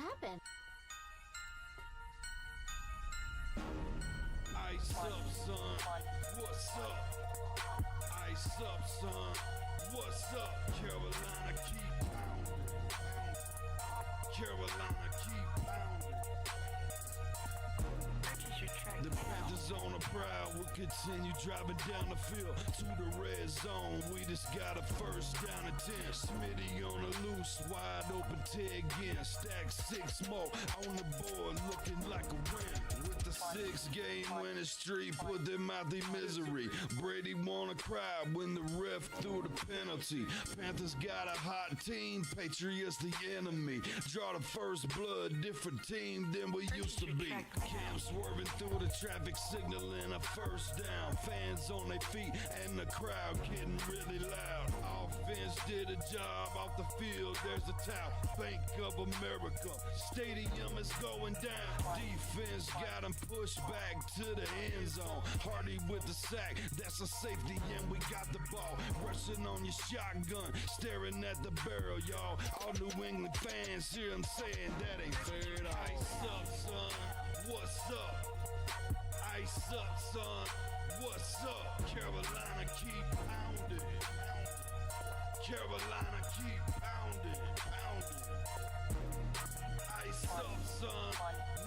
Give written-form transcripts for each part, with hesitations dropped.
happened? Ice up, son. What's up? Ice up, son. What's up? Carolina, keep pounding. Carolina, keep pounding. The Panthers on the prowl will continue driving down the field to the red zone. We just got a first down and 10. Smitty on the loose, wide open Ted again. Stack 6 more on the board, looking like a win. With the 6-game winning streak, put them out their misery. Brady wanna cry when the ref threw the penalty. Panthers got a hot team, Patriots the enemy. Draw the first blood, different team than we used to be. Cam swerving through the traffic, signaling a first down. Fans on their feet and the crowd getting really loud. Offense did a job off the field. There's a towel. Bank of America. Stadium is going down. Defense got him pushed back to the end zone. Hardy with the sack. That's a safety and we got the ball. Rushing on your shotgun. Staring at the barrel, y'all. All New England fans hear him saying that ain't fair at all. Ice up, son. What's up? Ice up, son. What's up? Carolina, keep pounding. Carolina, keep pounding. Ice up, son.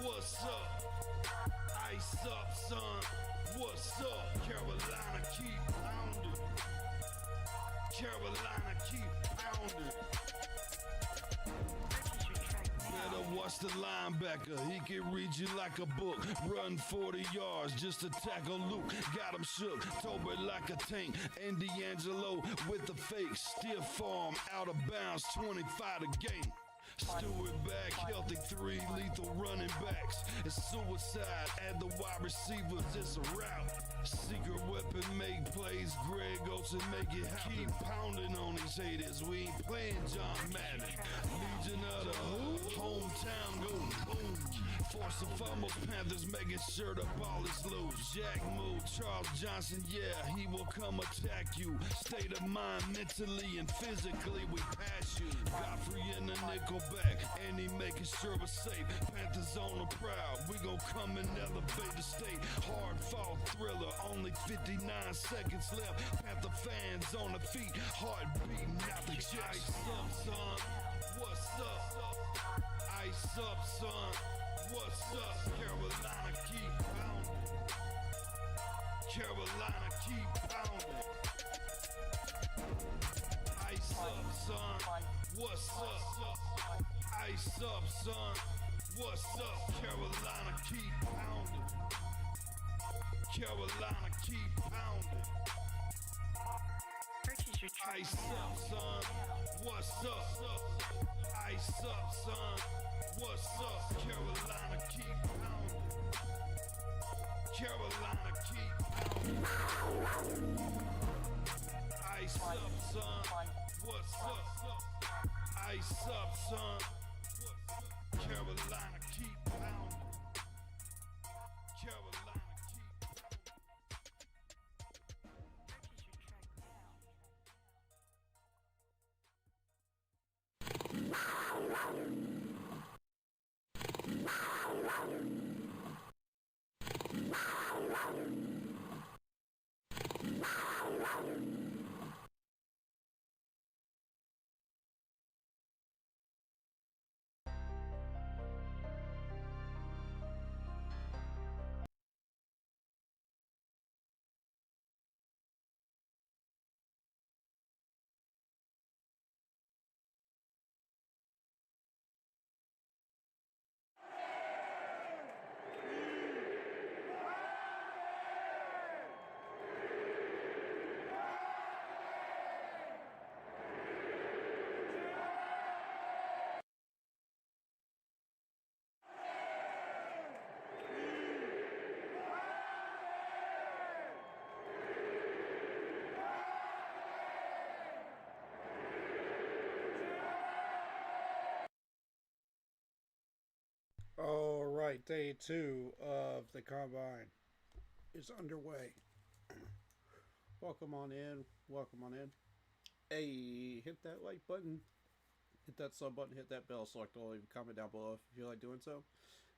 What's up? Ice up, son. What's up? Carolina, keep pounding. Carolina, keep pounding. Better watch the linebacker, he can read you like a book. Run 40 yards just to tackle Luke. Got him shook, Tolbert like a tank. And D'Angelo with the fake. Stiff arm, out of bounds, 25 to gain. Stewart back, healthy 3 lethal running backs. It's suicide, add the wide receivers, it's a rout. Secret weapon, make plays, Greg Olsen, make it happen. Keep pounding on these haters, we ain't playing John Madden. Legion of the Hood, hometown go boom. Force and fumbles, Panthers making sure the ball is loose. Jack move, Charles Johnson, yeah, he will come attack you. State of mind, mentally and physically, we pass you. Godfrey in the nickel back, and he making sure we're safe. Panthers on the prowl, we gon' come and elevate the state. Hard fought thriller, only 59 seconds left. Panther fans on the feet, heart beating out the chest. Ice up, son. What's up? Ice up, son. What's up? Carolina, keep pounding. Carolina, keep pounding. Ice up, son. What's up? Ice up, son. What's up? Carolina, keep pounding. Carolina, keep pounding. Ice up, son. What's up? Ice up, son. What's up? Carolina, keep pounding. Carolina, keep pounding. Ice up, son. What's up? Ice up, son. Carolina, keep pounding. Carolina, keep pounding. All right, day 2 of the combine is underway. Welcome on in. Welcome on in. Hey, hit that like button. hit that sub button, hit that bell, select all, leave a comment down below if you feel like doing so.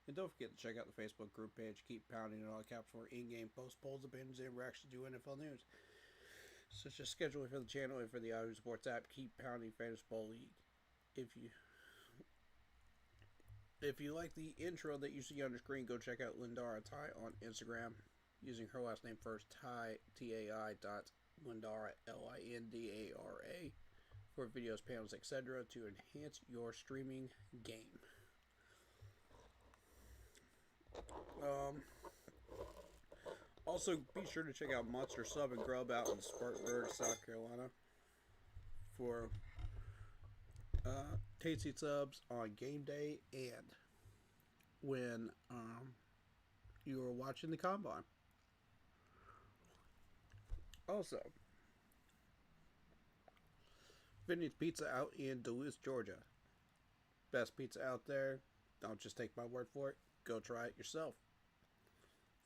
And don't forget to check out the Facebook group page. Keep pounding in all caps for in-game posts, polls, opinions, and reactions to NFL news, such as scheduling for the channel and for the Yahoo Sports app. Keep pounding Fantasy Football League. If you like the intro that you see on the screen, go check out Lindara Ty on Instagram using her last name first, Ty, T-A-I Lindara, Lindara, for videos, panels, etc. to enhance your streaming game. Also, be sure to check out Monster Sub and Grub out in Spartanburg, South Carolina for tasty subs on game day and when you are watching the combine. Also, Vinny's Pizza out in Duluth, Georgia. Best pizza out there. Don't just take my word for it. Go try it yourself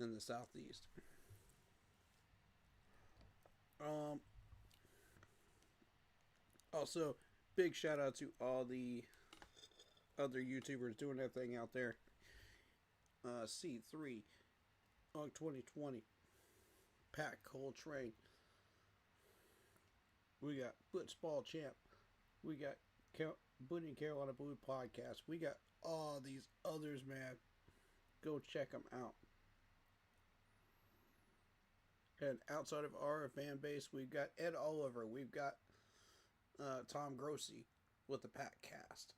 in the Southeast. Also, big shout out to all the other YouTubers doing their thing out there. C3, UNC 2020, Pat Coltrane. We got Blitzball Champ. We got Bunny and Carolina Blue Podcast. We got all these others, man. Go check them out. And outside of our fan base, we've got Ed Oliver. We've got Tom Grossi with the Pat Cast.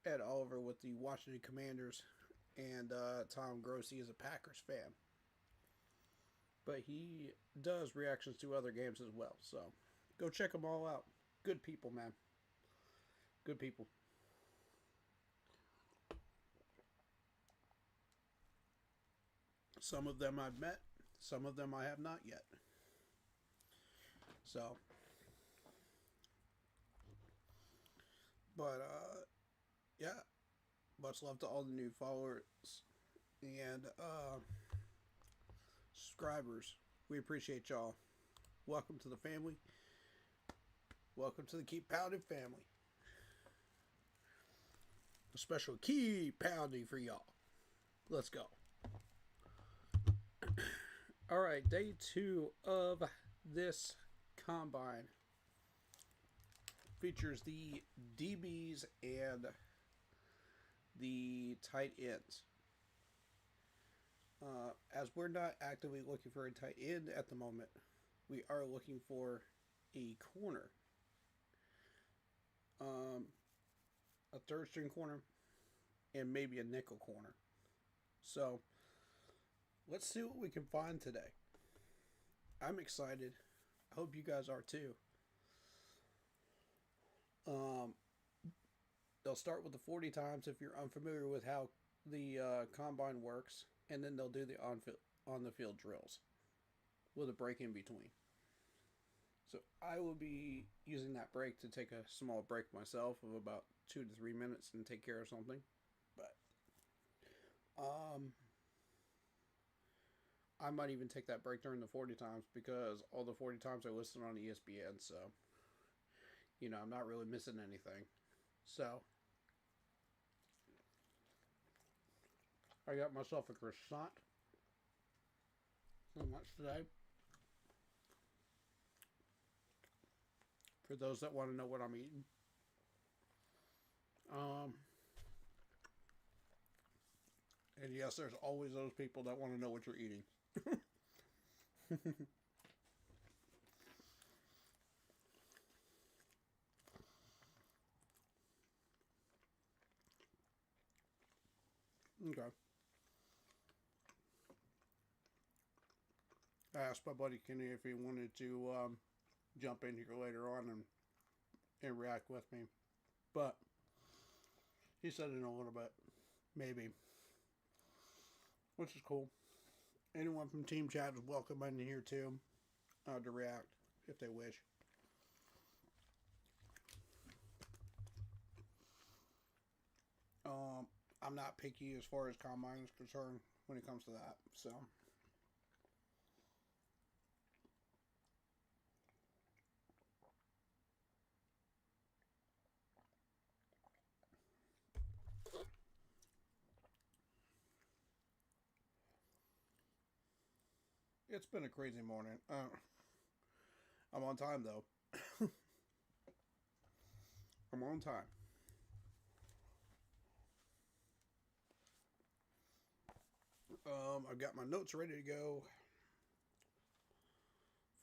Ed Oliver with the Washington Commanders. And Tom Grossi is a Packers fan. But he does reactions to other games as well. So go check them all out. Good people, man. Good people. Some of them I've met. Some of them I have not yet. So. But, yeah. Much love to all the new followers and subscribers. We appreciate y'all. Welcome to the family. Welcome to the Keep Pounding family. A special Keep Pounding for y'all. Let's go. Alright, day 2 of this combine features the DBs and the tight ends. As we're not actively looking for a tight end at the moment, we are looking for a corner. A third string corner and maybe a nickel corner. So let's see what we can find today. I'm excited. I hope you guys are too. They'll start with the 40 times if you're unfamiliar with how the combine works, and then they'll do the on the field drills with a break in between. So I will be using that break to take a small break myself of about 2 to 3 minutes and take care of something. But I might even take that break during the 40 times because all the 40 times are listed on ESPN. So, you know, I'm not really missing anything. So I got myself a croissant. So much today. For those that want to know what I'm eating. And yes, there's always those people that want to know what you're eating. Okay. I asked my buddy Kenny if he wanted to jump in here later on and react with me. But he said in a little bit. Maybe. Which is cool. Anyone from Team Chat is welcome in here too to react if they wish. I'm not picky as far as combine is concerned when it comes to that. So. It's been a crazy morning. I'm on time though. I'm on time. I've got my notes ready to go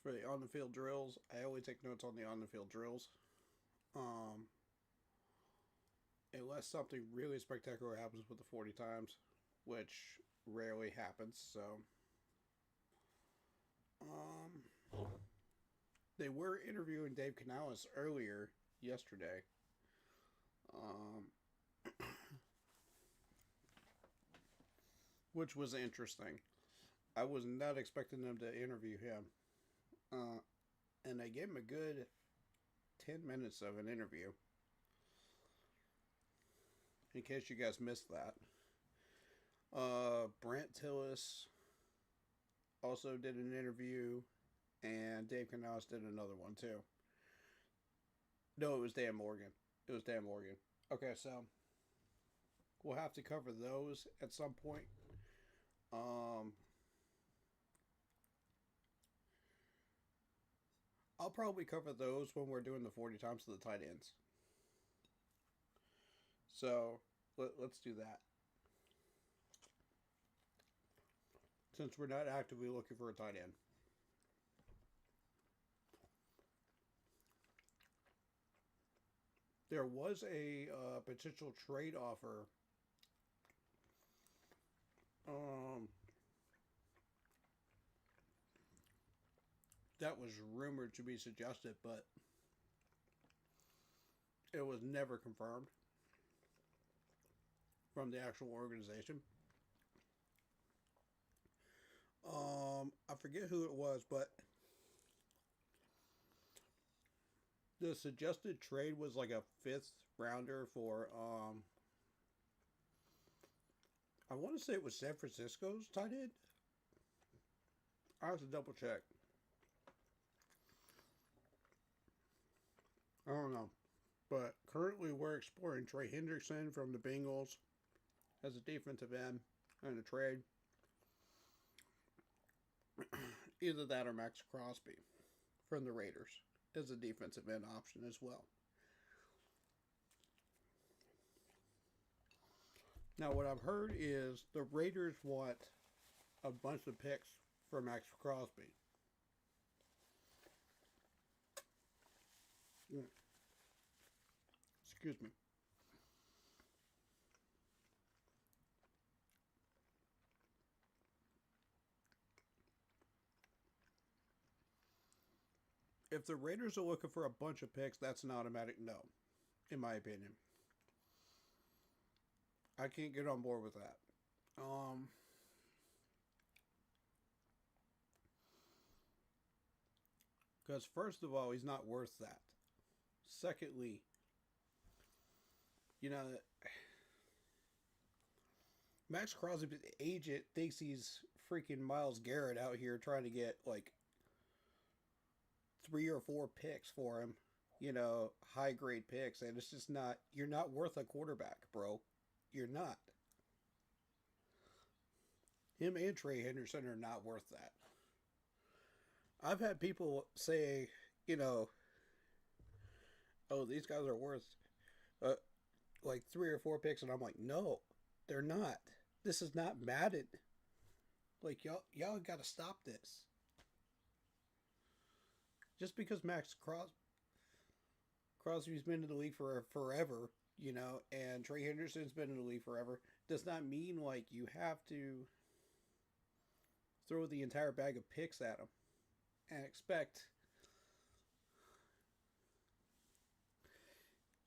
for the on the field drills. I always take notes on the on the field drills. Um, Unless something really spectacular happens with the 40 times, which rarely happens. So, they were interviewing Dave Canales earlier yesterday. Um, which was interesting. I was not expecting them to interview him. And they gave him a good 10 minutes of an interview. In case you guys missed that. Brant Tillis also did an interview, and Dave Canales did another one too. No, it was Dan Morgan. It was Dan Morgan. Okay, so we'll have to cover those at some point. I'll probably cover those when we're doing the 40 times to the tight ends. So let's do that. Since we're not actively looking for a tight end. There was a potential trade offer. That was rumored to be suggested, but it was never confirmed from the actual organization. I forget who it was, but the suggested trade was like a 5th rounder for I want to say it was San Francisco's tight end. I have to double check. I don't know. But currently we're exploring Trey Hendrickson from the Bengals as a defensive end in a trade. Either that or Max Crosby from the Raiders as a defensive end option as well. Now what I've heard is the Raiders want a bunch of picks for Max Crosby. Excuse me. If the Raiders are looking for a bunch of picks, that's an automatic no, in my opinion. I can't get on board with that. Because first of all, he's not worth that. Secondly, you know, Max Crosby's agent thinks he's freaking Myles Garrett out here trying to get like 3 or 4 picks for him, you know, high grade picks, and it's just not. You're not worth a quarterback, bro. You're not. Him and Trey Henderson are not worth that. I've had people say, you know, oh, these guys are worth like 3 or 4 picks, and I'm like, no, they're not. This is not Madden. Like y'all got to stop this. Just because Max Crosby's been in the league for forever, you know, and Trey Henderson's been in the league forever, does not mean like you have to throw the entire bag of picks at him and expect,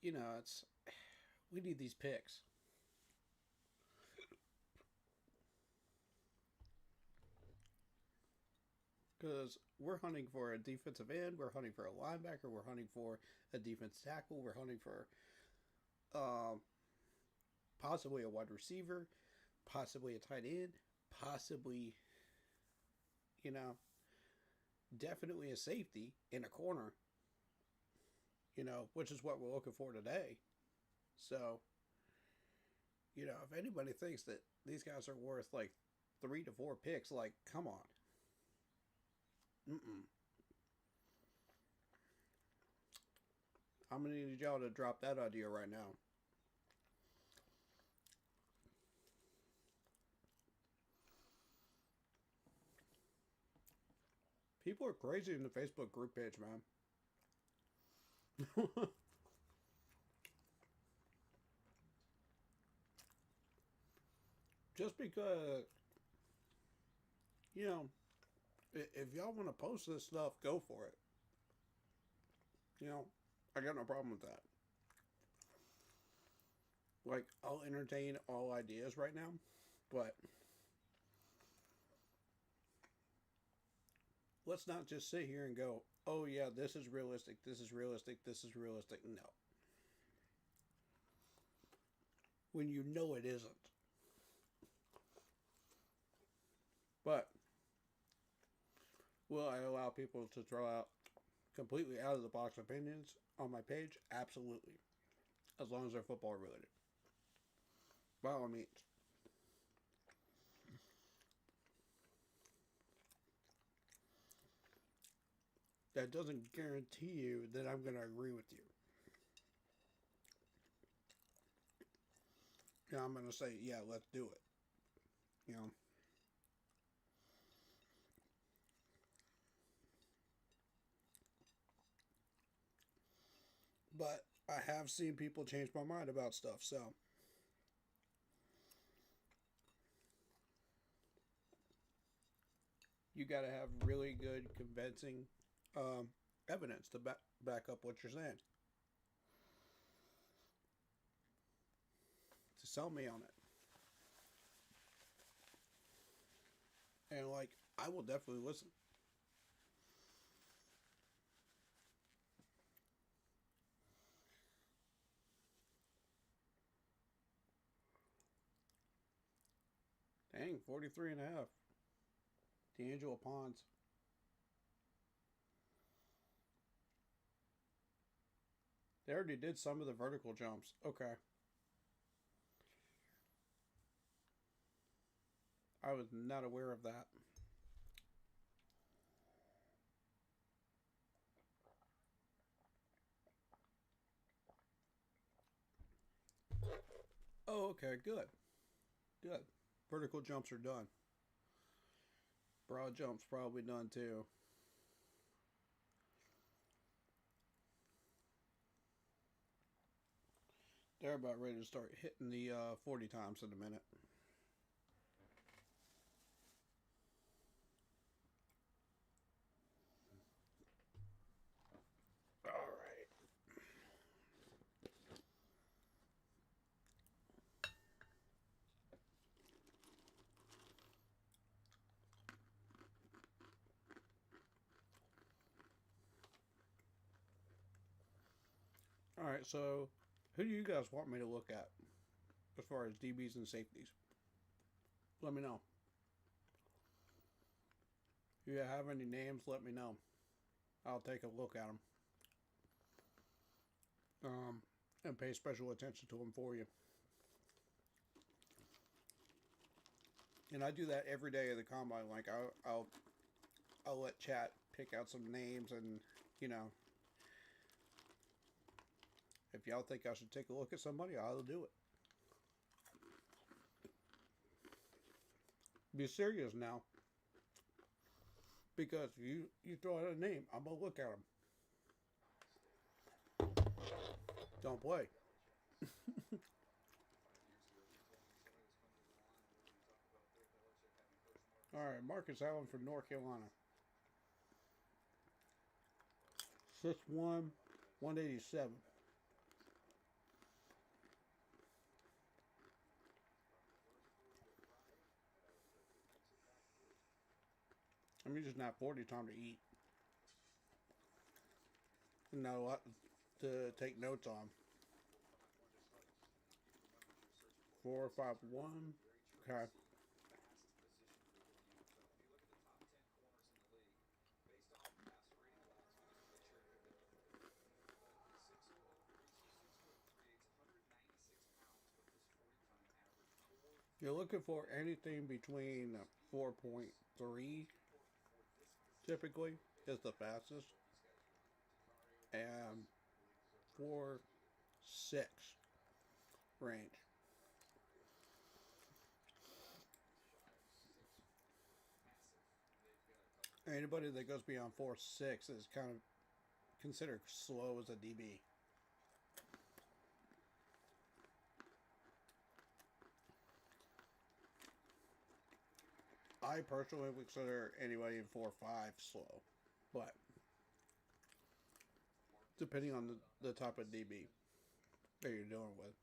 you know, we need these picks. Because we're hunting for a defensive end, we're hunting for a linebacker, we're hunting for a defense tackle, we're hunting for possibly a wide receiver, possibly a tight end, possibly, you know, definitely a safety in a corner, you know, which is what we're looking for today. So, you know, if anybody thinks that these guys are worth like 3 to 4 picks, like, come on. Mm-mm. I'm gonna need y'all to drop that idea right now. People are crazy in the Facebook group page, man. Just because, you know, if y'all want to post this stuff, go for it. You know, I got no problem with that. Like, I'll entertain all ideas right now, but let's not just sit here and go, oh, yeah, this is realistic, this is realistic, this is realistic. No. When you know it isn't. But will I allow people to throw out completely out of the box opinions on my page? Absolutely. As long as they're football related. By all means. That doesn't guarantee you that I'm going to agree with you. Yeah, I'm going to say, yeah, let's do it. You know? But I have seen people change my mind about stuff, so. You got to have really good, convincing evidence to back up what you're saying. To sell me on it. And, like, I will definitely listen. Dang, 43 and a half. D'Angelo Ponds. They already did some of the vertical jumps. Okay. I was not aware of that. Oh, okay, good. Good. Vertical jumps are done. Broad jumps probably done too. They're about ready to start hitting the 40 times in a minute. All right. All right, so who do you guys want me to look at as far as DBs and safeties? Let me know. If you have any names, let me know. I'll take a look at them. And pay special attention to them for you. And I do that every day of the combine. Like I'll let chat pick out some names, and you know, if y'all think I should take a look at somebody, I'll do it. Be serious now, because you throw out a name, I'm gonna look at them. Don't play. All right, Marcus Allen from North Carolina. 6'1", 187. I mean, just not 40 time to eat. Not a lot to take notes on. 4.51. Okay. You're looking for anything between 4.3 typically is the fastest, and 4.6 range. Anybody that goes beyond 4.6 is kind of considered slow as a DB. I personally would consider anybody in 4.5 slow, but depending on the type of DB that you're dealing with.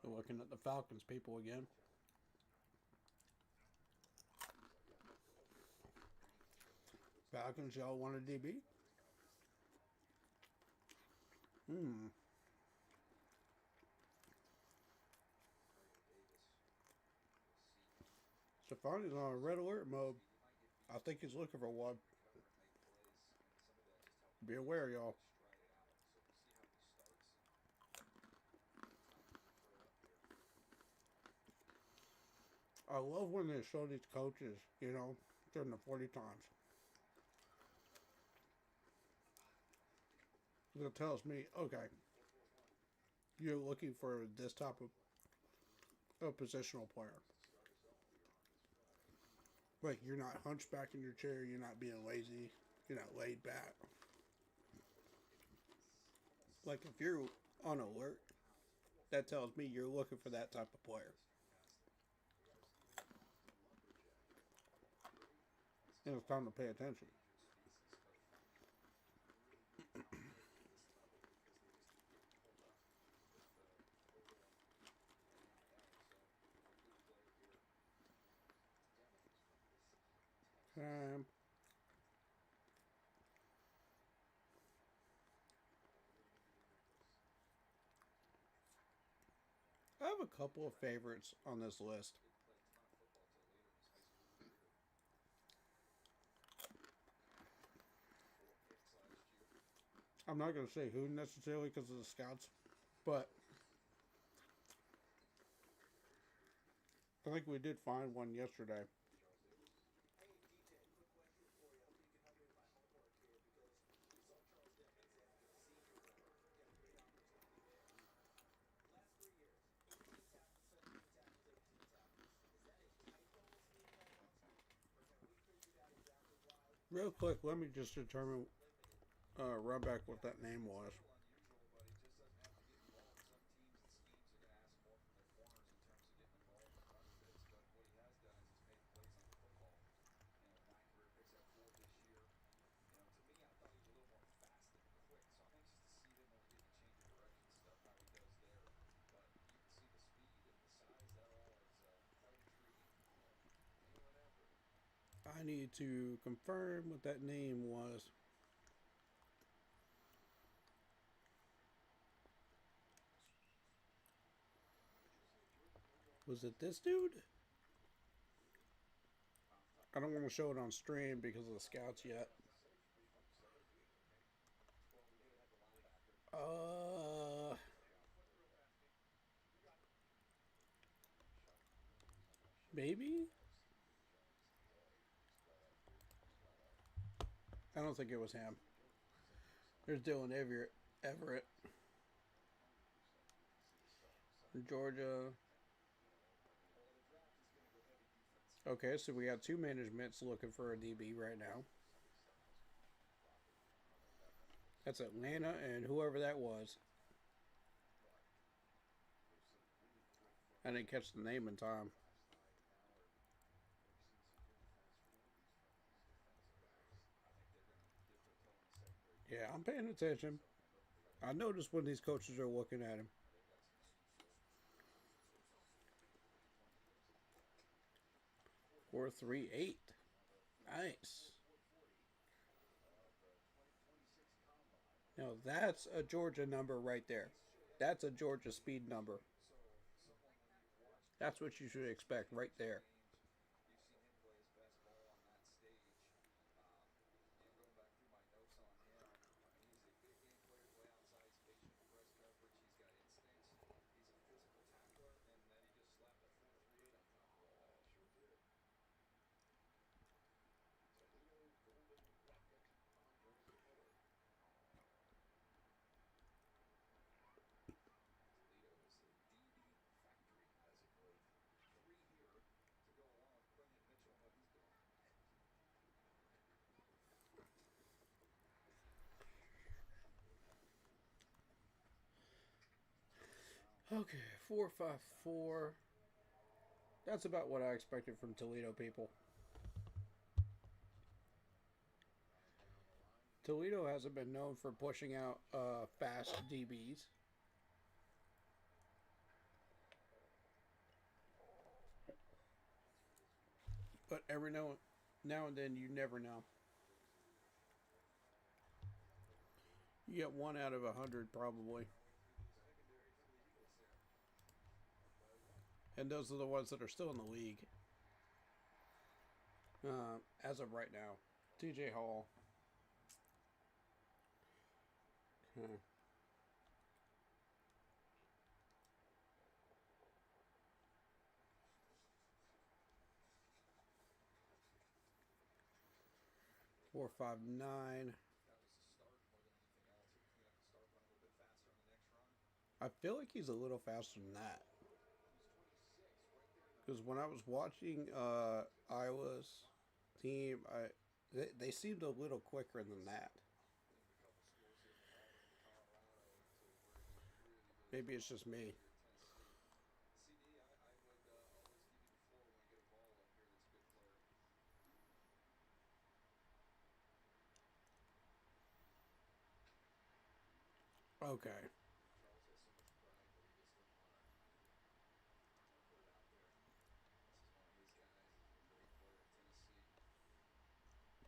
We're looking at the Falcons people again. Falcons, y'all want a DB? Stefani's on a red alert mode. I think he's looking for one. Be aware, y'all. I love when they show these coaches, during the 40 times. It tells me, okay, you're looking for this type of positional player. Like, you're not hunchback in your chair, you're not being lazy, you're not laid back. Like, if you're on alert, that tells me you're looking for that type of player. And it's time to pay attention. Um, I have a couple of favorites on this list. I'm not going to say who necessarily because of the scouts, but I think we did find one yesterday. Real quick, let me just determine, run back what that name was. I need to confirm what that name was. Was it this dude? I don't want to show it on stream because of the scouts yet. Maybe? I don't think it was him. There's Dylan Everett. Georgia. Okay, so we got two managements looking for a DB right now. That's Atlanta and whoever that was. I didn't catch the name in time. Yeah, I'm paying attention. I noticed when these coaches are looking at him. 4.38. Nice. Now that's a Georgia number right there. That's a Georgia speed number. That's what you should expect right there. Okay, 454. That's about what I expected from Toledo people. Toledo hasn't been known for pushing out fast DBs. But every now and then, you never know. You get one out of 100 probably. And those are the ones that are still in the league. As of right now. TJ Hall. Hmm. 459. I feel like he's a little faster than that. Because when I was watching Iowa's team, they seemed a little quicker than that. Maybe it's just me. Okay.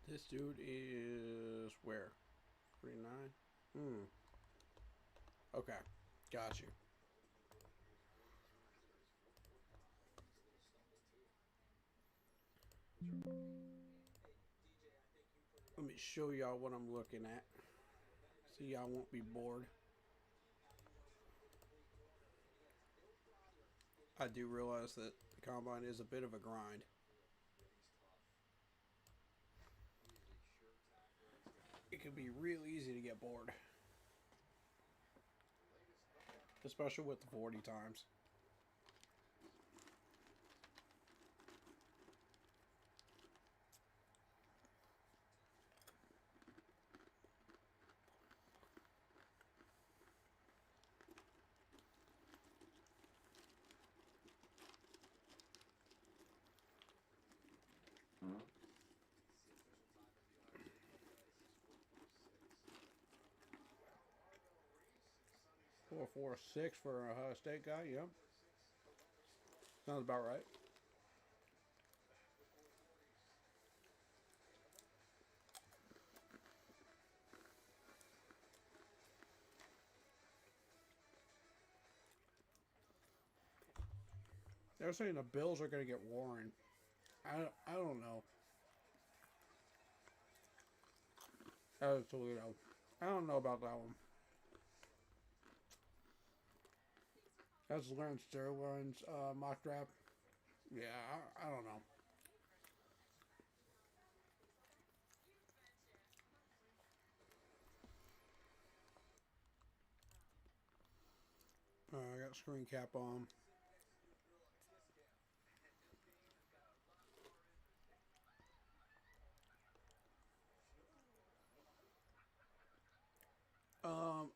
This dude is where? 49? Hmm. Okay. Got you. Let me show y'all what I'm looking at. So y'all won't be bored. I do realize that the combine is a bit of a grind. It can be real easy to get bored. Especially with the 40 times. Mm-hmm. 4.46 for a Ohio State guy. Yep. Sounds about right. They're saying the Bills are going to get Warren. I don't know. That was Toledo. I don't know about that one. That's Lawrence Sterling's mock draft. Yeah, I don't know. I got screen cap on.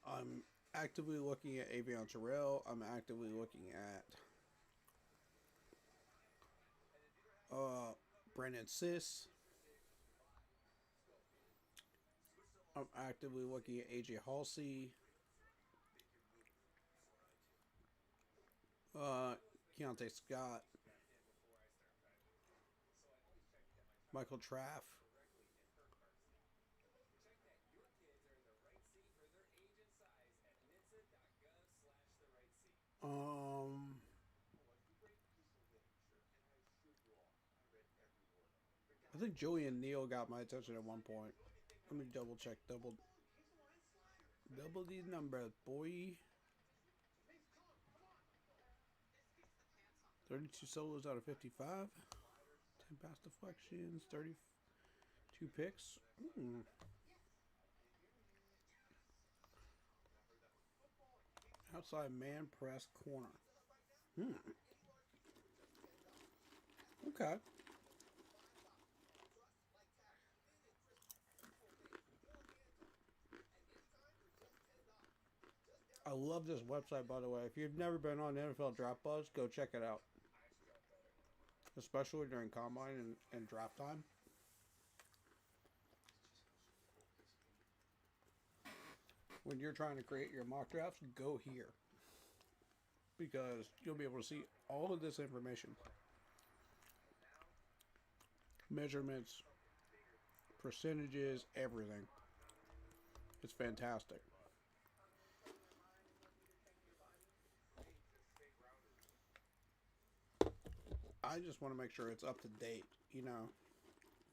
I'm actively looking at Avion Terrell. I'm actively looking at Brandon Sis. I'm actively looking at AJ Halsey. Keontae Scott. Michael Traff. I think Julian Neal got my attention at one point. Let me double check. Double these numbers, boy. 32 solos out of 55. 10 pass deflections. 32 picks. Outside man press corner. Okay. I love this website, by the way. If you've never been on NFL Draft Buzz, go check it out. Especially during combine and draft time. When you're trying to create your mock drafts, go here. Because you'll be able to see all of this information. Measurements, percentages, everything. It's fantastic. I just want to make sure it's up to date, you know,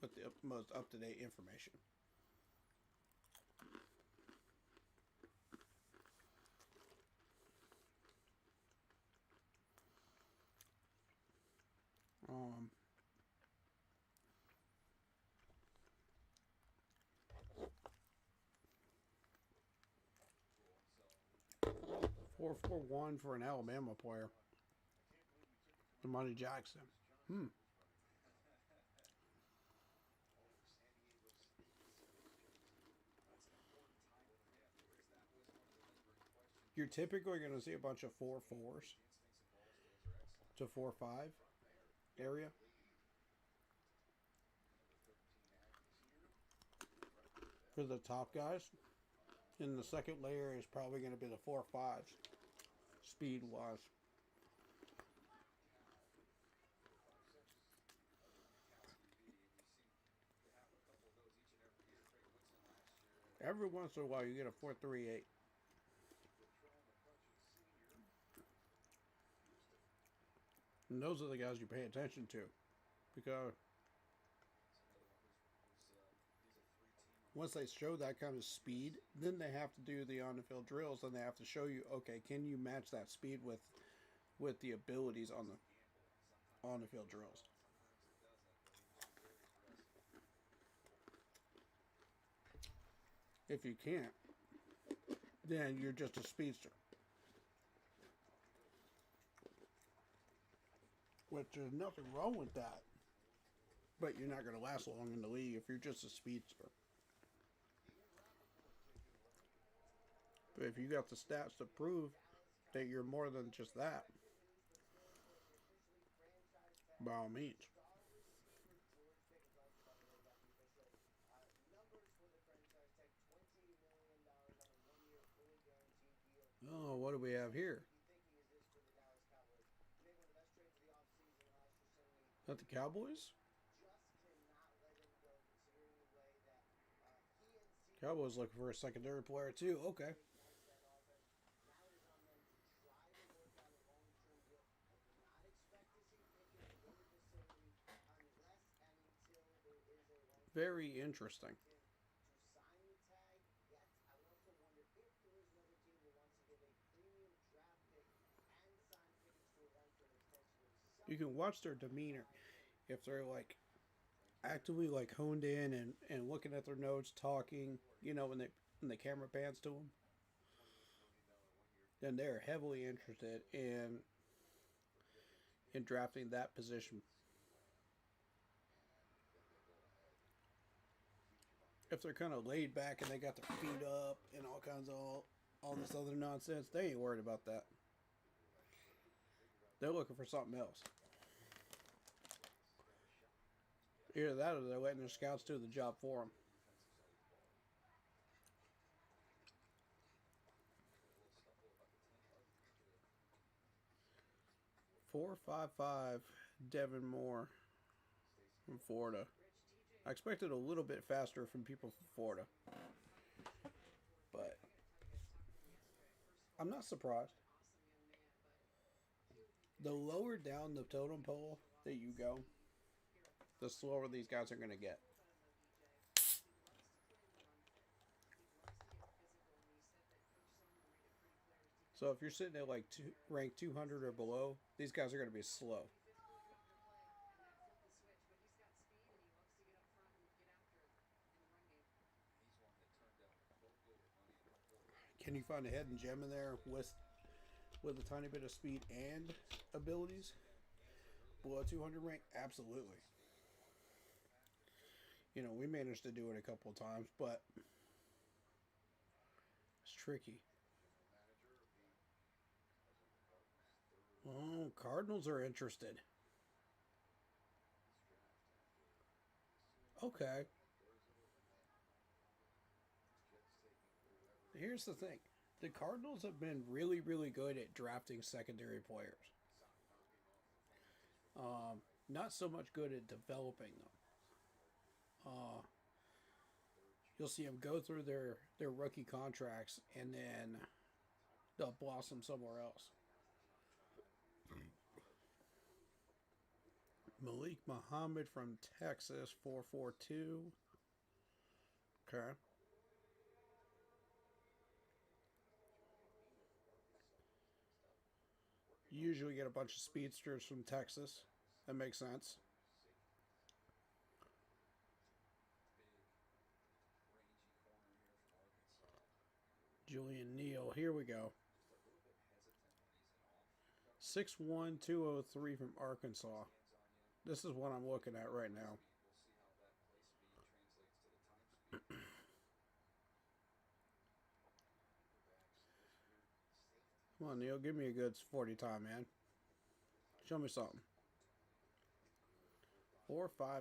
with the most up to date information. Um, 441 for an Alabama player. Monty Jackson. You're typically going to see a bunch of 4.4s to 4.5 area. For the top guys. And the second layer is probably going to be the 4.5s, speed wise. Every once in a while you get a 4.38. And those are the guys you pay attention to. Because once they show that kind of speed, then they have to do the on-the-field drills, and they have to show you, okay, can you match that speed with the abilities on the on-the-field drills? If you can't, then you're just a speedster. Which there's nothing wrong with that. But you're not going to last long in the league if you're just a speedster. But if you got the stats to prove that you're more than just that, by all means. Oh, what do we have here? Not the Cowboys? Cowboys looking for a secondary player too. Okay. Very interesting. You can watch their demeanor if they're like actively like honed in and looking at their notes, talking, you know, when the camera pans to them, then they're heavily interested in drafting that position. If they're kind of laid back and they got their feet up and all kinds of all this other nonsense, they ain't worried about that. They're looking for something else. Either that or they're letting their scouts do the job for them. .455 Devin Moore from Florida. I expected a little bit faster from people from Florida. But I'm not surprised. The lower down the totem pole that you go, the slower these guys are going to get. So if you're sitting at like rank 200 or below, these guys are going to be slow. Can you find a hidden gem in there with a tiny bit of speed and abilities? Below 200 rank? Absolutely. You know, we managed to do it a couple of times, but it's tricky. Cardinals are interested. Okay. Here's the thing. The Cardinals have been really, really good at drafting secondary players. Not so much good at developing them. You'll see them go through their rookie contracts and then they'll blossom somewhere else. Malik Muhammad from Texas, 442. Okay. You usually get a bunch of speedsters from Texas. That makes sense. Julian Neal. Here we go. 6'1", 203 from Arkansas. This is what I'm looking at right now. Come on, Neil. Give me a good 40 time, man. Show me something. 4.54.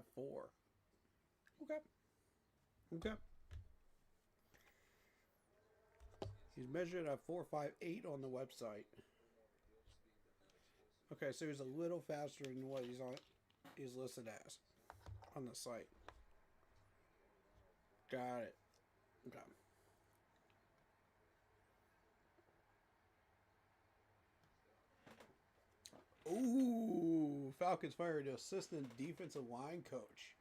Okay. Okay. He's measured at 4.58 on the website. Okay, so he's a little faster than what he's listed as on the site. Got it. Okay. Ooh, Falcons fired assistant defensive line coach.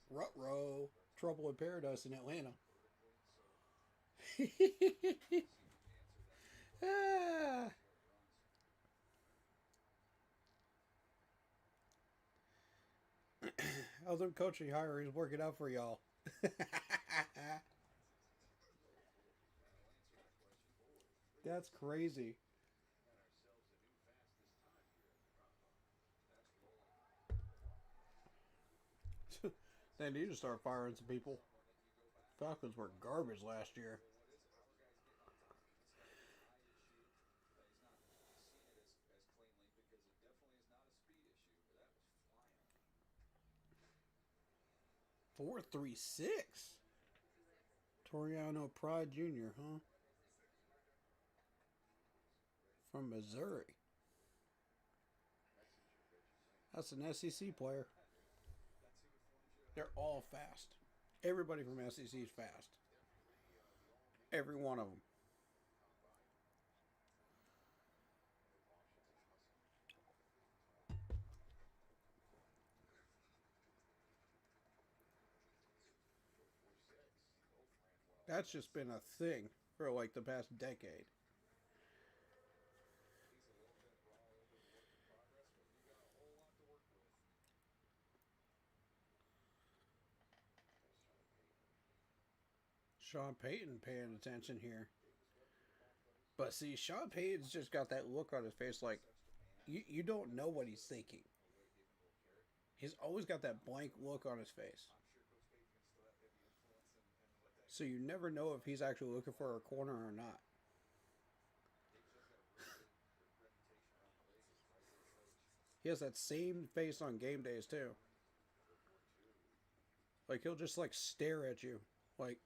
Ruh-roh. Trouble in paradise in Atlanta. Ah. How's them coaching hirings working out for y'all? That's crazy. They need to start firing some people. Falcons were garbage last year. Four, 3, 6. Toriano Pride Jr., huh? From Missouri. That's an SEC player. They're all fast. Everybody from SEC is fast. Every one of them. That's just been a thing for like the past decade. Sean Payton paying attention here. But see, Sean Payton's just got that look on his face like you don't know what he's thinking. He's always got that blank look on his face. So you never know if he's actually looking for a corner or not. He has that same face on game days too. Like he'll just like stare at you. Like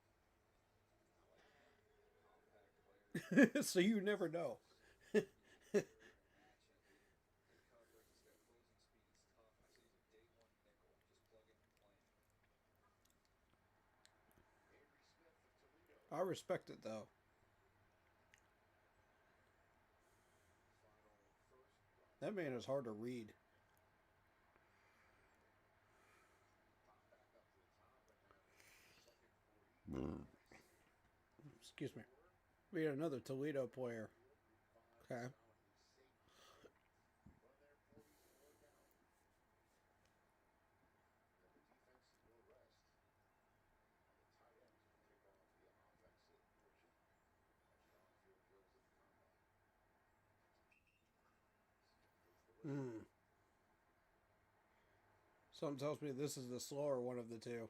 so you never know. I respect it though. That man is hard to read. Excuse me. We had another Toledo player. Okay. Hmm. Something tells me this is the slower one of the two.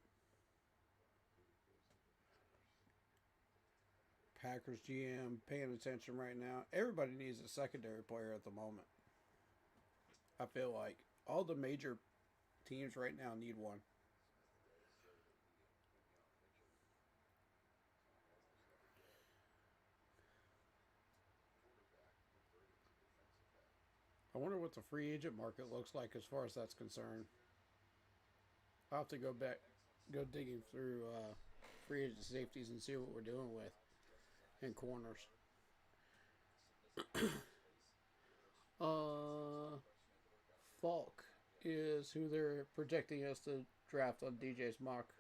Packers GM paying attention right now. Everybody needs a secondary player at the moment. I feel like all the major teams right now need one. I wonder what the free agent market looks like as far as that's concerned. I'll have to go digging through free agent safeties and see what we're doing with and corners. Falk is who they're projecting us to draft on DJ's mock,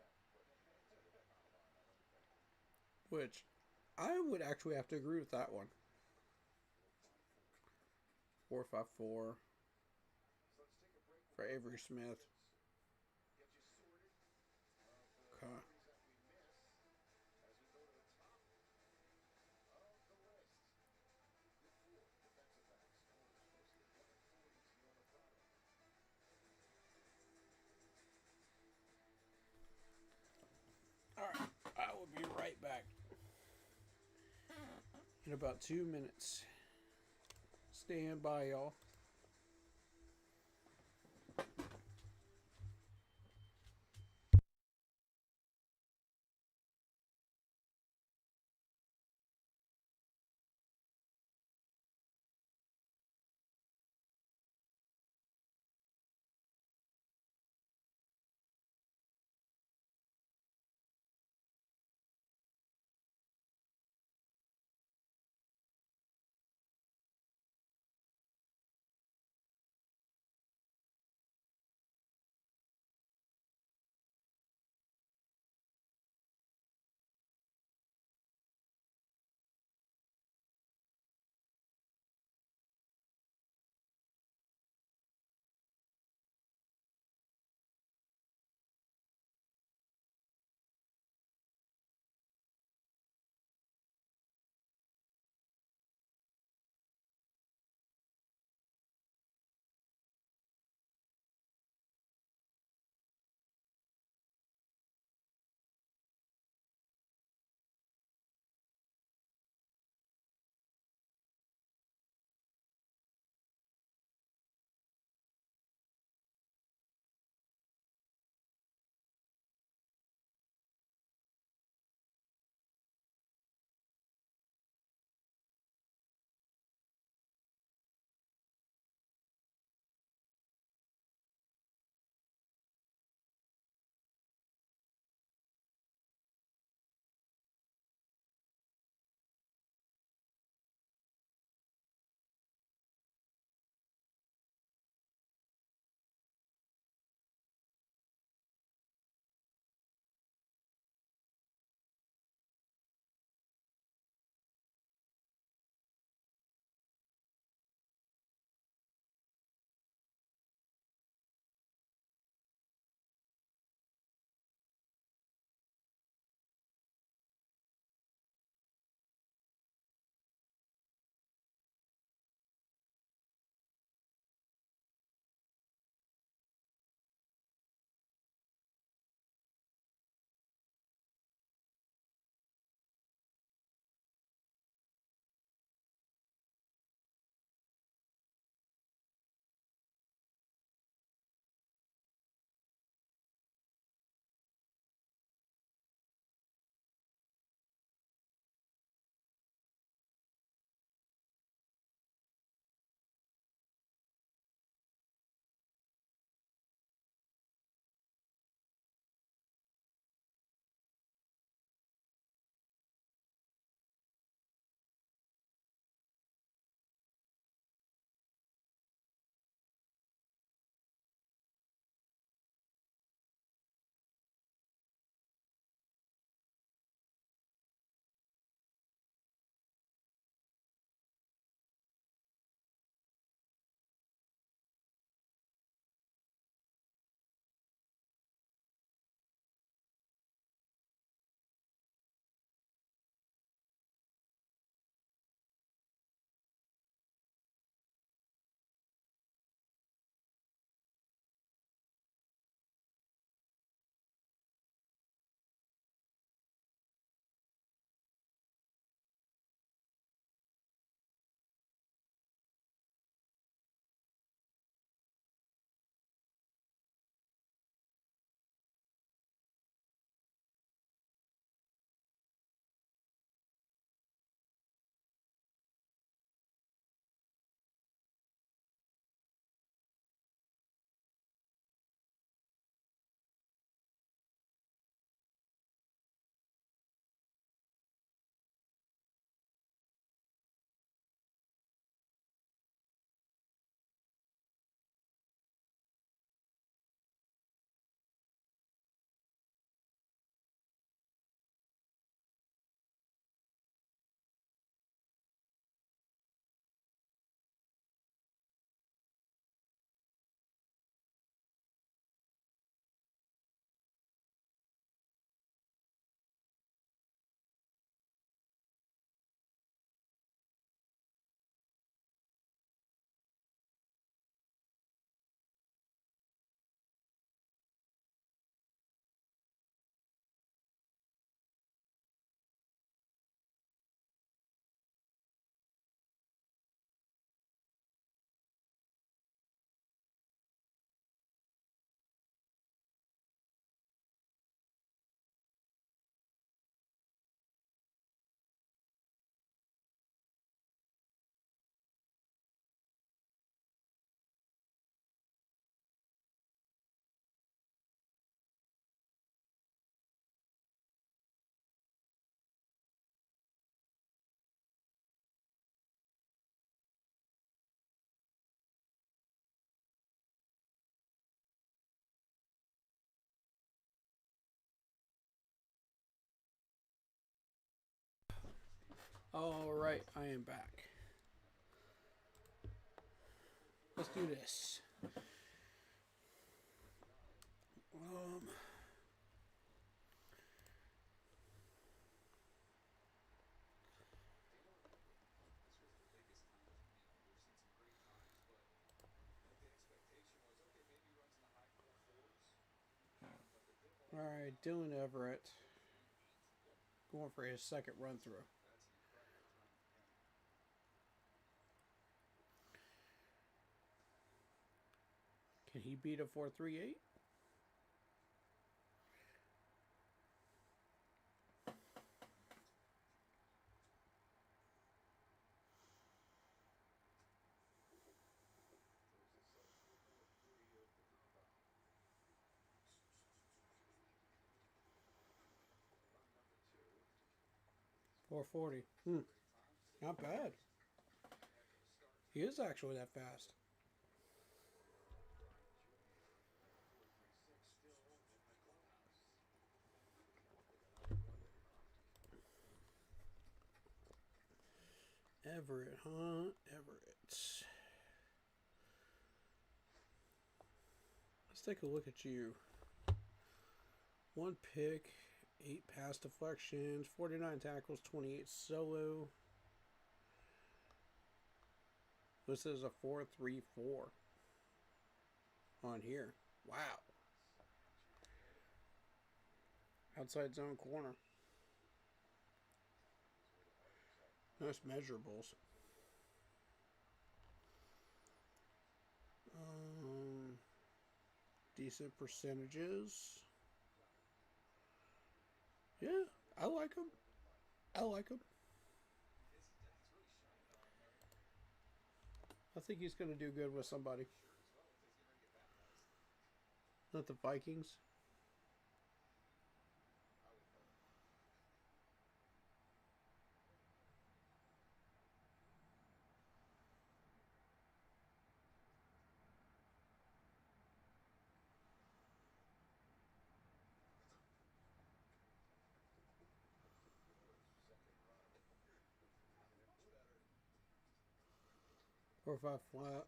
which I would actually have to agree with that one. 4.54 for Avery Smith. Okay. All right, I will be right back in about 2 minutes. Stand by, y'all. All right, I am back. Let's do this. All right, Dylan Everett going for his second run through. Can he beat a 4.38? .440. Not bad. He is actually that fast. Everett, huh? Everett. Let's take a look at you. 1 pick, 8 pass deflections, 49 tackles, 28 solo. This is a 4.34 on here. Wow. Outside zone corner. Nice measurables. Decent percentages. Yeah, I like him. I like him. I think he's going to do good with somebody. Not the Vikings. Four or five flat.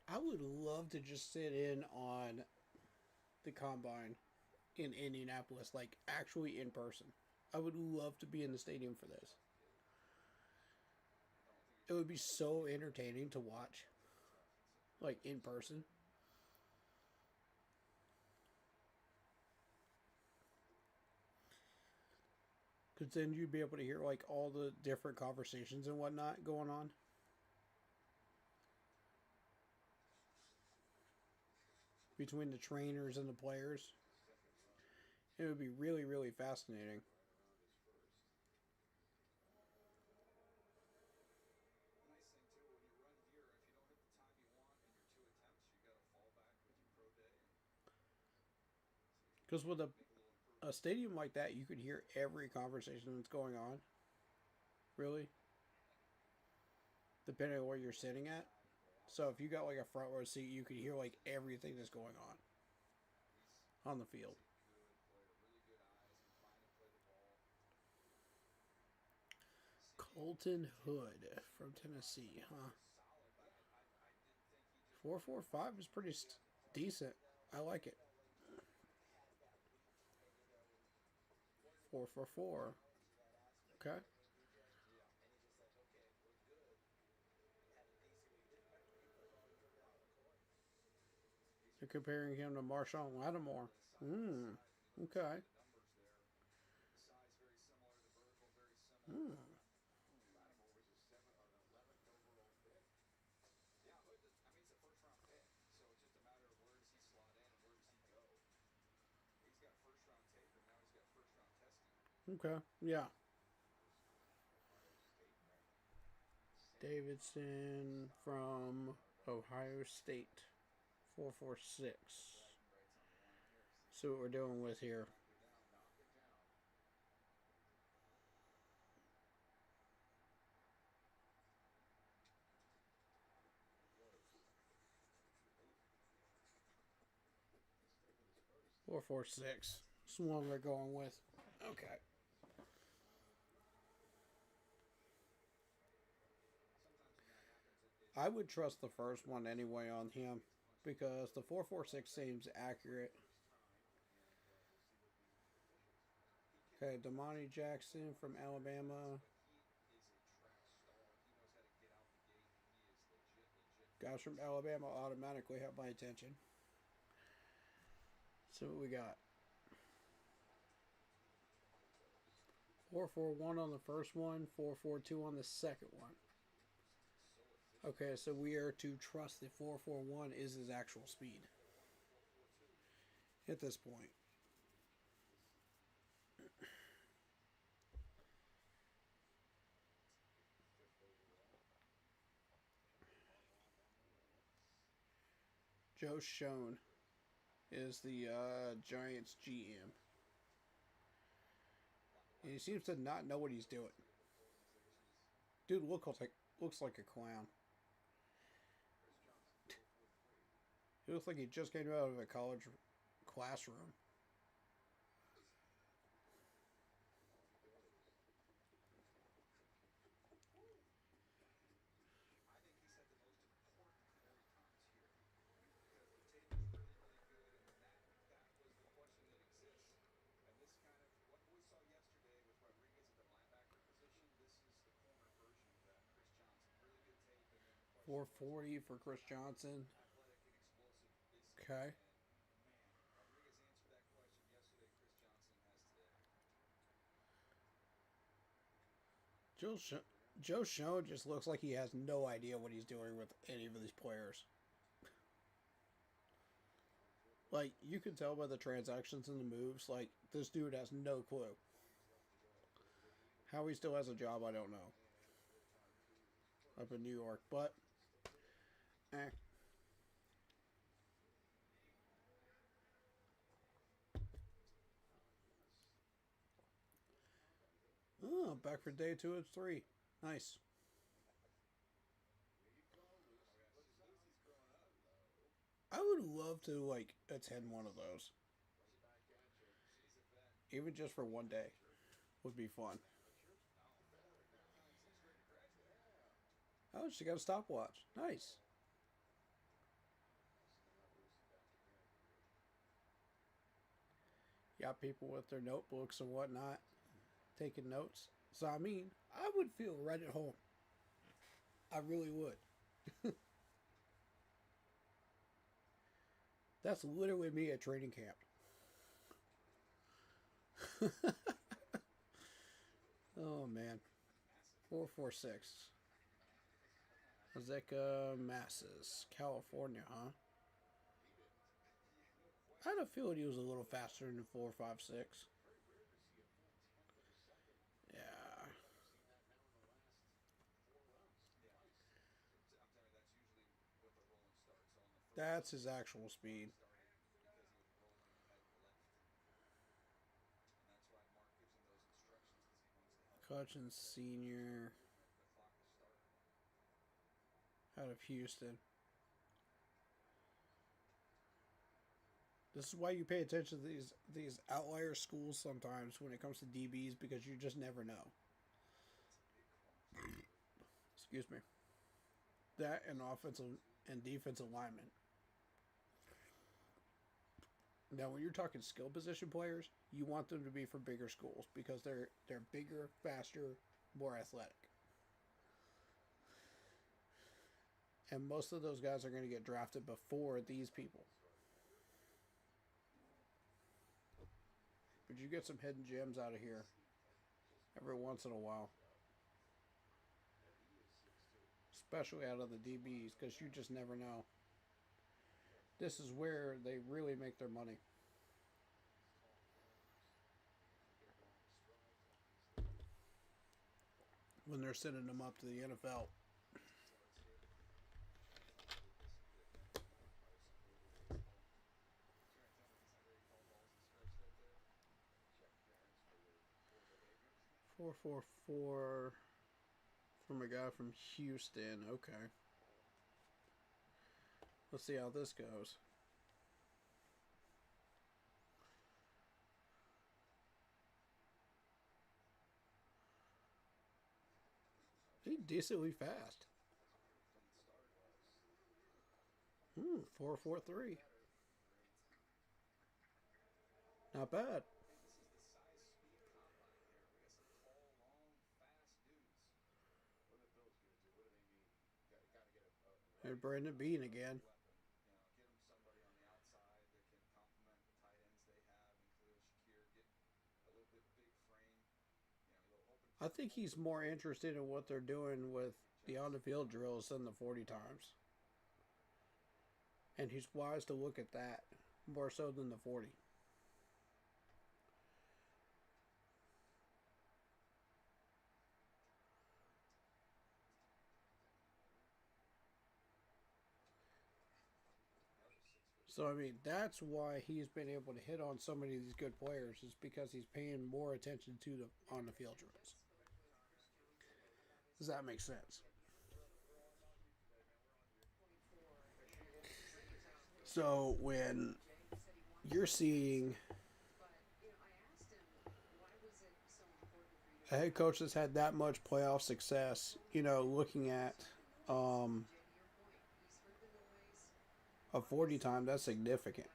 I would love to just sit in on the combine in Indianapolis, like actually in person. I would love to be in the stadium for this. It would be so entertaining to watch, like in person. Because then you'd be able to hear like all the different conversations and whatnot going on. Between the trainers and the players. It would be really, really fascinating. Because with a stadium like that, you could hear every conversation that's going on. Really. Depending on where you're sitting at. So if you got like a front row seat, you could hear like everything that's going on the field. Colton Hood from Tennessee, huh? 4.45 is pretty decent. I like it. 4.44. Okay. You're comparing him to Marshawn Lattimore. Okay. Okay. Yeah. Davidson from Ohio State. 4.46. See what we're dealing with here. 446. That's the one we're going with. Okay. I would trust the first one anyway on him because the 446 seems accurate. Okay, Damani Jackson from Alabama. Guys from Alabama automatically have my attention. So what we got? 441 on the first one, 442 on the second one. Okay, so we are to trust that 441 is his actual speed at this point. Joe Schoen is the Giants GM. And he seems to not know what he's doing. Dude looks like a clown. He looks like he just came out of a college classroom. .440 for Chris Johnson. Okay. Joe Schoen just looks like he has no idea what he's doing with any of these players. Like, you can tell by the transactions and the moves, like, this dude has no clue. How he still has a job, I don't know. Up in New York, but Oh, back for day 2 of 3. Nice. I would love to, like, attend one of those. Even just for one day would be fun. Oh, she got a stopwatch. Nice. Got people with their notebooks and whatnot taking notes. So, I mean, I would feel right at home. I really would. That's literally me at training camp. Oh, man. 446. Azeka Masses, California, huh? I had a feeling he was a little faster than 456. Yeah. That's his actual speed. Cutchins Sr. out of Houston. This is why you pay attention to these outlier schools sometimes when it comes to DBs, because you just never know. Excuse me. That and offensive and defensive linemen. Now, when you're talking skill position players, you want them to be from bigger schools because they're bigger, faster, more athletic. And most of those guys are going to get drafted before these people. But you get some hidden gems out of here every once in a while. Especially out of the DBs, because you just never know. This is where they really make their money. When they're sending them up to the NFL. .444 from a guy from Houston. Okay. Let's see how this goes. He's decently fast. 4.43. Not bad. And Brandon Bean again. I think he's more interested in what they're doing with the on the field drills than the 40 times. And he's wise to look at that more so than the 40. So, I mean, that's why he's been able to hit on so many of these good players, is because he's paying more attention to the on the field drills. Does that make sense? So, when you're seeing a head coach that's had that much playoff success, looking at a 40 time, that's significant.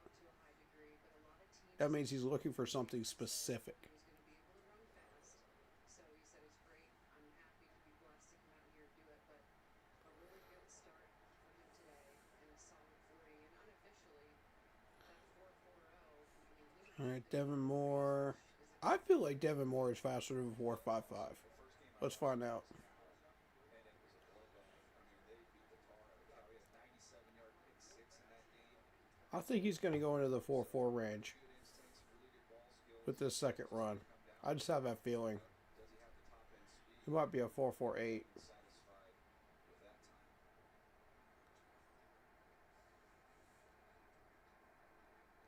That means he's looking for something specific. All right, Devin Moore. I feel like Devin Moore is faster than 4.55. Let's find out. I think he's going to go into the 4.4 range with this second run. I just have that feeling. It might be a 4.48.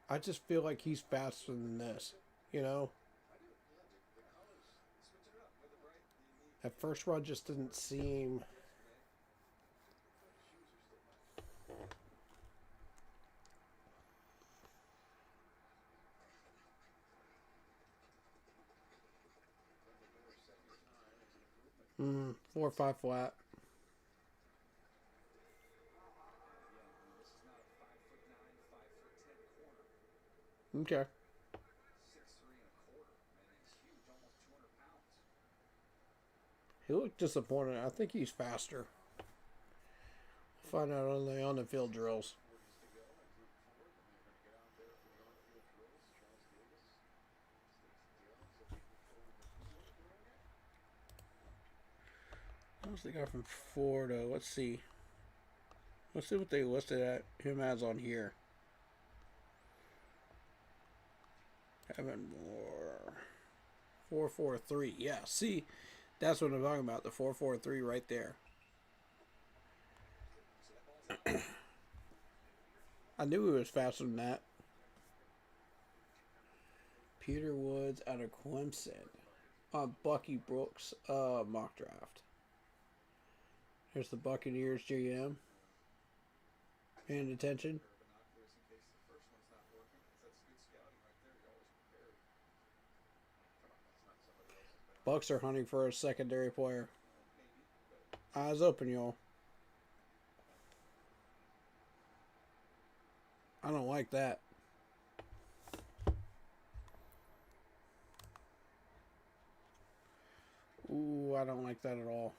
I just feel like he's faster than this, That first run just didn't seem... 4.5 flat. Okay. He looked disappointed. I think he's faster. We'll find out on the field drills. What's the guy from Florida? Let's see. Let's see what they listed him as on here. Devin Moore. 4.43. Yeah, see, that's what I'm talking about. The 4.43 right there. I knew he was faster than that. Peter Woods out of Clemson on Bucky Brooks mock draft. Here's the Buccaneers GM. Paying attention. Bucks are hunting for a secondary player. Eyes open, y'all. I don't like that. Ooh, I don't like that at all.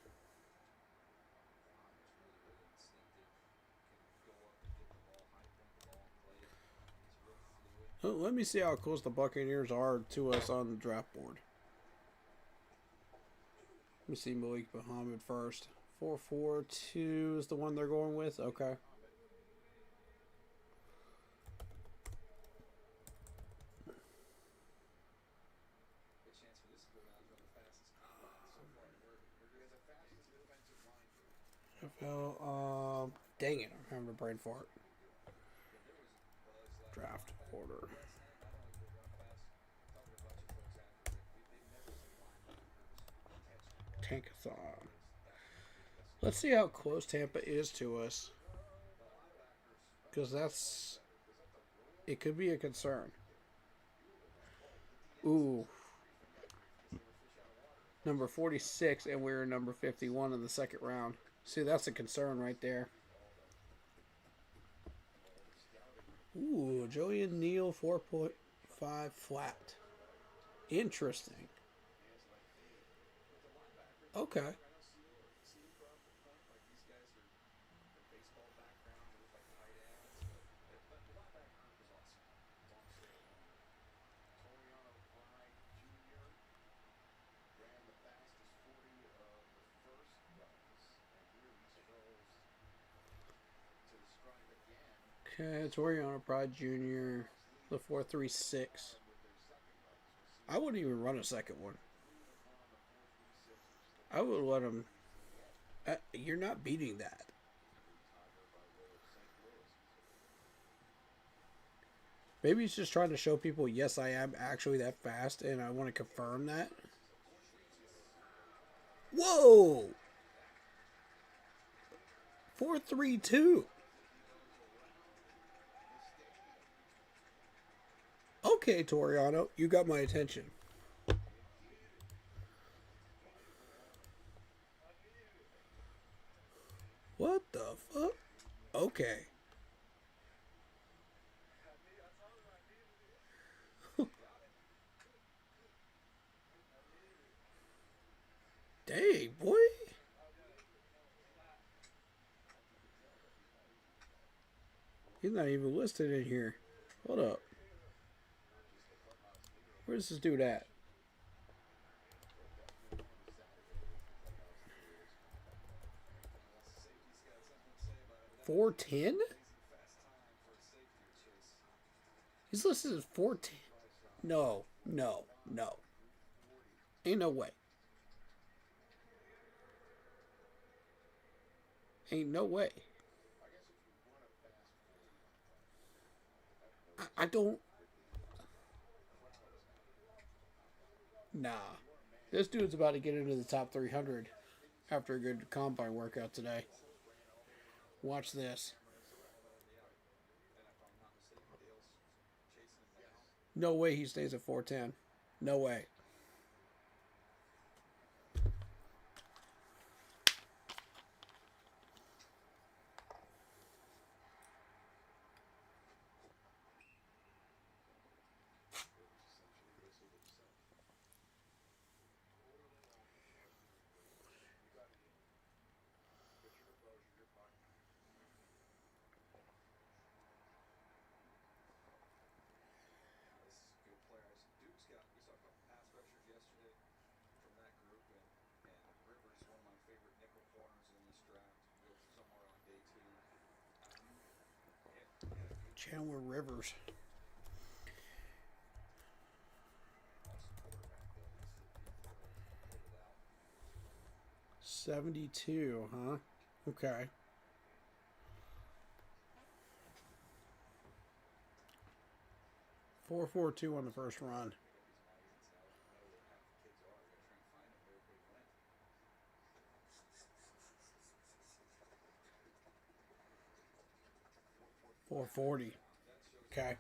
Let me see how close the Buccaneers are to us on the draft board. Let me see Malik Muhammad first. 4.42 is the one they're going with? Okay. Dang it, I'm having a brain fart. Draft order. Tankathon. Let's see how close Tampa is to us. Because it could be a concern. Ooh. number 46, and we're number 51 in the second round. See, that's a concern right there. Ooh, Joey and Neal 4.5 flat. Interesting. Okay. Okay, Toriano Pride Jr., the 4.36. I wouldn't even run a second one. I would let him. You're not beating that. Maybe he's just trying to show people, yes, I am actually that fast, and I want to confirm that. Whoa! 4.32. Okay, Toriano, you got my attention. What the fuck? Okay. Dang, boy. He's not even listed in here. Hold up. Where's this dude at? $4.10? He's listed as $4.10. No. Ain't no way. Ain't no way. I don't. Nah. This dude's about to get into the top 300 after a good combine workout today. Watch this. No way he stays at 410. No way. Chandler Rivers. $72, huh? Okay. $4.42 on the first run. $4.40. Okay.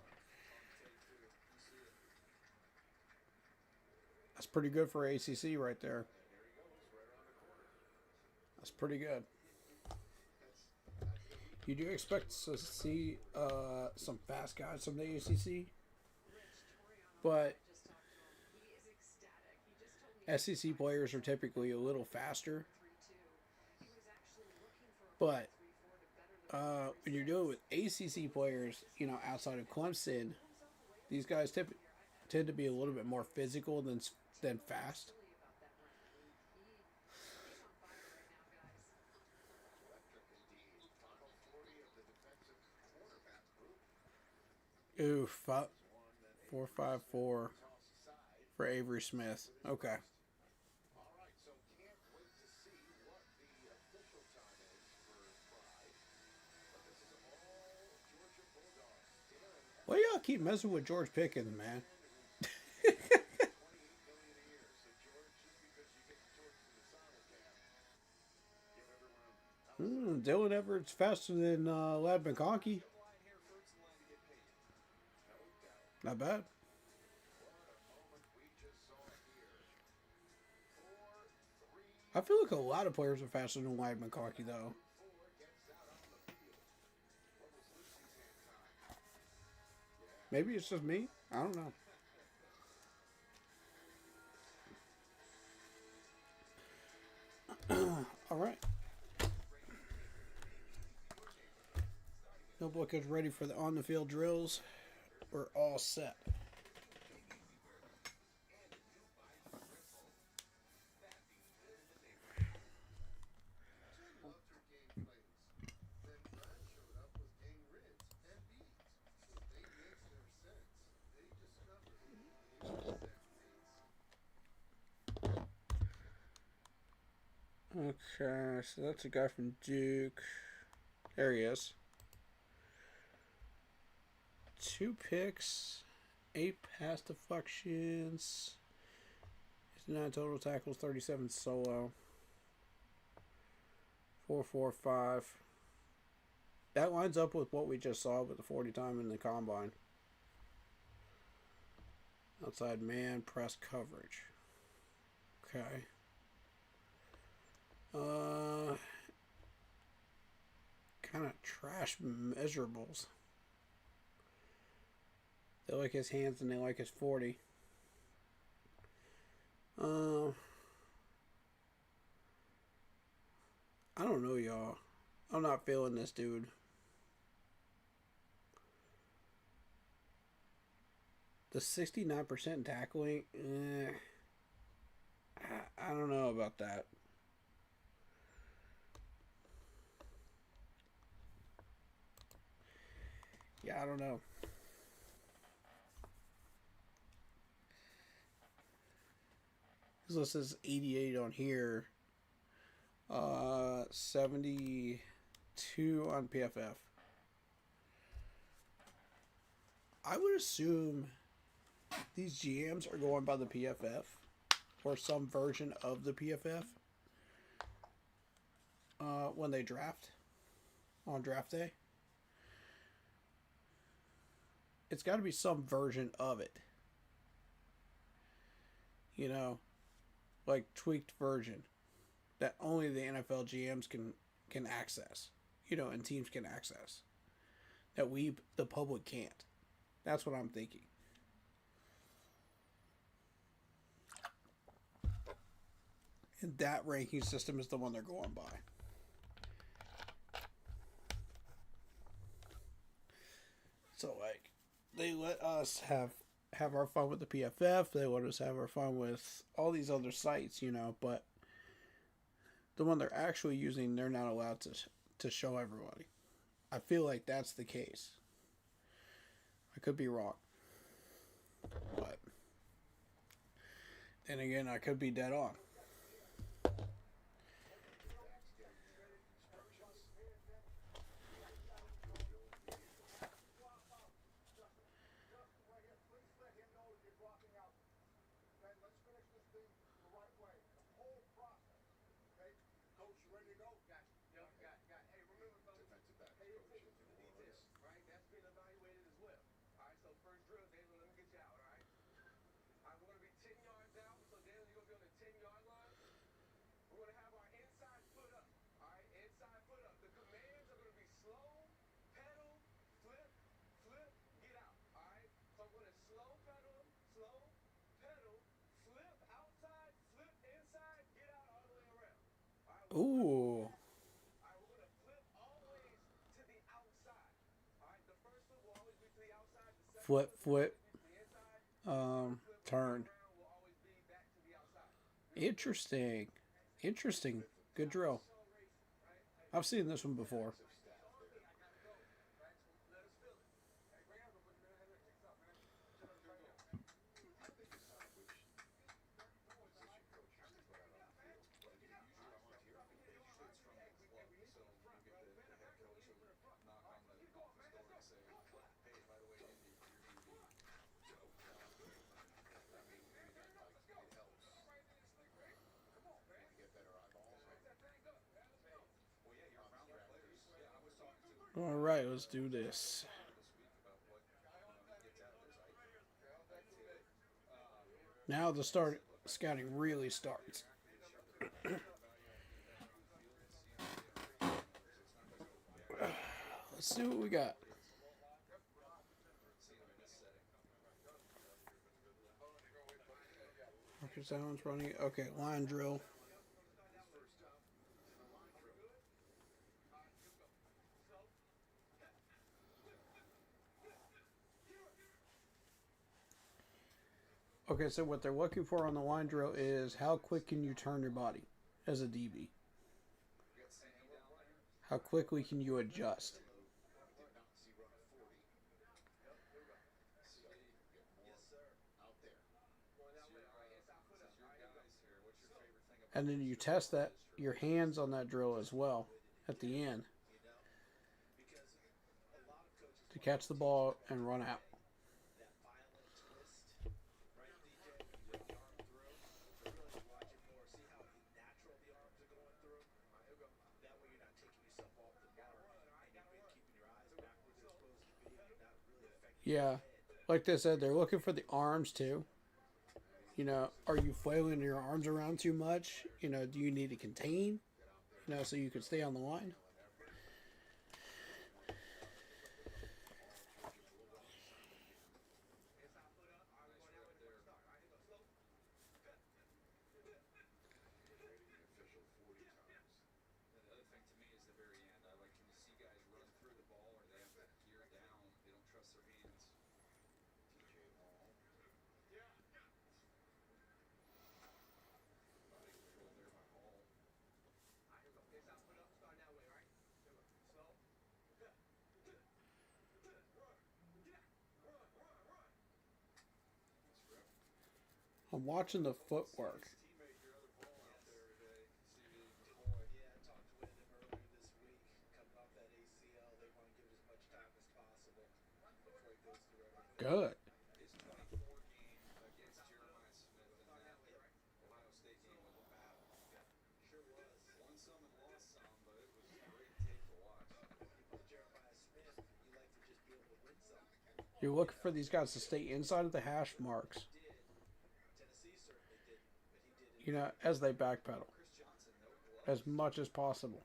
That's pretty good for ACC right there. That's pretty good. You do expect to see some fast guys from the ACC, but SEC players are typically a little faster. But when you're dealing with ACC players, outside of Clemson, these guys tend to be a little bit more physical than fast. Ooh, 4.54 for Avery Smith. Okay. Why y'all keep messing with George Pickens, man? Dylan Everett's faster than Lad McConkey. Not bad. I feel like a lot of players are faster than Wyatt McCarthy, though. Maybe it's just me. I don't know. All right. Notebook is ready for the on-the-field drills. We're all set. Okay, so that's a guy from Duke. There he is. 2 picks, 8 pass deflections, 9 total tackles, 37 solo. 4.45. That lines up with what we just saw with the 40 time in the combine. Outside man, press coverage. Okay. Kind of trash measurables. They like his hands and they like his 40. I don't know, y'all. I'm not feeling this dude. The 69% tackling, I don't know about that. Yeah, I don't know. His list is 88 on here. 72 on PFF. I would assume these GMs are going by the PFF or some version of the PFF when they draft on draft day. It's got to be some version of it. You know, like tweaked version that only the NFL GMs can access. You know, and teams can access. That we, the public, can't. That's what I'm thinking. And that ranking system is the one they're going by. So, like, they let us have our fun with the PFF. They let us have our fun with all these other sites, you know, but the one they're actually using, they're not allowed to show everybody. I feel like that's the case. I could be wrong. But then again, I could be dead on. Ooh. Flip. Turn. Interesting. Good drill. I've seen this one before. All right, let's do this. Now the scouting really starts. Let's see what we got. Marcus Allen's running. Okay, line drill. Okay, so what they're looking for on the line drill is how quick can you turn your body as a DB? How quickly can you adjust? And then you test that your hands on that drill as well at the end to catch the ball and run out. Yeah, like they said, they're looking for the arms too. You know, are you flailing your arms around too much? You know, do you need to contain? You know, so you can stay on the line. I'm watching the footwork. Good. You're looking for these guys to stay inside of the hash marks, you know, as they backpedal as much as possible.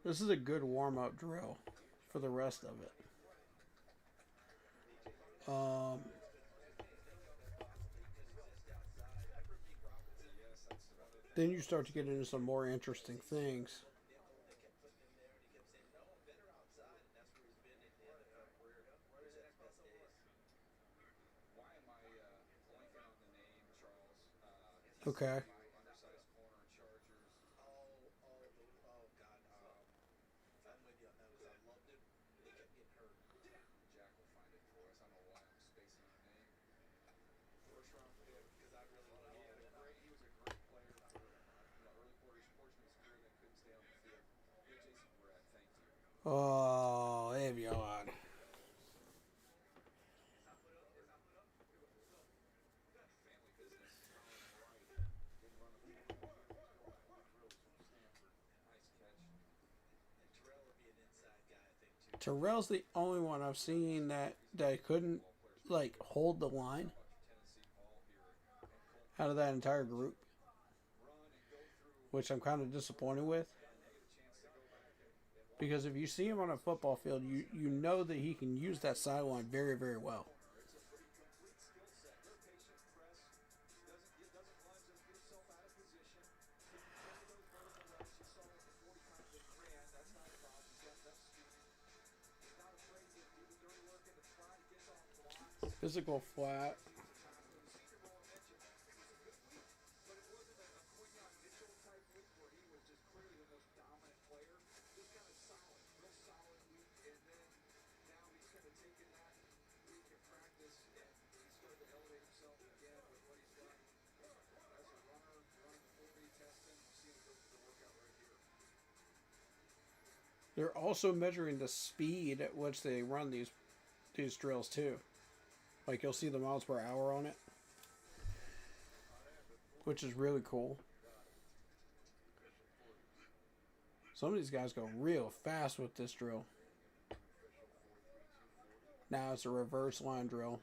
This is a good warm-up drill for the rest of it. Then you start to get into some more interesting things. Okay. Oh, Avion. Terrell's the only one I've seen that couldn't like hold the line out of that entire group, which I'm kind of disappointed with. Because if you see him on a football field, you know that he can use that sideline very, very well. Physical flat. They're also measuring the speed at which they run these drills too. Like you'll see the miles per hour on it, which is really cool. Some of these guys go real fast with this drill. Now it's a reverse line drill.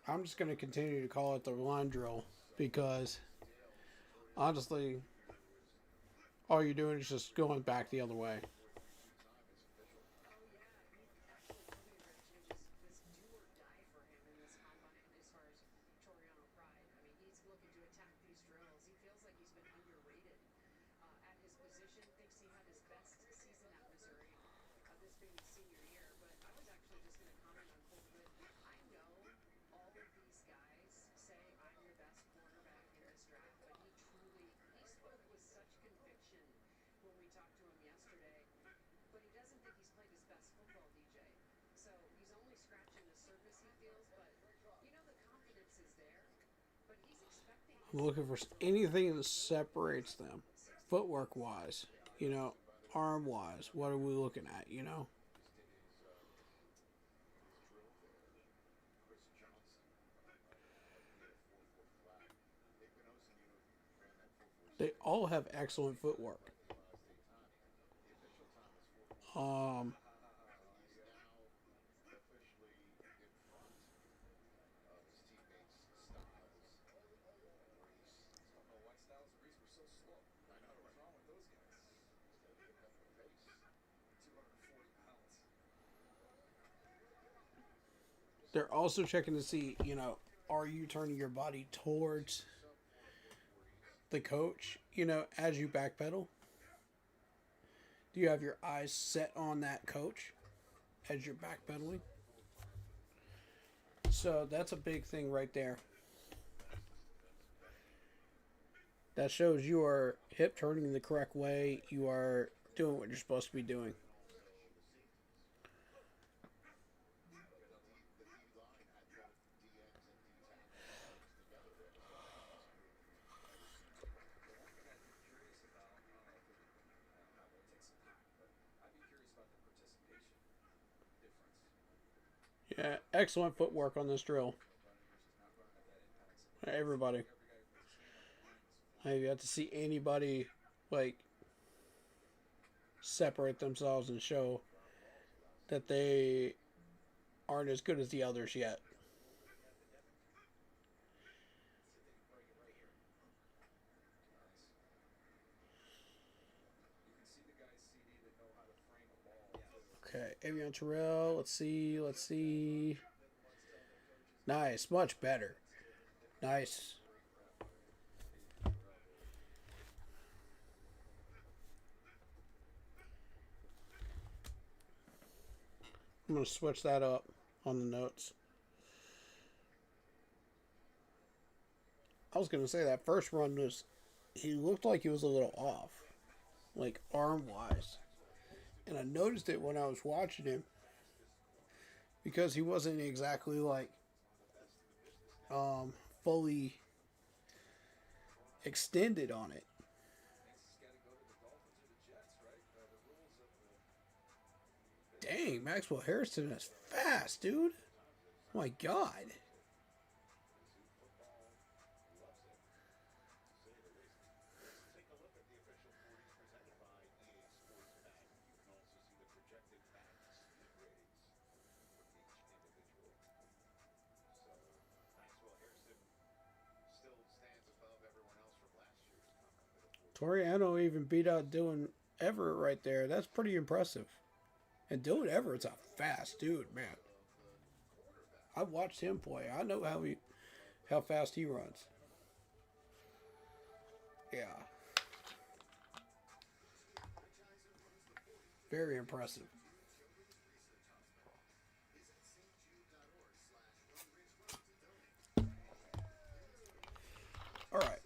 I'm just going to continue to call it the line drill because honestly, all you're doing is just going back the other way. I'm looking for anything that separates them, footwork wise, arm wise. What are we looking at? They all have excellent footwork. They're also checking to see, are you turning your body towards the coach, as you backpedal? Do you have your eyes set on that coach as you're backpedaling? So that's a big thing right there. That shows you are hip turning the correct way. You are doing what you're supposed to be doing. Yeah, excellent footwork on this drill. Everybody. I've yet to see anybody separate themselves and show that they aren't as good as the others yet. Okay, Avion Terrell. Let's see. Nice, much better. Nice. I'm going to switch that up on the notes. I was going to say that first run he looked like he was a little off, like arm-wise. And I noticed it when I was watching him because he wasn't exactly fully extended on it. Dang, Maxwell Harrison is fast, dude. Oh my God. Toriano even beat out Dylan Everett right there. That's pretty impressive. And Dylan Everett's a fast dude, man. I watched him play. I know how fast he runs. Yeah. Very impressive. All right.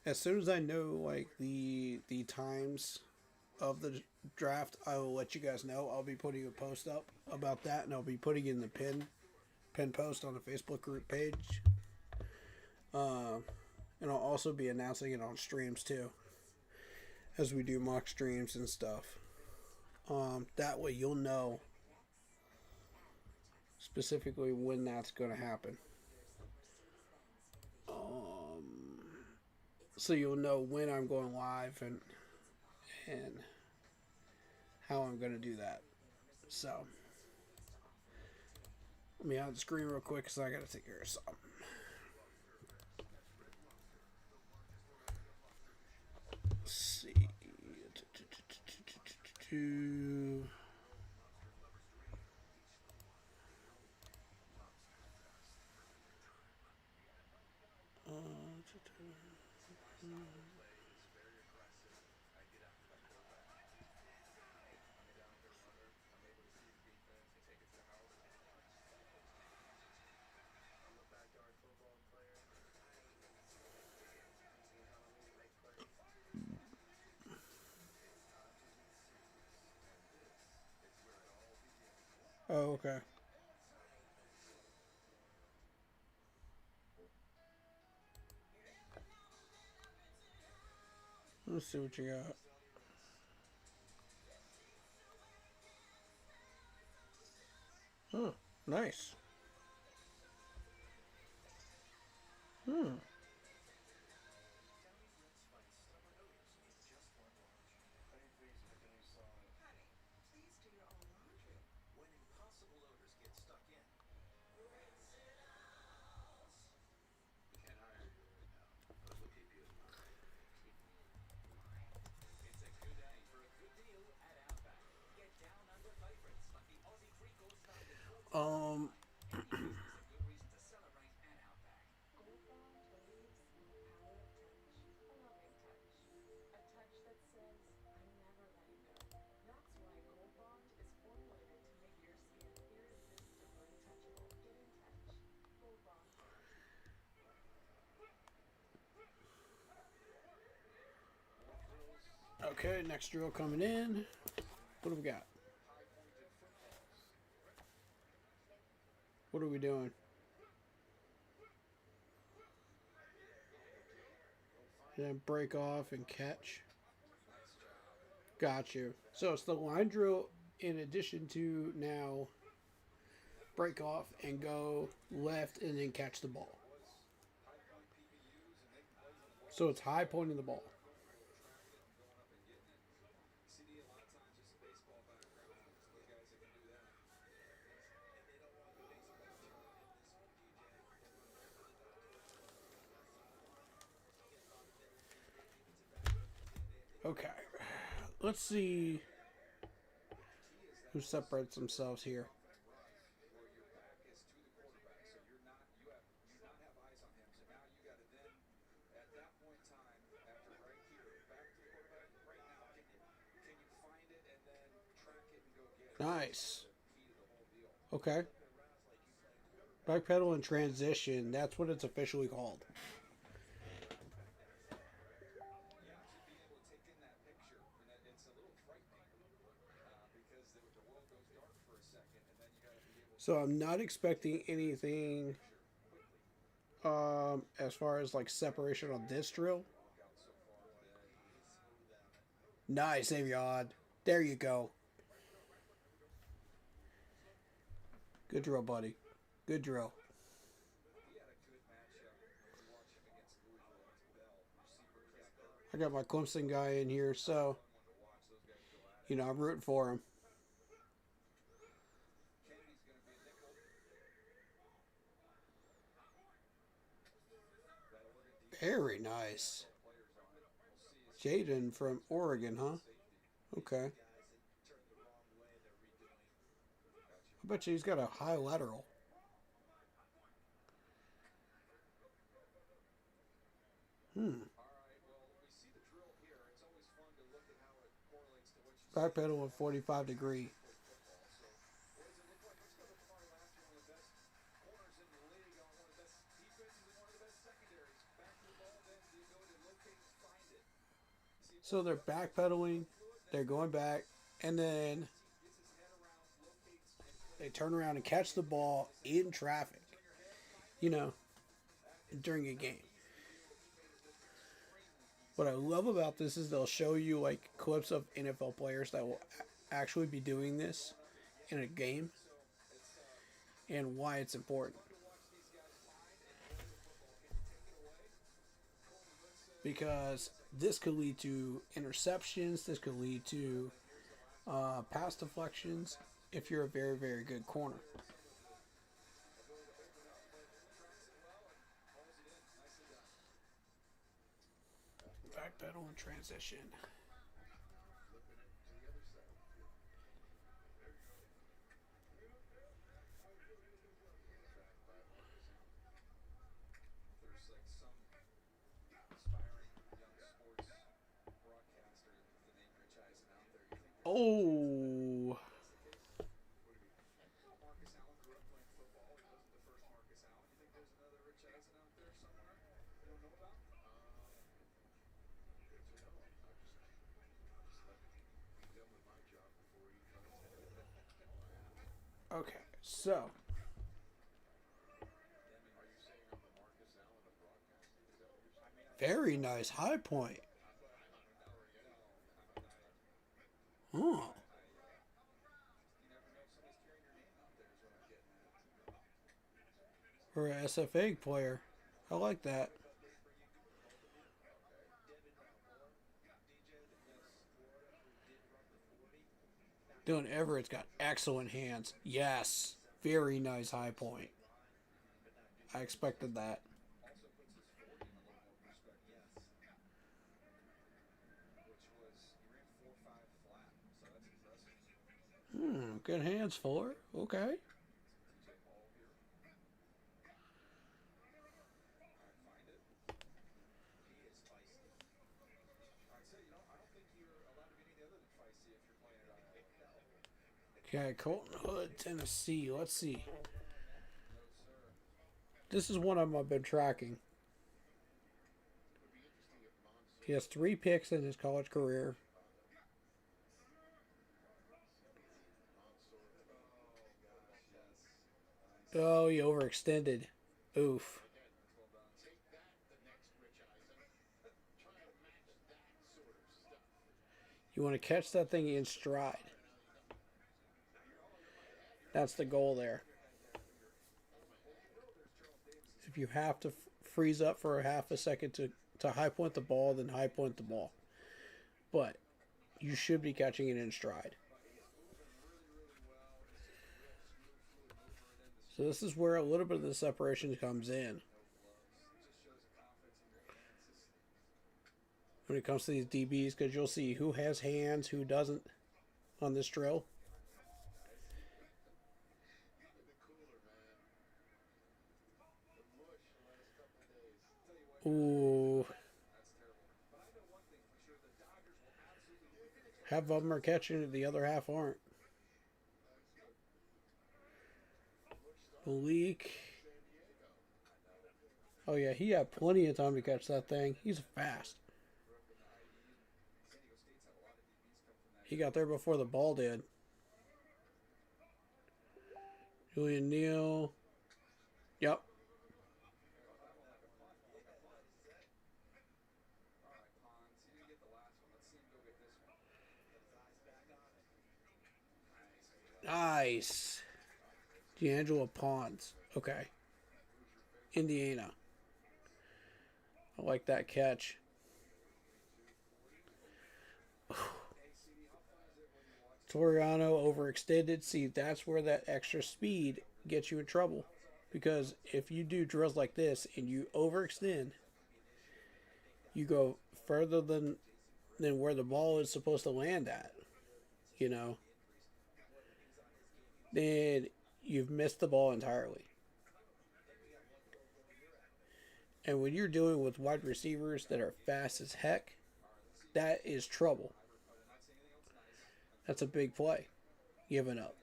As soon as I know the times of draft, I will let you guys know. I'll be putting a post up about that, and I'll be putting in the pin post on the Facebook group page. And I'll also be announcing it on streams too, as we do mock streams and stuff. That way you'll know specifically when that's going to happen. So you'll know when I'm going live and how I'm going to do that. So let me out the screen real quick because I got to take care of something. Let's see. Oh, okay. Let's see what you got. Oh, nice. Um, okay, next drill coming in. What do we got? What are we doing? Then break off and catch. Got you. So it's the line drill in addition to now break off and go left and then catch the ball. So it's high pointing the ball. Okay. Let's see who separates themselves here. Nice. Okay. Backpedal and transition. That's what it's officially called. So I'm not expecting anything as far as like separation on this drill. Nice, Avion. There you go. Good drill, buddy. Good drill. I got my Clemson guy in here, so you know I'm rooting for him. Very nice. Jaden from Oregon, huh? Okay. I bet you he's got a high lateral. Backpedal at 45 degree. So they're backpedaling, they're going back, and then they turn around and catch the ball in traffic, you know, during a game. What I love about this is they'll show you like clips of NFL players that will actually be doing this in a game and why it's important. Because this could lead to interceptions, this could lead to pass deflections if you're a very, very good corner. Backpedal and transition. Oh. Okay, so very nice high point. Oh. For an SFA player. I like that. Dylan Everett's got excellent hands. Yes. Very nice high point. I expected that. Good hands, Fuller. Okay. Okay, Colton Hood, Tennessee. Let's see. This is one of them I've been tracking. He has 3 picks in his college career. Oh, he overextended. Oof. You want to catch that thing in stride. That's the goal there. If you have to freeze up for a half a second to high point the ball, then high point the ball. But you should be catching it in stride. So this is where a little bit of the separation comes in. When it comes to these DBs, because you'll see who has hands, who doesn't on this drill. Ooh. Half of them are catching it, the other half aren't. Malik. Oh yeah, he had plenty of time to catch that thing. He's fast. He got there before the ball did. Julian Neal. Yep. Nice. D'Angelo Pons. Okay. Indiana. I like that catch. Toriano overextended. See, that's where that extra speed gets you in trouble. Because if you do drills like this and you overextend, you go further than where the ball is supposed to land at. You know? Then you've missed the ball entirely. And when you're dealing with wide receivers that are fast as heck, that is trouble. That's a big play. Giving up.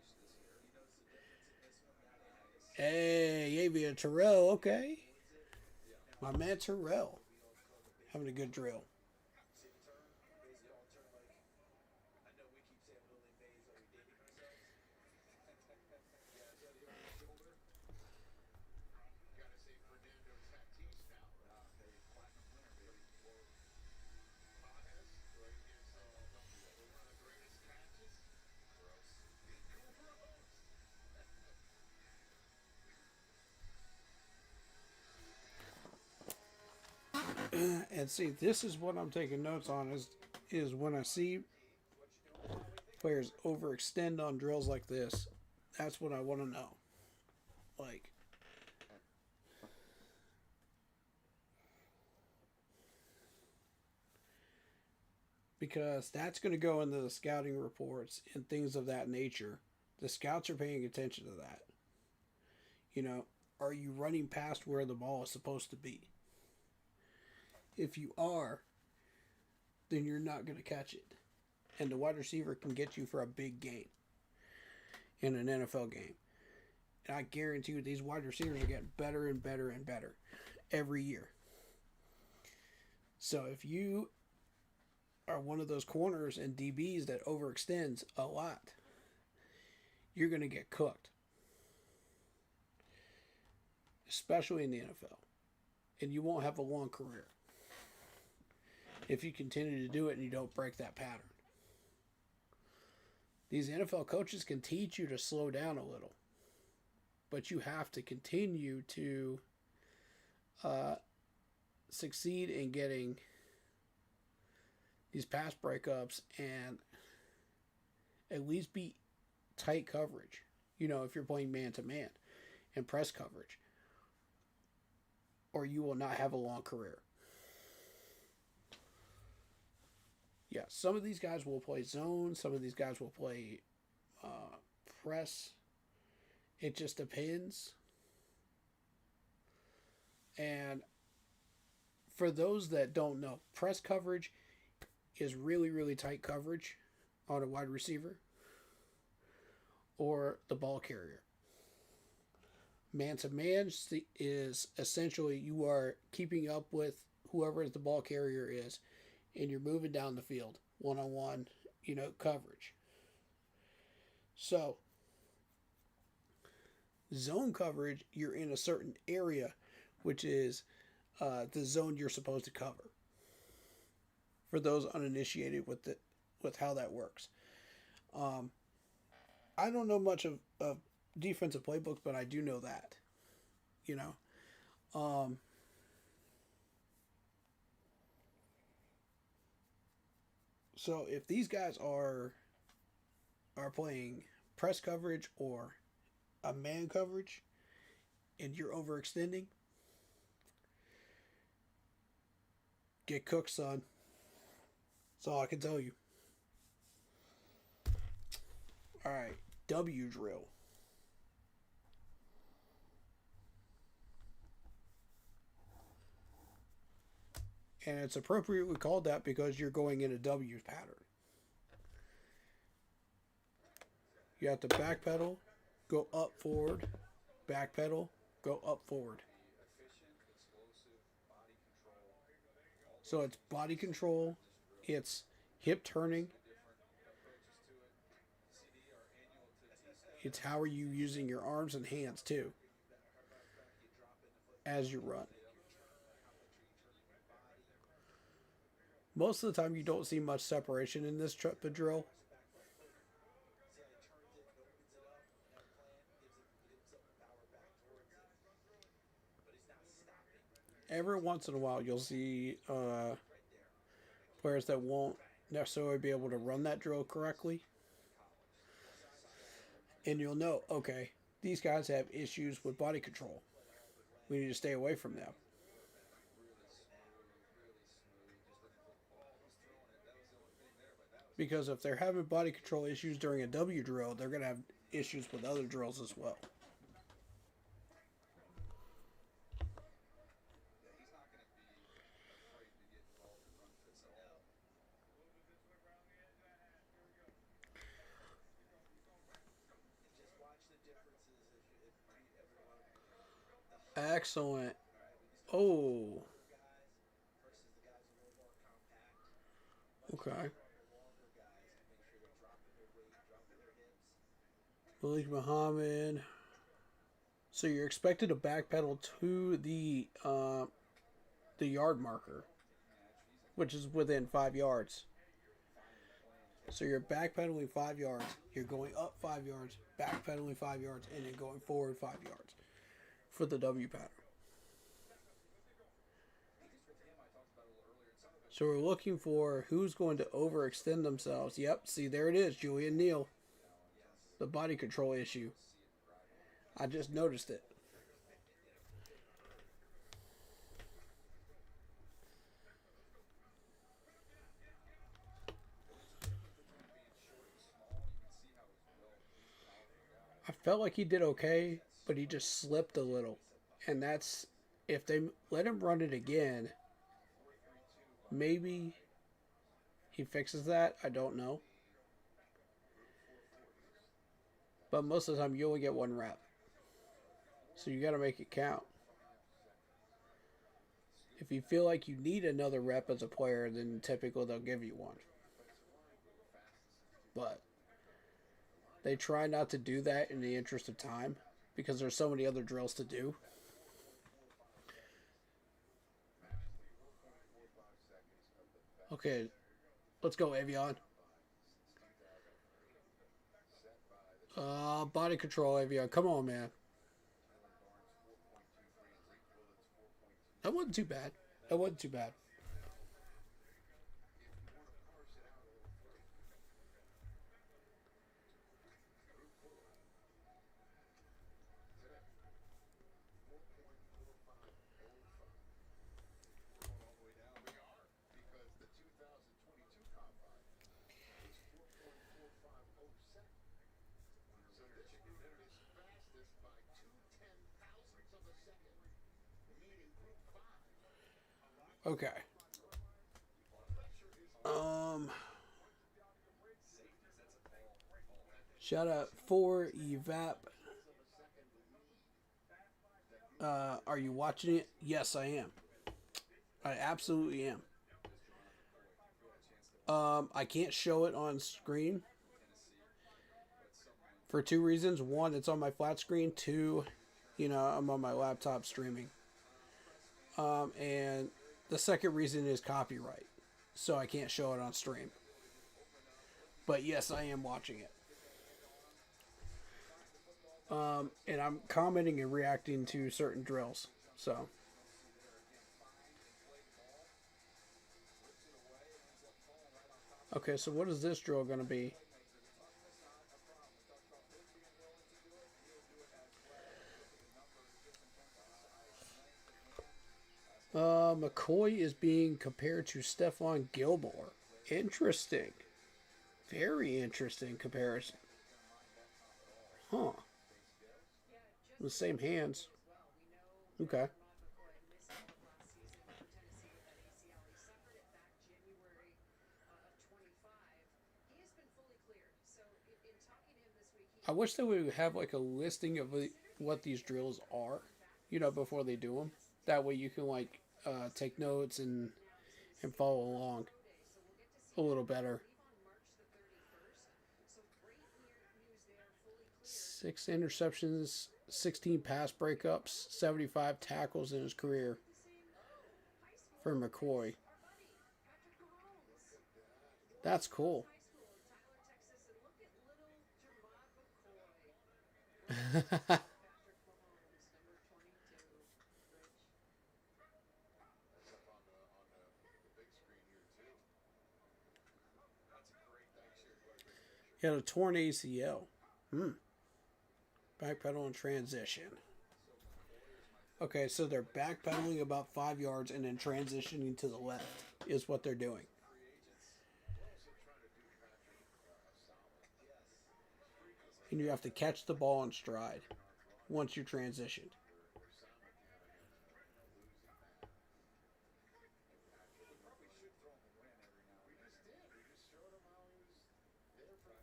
Hey, Avia Terrell, okay. My man Terrell. Having a good drill. And see, this is what I'm taking notes on is when I see players overextend on drills like this, that's what I want to know. Like, because that's going to go into the scouting reports and things of that nature. The scouts are paying attention to that. You know, are you running past where the ball is supposed to be? If you are, then you're not going to catch it. And the wide receiver can get you for a big gain in an NFL game. And I guarantee you these wide receivers are getting better and better and better every year. So if you are one of those corners and DBs that overextends a lot, you're going to get cooked. Especially in the NFL. And you won't have a long career if you continue to do it and you don't break that pattern. These NFL coaches can teach you to slow down a little, but you have to continue to succeed in getting these pass breakups and at least be tight coverage. You know, if you're playing man-to-man and press coverage, or you will not have a long career. Yeah, some of these guys will play zone. Some of these guys will play press. It just depends. And for those that don't know, press coverage is really, really tight coverage on a wide receiver or the ball carrier. Man-to-man is essentially you are keeping up with whoever the ball carrier is, and you're moving down the field, one-on-one, coverage. So, zone coverage, you're in a certain area, which is the zone you're supposed to cover. For those uninitiated with how that works. I don't know much of defensive playbook, but I do know that. So if these guys are playing press coverage or a man coverage and you're overextending, get cooked, son. That's all I can tell you. All right, W drill. And it's appropriately called that because you're going in a W pattern. You have to backpedal, go up, forward, backpedal, go up, forward. So it's body control, it's hip turning, it's how are you using your arms and hands too as you run. Most of the time you don't see much separation in this type of drill. Every once in a while you'll see players that won't necessarily be able to run that drill correctly. And you'll know, okay, these guys have issues with body control. We need to stay away from them. Because if they're having body control issues during a W drill, they're going to have issues with other drills as well. Excellent. Oh. Okay. Malik Muhammad. So you're expected to backpedal to the yard marker, which is within 5 yards. So you're backpedaling 5 yards. You're going up 5 yards, backpedaling 5 yards, and then going forward 5 yards for the W pattern. So we're looking for who's going to overextend themselves. Yep, see, there it is, Julian Neal. The body control issue. I just noticed it. I felt like he did okay, but he just slipped a little. And that's, if they let him run it again, maybe he fixes that. I don't know. But most of the time, you only get one rep. So you got to make it count. If you feel like you need another rep as a player, then typically they'll give you one. But they try not to do that in the interest of time because there's so many other drills to do. Okay, let's go, Avion. Body control, Avion. Come on, man. That wasn't too bad. That wasn't too bad. Okay. Shout out for Evap. Are you watching it? Yes, I am. I absolutely am. I can't show it on screen for two reasons. One, it's on my flat screen. Two, I'm on my laptop streaming. And the second reason is copyright. So I can't show it on stream. But yes, I am watching it. And I'm commenting and reacting to certain drills. So. Okay, so what is this drill going to be? McCoy is being compared to Stephon Gilmore. Interesting. Very interesting comparison. Huh. The same hands. Okay. I wish they would have like a listing of what these drills are, before they do them. That way you can like take notes and follow along a little better. 6 interceptions, 16 pass breakups, 75 tackles in his career for McCoy. That's cool. He had a torn ACL. Backpedal and transition. Okay, so they're backpedaling about 5 yards and then transitioning to the left is what they're doing. And you have to catch the ball in stride once you transitioned.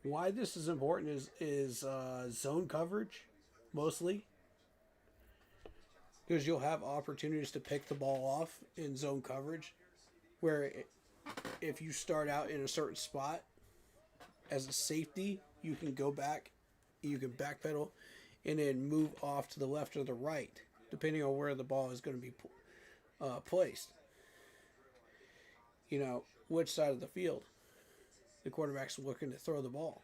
Why this is important is zone coverage, mostly. Because you'll have opportunities to pick the ball off in zone coverage. Where if you start out in a certain spot, as a safety, you can go back, you can backpedal, and then move off to the left or the right, depending on where the ball is going to be placed. Which side of the field the quarterback's looking to throw the ball.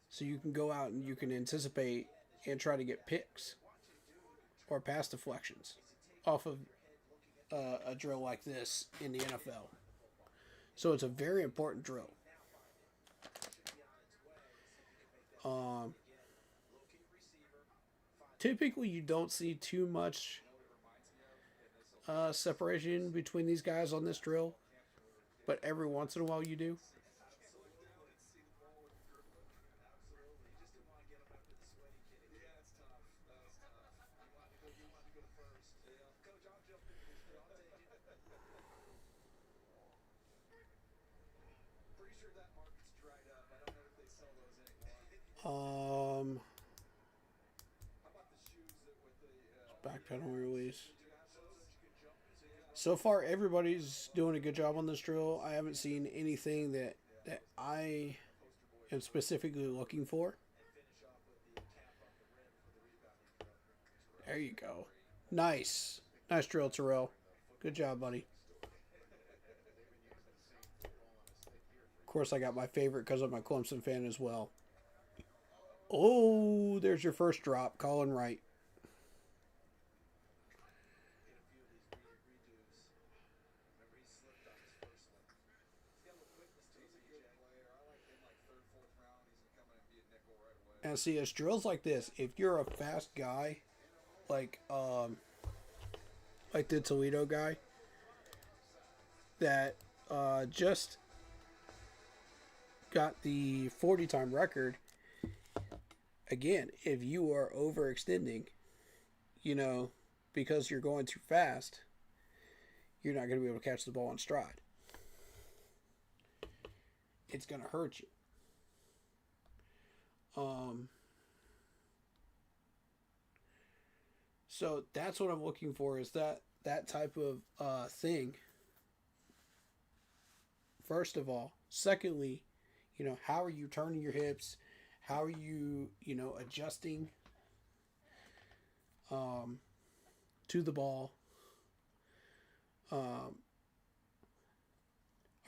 So you can go out and you can anticipate and try to get picks or pass deflections off of a drill like this in the NFL. So it's a very important drill. Typically, you don't see too much separation between these guys on this drill, but every once in a while you do. Back pedal release. So far, everybody's doing a good job on this drill. I haven't seen anything that I am specifically looking for. There you go. Nice. Nice drill, Terrell. Good job, buddy. Of course, I got my favorite because I'm a Clemson fan as well. Oh, there's your first drop. Colin Wright. And see, it's drills like this. If you're a fast guy, like the Toledo guy, that just got the 40 time record. Again, if you are overextending, because you're going too fast, you're not going to be able to catch the ball in stride. It's going to hurt you. So that's what I'm looking for, is that type of thing. First of all. Secondly, how are you turning your hips? How are you, adjusting to the ball? Are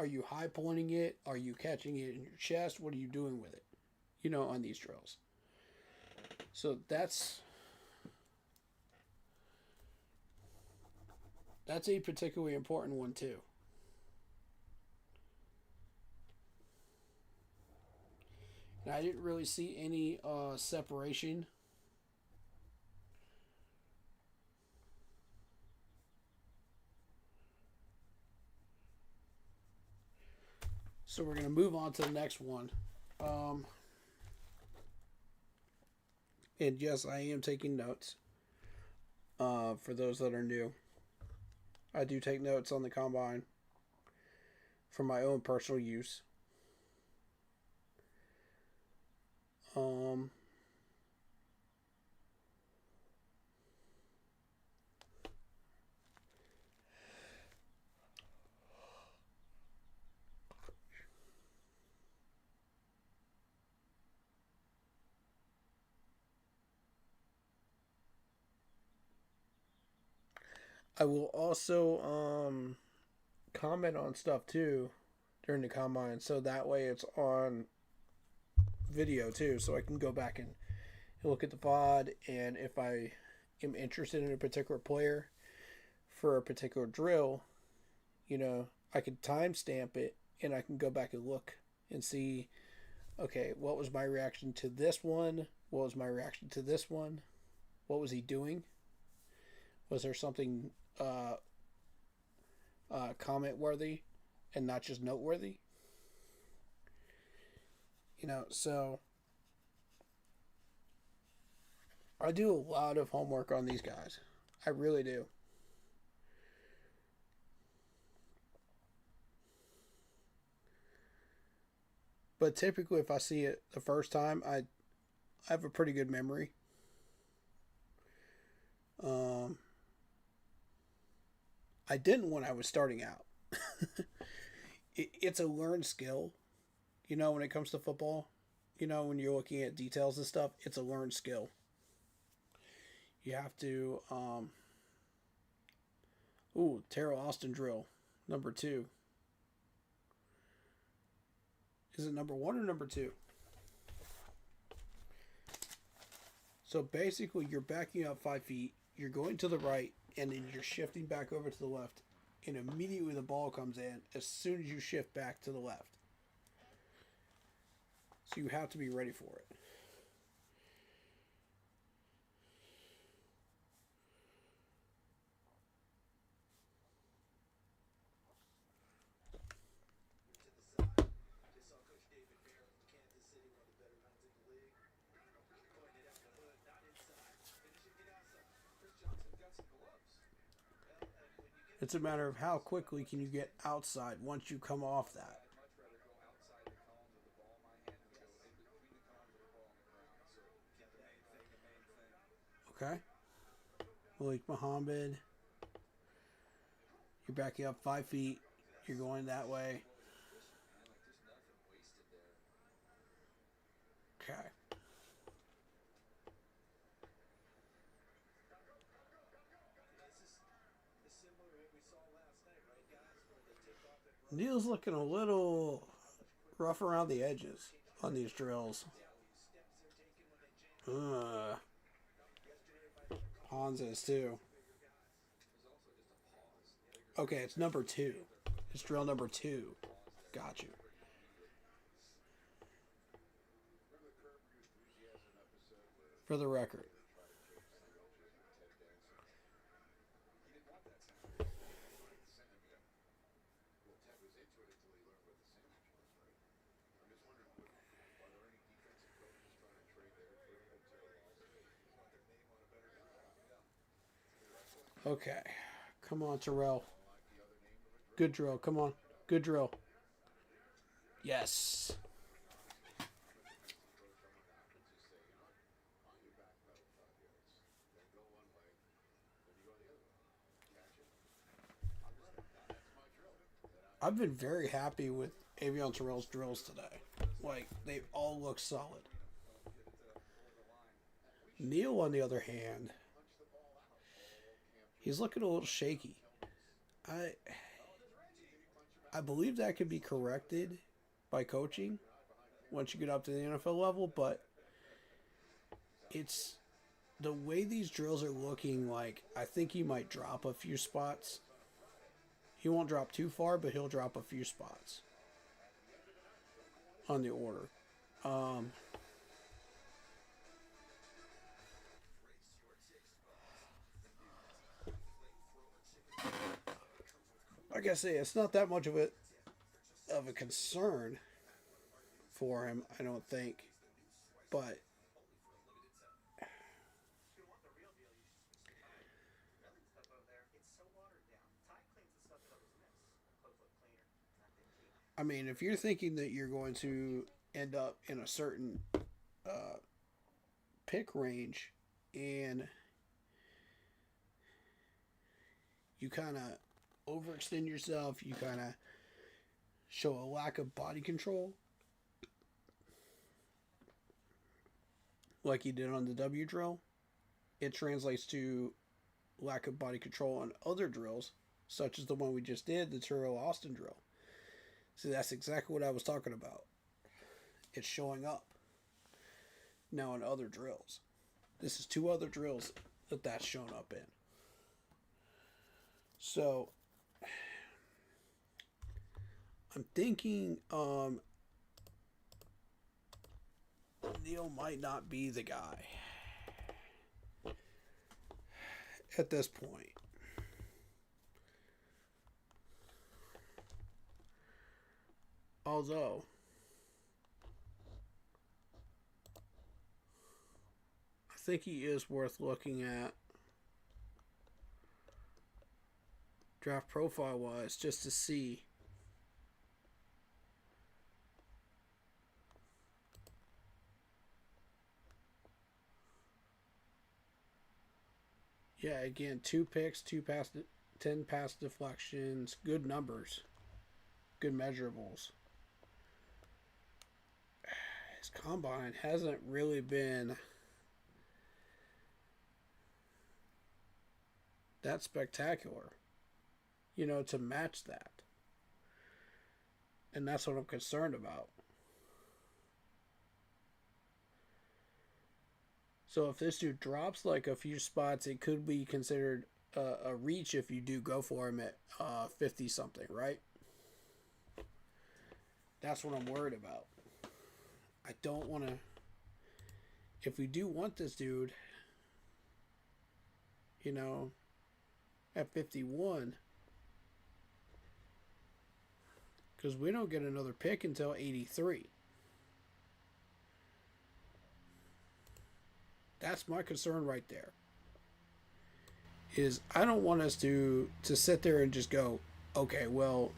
you high pointing it? Are you catching it in your chest? What are you doing with it? On these drills. So that's a particularly important one too. And I didn't really see any separation. So we're going to move on to the next one. And yes, I am taking notes. For those that are new, I do take notes on the combine for my own personal use. I will also comment on stuff too during the combine, so that way it's on video too, so I can go back and look at the VOD, and if I am interested in a particular player for a particular drill, I can timestamp it and I can go back and look and see, okay, what was my reaction to this one? What was my reaction to this one? What was he doing? Was there something comment worthy and not just noteworthy? So I do a lot of homework on these guys. I really do. But typically, if I see it the first time, I have a pretty good memory. I didn't when I was starting out. It's a learned skill, when it comes to football. When you're looking at details and stuff, it's a learned skill. You have to, Terrell Austin drill, number 2. Is it number 1 or number 2? So basically, you're backing up 5 feet. You're going to the right. and then you're shifting back over to the left, and immediately the ball comes in as soon as you shift back to the left. So you have to be ready for it. It's a matter of how quickly can you get outside once you come off that. Okay. Malik Muhammad. You're backing up 5 feet. You're going that way. Okay. Neil's looking a little rough around the edges on these drills. Hans is too. Okay, it's number 2. It's drill number 2. Got you. For the record. Okay. Come on, Terrell. Good drill. Come on. Good drill. Yes. I've been very happy with Avion Terrell's drills today. Like, they all look solid. Neil, on the other hand, he's looking a little shaky. I believe that could be corrected by coaching once you get up to the NFL level, but it's the way these drills are looking like. I think he might drop a few spots. He won't drop too far, but he'll drop a few spots on the order. Like I say, it's not that much of a concern for him, I don't think. But I mean, if you're thinking that you're going to end up in a certain pick range and you kind of overextend yourself, you kind of show a lack of body control, like you did on the W drill, it translates to lack of body control on other drills, such as the one we just did, the Terrell Austin drill. See, that's exactly what I was talking about. It's showing up now in other drills. This is 2 other drills that's shown up in. So I'm thinking Neil might not be the guy at this point. Although I think he is worth looking at draft profile wise just to see. Yeah, again, 2 picks, 10 pass deflections, good numbers, good measurables. His combine hasn't really been that spectacular, to match that. And that's what I'm concerned about. So if this dude drops like a few spots, it could be considered a reach if you do go for him at 50 something, right? That's what I'm worried about. I don't want to. If we do want this dude, you know, at 51, because we don't get another pick until 83. That's my concern right there. Is I don't want us to sit there and just go, okay, well,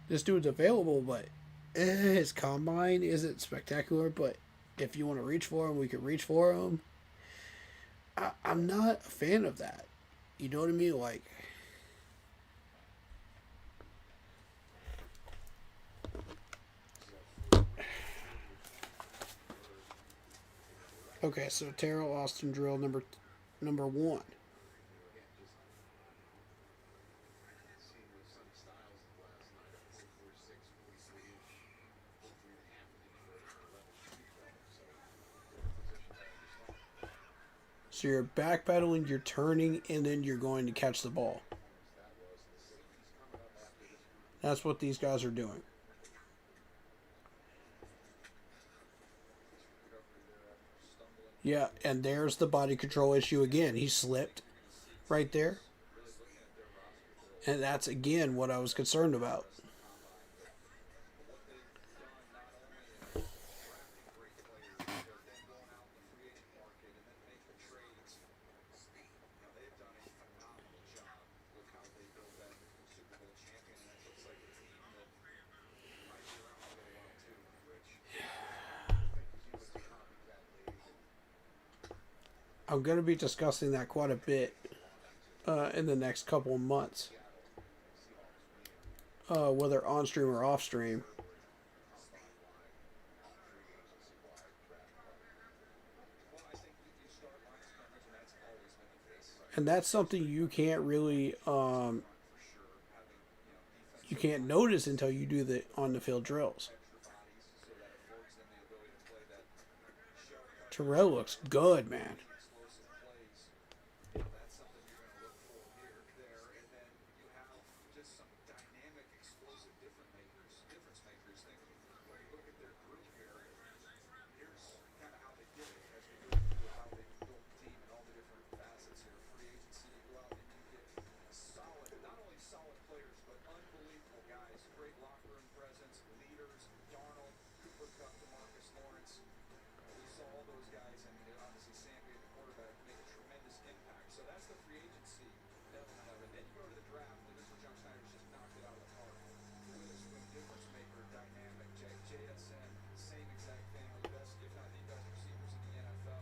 this dude's available, but his combine isn't spectacular. But if you want to reach for him, we could reach for him. I'm not a fan of that. You know what I mean? Like, okay, so Terrell Austin drill number 1. So you're backpedaling, you're turning, and then you're going to catch the ball. That's what these guys are doing. Yeah, and there's the body control issue again. He slipped right there. And that's, again, what I was concerned about. I'm going to be discussing that quite a bit in the next couple of months. Whether on stream or off stream. And that's something you can't really you can't notice until you do the on the field drills. Terrell looks good, man.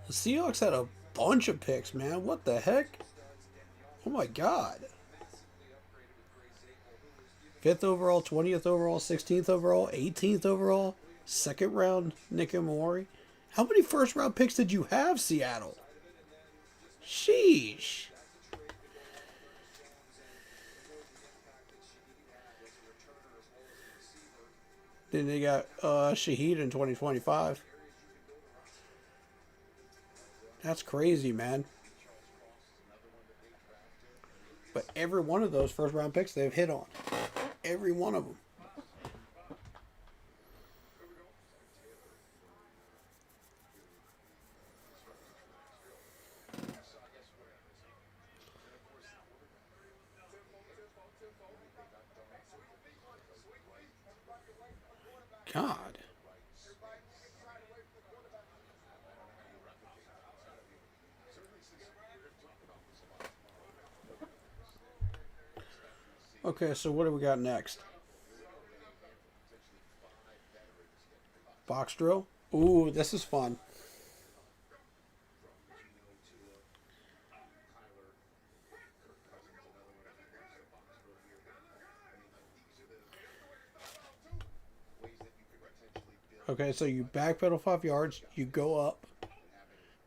The Seahawks had a bunch of picks, man. What the heck? Oh my god. 5th overall, 20th overall, 16th overall, 18th overall, 2nd round, Nick Amori. How many first round picks did you have, Seattle? Sheesh. Then they got Shaheed in 2025. That's crazy, man. But every one of those first round picks they've hit on. Every one of them. God. Okay, so what do we got next? Box drill? Ooh, this is fun. Okay, so you backpedal 5 yards, you go up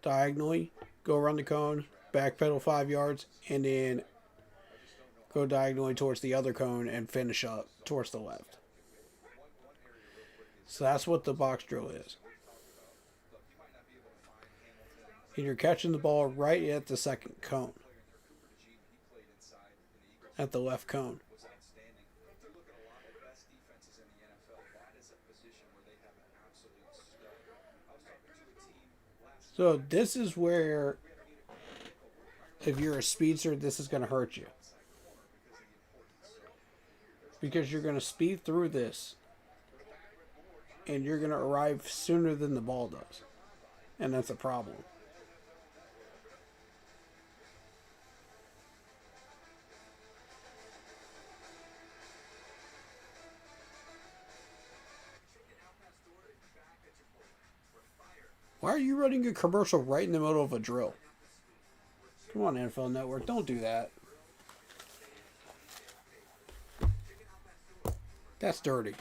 diagonally, go around the cone, backpedal 5 yards, and then go diagonally towards the other cone and finish up towards the left. So that's what the box drill is. And you're catching the ball right at the second cone. At the left cone. So this is where, if you're a speedster, this is going to hurt you. Because you're going to speed through this. And you're going to arrive sooner than the ball does. And that's a problem. Why are you running a commercial right in the middle of a drill? Come on, NFL Network. Don't do that. That's dirty.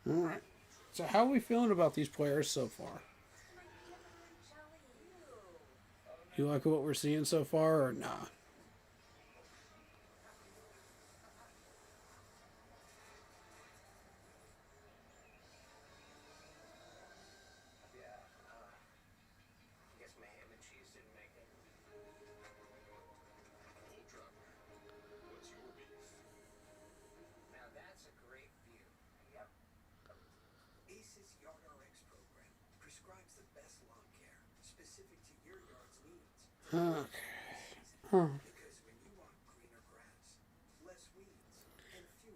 All right. So how are we feeling about these players so far? You like what we're seeing so far or nah? Okay.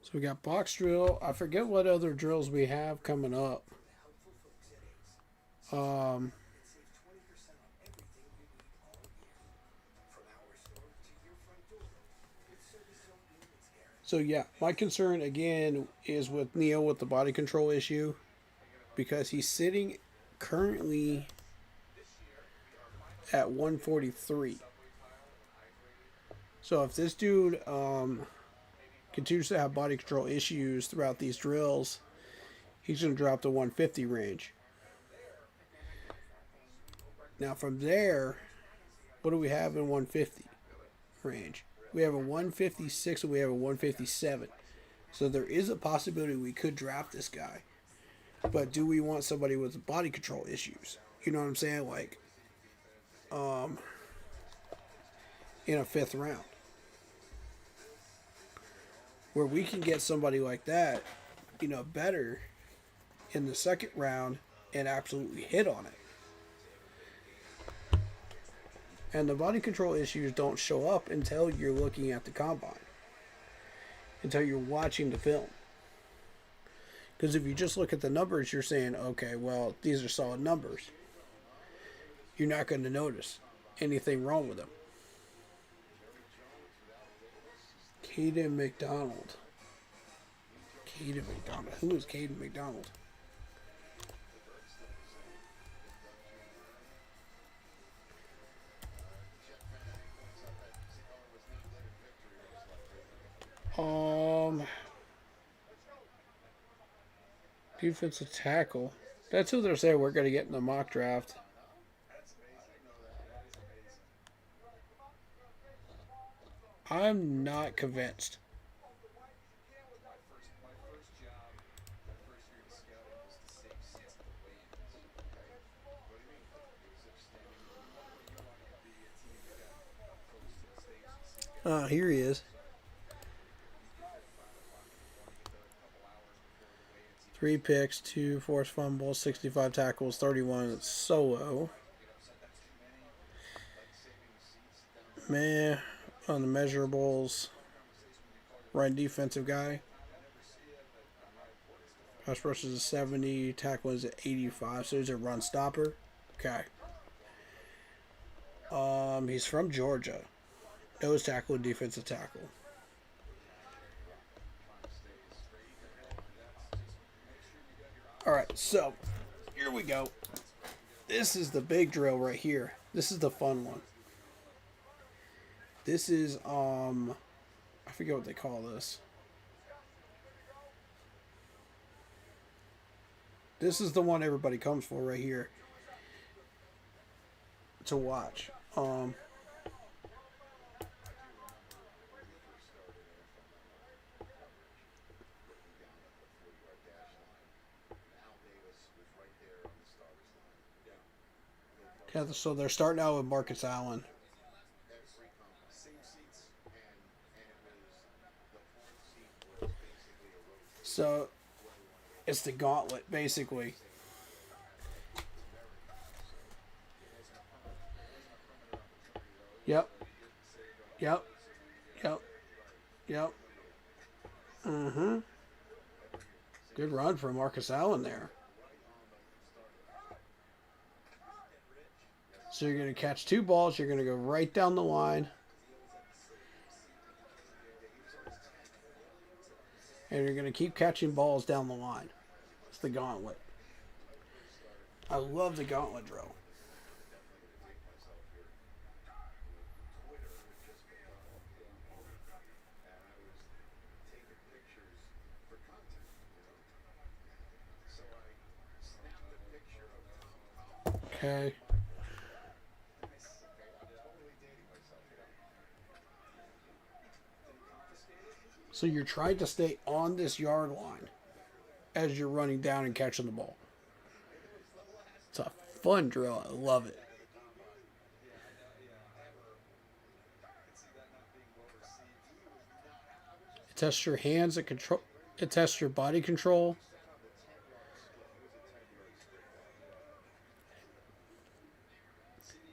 So we got box drill. I forget what other drills we have coming up. So yeah, my concern again is with Neo with the body control issue, because he's sitting currently at 143. So if this dude continues to have body control issues throughout these drills, he's going to drop to 150 range. Now from there, what do we have in 150 range? We have a 156 and we have a 157. So there is a possibility we could draft this guy. But do we want somebody with body control issues? You know what I'm saying? Like, in a 5th round. Where we can get somebody like that, you know, better in the 2nd round and absolutely hit on it. And the body control issues don't show up until you're looking at the combine. Until you're watching the film. Because if you just look at the numbers, you're saying, okay, well, these are solid numbers. You're not going to notice anything wrong with them. Caden McDonald. Caden McDonald. Who is Caden McDonald? Defensive tackle. That's who they're saying we're going to get in the mock draft. I'm not convinced. Here he is. 3 picks, 2 forced fumbles, 65 tackles, 31 solo. Man, on the measurables, right defensive guy. Pass rush is a 70, tackle is an 85, so he's a run stopper. Okay. He's from Georgia. Nose tackle and defensive tackle. Alright, so here we go. This is the big drill right here. This is the fun one. This is, I forget what they call this. This is the one everybody comes for right here to watch. So they're starting out with Marcus Allen. So it's the gauntlet, basically. Yep. Yep. Yep. Yep. Mm-hmm. Good run for Marcus Allen there. So you're going to catch 2 balls. You're going to go right down the line. And you're going to keep catching balls down the line. It's the gauntlet. I love the gauntlet drill. Okay. So you're trying to stay on this yard line as you're running down and catching the ball. It's a fun drill. I love it. It tests your hands. It tests your body control.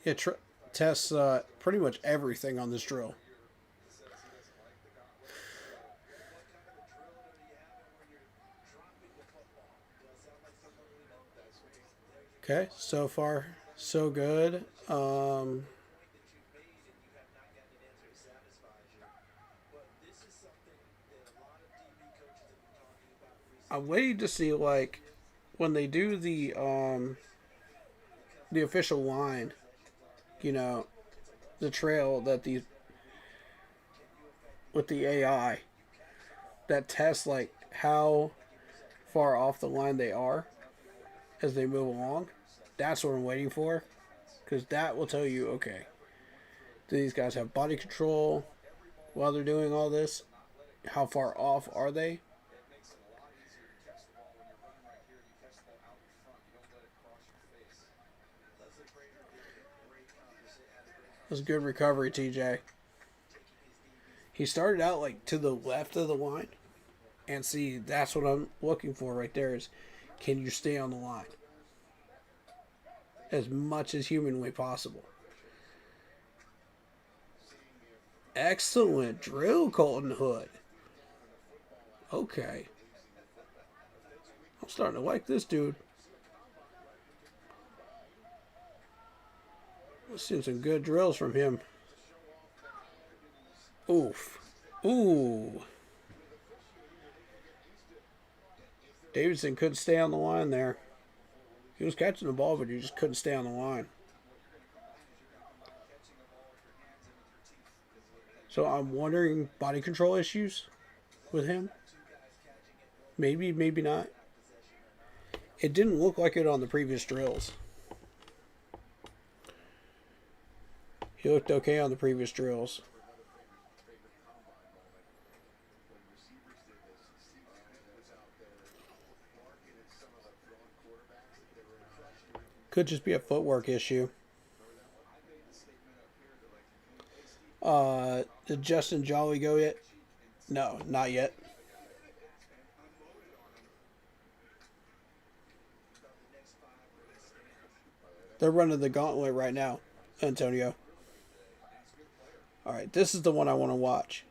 It tests pretty much everything on this drill. Okay, so far, so good. I'm waiting to see, like, when they do the official line, you know, the trail that with the AI that tests, like, how far off the line they are as they move along. That's what I'm waiting for, because that will tell you, okay, do these guys have body control while they're doing all this? How far off are they? That was a good recovery, TJ. He started out like to the left of the line, and see, that's what I'm looking for right there is, can you stay on the line as much as humanly possible? Excellent drill, Colton Hood. Okay. I'm starting to like this dude. I've seen some good drills from him. Oof. Ooh. Davidson couldn't stay on the line there. He was catching the ball, but he just couldn't stay on the line. So I'm wondering, body control issues with him? Maybe, maybe not. It didn't look like it on the previous drills. He looked okay on the previous drills. Could just be a footwork issue. Did Justin Jolly go yet? No, not yet. They're running the gauntlet right now, Antonio. Alright, this is the one I want to watch.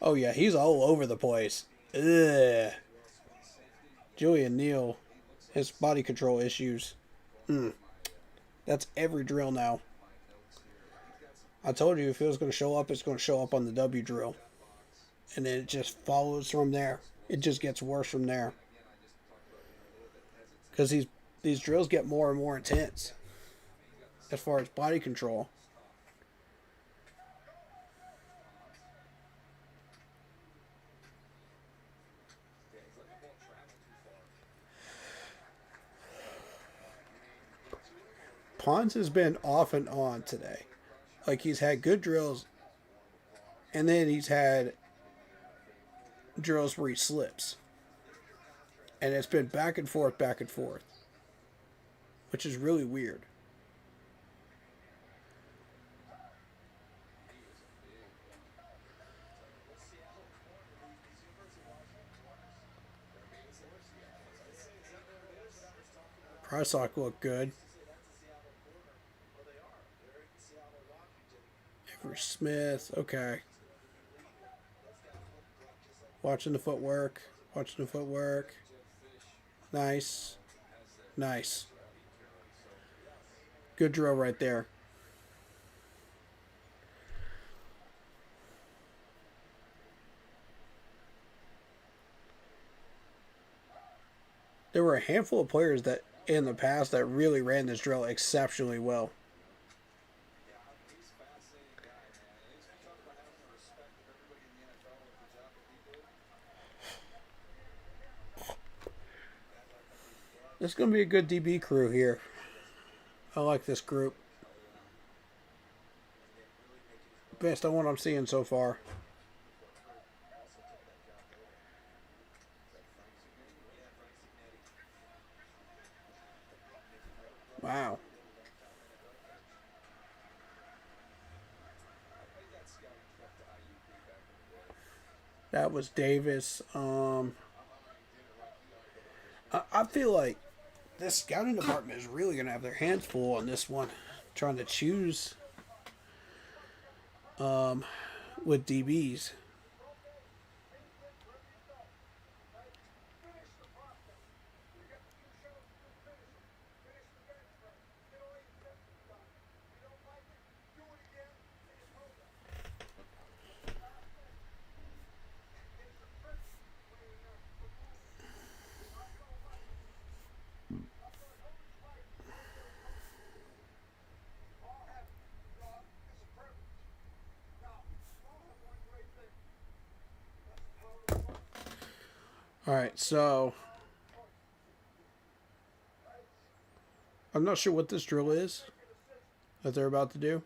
Oh yeah, he's all over the place. Ugh. Julian Neal has body control issues. That's every drill now. I told you if it was going to show up, it's going to show up on the W drill. And then it just follows from there. It just gets worse from there. Because he's these drills get more and more intense as far as body control. Pons has been off and on today. Like, he's had good drills, and then he's had drills where he slips. And it's been back and forth, which is really weird. Prysock looked good. Avery Smith, okay. Watching the footwork. Nice. Nice. Good drill right there. There were a handful of players that in the past that really ran this drill exceptionally well. This is going to be a good DB crew here. I like this group. Based on what I'm seeing so far. Wow. That was Davis. I feel like this scouting department is really going to have their hands full on this one. Trying to choose with DBs. All right, so I'm not sure what this drill is that they're about to do.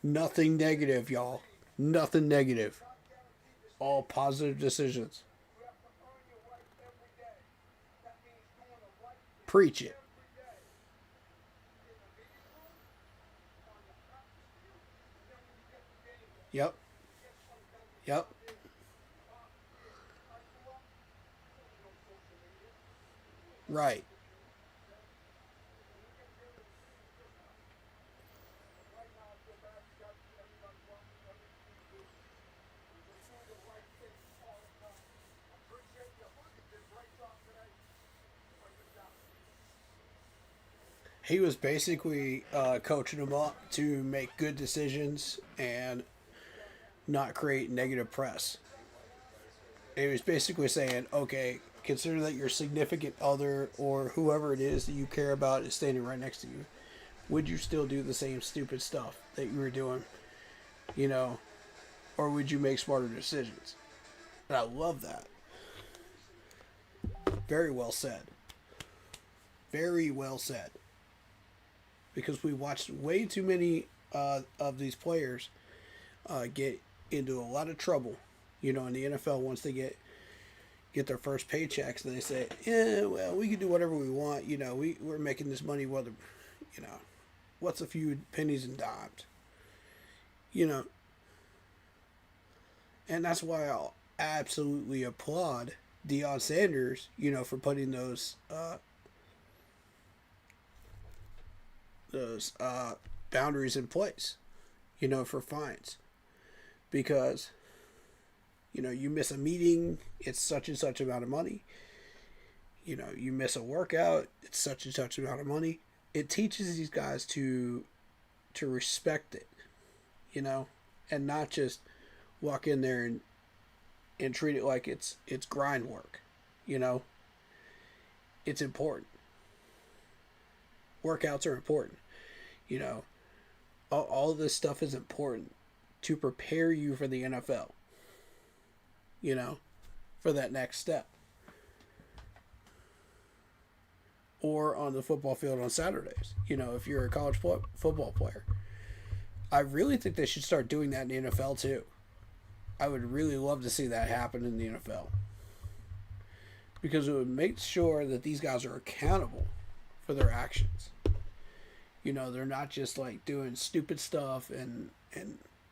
Nothing negative, y'all. Nothing negative. All positive decisions. Preach it. Yep. Yep. Right. He was basically coaching them up to make good decisions and not create negative press. He was basically saying, okay, consider that your significant other or whoever it is that you care about is standing right next to you. Would you still do the same stupid stuff that you were doing? You know, or would you make smarter decisions? And I love that. Very well said. Very well said. Because we watched way too many of these players get into a lot of trouble, you know, in the NFL once they get their first paychecks and they say, yeah, well, we can do whatever we want, you know, we're making this money, whether, you know, what's a few pennies and dimes, you know. And that's why I'll absolutely applaud Deion Sanders, you know, for putting those boundaries in place. for fines. Because, you miss a meeting, it's such and such amount of money. You miss a workout, it's such and such amount of money. It teaches these guys to respect it, and not just walk in there and treat it like it's grind work. It's important. Workouts are important. All this stuff is important to prepare you for the NFL. For that next step. Or on the football field on Saturdays. If you're a college football player. I really think they should start doing that in the NFL too. I would really love to see that happen in the NFL. Because it would make sure that these guys are accountable for their actions. They're not just like doing stupid stuff and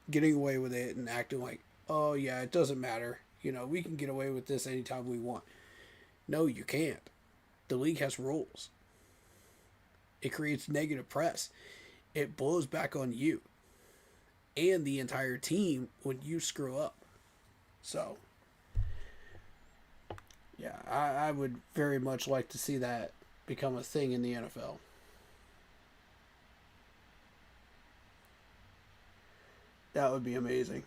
getting away with it and acting like, oh yeah, it doesn't matter. We can get away with this anytime we want. No, you can't. The league has rules. It creates negative press. It blows back on you and the entire team when you screw up. So, yeah, I would very much like to see that become a thing in the NFL. That would be amazing.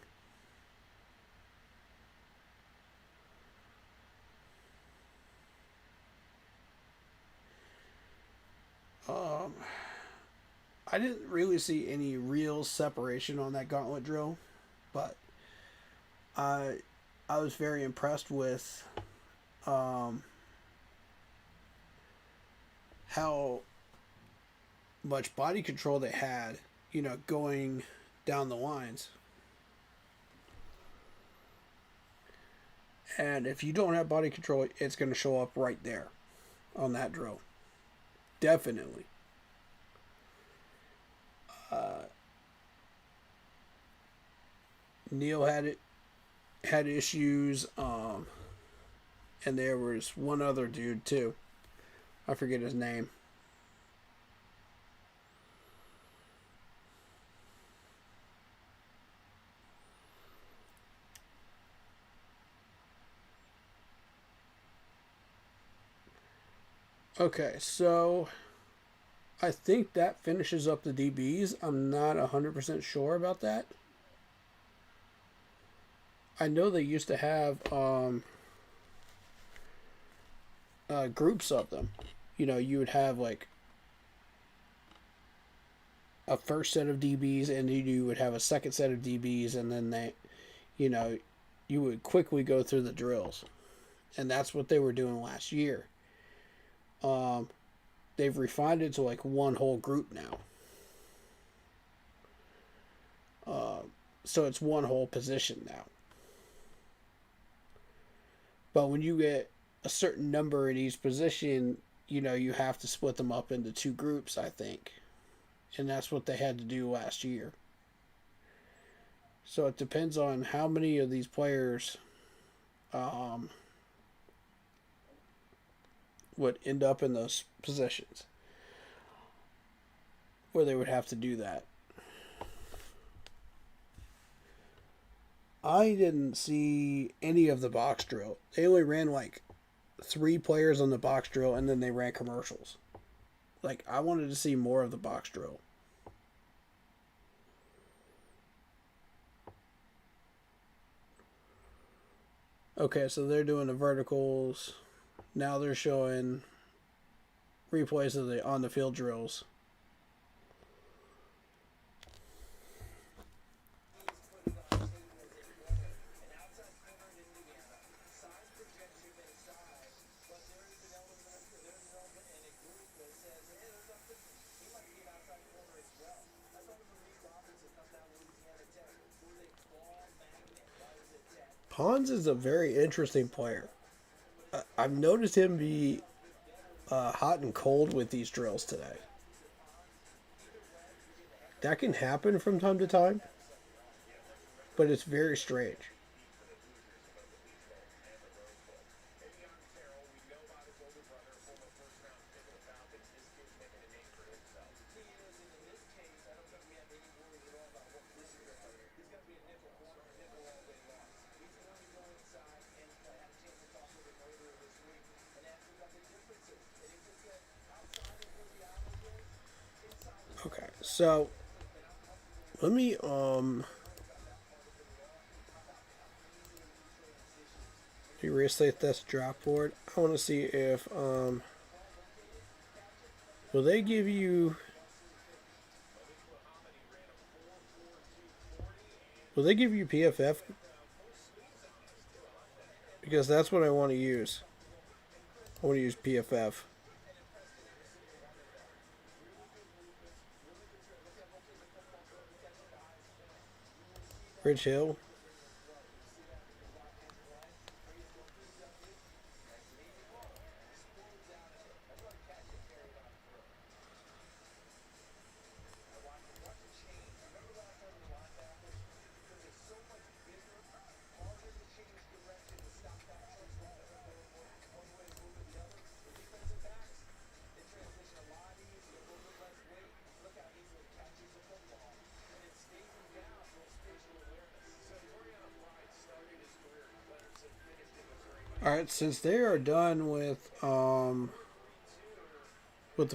I didn't really see any real separation on that gauntlet drill, but I was very impressed with how much body control they had, going down the lines. And if you don't have body control, it's going to show up right there on that drill. Definitely. Neil had issues, and there was one other dude too. I forget his name. Okay, so I think that finishes up the DBs. I'm not 100% sure about that. I know they used to have groups of them. You would have like a first set of DBs, and you would have a second set of DBs, and then you would quickly go through the drills. And that's what they were doing last year. They've refined it to like one whole group now. So it's one whole position now. But when you get a certain number in each position, you have to split them up into two groups, I think. And that's what they had to do last year. So it depends on how many of these players would end up in those positions where they would have to do that. I didn't see any of the box drill. They only ran like 3 players on the box drill, and then they ran commercials. Like, I wanted to see more of the box drill. Okay, so they're doing the verticals. Now they're showing replays of the on the field drills. Pons is a very interesting player. I've noticed him be hot and cold with these drills today. That can happen from time to time, but it's very strange. So let me restate this drop board. I want to see if will they give you PFF, because that's what I want to use. I want to use PFF. Ridge Hill. All right, since they are done with the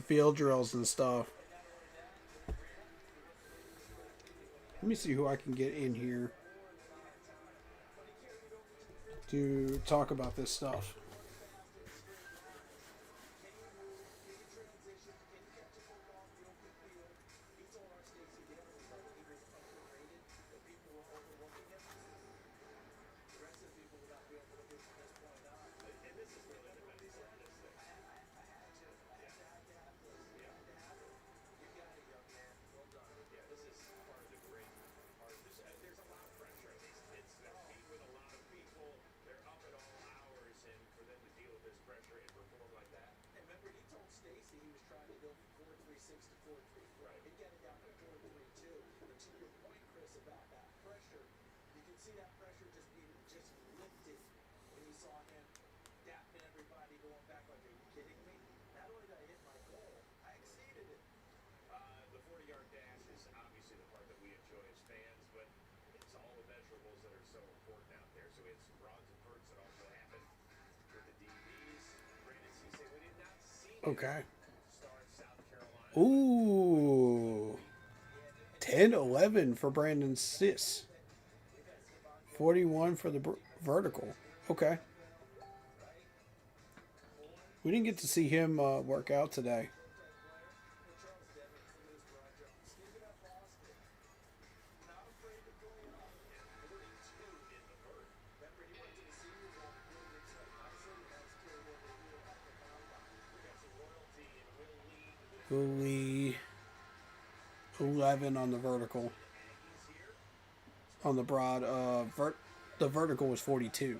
field drills and stuff, let me see who I can get in here to talk about this stuff. Okay. Ooh. 10-11 for Brandon Sis. 41 for the vertical. Okay. We didn't get to see him work out today. Lee 11 on the vertical. On the broad, the vertical was 42.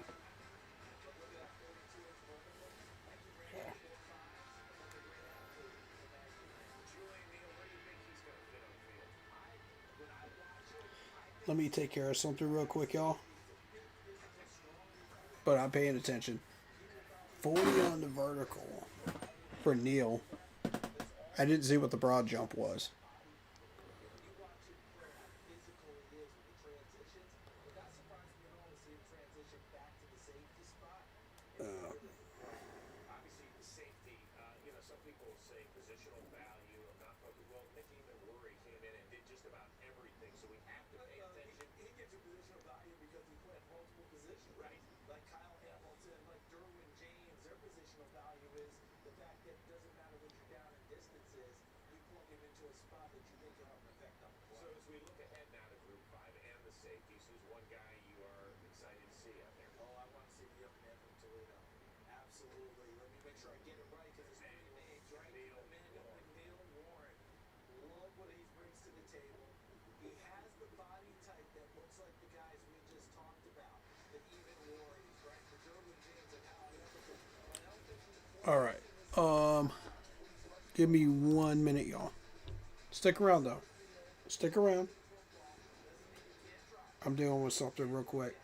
Let me take care of something real quick, y'all. But I'm paying attention. 40 on the vertical for Neil. I didn't see what the broad jump was. All right. Give me 1 minute, y'all. Stick around, though. Stick around. I'm dealing with something real quick.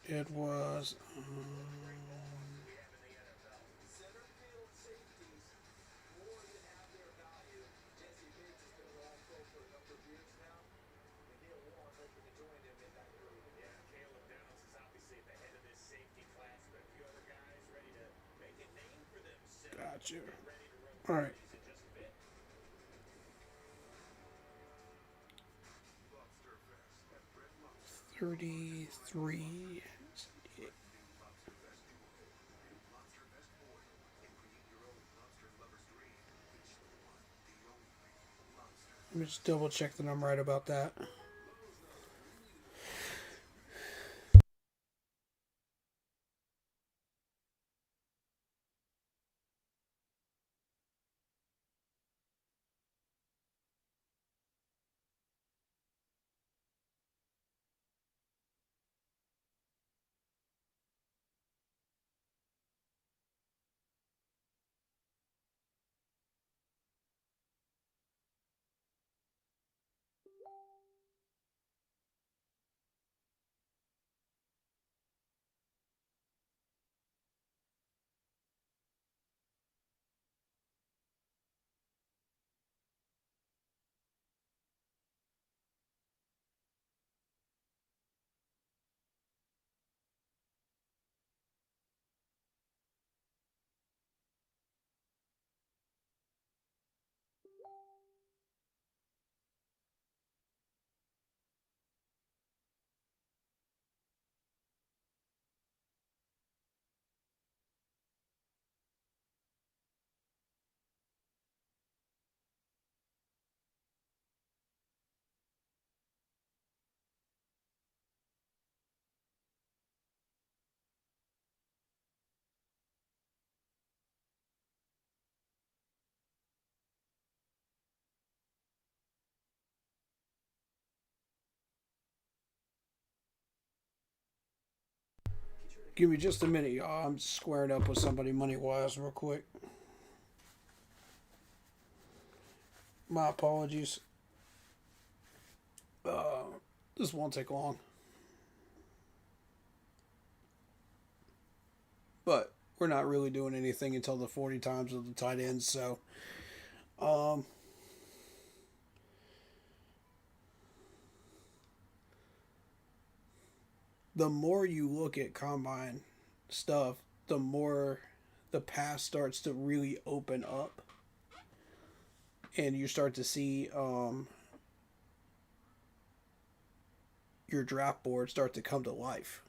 It was Gotcha. All right. $33. Let me just double check that I'm right about that. Give me just a minute, y'all. I'm squared up with somebody money wise real quick. My apologies. This won't take long. But we're not really doing anything until the 40 times of the tight ends, so the more you look at combine stuff, the more the pass starts to really open up, and you start to see your draft board start to come to life.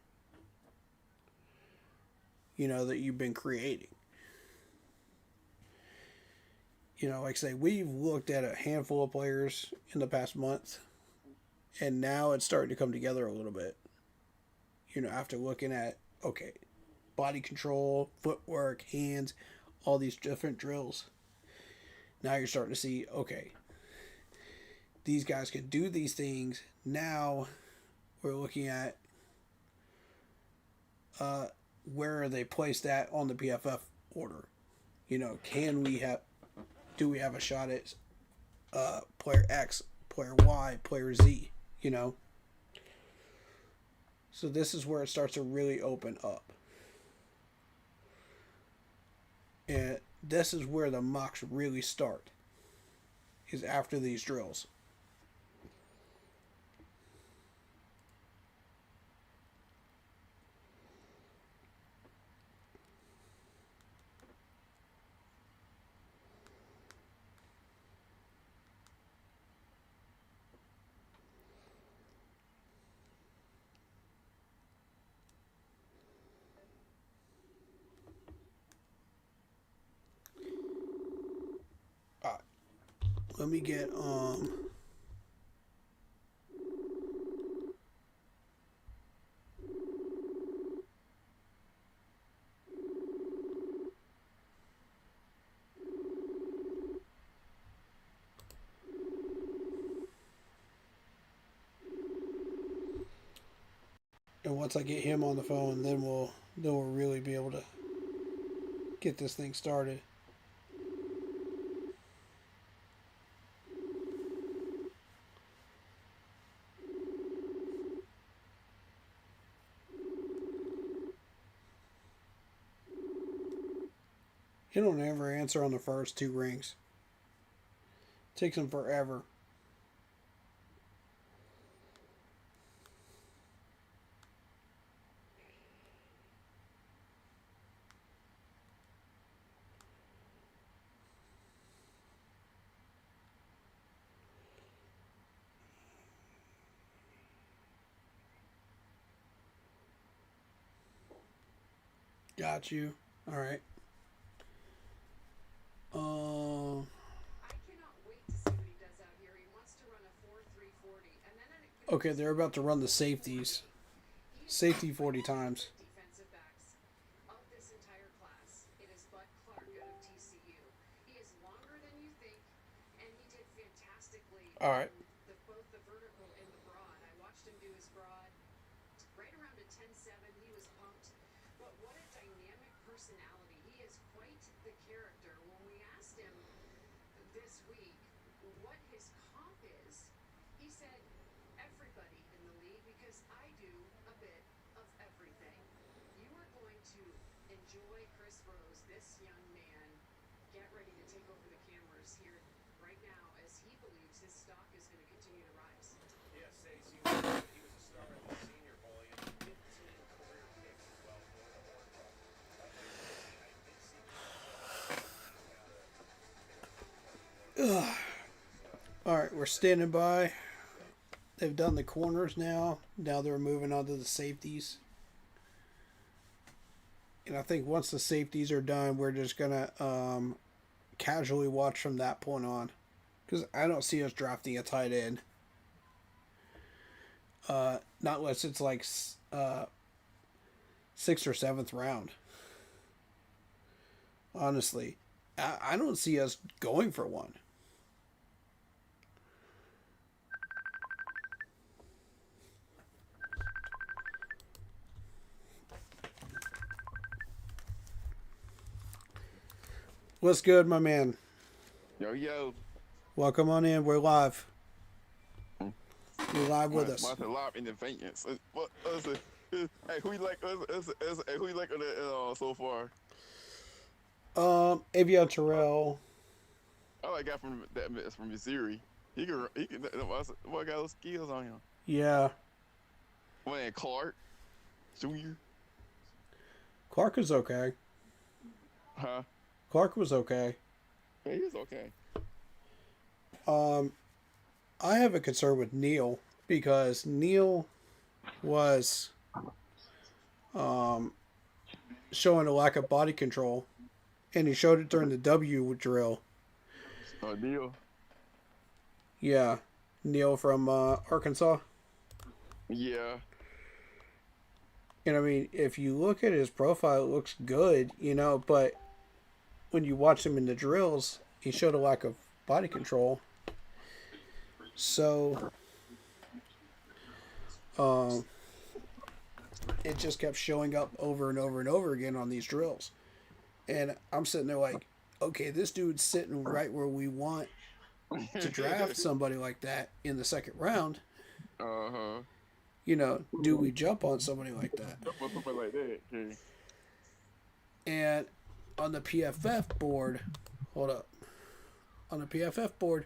You know, that you've been creating. You know, like I say, we've looked at a handful of players in the past month, and now it's starting to come together a little bit. You know, after looking at, okay, body control, footwork, hands, all these different drills. Now you're starting to see, okay, these guys can do these things. Now we're looking at where are they placed at on the PFF order. You know, do we have a shot at player X, player Y, player Z, you know? So this is where it starts to really open up. And this is where the mocks really start, is after these drills. Let me get and once I get him on the phone, then we'll really be able to get this thing started. He don't ever answer on the first two rings. Takes him forever. Got you. All right. Um. Okay, they're about to run the safeties. Safety 40 times. All right. All right, we're standing by. They've done the corners now. Now they're moving on to the safeties. And I think once the safeties are done, we're just going to casually watch from that point on. Because I don't see us drafting a tight end. Not unless it's like 6th or 7th round. Honestly, I don't see us going for one. What's good, my man? Yo. Welcome on in. We're live. You're live with us. Martha live in advance. What is it? Hey, who you like? Hey, who you like on that so far? Avion Terrell. I like guy from Missouri. He can. What got those skills on him? Yeah. Man, Clark Jr. Clark is okay. Huh? Clark was okay. Yeah, he was okay. I have a concern with Neal because Neal was showing a lack of body control, and he showed it during the W drill. Oh, Neal. Yeah, Neal from Arkansas. Yeah. And I mean, if you look at his profile, it looks good, but when you watch him in the drills, he showed a lack of body control. So, it just kept showing up over and over and over again on these drills. And I'm sitting there like, okay, this dude's sitting right where we want to draft somebody like that in the 2nd round. Uh-huh. Do we jump on somebody like that? Somebody like that. Okay. And on the PFF board, hold up. On the PFF board,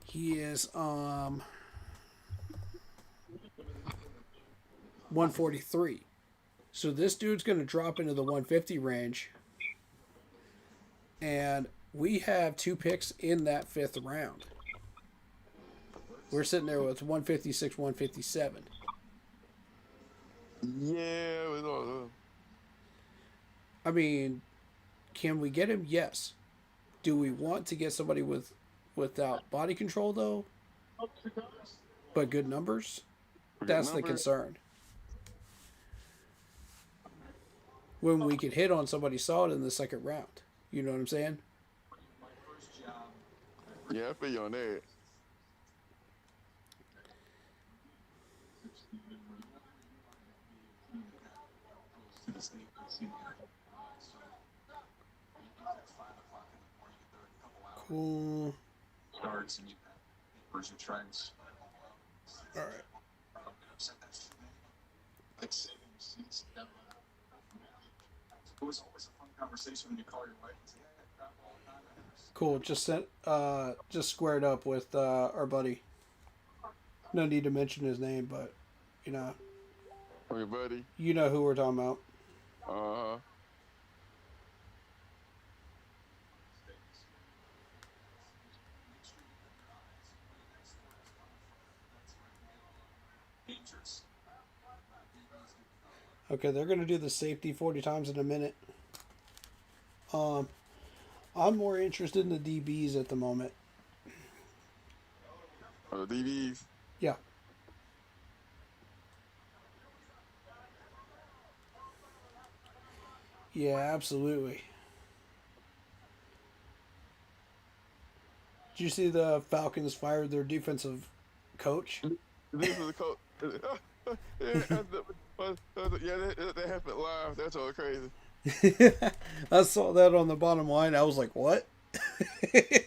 he is 143. So this dude's going to drop into the 150 range. And we have 2 picks in that 5th round. We're sitting there with 156, 157. Yeah. I mean, can we get him? Yes. Do we want to get somebody without body control, though? But good numbers? That's the concern. When we could hit on somebody solid in the 2nd round. You know what I'm saying? Yeah, I feel you on that. Cool. Starts and you where's your trends. All right. Like it was always a fun conversation when you call your wife and say, "Hey, I crap all the time." Cool. Just squared up with our buddy. No need to mention his name, but Hey, buddy. you know who we're talking about. Uh-huh. Okay, they're gonna do the safety 40 times in a minute. I'm more interested in the DBs at the moment. DBs. Yeah. Yeah, absolutely. Did you see the Falcons fired their defensive coach? This is the coach. Yeah, that happened live. That's all crazy. I saw that on the bottom line. I was like, what? That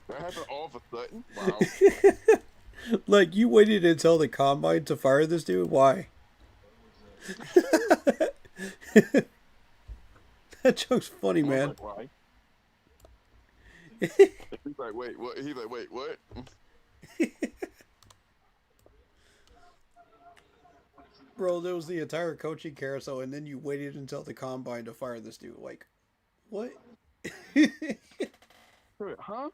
happened all of a sudden. Wow. Like, you waited until the combine to fire this dude? Why? That joke's funny, man. Like, why? He's like, wait, what? He's like, wait, what? Bro, there was the entire coaching carousel, and then you waited until the combine to fire this dude. Like, what? Huh?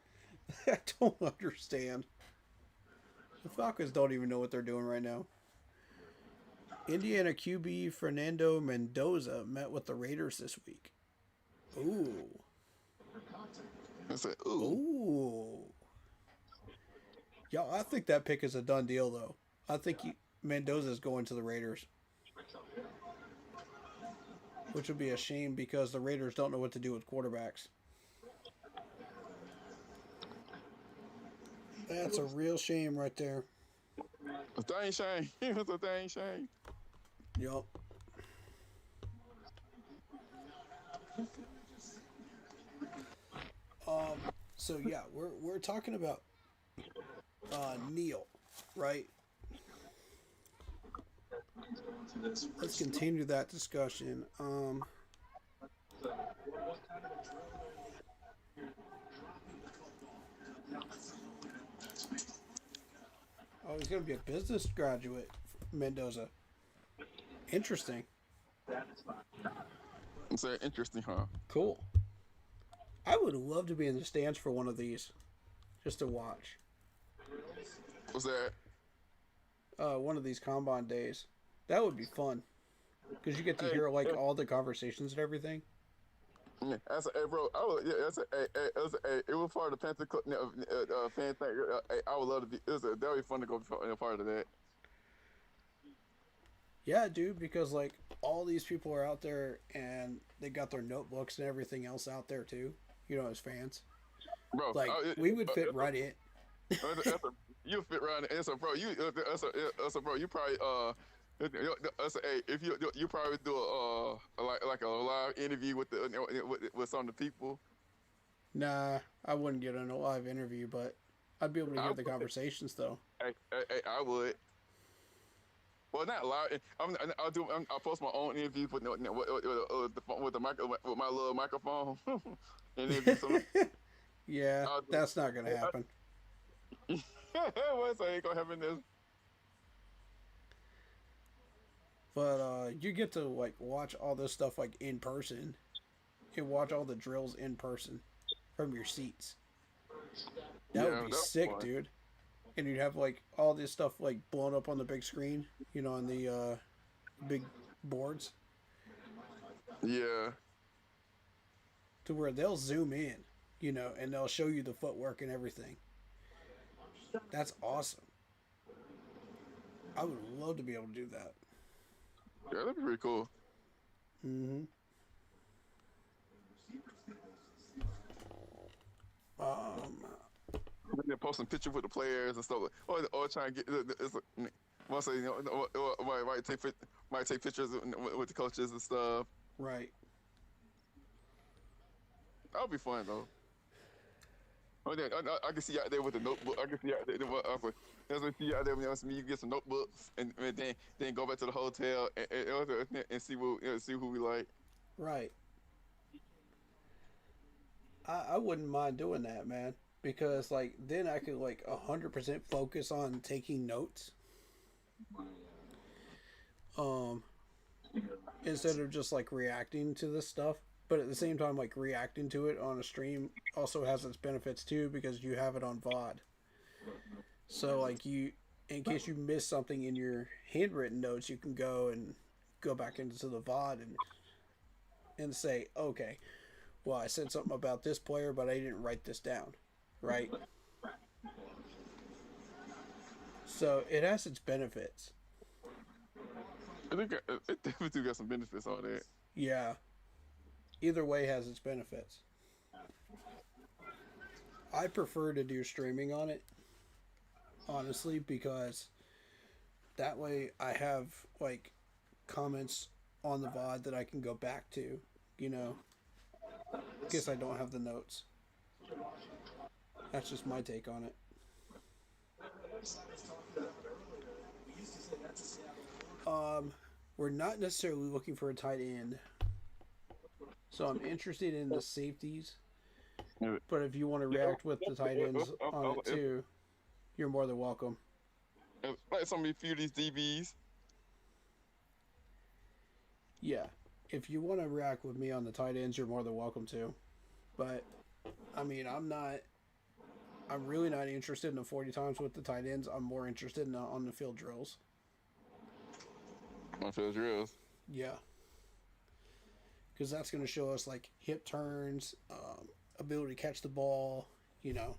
I don't understand. The Falcons don't even know what they're doing right now. Indiana QB Fernando Mendoza met with the Raiders this week. Ooh. I said, ooh. Ooh. Yo, I think that pick is a done deal, though. I think Mendoza's going to the Raiders. Which would be a shame because the Raiders don't know what to do with quarterbacks. That's a real shame right there. A dang shame. It's a dang shame. Yup. So yeah, we're talking about Neil, right? Let's continue that discussion. Oh, he's gonna be a business graduate, Mendoza. Interesting. It's interesting, huh? Cool. I would love to be in the stands for one of these, just to watch. What's that? One of these combine days. That would be fun, because you get to hear like all the conversations and everything. Yeah, that's hey, bro. I would, yeah, that's it was part of the Panther fan thing. I would love to be. That would be fun to go be a part of that. Yeah, dude, because like all these people are out there and they got their notebooks and everything else out there too. You know, as fans, Bro, like we would fit right in. You fit right in. So, bro, bro, you probably hey, if you probably do a like a live interview with some of the people. Nah, I wouldn't get on a live interview, but I'd be able to hear the conversations though. Hey, I would. Well, not live. I'll post my own interviews with my little microphone. And Yeah, that's not gonna happen. What's ain't gonna happen this? But you get to like watch all this stuff like in person. You watch all the drills in person from your seats. That would be sick, fun. Dude. And you'd have like all this stuff like blown up on the big screen, you know, on the big boards. Yeah. To where they'll zoom in, you know, and they'll show you the footwork and everything. That's awesome. I would love to be able to do that. Yeah, that'd be pretty cool. Mm-hmm. They're posting pictures with the players and stuff, or trying to get. Once they might take pictures with the coaches and stuff. Right. That'll be fun though. I can see you out there with the notebook. I can see you out there. That's what see you out there when you get some notebooks and then go back to the hotel and see who we like. Right. I wouldn't mind doing that, man, because like then I could like 100% focus on taking notes. Instead of just like reacting to this stuff. But at the same time, like reacting to it on a stream also has its benefits too, because you have it on VOD. So like in case you miss something in your handwritten notes, you can go and go back into the VOD and say, okay, well, I said something about this player, but I didn't write this down, right? So it has its benefits. I think it definitely do got some benefits on that. Yeah. Either way has its benefits. I prefer to do streaming on it, honestly, because that way I have like comments on the VOD that I can go back to, you know, in case I don't have the notes. That's just my take on it. We're not necessarily looking for a tight end, so I'm interested in the safeties. But if you want to react with the tight ends on it too, you're more than welcome. Like some of a few of these DBs. Yeah, if you want to react with me on the tight ends, you're more than welcome to. But I mean, I'm really not interested in the 40 times with the tight ends. I'm more interested in the on the field drills. On field drills. Yeah, because that's going to show us like hip turns, ability to catch the ball, you know,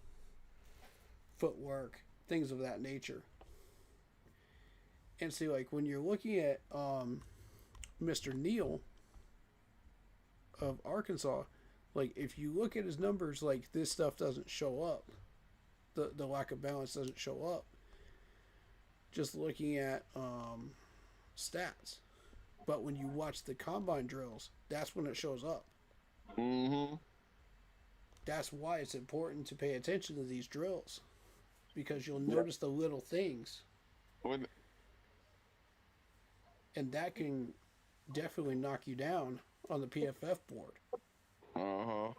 footwork, things of that nature. And see, like when you're looking at Mr. Neal of Arkansas, like if you look at his numbers, like this stuff doesn't show up. The lack of balance doesn't show up. Just looking at stats. But when you watch the combine drills, that's when it shows up. Mm-hmm. That's why it's important to pay attention to these drills. Because you'll notice the little things. And that can definitely knock you down on the PFF board. Uh-huh.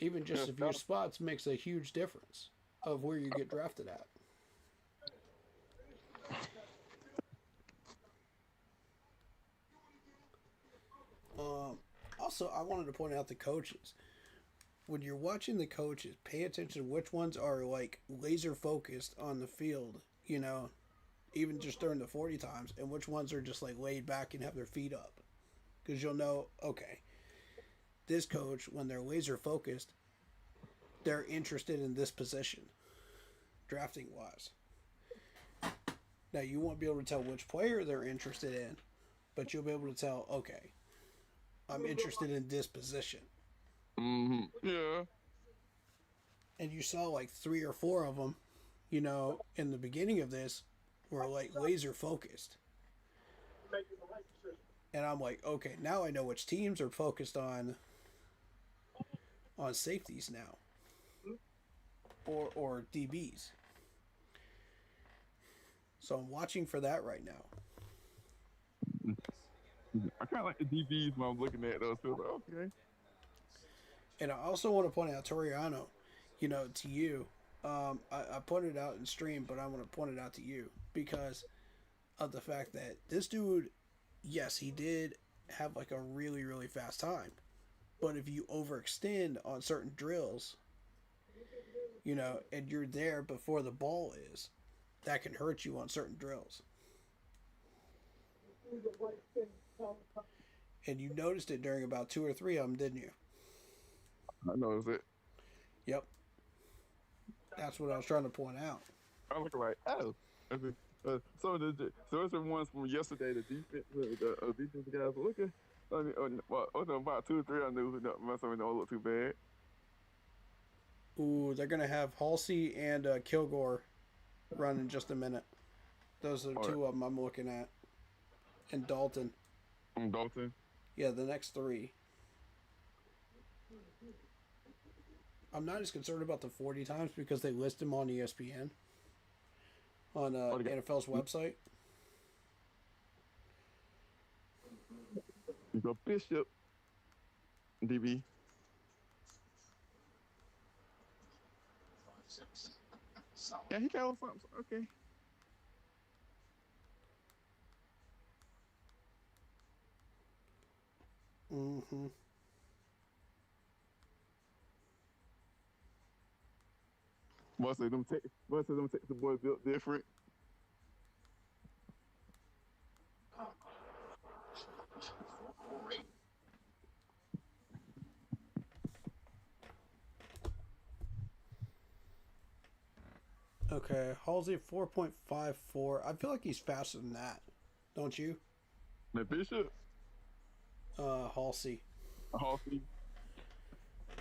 Even just a few spots makes a huge difference of where you get drafted at. Also, I wanted to point out the coaches. When you're watching the coaches, pay attention to which ones are like laser focused on the field, you know, even just during the 40 times, and which ones are just like laid back and have their feet up. Because you'll know, okay, this coach, when they're laser focused, they're interested in this position, drafting wise. Now, you won't be able to tell which player they're interested in, but you'll be able to tell, okay, I'm interested in this position. Mm-hmm. Yeah. And you saw like 3 or 4 of them, you know, in the beginning of this were like laser focused. And I'm like, okay, now I know which teams are focused on safeties now. Or DBs. So I'm watching for that right now. I kind of like the DBs when I'm looking at those. So okay. And I also want to point out Toriano, you know, to you. I pointed it out in stream, but I want to point it out to you because of the fact that this dude, yes, he did have like a really, really fast time. But if you overextend on certain drills, you know, and you're there before the ball is, that can hurt you on certain drills. And you noticed it during about 2 or 3 of them, didn't you? I noticed it. Yep. That's what I was trying to point out. I look like, oh. So it's the ones from yesterday, the defense guys were looking. About 2 or 3 I knew most of them don't look too bad. Ooh, they're going to have Halsey and Kilgore run in just a minute. Those are the 2 of them I'm looking at. And Dalton. Dalton? Yeah, the next 3. I'm not as concerned about the 40 times because they list them on ESPN. On NFL's website. You go Bishop. DB. Yeah, he got something. Okay. Mm-hmm. Most of them Texas boys built different. Okay, Halsey 4.54. I feel like he's faster than that, don't you? Man, Bishop, Halsey. Hoffy.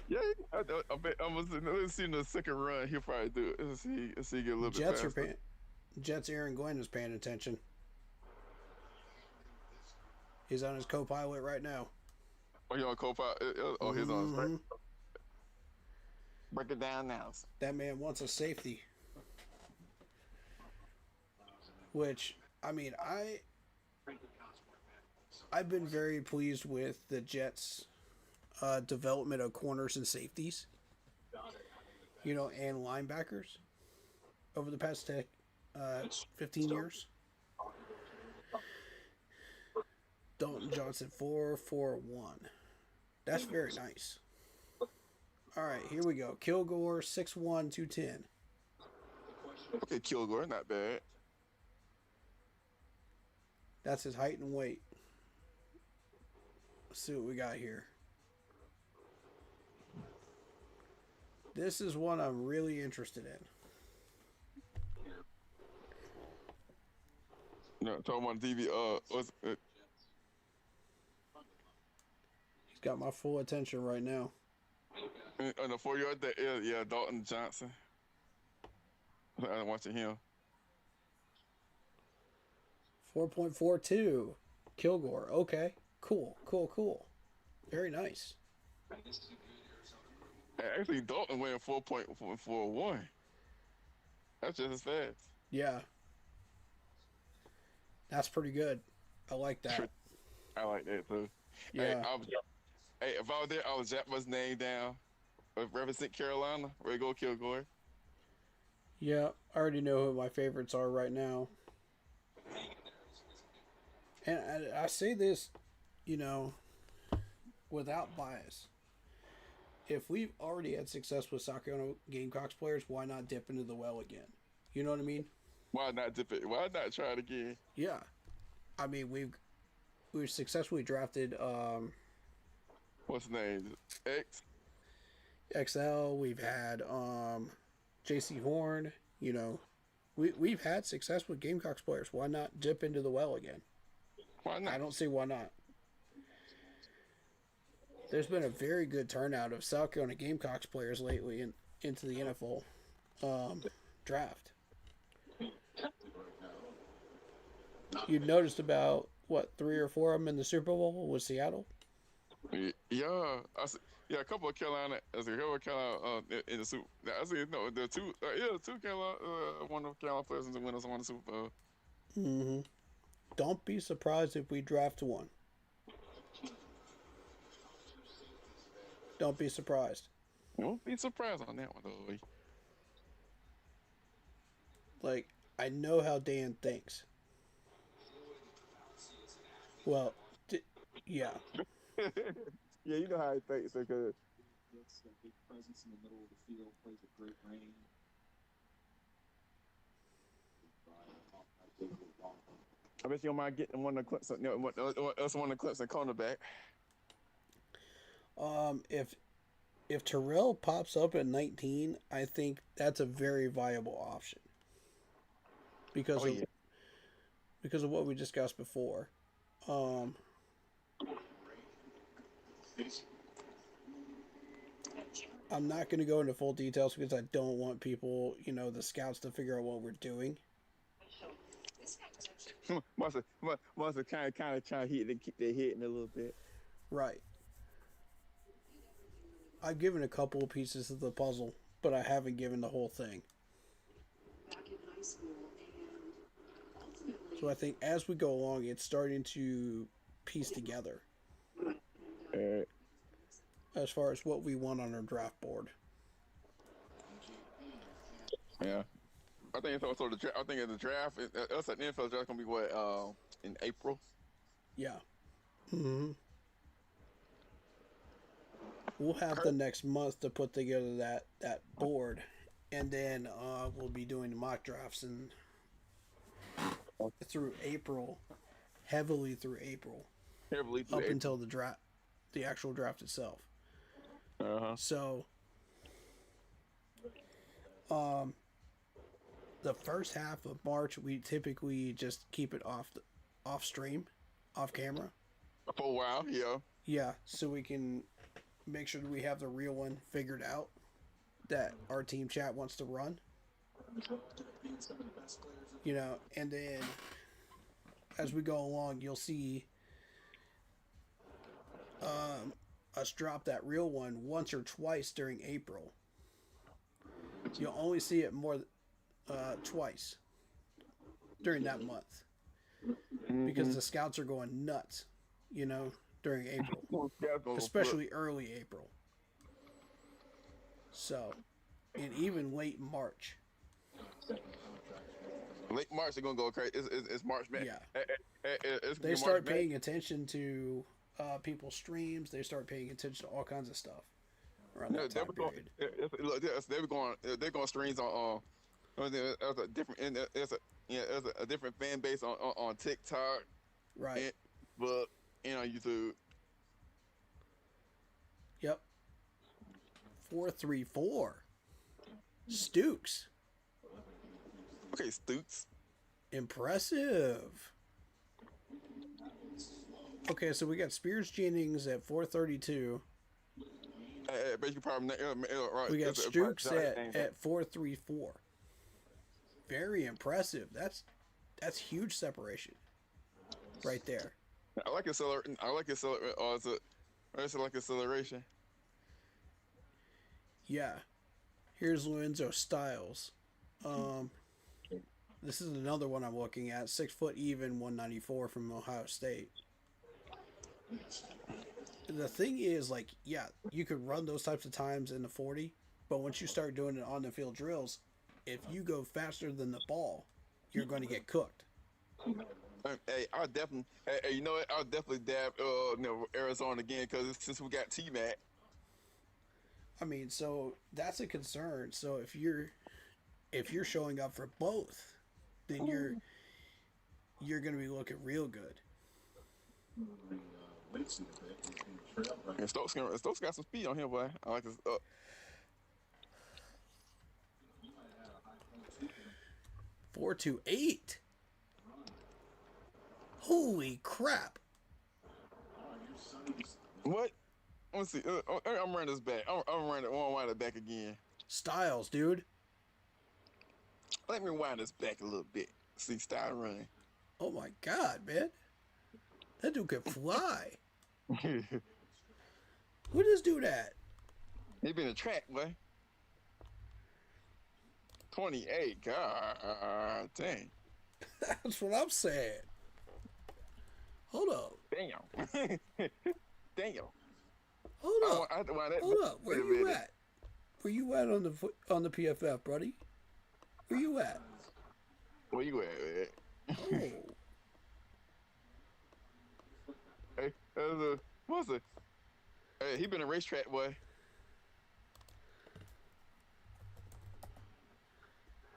Yeah, I bet I'm gonna let's see in the second run. He'll probably do it. Let's see, get a little bit Jets are faster. paying. Jets Aaron Glenn is paying attention. He's on his co-pilot right now. Oh, he on co-pilot? Oh, he's on. Right? Mhm. Break it down now. That man wants a safety. Which I mean, I've been very pleased with the Jets' development of corners and safeties. You know, and linebackers over the past 15 years. Dalton Johnson 4.41. That's very nice. All right, here we go. Kilgore 6'1", 210. Okay, Kilgore, not bad. That's his height and weight. Let's see what we got here. This is one I'm really interested in. No, talking about DV. He's got my full attention right now. On the 4 yard, that is, yeah, Dalton Johnson. I'm watching him. 4.42. Kilgore. Okay. Cool. Very nice. Actually, Dalton went 4.41. That's just as fast. Yeah. That's pretty good. I like that. I like that too. Yeah. Hey, if I was there, I would jot his name down. Represent Carolina, where go Kilgore. Yeah, I already know who my favorites are right now. And I say this, you know, without bias. If we've already had success with South Carolina Gamecocks players, why not dip into the well again? You know what I mean? Why not dip it? Why not try it again? Yeah. I mean, we've successfully drafted What's his name? X? XL. We've had JC Horn. You know, we've had success with Gamecocks players. Why not dip into the well again? Why not? I don't see why not. There's been a very good turnout of South Carolina Gamecocks players lately into the NFL draft. You noticed about, what, 3 or 4 of them in the Super Bowl with Seattle? Yeah, a couple of Carolina, in the Super. I see, no, the two, two Carolina, one of Carolina players in the winners won the Super Bowl. Mm-hmm. Don't be surprised if we draft one. Don't be surprised. Won't be surprised on that one though. Like, I know how Dan thinks. Well, yeah. Yeah, you know how he thinks because It's a big presence in the middle of the field, plays a great range. I bet you don't mind getting one of the Clemson, one of the Clemson cornerback. If Terrell pops up at 19, I think that's a very viable option. Because of what we discussed before. I'm not going to go into full details because I don't want people, you know, the scouts to figure out what we're doing. Must have kind of try to keep their head in a little bit. Right. I've given a couple of pieces of the puzzle, but I haven't given the whole thing. So I think as we go along, it's starting to piece together as far as what we want on our draft board. Yeah, I think it's also the draft. I think in the draft, us at the NFL draft gonna be what in April. Yeah. Mm-hmm. We'll have the next month to put together that board, and then we'll be doing the mock drafts and through April, heavily through April, up until the draft, the actual draft itself. So, the first half of March, we typically just keep it off stream, off camera. For a while, yeah. Yeah, so we can make sure that we have the real one figured out that our team chat wants to run. You know, and then as we go along, you'll see us drop that real one once or twice during April. You'll only see it more twice during that month because the scouts are going nuts, you know, during April, especially early April. So, and even late March. Late March, they're gonna go crazy. It's March, man. Yeah. It's They start paying attention to people's streams. They start paying attention to all kinds of stuff around that time period. They're going streams on there's a different there's a different fan base on TikTok, Right. but on YouTube. Yep. 434. Stukes. Okay, Stoots. Impressive. Okay, so we got Spears Jennings at 432. But you probably right. We got It's Stukes probably- at 434. Very impressive. That's huge separation right there. I like acceleration. It's like acceleration. Yeah. Here's Lorenzo Styles. This is another one I'm looking at. 6 foot even, 194 from Ohio State. The thing is, like, yeah, you could run those types of times in the 40, but once you start doing it on the field drills, if you go faster than the ball, you're going to get cooked. Hey, I'll definitely. Hey, you know what? I'll definitely dab Arizona again because since we got T-Mac. I mean, so that's a concern. So if you're showing up for both, then you're going to be looking real good. And Stokes got some speed on him, boy. I like this. 428. Holy crap! What? Let's see. I'm running this back. I'm running. I want to wind it back again. Styles, dude. Let me wind this back a little bit. See Style running. Oh my god, man. That dude can fly. Where does dude at? He been a track, boy. 28. God dang. That's what I'm saying. Hold up. Damn. Damn. Hold up. I have to wind that Hold back up. Where a you minute. at? Where you at on the PFF, buddy? Where you at? Where you at, man? Oh. Hey, what's it? Hey, he been a racetrack, boy.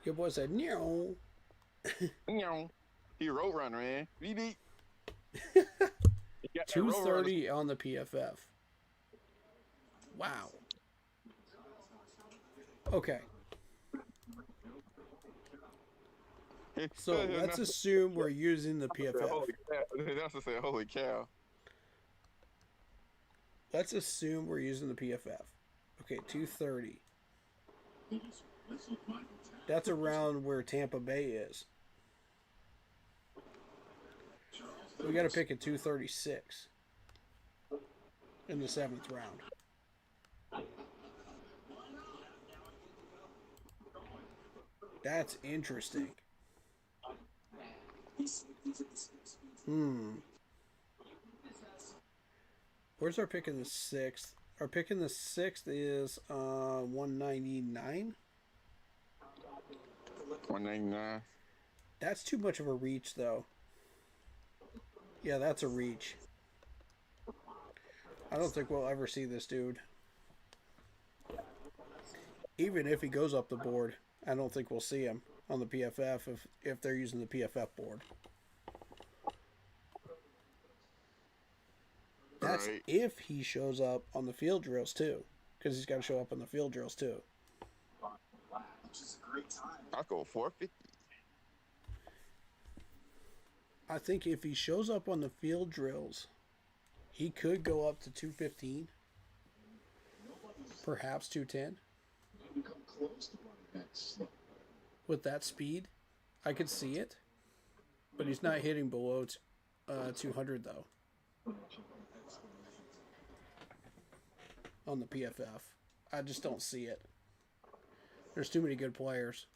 Your boy said, no. He a road runner, man. BB. 230 on the PFF. Wow. Okay. So let's assume we're using the PFF. That's to say, holy cow. Let's assume we're using the PFF. Okay, 230. That's around where Tampa Bay is. We got to pick a 236 in the 7th round. That's interesting. Where's our pick in the 6th? Our pick in the 6th is 199. 199. That's too much of a reach, though. Yeah, that's a reach. I don't think we'll ever see this dude. Even if he goes up the board, I don't think we'll see him on the PFF if they're using the PFF board. That's Right. if he shows up on the field drills too, because he's got to show up on the field drills too. which is a great time. I go 450. I think if he shows up on the field drills, he could go up to 215, perhaps 210. You come close to running that slow. With that speed, I could see it, but he's not hitting below 200 though on the PFF. I just don't see it. There's too many good players.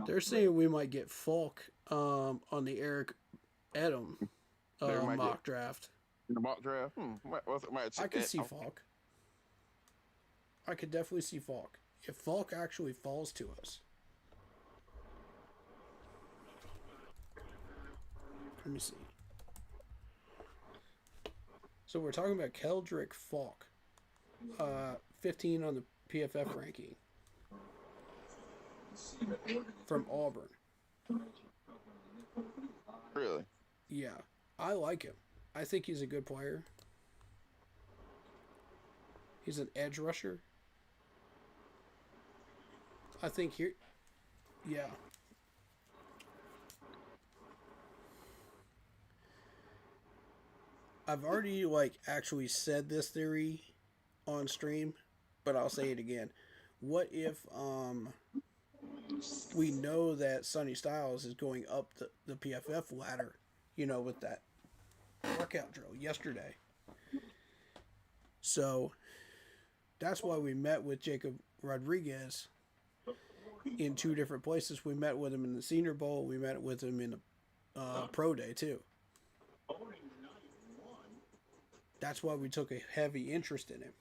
They're saying we might get Falk on the Eric Edom They might mock draft. In the mock draft, I could see Falk. I could definitely see Falk. If Falk actually falls to us. Let me see. So we're talking about Keldrick Falk. 15 on the PFF ranking. From Auburn. Really? Yeah. I like him. I think he's a good player. He's an edge rusher. I think here, yeah. I've already actually said this theory on stream, but I'll say it again. What if we know that Sonny Styles is going up the PFF ladder, with that workout drill yesterday. So that's why we met with Jacob Rodriguez in two different places. We met with him in the Senior Bowl. We met with him in the Pro Day too. That's why we took a heavy interest in him.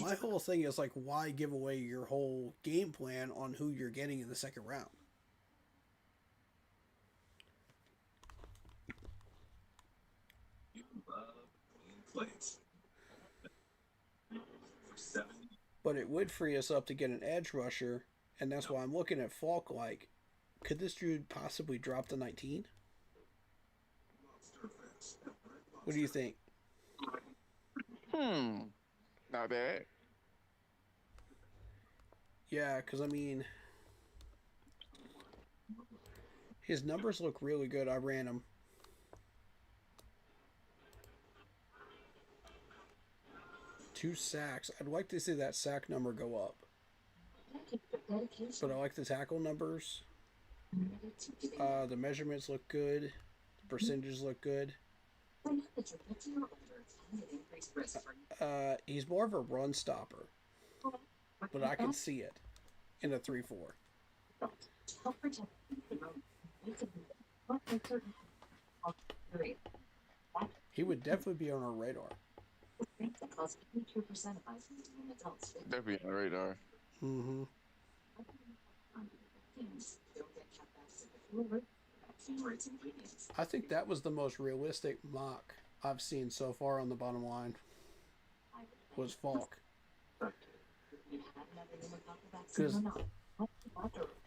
My whole thing is why give away your whole game plan on who you're getting in the second round? But it would free us up to get an edge rusher, and that's why I'm looking at Falk could this dude possibly drop to 19? What do you think? Not bad. Yeah, because his numbers look really good. I ran them. Two sacks. I'd like to see that sack number go up. But I like the tackle numbers. The measurements look good. The percentages look good. He's more of a run stopper. But I can see it in a 3-4. He would definitely be on our radar. Definitely on the radar. Mm-hmm. I think that was the most realistic mock I've seen so far on the bottom line. Was Falk. Because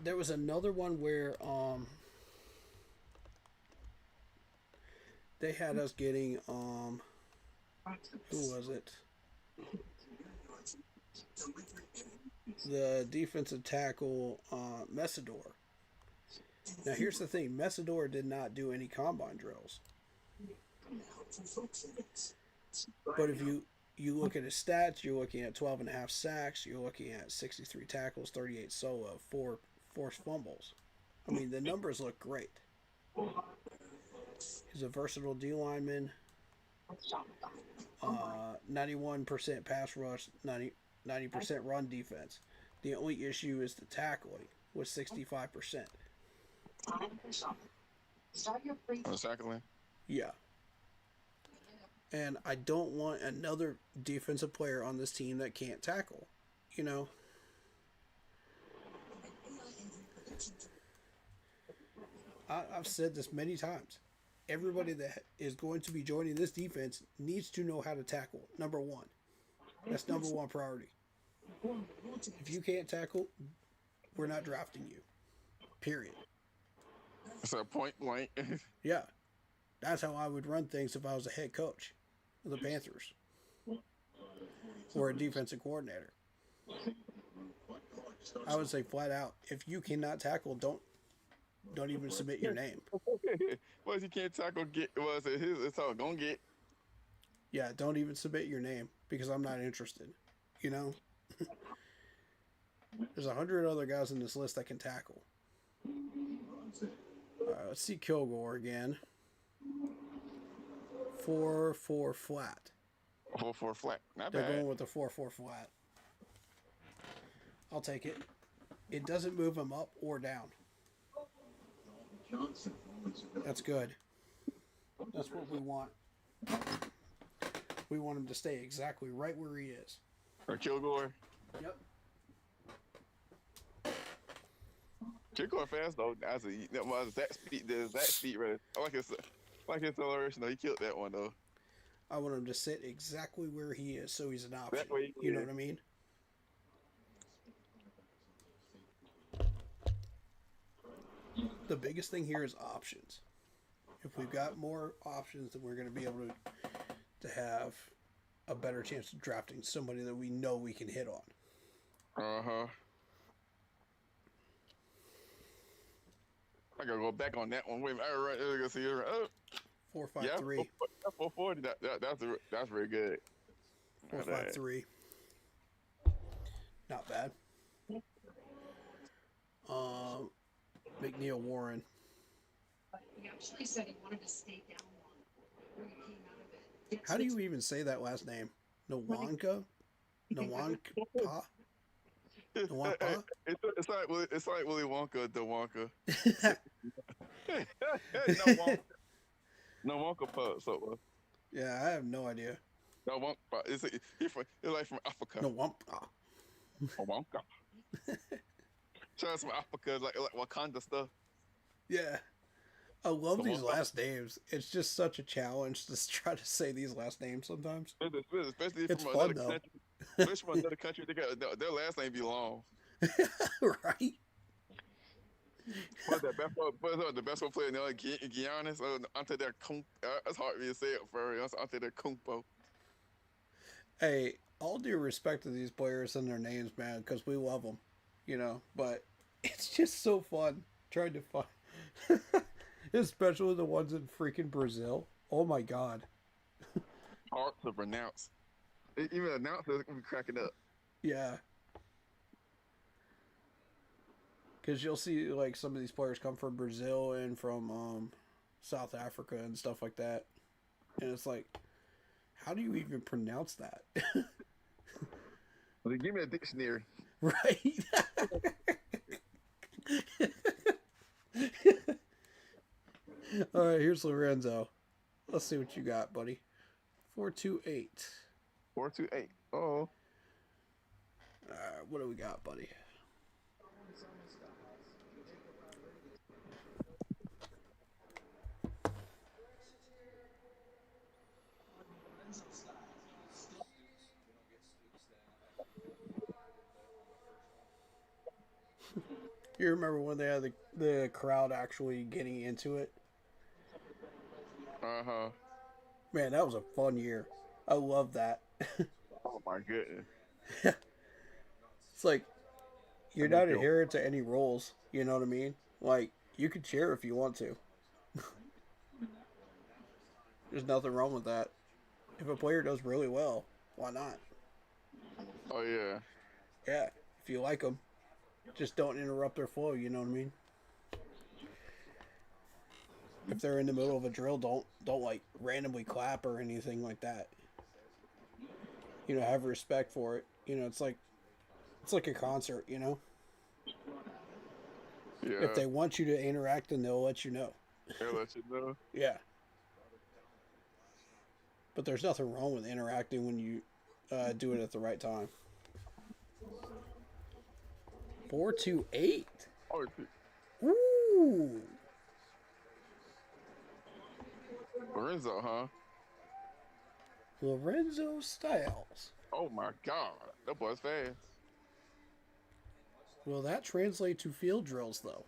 there was another one where they had us getting who was it? The defensive tackle Messidor. Now here's the thing, Messidor did not do any combine drills. But if you look at his stats, you're looking at 12.5 sacks, you're looking at 63 tackles, 38 solo, 4 forced fumbles. The numbers look great. He's a versatile D lineman. 91% pass rush, 90% run defense. The only issue is the tackling, with 65%. Tackling? Yeah. And I don't want another defensive player on this team that can't tackle. I've said this many times. Everybody that is going to be joining this defense needs to know how to tackle. Number one. That's number one priority. If you can't tackle, we're not drafting you. Period. So point blank. Yeah, that's how I would run things if I was a head coach of the Panthers or a defensive coordinator. I would say flat out, if you cannot tackle, don't even submit your name. Well, you can't tackle, get was it his? It's all gonna get. Yeah, don't even submit your name because I'm not interested. You know, there's 100 other guys in this list that can tackle. Let's see Kilgore again. 4-4 flat. 4-4 flat. Not They're bad. going with the 4-4 flat. I'll take it. It doesn't move him up or down. That's good. That's what we want. We want him to stay exactly right where he is. Or Kilgore. Yep. Kilgore fast though. That was that speed. There's that speed right. I like his acceleration though. He killed that one though. I want him to sit exactly where he is so he's an option. That way, You know yeah. what I mean? The biggest thing here is options. If we've got more options, then we're going to be able to have a better chance of drafting somebody that we know we can hit on. I gotta go back on that one. Wait a minute. All right, let's see. Oh, 4-5-3. 440. That's very good. 4-5-3. Not bad. McNeil Warren. He actually said he wanted to stay down one when he came out of it. How do you even say that last name? Nwanka? Nwanka? Nwanka? It's like Willy Wonka, the Wonka. No Wonka. No Wonka pub. So Yeah, I have no idea. no Wonka. It's like from Africa. Nwampa. No Wonka. Try some Africa, like Wakanda stuff. Yeah. I love The these Nwampa. last names. It's just such a challenge to try to say these last names sometimes. Especially It's from fun, another though. country. Especially from another country, they got their last name be long. Right? What's the best one player in Guyana? So Ante their that's hard for me to say it for us. Ante their Kumpo. Hey, all due respect to these players and their names, man, because we love them, you know, but it's just so fun trying to find, especially the ones in freaking Brazil. Oh my God. Hard to pronounce. Even announcers be cracking up. Yeah. Because you'll see, like, some of these players come from Brazil and from South Africa and stuff like that. And it's like, how do you even pronounce that? Well, give me a dictionary. Right? All right, here's Lorenzo. Let's see what you got, buddy. 4-2-8. 428. Oh. What do we got, buddy? You remember when they had the crowd actually getting into it? Man, that was a fun year. I love that. Oh my goodness. It's like you're not adherent to any rules. You know what I mean? Like you can cheer if you want to. There's nothing wrong with that. If a player does really well, why not? Oh yeah. Yeah, if you like them, just don't interrupt their flow. You know what I mean? If they're in the middle of a drill, don't like randomly clap or anything like that. You know, have respect for it. You know, it's like a concert. You know, Yeah. if they want you to interact, then they'll let you know. They'll let you know. Yeah. But there's nothing wrong with interacting when you do it at the right time. 4-2-8. Oh, Ooh. Lorenzo, huh? Lorenzo Styles. Oh my God. That boy's fast. Will that translate to field drills, though?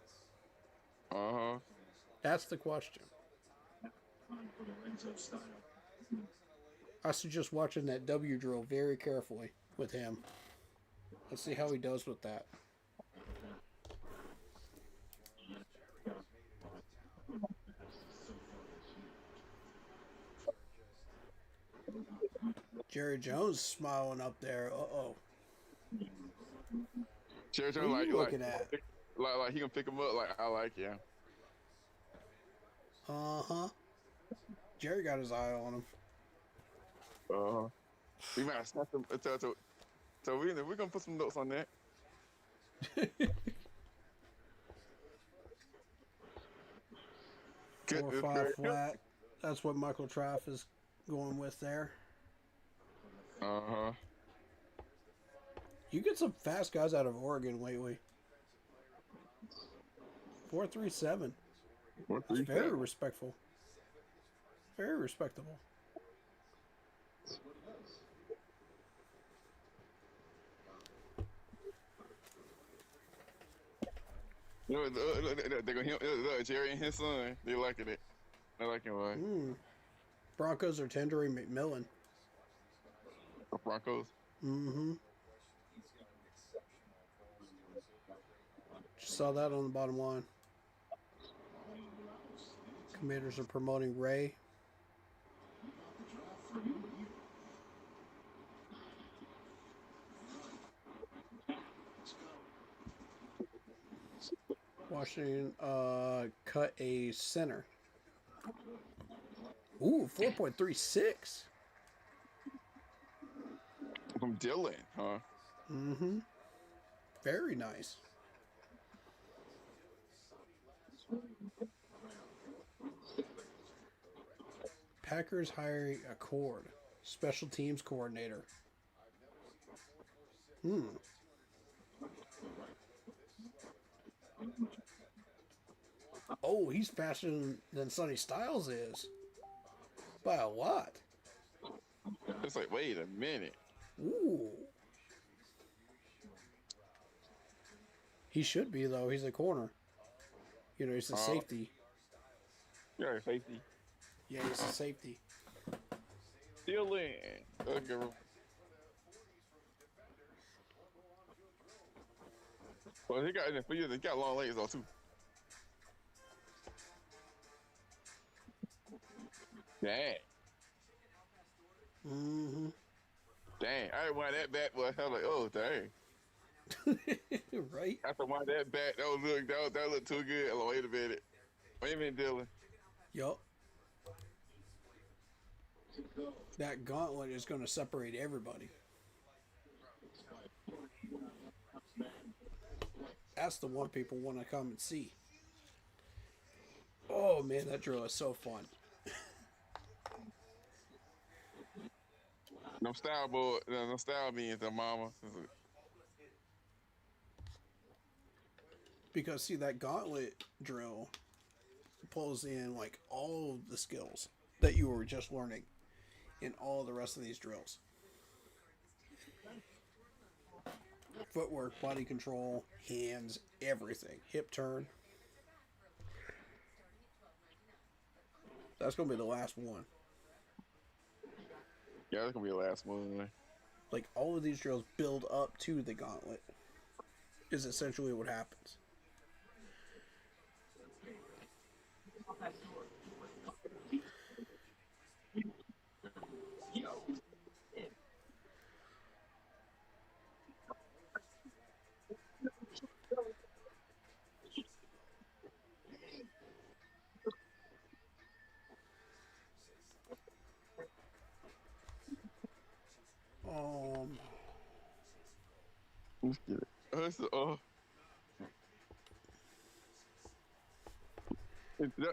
That's the question. For the Renzo style. I suggest watching that W drill very carefully with him. Let's see how he does with that. Jerry Jones smiling up there. Uh-oh. Jerry What Jones, are like, you looking at? like he can pick him up. Like I like, yeah. Uh-huh. Jerry got his eye on him. We might snap him. So we're gonna put some notes on that. Good, 4-5 flat. That's what Michael Traff is going with there. Uh-huh. You get some fast guys out of Oregon lately. 4.37. It's very respectful. Very respectable. You know, they're gonna look, Jerry and his son. They liking it. They liking what? Broncos are tendering McMillan. The Broncos. Mm-hmm. Just saw that on the bottom line. Commanders are promoting Ray. Washington cut a center. Ooh, 4.36. From Dylan, huh? Mm-hmm. Very nice. Packers hiring a cord. Special teams coordinator. Oh, he's faster than Sonny Styles is. By a lot. It's like, wait a minute. Ooh. He should be, though. He's a corner. You know, he's a safety. You're a safety. Yeah, he's a safety. Dylan. Okay. Well, he got long legs though too. Dang. Mm-hmm. Dang. I didn't want that back, but I was like, oh dang. Right? After want that back, that looked too good. I'm like, wait a minute. Wait a minute, Dylan. Yup. That gauntlet is going to separate everybody. That's the one people want to come and see. Oh man, that drill is so fun. No style, boy. No style means the mama. Because see, that gauntlet drill pulls in like all of the skills that you were just learning in all the rest of these drills. Footwork, body control, hands, everything. Hip turn. That's going to be the last one. Yeah, that's gonna be the last one. Like, all of these drills build up to the gauntlet. Is essentially what happens. Let's get it.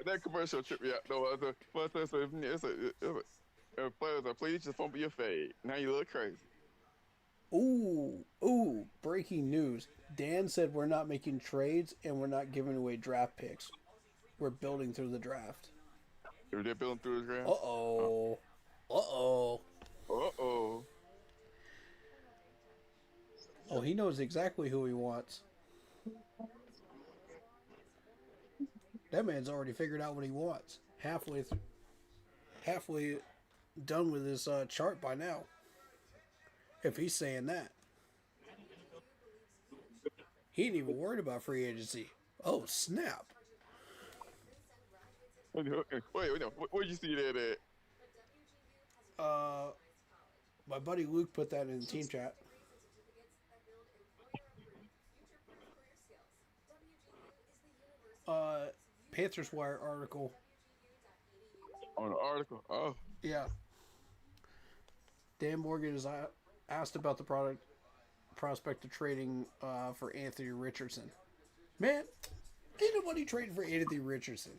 That commercial tripped me out. No, please just fumble your fade. Now you look crazy. Ooh, breaking news. Dan said we're not making trades and we're not giving away draft picks. We're building through the draft. If they're building through the ground. Uh-oh. Oh, he knows exactly who he wants. That man's already figured out what he wants. Halfway done with his chart by now. If he's saying that. He ain't even worried about free agency. Oh, snap. Wait, no, where'd you see that at? My buddy Luke put that in the team chat. Panthers Wire article. On the article? Oh. Yeah. Dan Morgan is asked about the prospect of trading for Anthony Richardson. Man, ain't nobody trading for Anthony Richardson.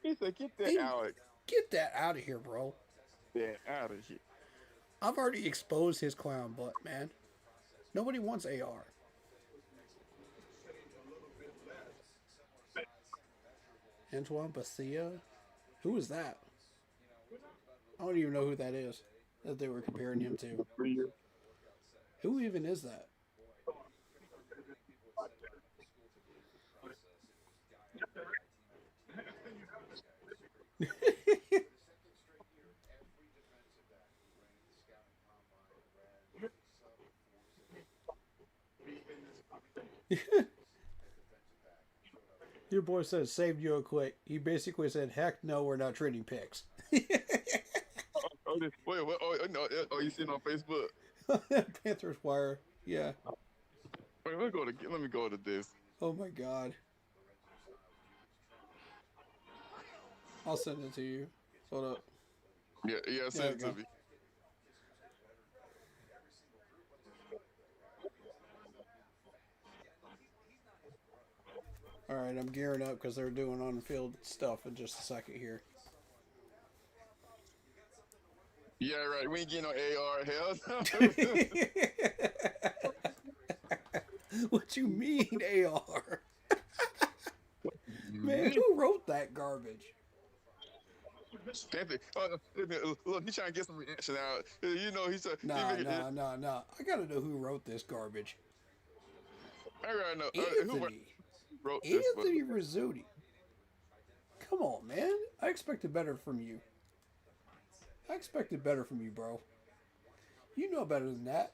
He said, get that out. Get that out of here, bro. Get out of here. I've already exposed his clown butt, man. Nobody wants AR. Antoine Bethea? Who is that? I don't even know who that is that they were comparing him to. Who even is that? Your boy said, saved you quick. He basically said, heck no, we're not trading picks. Wait, what? Oh, no, you seen it on Facebook? Panthers Wire. Yeah. Wait, let me go to this. Oh my god. I'll send it to you. Hold up. Yeah, send it to me. Alright, I'm gearing up because they're doing on-field stuff in just a second here. Yeah, right. We ain't getting no AR. Hell no. What you mean, AR? Man, who wrote that garbage? Look, he's trying to get some reaction out. You know, he's Nah. I gotta know who wrote this garbage. I gotta know who wrote this. Anthony Rizzuti. Come on, man. I expected better from you. Bro. You know better than that.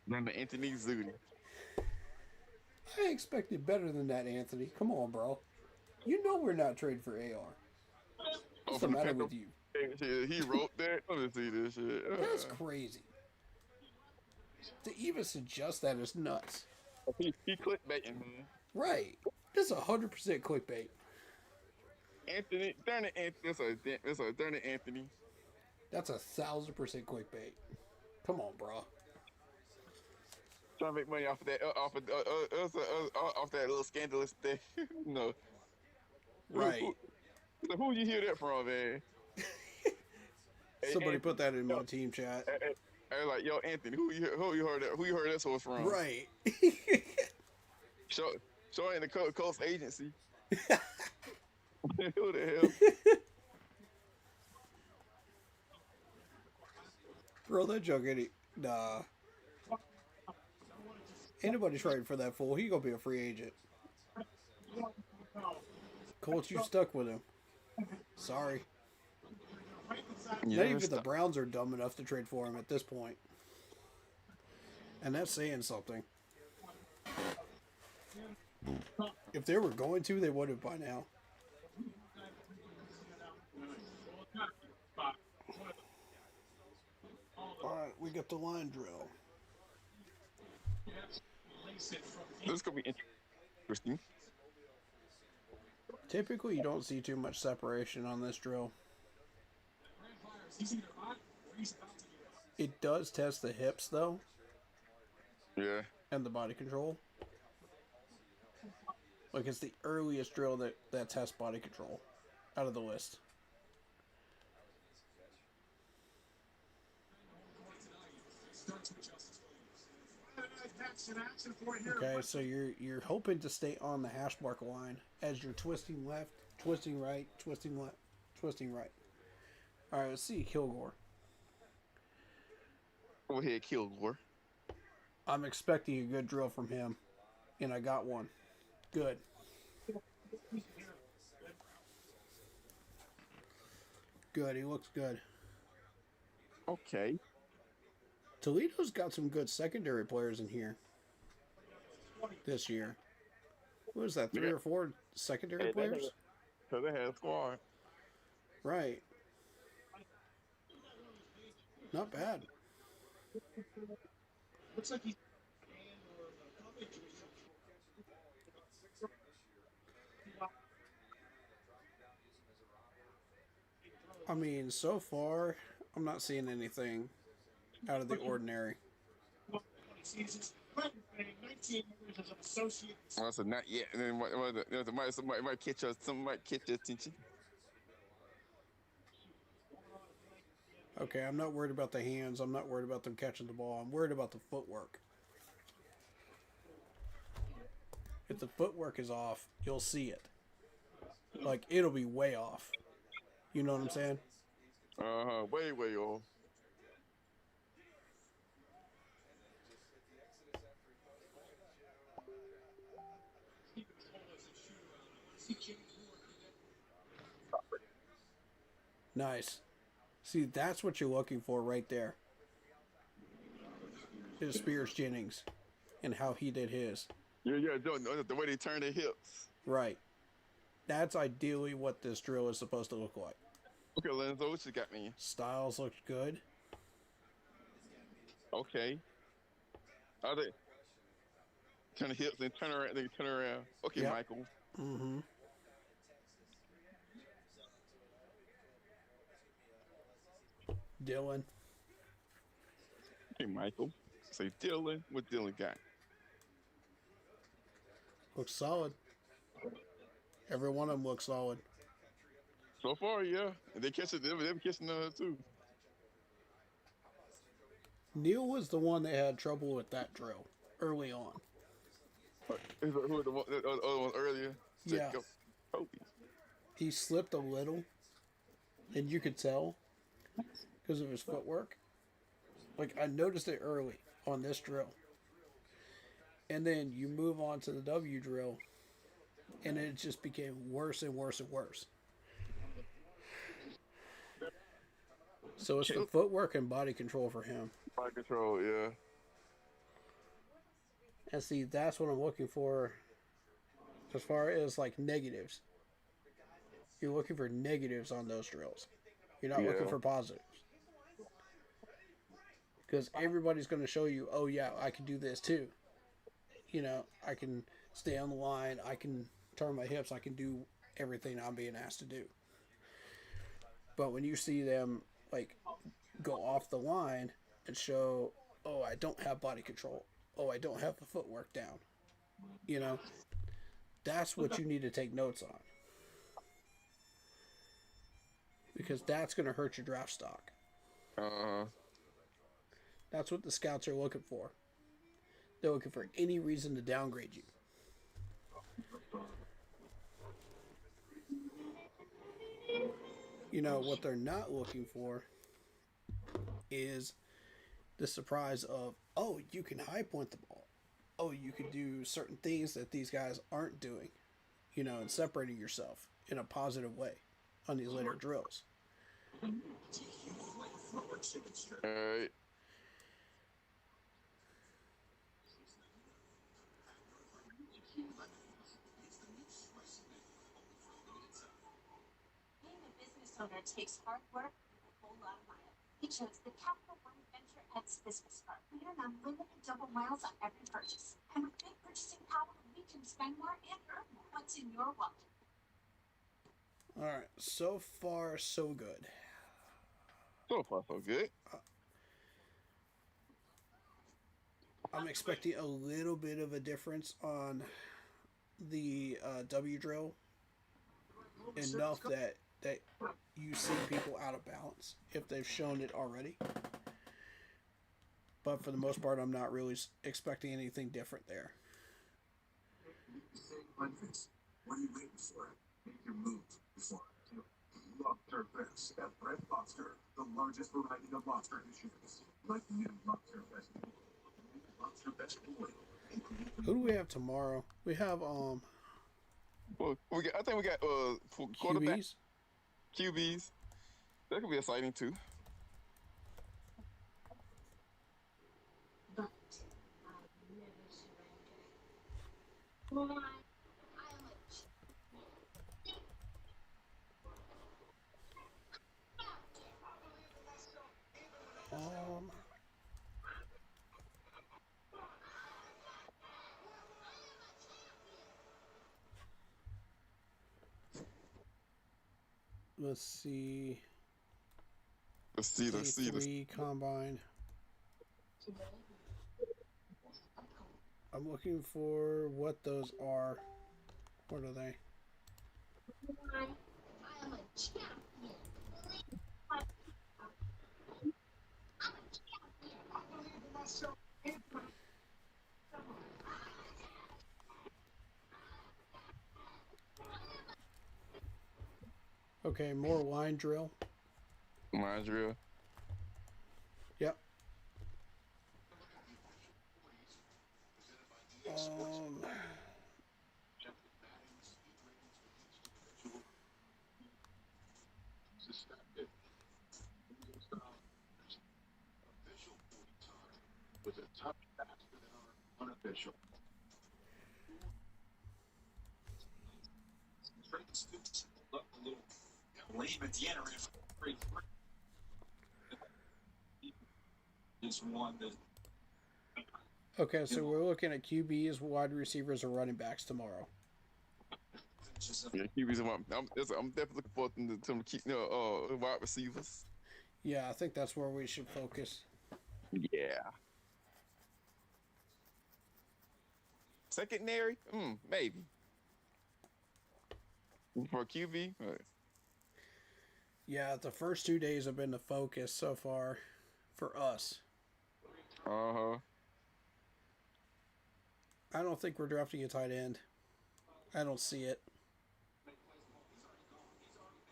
Than the Anthony Zudi. I expected better than that, Anthony. Come on, bro. You know we're not trading for AR. What's the matter with you? He wrote that? Let me see this shit. That's crazy. To even suggest that is nuts. He clickbaiting, man. Right. This is 100% clickbait. Anthony, darn it, Anthony. Darn it, Anthony. That's 1,000% clickbait. Come on, bro. Trying to make money off of that, off that little scandalous thing. No. Right. Who you hear that from, man? Somebody put that in my team chat. I was like, yo, Anthony, who you heard that? Who you heard that source from? Right. Show in the Coast Agency. Who the hell? Bro, that joke ain't. Nah. Ain't nobody trading for that fool. He gonna be a free agent. Colts, you stuck with him. Sorry. Yeah, Not even the Browns are dumb enough to trade for him at this point. And that's saying something. If they were going to, they would have by now. Alright, we got the line drill. This is gonna be interesting. Typically, you don't see too much separation on this drill. It does test the hips, though. Yeah. And the body control. Like, it's the earliest drill that tests body control out of the list. Okay, so you're hoping to stay on the hash mark line as you're twisting left, twisting right, twisting left, twisting right. All right, let's see Kilgore. Go ahead, Kilgore. I'm expecting a good drill from him, and I got one. Good. Good. He looks good. Okay. Toledo's got some good secondary players in here this year. What is that? 3 or 4 secondary Hey, players? Cause they had a squad. Right. Not bad. Looks like he's I mean, so far, I'm not seeing anything out of the ordinary. seasons. 19 years as an associate. I said not yet. And then somebody might catch us. Something might catch your attention. Okay, I'm not worried about the hands. I'm not worried about them catching the ball. I'm worried about the footwork. If the footwork is off, you'll see it. Like, it'll be way off. You know what I'm saying? Way off. Nice. See, that's what you're looking for right there. Is Spears Jennings and how he did his. Yeah, the way they turn their hips. Right. That's ideally what this drill is supposed to look like. Okay, Lenzo, what you got me? Styles looks good. Okay. Are they turn the hips and turn around? They turn around. Okay, Yep. Michael. Mm-hmm. Dylan. Okay, Michael. Say Dylan. What Dylan got? Looks solid. Every one of them looks solid. So far, yeah. And they catch it. They're catching too. Neil was the one that had trouble with that drill early on. Who was the other one earlier? Yeah. Kobe. He slipped a little, and you could tell because of his footwork. Like, I noticed it early on this drill. And then you move on to the W drill, and it just became worse and worse and worse. So it's the footwork and body control for him. Body control, yeah. And see, that's what I'm looking for as far as like negatives. You're looking for negatives on those drills. You're not looking for positives. Because everybody's going to show you, oh yeah, I can do this too. You know, I can stay on the line, I can turn my hips, I can do everything I'm being asked to do. But when you see them like go off the line and show, oh, I don't have body control, oh, I don't have the footwork down, you know, that's what you need to take notes on. Because that's going to hurt your draft stock. That's what the scouts are looking for. They're looking for any reason to downgrade you. You know, what they're not looking for is the surprise of, oh, you can high point the ball. Oh, you can do certain things that these guys aren't doing, you know, and separating yourself in a positive way on these later drills. All right. Being a business owner takes hard work and a whole lot of money. He chose the Capital One Venture X business card. We earn unlimited double miles on every purchase. And with big purchasing power, we can spend more and earn more. What's in your wallet? All right, so far so good. So far, so good. I'm expecting a little bit of a difference on the W drill. Enough that you see people out of balance if they've shown it already. But for the most part, I'm not really expecting anything different there. What are you waiting for? Make your move before Lobster Fest at Red Lobster, the largest variety of lobster dishes. Like new Lobster Fest. Lobster Fest oil. Who do we have tomorrow? We have Well, I think we got quarterback QBs. QBs. That could be exciting too. But I never surrender. Why? I am a Um, let's see. Let's see. Let's see. A3 combine. I'm looking for what those are. What are they? why? I am a champion. I'm a champion. I believe in myself. Okay, more line drill. Mine's real. Yep. Um, With a touch faster than our unofficial. Look a little lame at the end. Just one that okay, so we're looking at QBs, wide receivers, or running backs tomorrow. just Yeah, QBs. I'm definitely looking forward to them keep wide receivers. Yeah, I think that's where we should focus. Yeah. Secondary? Maybe. For QB? Yeah, the first 2 days have been the focus so far for us. Uh-huh. I don't think we're drafting a tight end. I don't see it.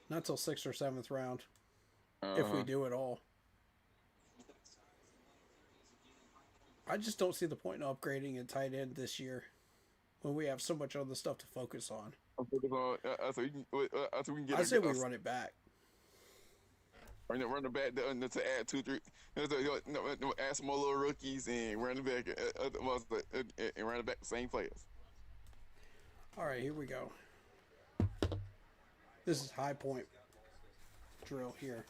Not till 6th or 7th round, if we do at all. I just don't see the point in upgrading a tight end this year when we have so much other stuff to focus on. So we can get I say we run it back. run it back to add 2, 3. Add some more little rookies and run it back and run it back the same players. All right, here we go. This is high point drill here.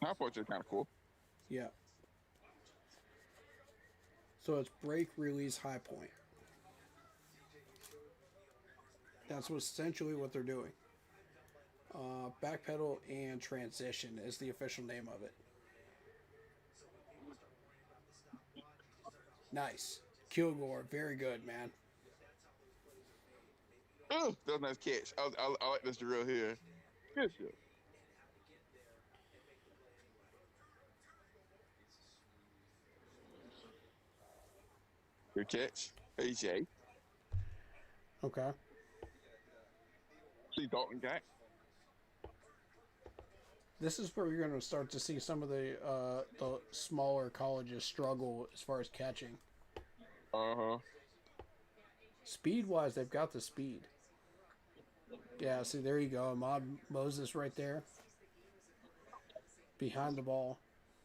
High point is kind of cool. Yeah. So it's break, release, high point. That's essentially what they're doing. Backpedal and transition is the official name of it. Nice. Kilgore, very good, man. Oh, that was a nice catch. I like this drill here. Good shit. Good catch. AJ. Okay. See Dalton got. This is where you're going to start to see some of the smaller colleges struggle as far as catching. Uh-huh. Speed-wise, they've got the speed. Yeah, see, there you go. Ahmad Moses right there. Behind the ball.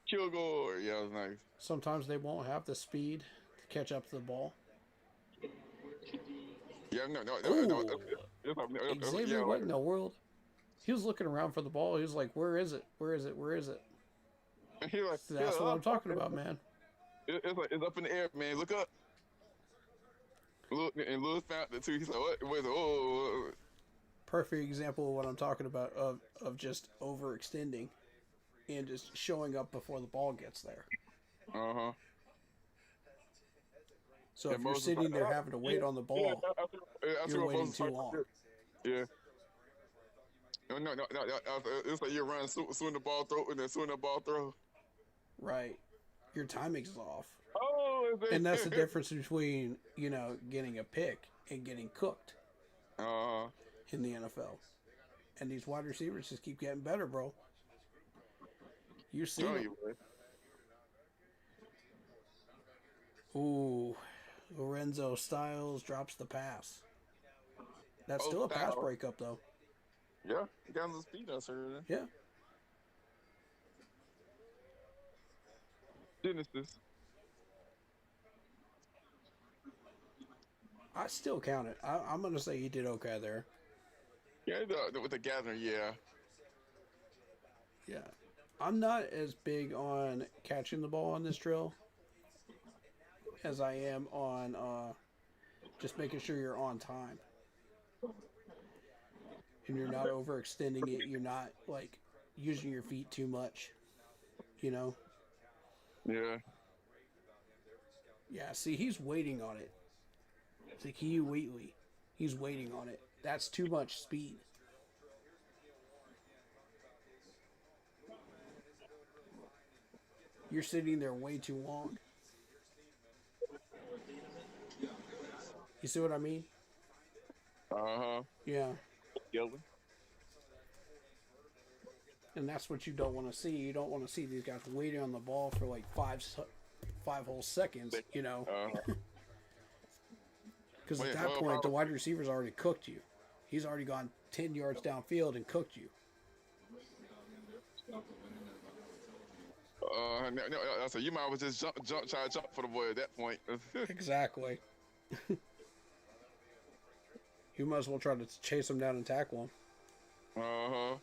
Kilgore. Yeah, that was nice. Sometimes they won't have the speed to catch up to the ball. Yeah, no. Xavier, what in the world? He was looking around for the ball. He was like, where is it? Where is it? Where is it? That's what I'm talking about, man. It's up in the air, man. Look up. Look, and Lewis found it too. He's like, what? Where's it? Oh. Perfect example of what I'm talking about of just overextending and just showing up before the ball gets there. Uh-huh. So if you're sitting there having to wait on the ball, you're waiting too long. Yeah. No. It's like you're running soon the ball throw and then soon the ball throw. Right. Your timing's off. Oh, And that's the difference between, getting a pick and getting cooked in the NFL. And these wide receivers just keep getting better, bro. You see it. Ooh. Lorenzo Styles drops the pass. That's Oh, still a pass foul. breakup, though. Yeah, he got his speed us earlier. Yeah. Genesis. I still count it. I'm going to say he did okay there. Yeah, with the gathering, yeah. Yeah. I'm not as big on catching the ball on this drill as I am on just making sure you're on time. And you're not overextending it. You're not, like, using your feet too much. You know? Yeah. Yeah, see, he's waiting on it. Zakiyu Wheatley. He's waiting on it. That's too much speed. You're sitting there way too long. You see what I mean? Uh-huh. Yeah. Yelling. And that's what you don't want to see. You don't want to see these guys waiting on the ball for like five whole seconds, you know? Uh-huh. Because at that point, the wide receiver's already cooked you. He's already gone 10 yards downfield and cooked you. So you might as well just try to jump for the boy at that point. Exactly. You might as well try to chase him down and tackle him. Uh-huh.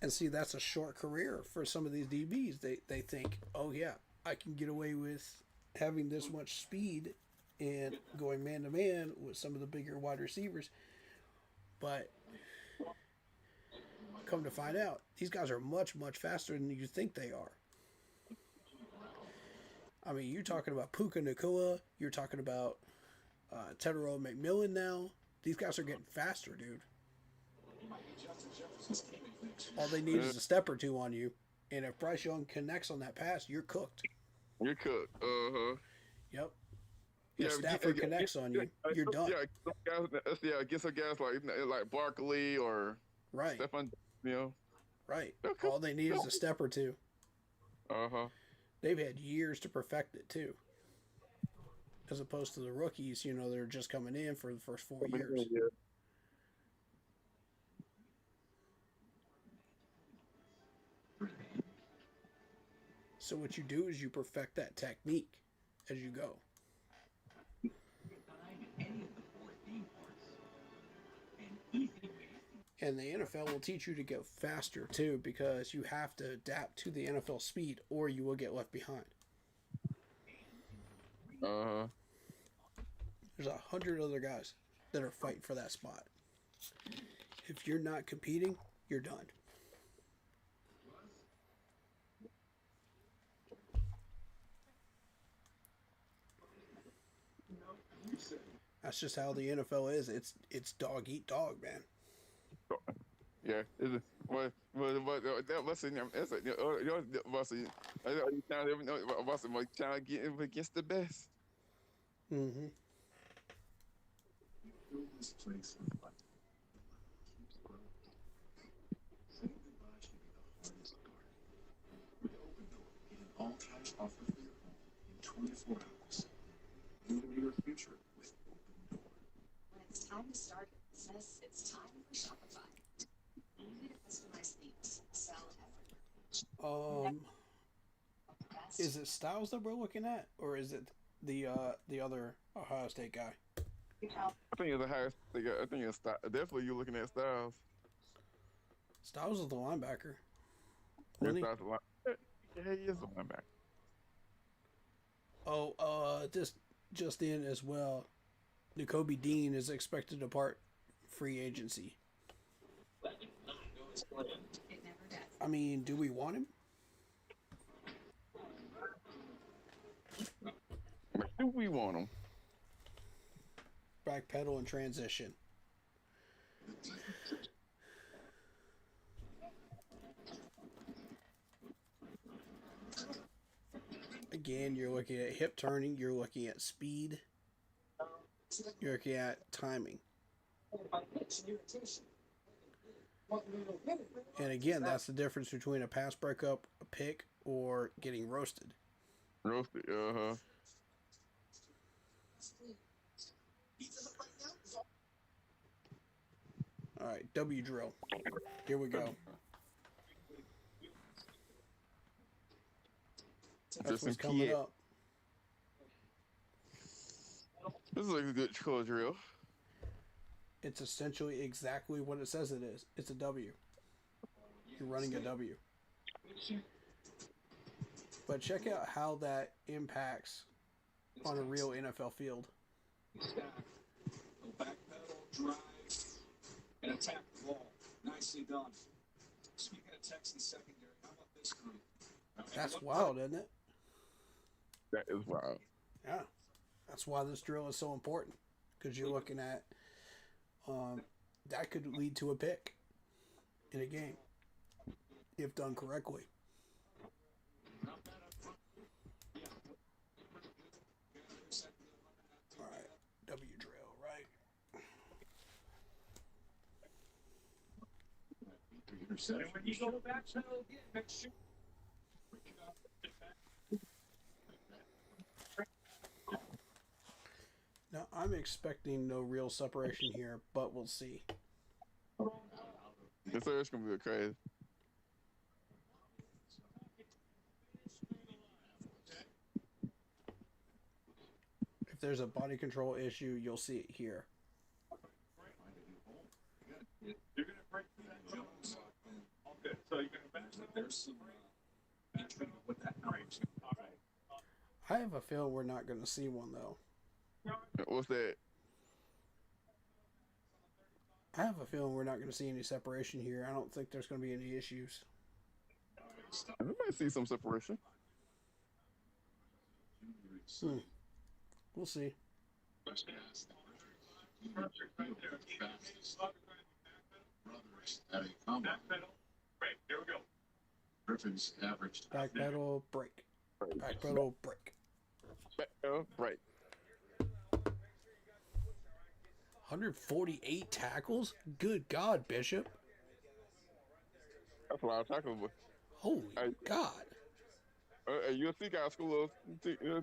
And see, that's a short career for some of these DBs. They think, oh yeah, I can get away with having this much speed and going man to man with some of the bigger wide receivers. But come to find out, these guys are much, much faster than you think they are. I mean, you're talking about Puka Nacua. You're talking about Tedero McMillan now. These guys are getting faster, dude. All they need is a step or two on you. And if Bryce Young connects on that pass, you're cooked. You're cooked. Uh-huh. Yep. If Stafford connects on you, you're done. Get some guys like Barkley or Right. Stephon, you know. Right. All they need is a step or two. Uh-huh. They've had years to perfect it, too. As opposed to the rookies, you know, they're just coming in for the first 4 years. Yeah. So what you do is you perfect that technique as you go. And the NFL will teach you to go faster too, because you have to adapt to the NFL speed or you will get left behind. Uh-huh. There's 100 other guys that are fighting for that spot. If you're not competing, you're done. That's just how the NFL is. It's dog eat dog, man. Yeah. Trying to get him against the best. Mm-hmm. This place of life keeps growing. Saying goodbye can be the hardest part. With Open Door, get an all-cash offer for your home in 24 hours. Move into your future with Open Door. When it's time to start a business, it's time for Shopify. Easy to customize themes, sell everywhere. Is it Styles that we're looking at, or is it the other Ohio State guy? I think it's the highest. I think it's definitely you're looking at Styles. Styles is the linebacker. Yeah, Really? Styles yeah, he is a linebacker. Oh, just in as well. Nakobe Dean is expected to depart free agency. It never does. I mean, do we want him? Do we want him? Backpedal and transition. Again, you're looking at hip turning, you're looking at speed, you're looking at timing. And again, that's the difference between a pass breakup, a pick, or getting roasted. Roasted, uh-huh. right, W drill. Here we go. That's Just what's some coming PA. up. This is like a good code drill. It's essentially exactly what it says it is. It's a W. You're running a W. But check out how that impacts on a real NFL field. Stack. Go backpedal, drive, and attack the ball. Nicely done. Speaking of Texans secondary, how about this group? That's wild, isn't it? That is wild. Yeah. That's why this drill is so important. Because you're looking at that could lead to a pick in a game if done correctly. All right, W drill, right? And when you go back pedal again, make sure. Now, I'm expecting no real separation here, but we'll see. This is gonna be crazy. If there's a body control issue, you'll see it here. You're gonna break through that jump. Okay, so you're gonna back pedal. There's some with that range. All right. I have a feel we're not going to see one, though. What's that? I have a feeling we're not going to see any separation here. I don't think there's going to be any issues. We might see some separation. We'll see. Brothers at a combine. Right, here we go. Griffin's averaged Back pedal, break. Back pedal, break. Right. 148 tackles? Good God, Bishop. That's a lot of tackles. But Holy God. USC got a school of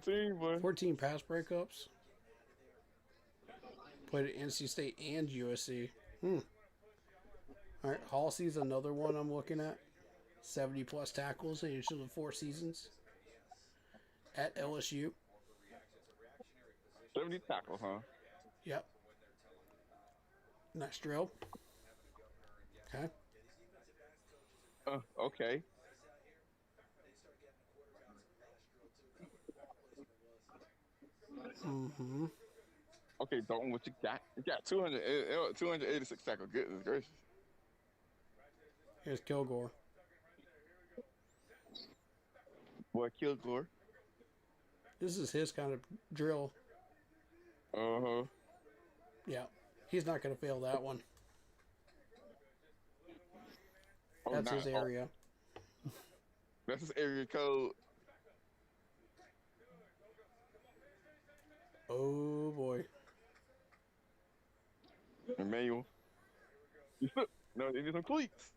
team, but 14 pass breakups. Played at NC State and USC. All right, Halsey's another one I'm looking at. 70 plus tackles in each of the 4 seasons at LSU. 70 tackles, huh? Yep. Nice drill. Okay. Okay. Mm-hmm. Okay, Dalton, what you got? You got 286 tackles. Goodness gracious. Here's Kilgore. Boy, Kilgore. This is his kind of drill. Uh-huh. Yeah. He's not going to fail that one. Oh, That's his area. That's his area code. Oh, boy. Emmanuel. You slip. No, they need some cleats.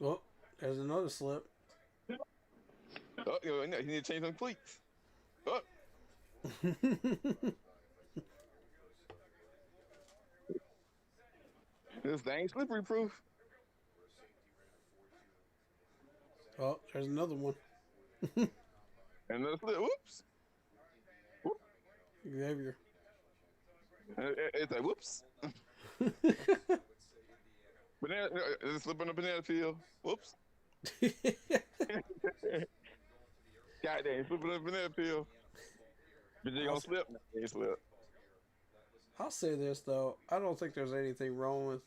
Oh, there's another slip. Oh, you need to change some cleats. Oh. This thing slippery proof. Oh, there's another one. Another slip. Whoops. Xavier. It's like whoops. Banana, slip on the banana peel. Whoops. Goddamn, slip on the banana peel. But you gonna slip? You slip. I'll say this, though. I don't think there's anything wrong with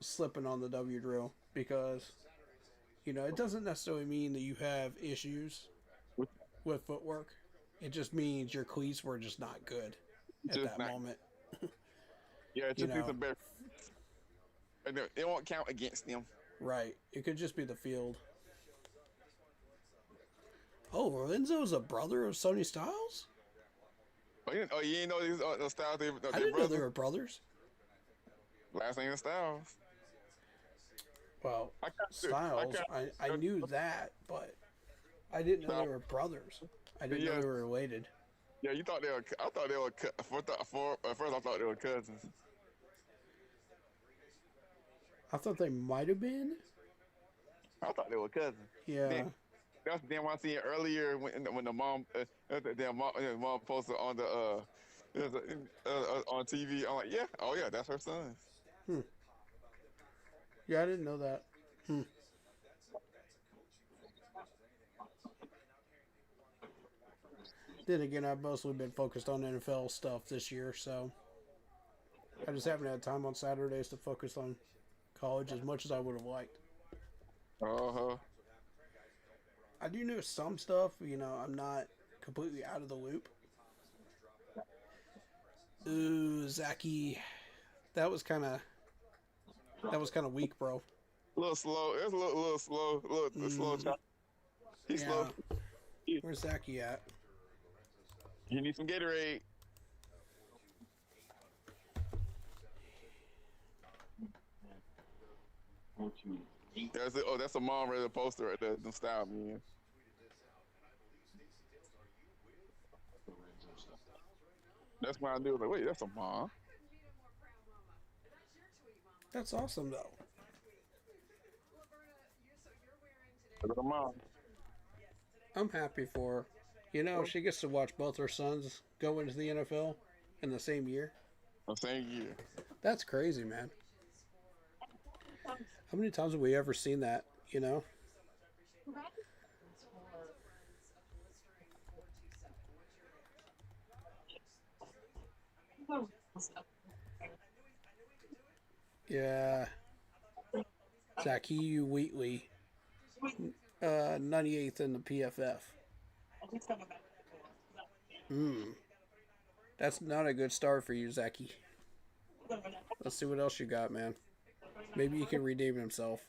slipping on the W drill because, you know, it doesn't necessarily mean that you have issues with footwork. It just means your cleats were just not good at Just that not- moment. Yeah, it just You needs know. some better. And it won't count against them. Right. It could just be the field. Oh, Lorenzo's a brother of Sonny Styles? Oh, you ain't know these Styles? They I didn't know they were brothers. Last name is Styles. Well, I got Styles, I knew that, but I didn't know they were brothers. I didn't know Yeah. they were related. Yeah, you thought they were. I thought they were. At first, I thought they were cousins. I thought they might have been. I thought they were cousins. Yeah. That's then I seen earlier when the mom mom posted on the on TV. I'm like, yeah, oh yeah, that's her son. Hmm. Yeah, I didn't know that. Hmm. Then again, I've mostly been focused on NFL stuff this year, so I just haven't had time on Saturdays to focus on college as much as I would have liked. Uh huh. I do know some stuff, you know, I'm not completely out of the loop. Ooh, Zachy. That was kind of weak, bro. A little slow. It's a little slow. Slow. He's slow. Yeah. Where's Zachy at? You need some Gatorade. That's it. Oh, that's a mom ready poster right there. Them style, man. That's why I knew. Like, wait, that's a mom. That's awesome, though. That's a mom. I'm happy for her. You know, she gets to watch both her sons go into the NFL in the same year. The same year. That's crazy, man. How many times have we ever seen that, you know? Yeah. Zachy Wheatley, 98th in the PFF. That's not a good start for you, Zachy. Let's see what else you got, man. Maybe he can redeem himself.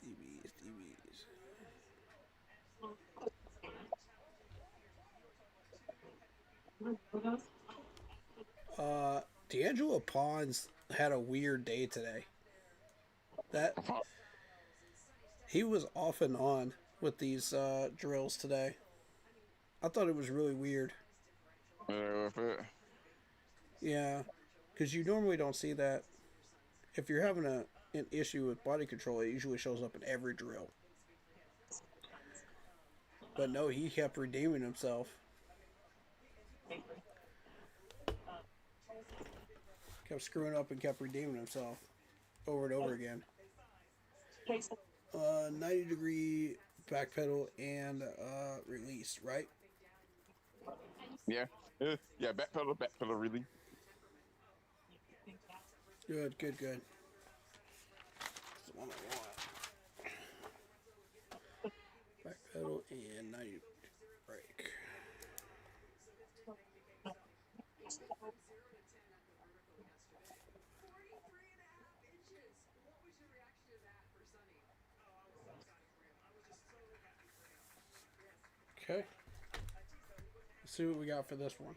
DBs. D'Angelo Pons had a weird day today. That he was off and on with these drills today. I thought it was really weird. Yeah, because you normally don't see that. If you're having an issue with body control, it usually shows up in every drill. But no, he kept redeeming himself. Kept screwing up and kept redeeming himself over and over again. 90-degree back pedal and release, right? Yeah. Yeah, back pedal, really. Good. That's the one I want. Back pedal and 90 brake. Okay. Let's see what we got for this one.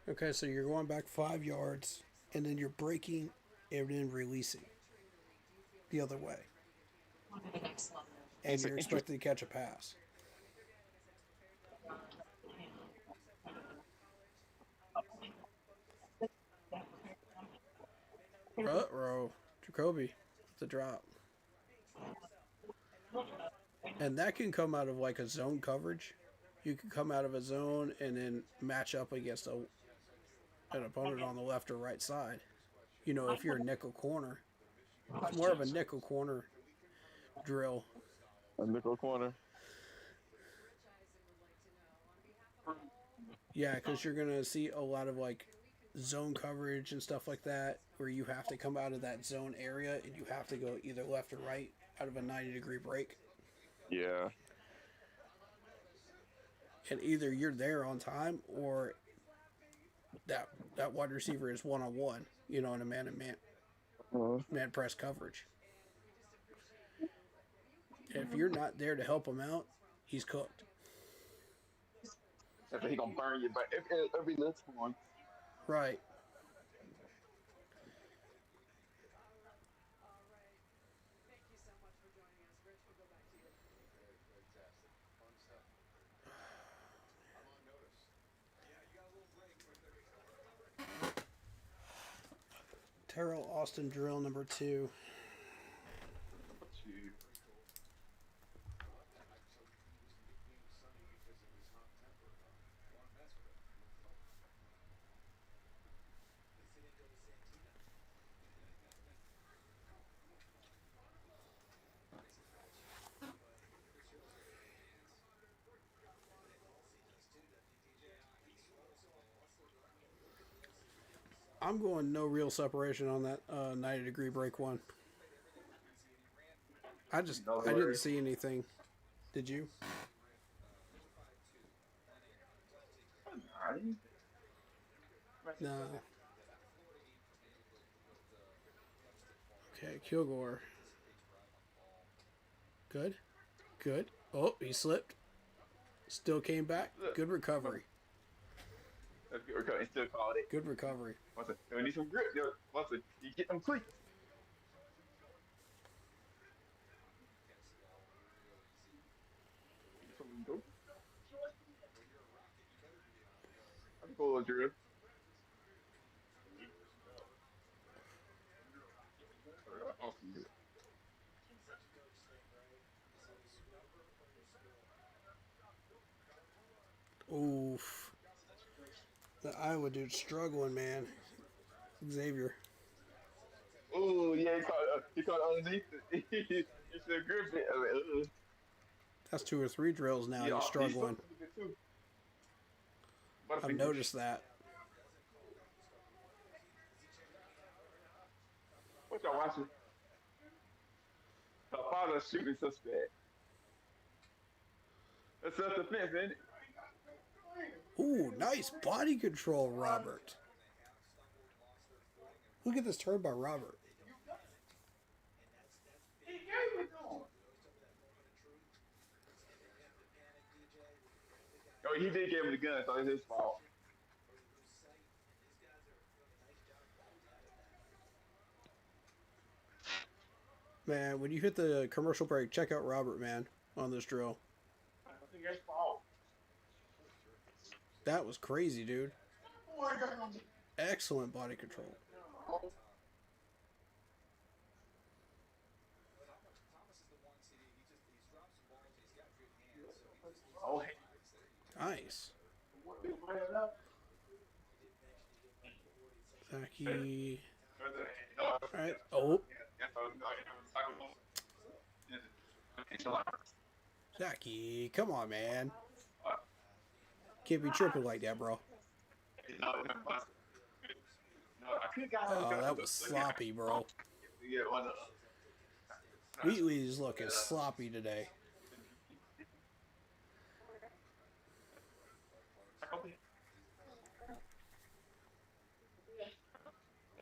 Okay, so you're going back 5 yards, and then you're braking and then releasing the other way. And you're expecting to catch a pass. Uh-oh. Jacoby, the drop. And that can come out of like a zone coverage. You can come out of a zone and then match up against an opponent on the left or right side. You know, if you're a nickel corner. It's more of a nickel corner drill. A nickel corner. Yeah, because you're going to see a lot of like zone coverage and stuff like that where you have to come out of that zone area and you have to go either left or right out of a 90-degree break. Yeah. And either you're there on time or that wide receiver is one-on-one, you know, in a man-to-man, man press coverage. And if you're not there to help him out, he's cooked. If he gonna burn you, but every little one. Right. Terrell Austin drill number 2. I'm going no real separation on that 90-degree break one. I didn't see anything. Did you? No. Okay, Kilgore. Good. Good. Oh, he slipped. Still came back. Good recovery. He still called it. Good recovery. We need some grip. You get them cleats. I'm cool, Drew. Oof. The Iowa dude struggling, man. Xavier. Oh yeah, he caught underneath it. He should grip it. That's 2 or 3 drills now. He's struggling. I've noticed that. What y'all watching? Her father's shooting suspect. That's self-defense, isn't it? Ooh, nice body control, Robert. Look at this turn by Robert. Oh, he did give him the gun, so it's his fault. Man, when you hit the commercial break, check out Robert, man, on this drill. I think it's fault. That was crazy, dude. Excellent body control. Oh, hey. Nice. Zaki. Alright. Oh. Zaki, come on, man. Can't be tripping like that, bro. Oh, that was sloppy, bro. Wheatley's looking sloppy today.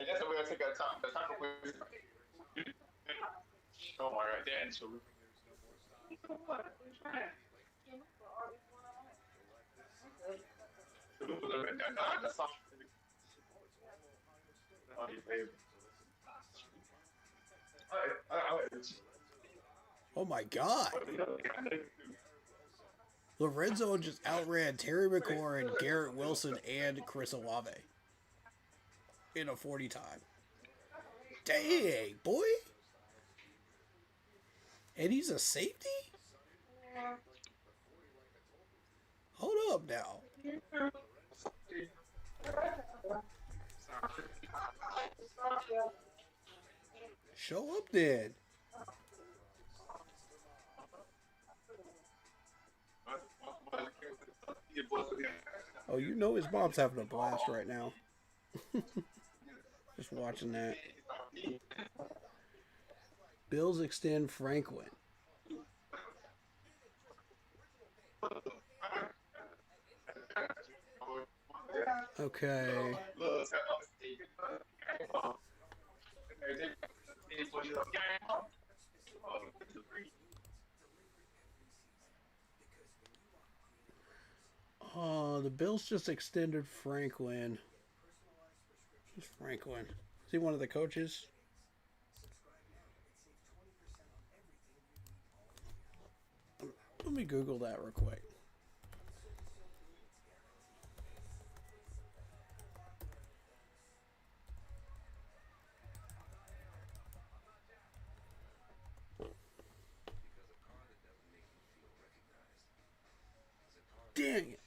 I guess we're gonna take our time. Oh my god, Dan, so Oh my god. Lorenzo just outran Terry McLaurin, Garrett Wilson, and Chris Olave in a 40 time. Dang, boy. And he's a safety? Hold up now. Show up then. Oh, you know his mom's having a blast right now. Just watching that. Bills extend Franklin. Okay. the Bills just extended Franklin. Who's Franklin? Is he one of the coaches? Let me Google that real quick. Dang it.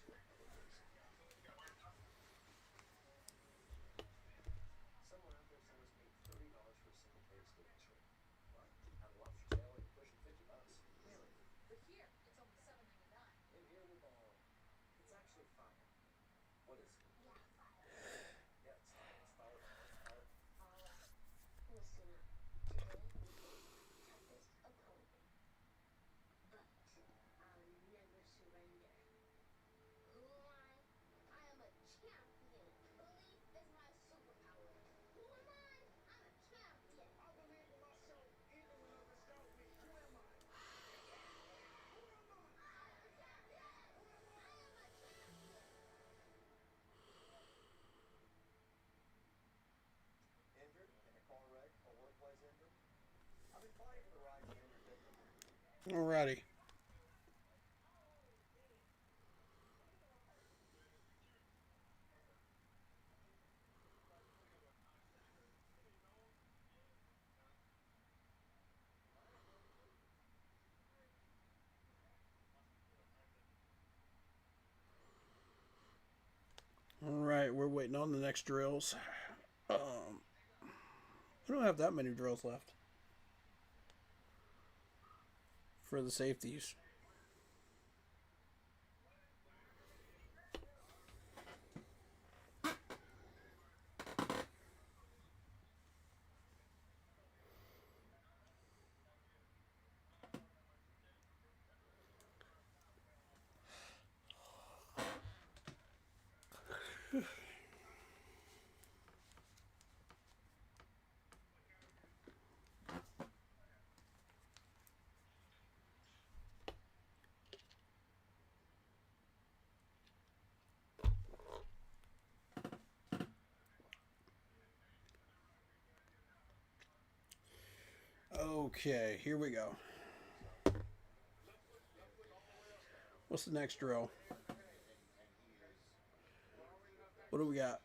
Alrighty. Alright, we're waiting on the next drills. We don't have that many drills left for the safeties. Okay, here we go. What's the next drill? What do we got?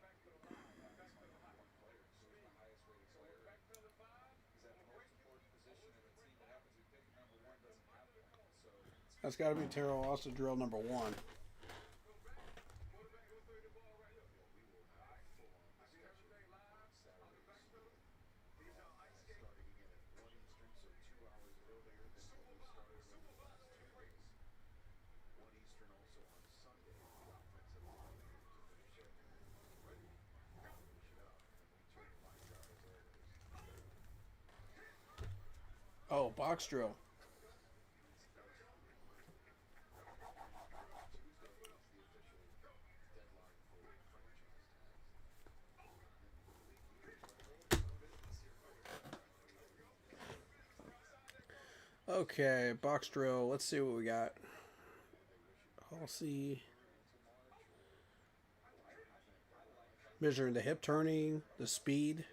That's got to be Terrell Austin drill number 1. Oh, box drill. Okay, box drill. Let's see what we got. Halsey. Measuring the hip turning, the speed,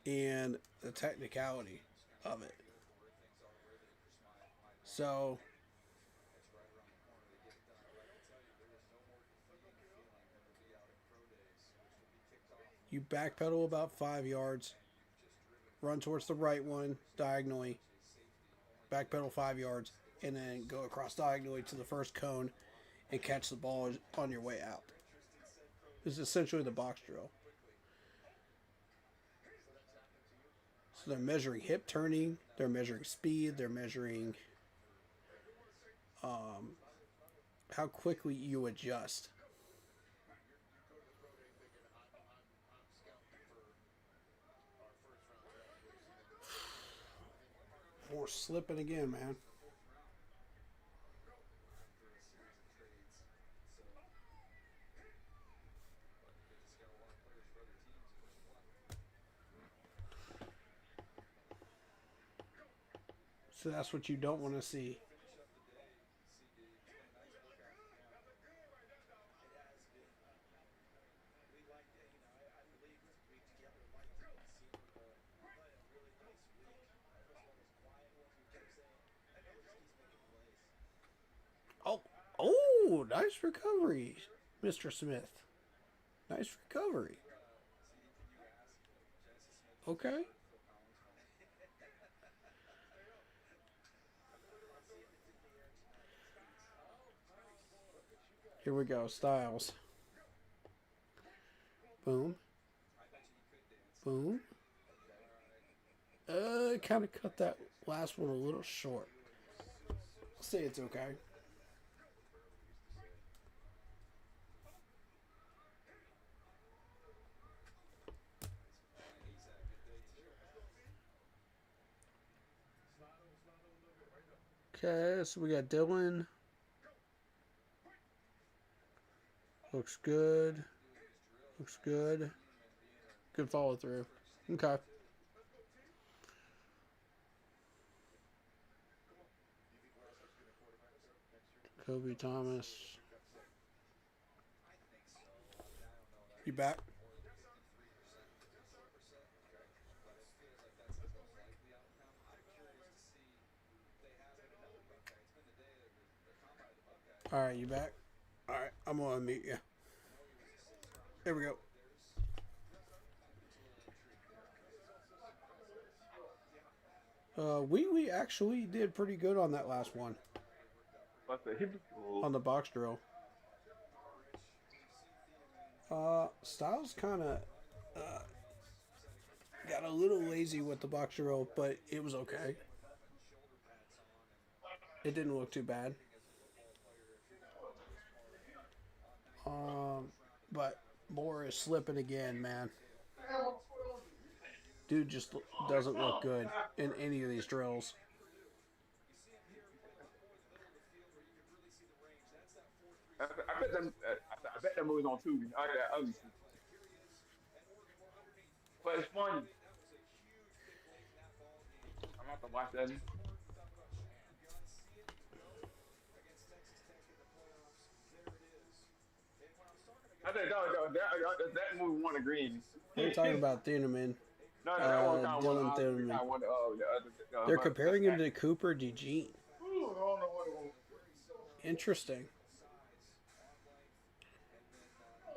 and the technicality of it. So, you backpedal about 5 yards, run towards the right one diagonally, backpedal 5 yards, and then go across diagonally to the first cone and catch the ball on your way out. This is essentially the box drill. So they're measuring hip turning, they're measuring speed, they're measuring how quickly you adjust. More slipping again, man. So that's what you don't want to see. Ooh, nice recovery, Mr. Smith. Nice recovery. Okay. Here we go, Styles. Boom. Boom. Kind of cut that last one a little short. I'll say it's okay. Okay, so we got Dylan. Looks good. Looks good. Good follow through. Okay. Kobe Thomas. You back? All right, you back? All right, I'm gonna unmute you. There we go. We actually did pretty good on that last one. What's the hip? On the box drill. Styles kind of got a little lazy with the box drill, but it was okay. It didn't look too bad. But Moore is slipping again, man. Dude just doesn't look good in any of these drills. I bet that movie's on Tubi. But it's funny. I'm gonna have to watch that. I think that movie won a Green. We're talking about Thieneman. No, that one kind of Dylan Thieneman. They're comparing him to Cooper DeJean. Interesting.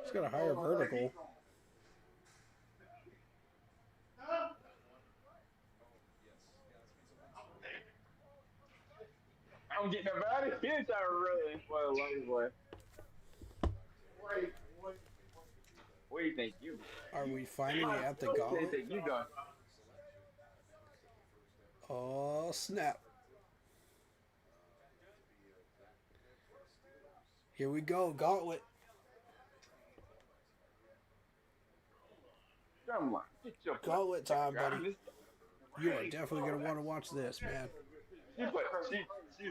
He's got a higher vertical. I'm getting about it. He's trying to run for a long way. What do you think you? Are we finally at the What do you gauntlet? think you done? Oh, snap. Here we go, gauntlet. Come on, get your Gauntlet time, buddy. You are definitely going to want to watch this, man. She's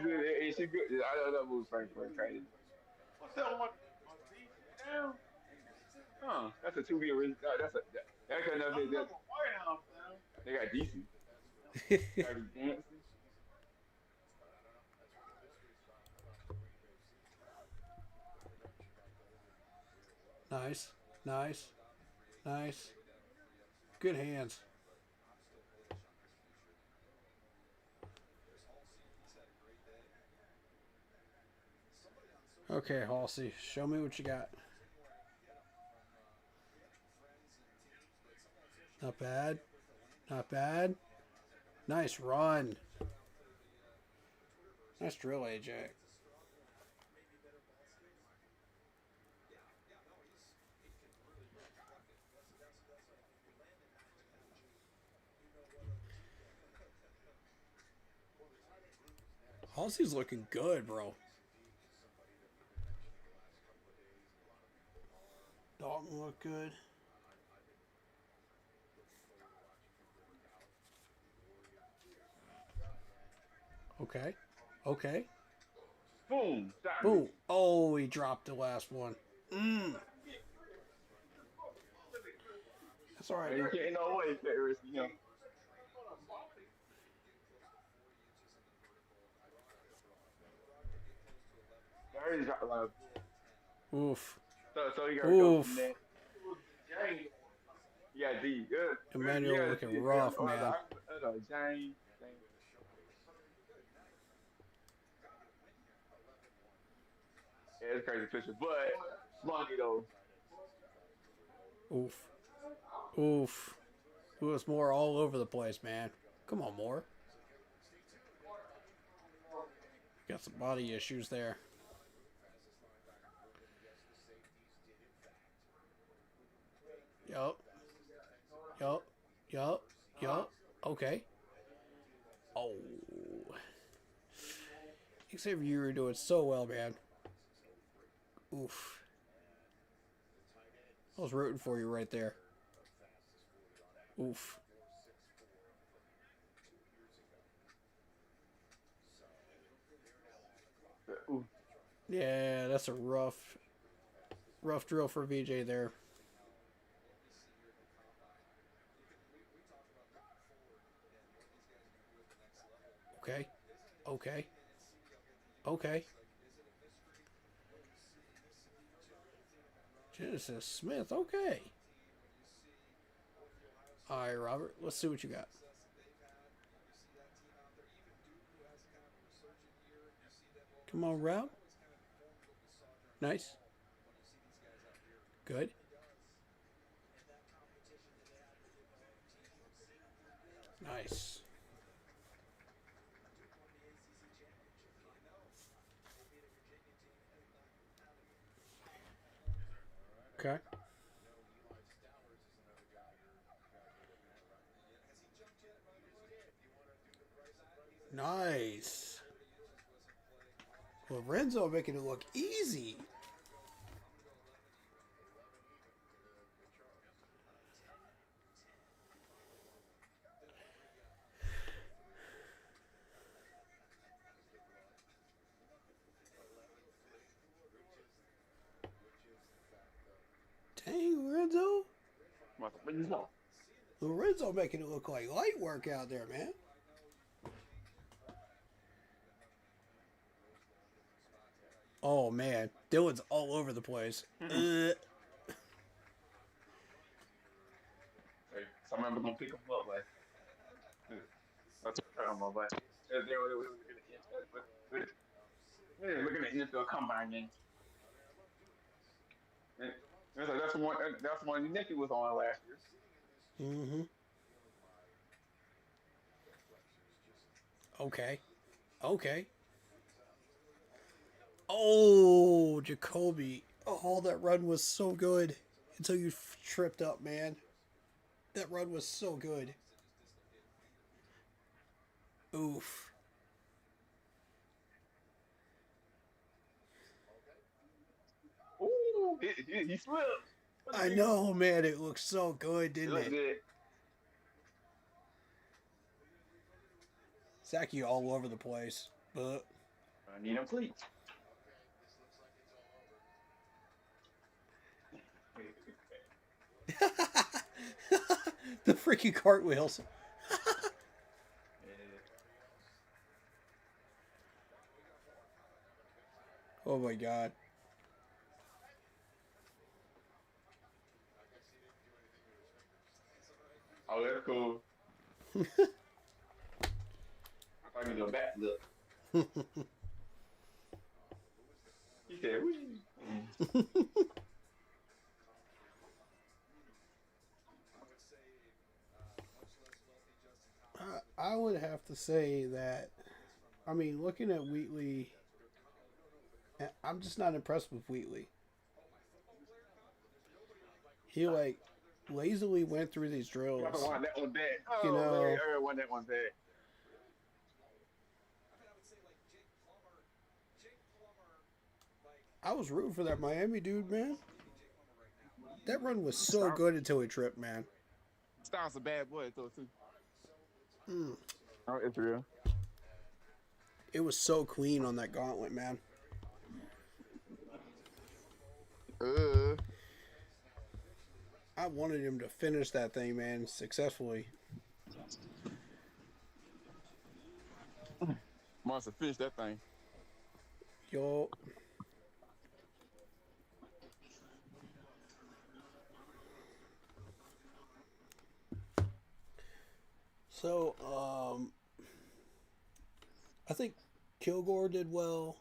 good. She's good. I know that movie's for crazy. What's that one? Huh? That's a 2B original. That's another. They got DC. Nice, nice, nice. Good hands. Okay, Halsey, show me what you got. Not bad. Not bad. Nice run. Nice drill, AJ. Halsey's looking good, bro. Dalton look good. Okay. Okay. Boom. Boom. Oh, he dropped the last one. That's all right. You can't no way, Paris. You know. I already dropped a lot of. Oof. So you gotta go Oof. from there. Yeah, D. Good. Emmanuel looking rough, man. James. Yeah, it's crazy picture, but funny though. Oof. Oof. It was more all over the place, man. Come on, more. Got some body issues there. Yup. Yup. Yup. Yup. Okay. Oh. Xavier, you were doing so well, man. Oof. I was rooting for you right there. Oof. Ooh. Yeah, that's a rough drill for VJ there. Okay. Okay. Okay. Genesis Smith, okay. Alright, Robert, let's see what you got. Come on, Rob. Nice. Good. Nice. Okay. Nice. Lorenzo making it look easy. Dang, Lorenzo. Lorenzo making it look like light work out there, man. Oh, man. Dylan's all over the place. Hey, somebody's gonna pick him up, like. That's what I'm talking about, we're looking at NFL combine game. That's the one Nicky was on last year. Mm-hmm. Okay. Okay. Oh, Jacoby. Oh, that run was so good. Until you tripped up, man. That run was so good. Oof. Ooh, he slipped. I know, man. It looked so good, didn't it? Good. Zachy all over the place, but I need him cleats. the freaking cartwheels. Oh my god. Oh, that's cool. I can do a backflip. He said, "Wee." I would have to say that, I mean, looking at Wheatley, I'm just not impressed with Wheatley. He, like, lazily went through these drills. I want that one back. Oh, You know, man, I want that one back. I was rooting for that Miami dude, man. That run was so good until he tripped, man. Styles a bad boy, though, too. Mm. Oh, it's real. It was so clean on that gauntlet, man. I wanted him to finish that thing, man, successfully. Monster, finish that thing. Yo. So, I think Kilgore did well.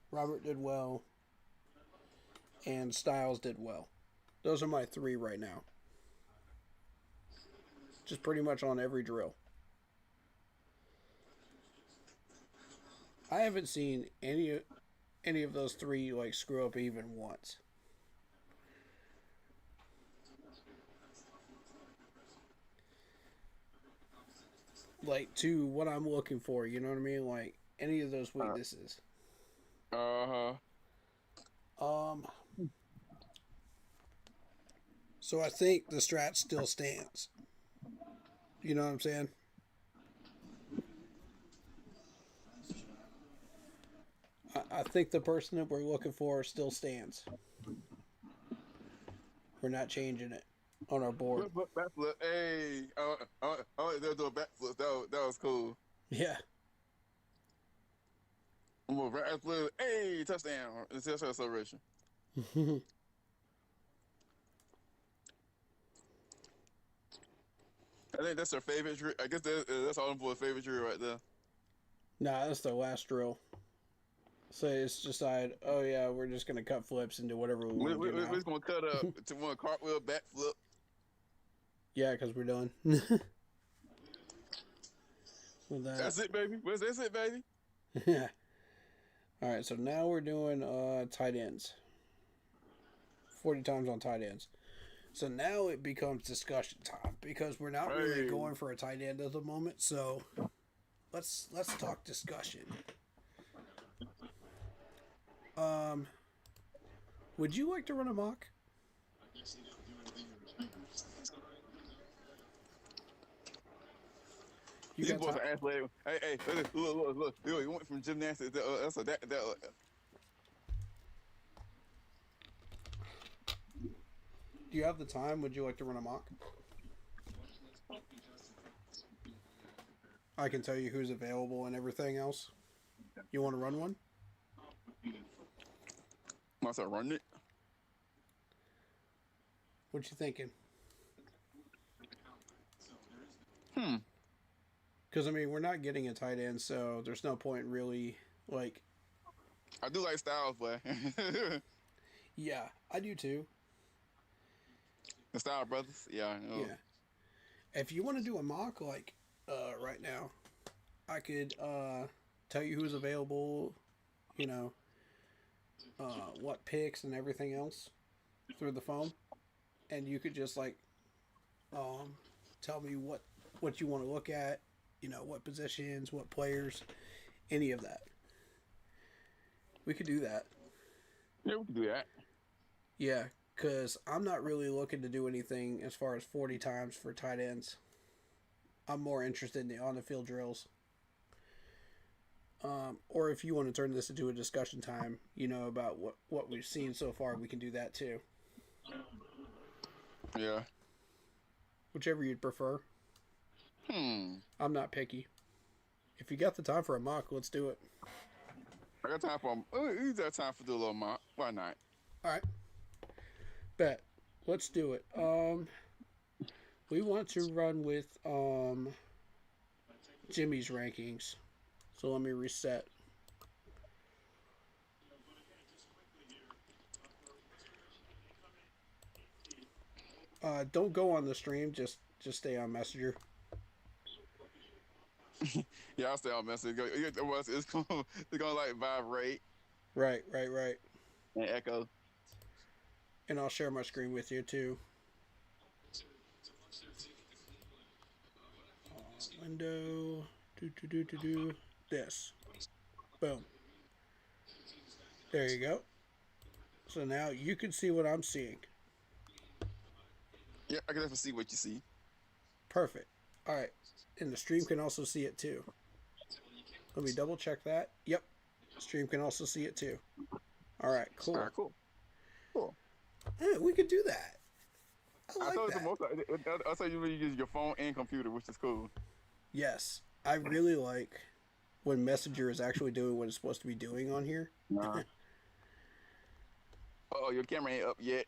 Robert did well. and Styles did well. Those are my three right now. Just pretty much on every drill. I haven't seen any of those three like screw up even once. Like to what I'm looking for, you know what I mean? Like any of those weaknesses. Uh-huh. So I think the strat still stands. You know what I'm saying? I think the person that we're looking for still stands. We're not changing it on our board. Backflip. Hey, they'll do a backflip. That was cool. Yeah. I'm gonna backflip. Hey, touchdown! It's a celebration. I think that's their favorite drill. I guess that's all for a favorite drill right there. Nah, that's their last drill. So it's decided, oh yeah, we're just gonna cut flips and do whatever we want to do now. We're just gonna cut up to one cartwheel, backflip. Yeah, because we're done. With that. That's it, baby. That's it, baby. Yeah. All right, so now we're doing tight ends. 40 times on tight ends. So now it becomes discussion time because we're not really going for a tight end at the moment. So let's talk discussion. Would you like to run a mock? You boys are athletic. Hey, look. You went from gymnastics to that. Do you have the time? Would you like to run a mock? I can tell you who's available and everything else. You want to run one? I said run it. What you thinking? Because, I mean, we're not getting a tight end, so there's no point really, like... I do like Styles, but... Yeah, I do too. The Styles brothers? Yeah, I know. Yeah. If you want to do a mock, like, right now, I could, tell you who's available, you know, what picks and everything else through the phone. And you could just, like, tell me what you want to look at, you know, what positions, what players, any of that. We could do that. Yeah, we can do that. Yeah, because I'm not really looking to do anything as far as 40 times for tight ends. I'm more interested in the on-the-field drills. Or if you want to turn this into a discussion time, you know, about what we've seen so far, we can do that too. Yeah. Whichever you'd prefer. I'm not picky. If you got the time for a mock, let's do it. I got time for you got time for do a little mock. Why not? All right. Bet. Let's do it. We want to run with Jimmy's rankings. So let me reset. Don't go on the stream. Just stay on Messenger. Yeah, I'll stay on message. It's gonna like vibrate. Right. And echo. And I'll share my screen with you too. Window. Do this. Boom. There you go. So now you can see what I'm seeing. Yeah, I can definitely see what you see. Perfect. All right. And the stream can also see it too. Let me double check that. Yep. Stream can also see it too. All right. Cool. All right, cool. Yeah, we could do that. I like that. I thought you use your phone and computer, which is cool. Yes. I really like when Messenger is actually doing what it's supposed to be doing on here. Oh, your camera ain't up yet.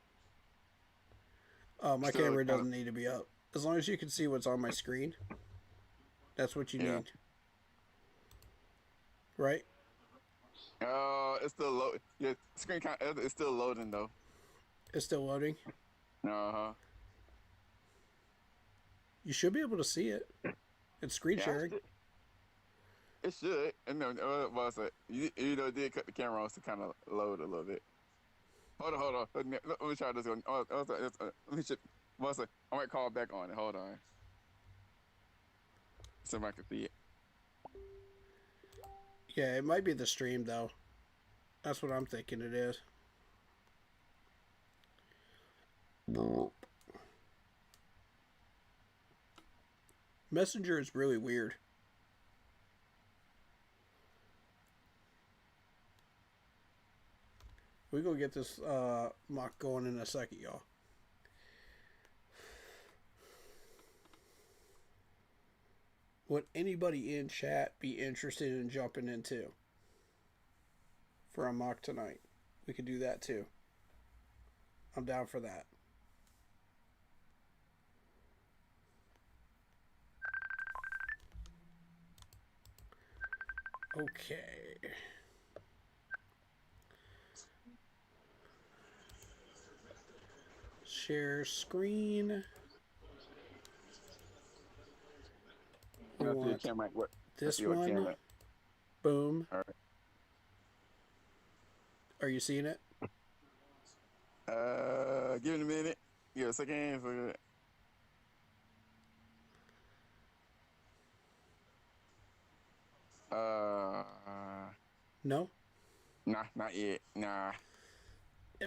Oh, my camera doesn't need to be up. As long as you can see what's on my screen, that's what you need. Right? It's still load. Your screen it's still loading though. It's still loading. Uh-huh. You should be able to see it. It's screen Yeah, sharing. it should. And then, you know, it did cut the camera off to kind of load a little bit. Hold on. Let me try this one. Let me check. I might call back on it. Hold on. See if I can see it. Yeah, it might be the stream though. That's what I'm thinking it is. Messenger is really weird. We're gonna get this mock going in a second, y'all. Would anybody in chat be interested in jumping into for a mock tonight? We could do that too. I'm down for that. Okay. Share screen. We Let's see want the camera. What? this see what one. camera. Boom. All right. Are you seeing it? Give it a minute. Give it a second. No? Nah, not yet. Nah.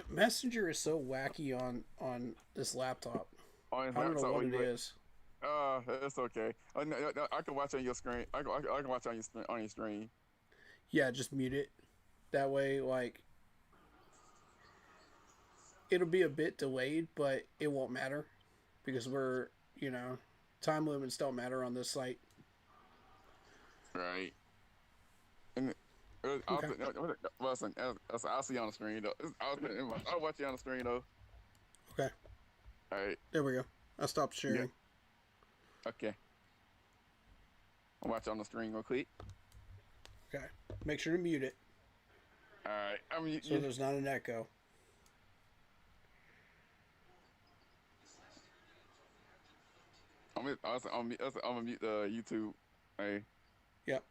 Messenger is so wacky on this laptop. I don't know what it is. It's okay. No, I can watch on your screen. I can watch on your screen. Yeah, just mute it. That way, like, it'll be a bit delayed, but it won't matter because we're, you know, time limits don't matter on this site. Right. And Okay. I'll see you on the screen though. I'll watch you on the screen though. Okay. All right. There we go. I stopped sharing. Yeah. Okay. I'll watch you on the screen real quick. Okay. Make sure to mute it All right. so there's not an echo. I'm gonna mute the YouTube. Hey. Yep.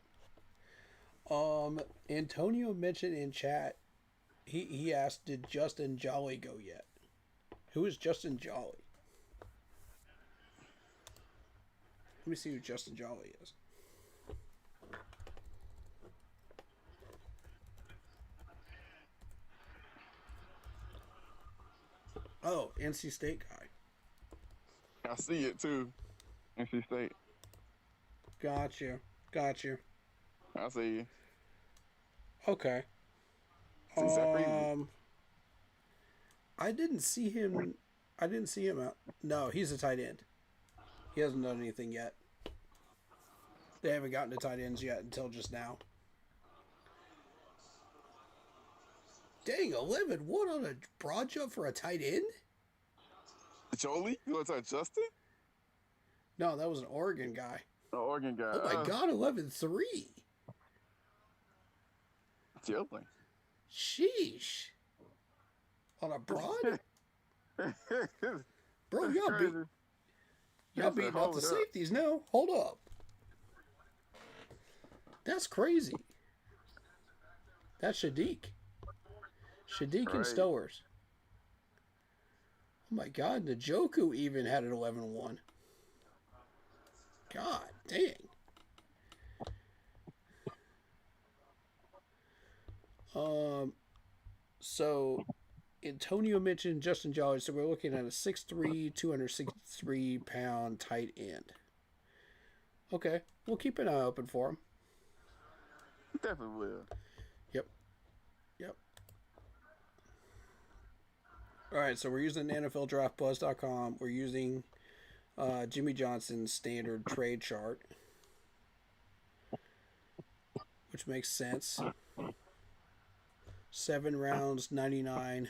Antonio mentioned in chat, he asked, did Justin Jolly go yet? Who is Justin Jolly? Let me see who Justin Jolly is. Oh, NC State guy. I see it too. NC State. Got you. I see you. Okay. See, I didn't see him out. No, he's a tight end. He hasn't done anything yet. They haven't gotten to tight ends yet until just now. Dang, 11-1 on a broad jump for a tight end? Jolie? You want to talk Justin? No, that was an Oregon guy. The Oregon guy. Oh my God, 11-3. Jolie. Sheesh. On a broad? Bro, y'all beating out the safeties now. Hold up. That's crazy. That's Shadik. Shadik and Stowers. Oh my God, Njoku even had an 11-1. God dang. So Antonio mentioned Justin Jolly, so we're looking at a 6'3", 263-pound tight end. Okay, we'll keep an eye open for him. Definitely will. Yep. All right, so we're using NFLDraftBuzz.com. We're using Jimmy Johnson's standard trade chart, which makes sense. 7 rounds, 99.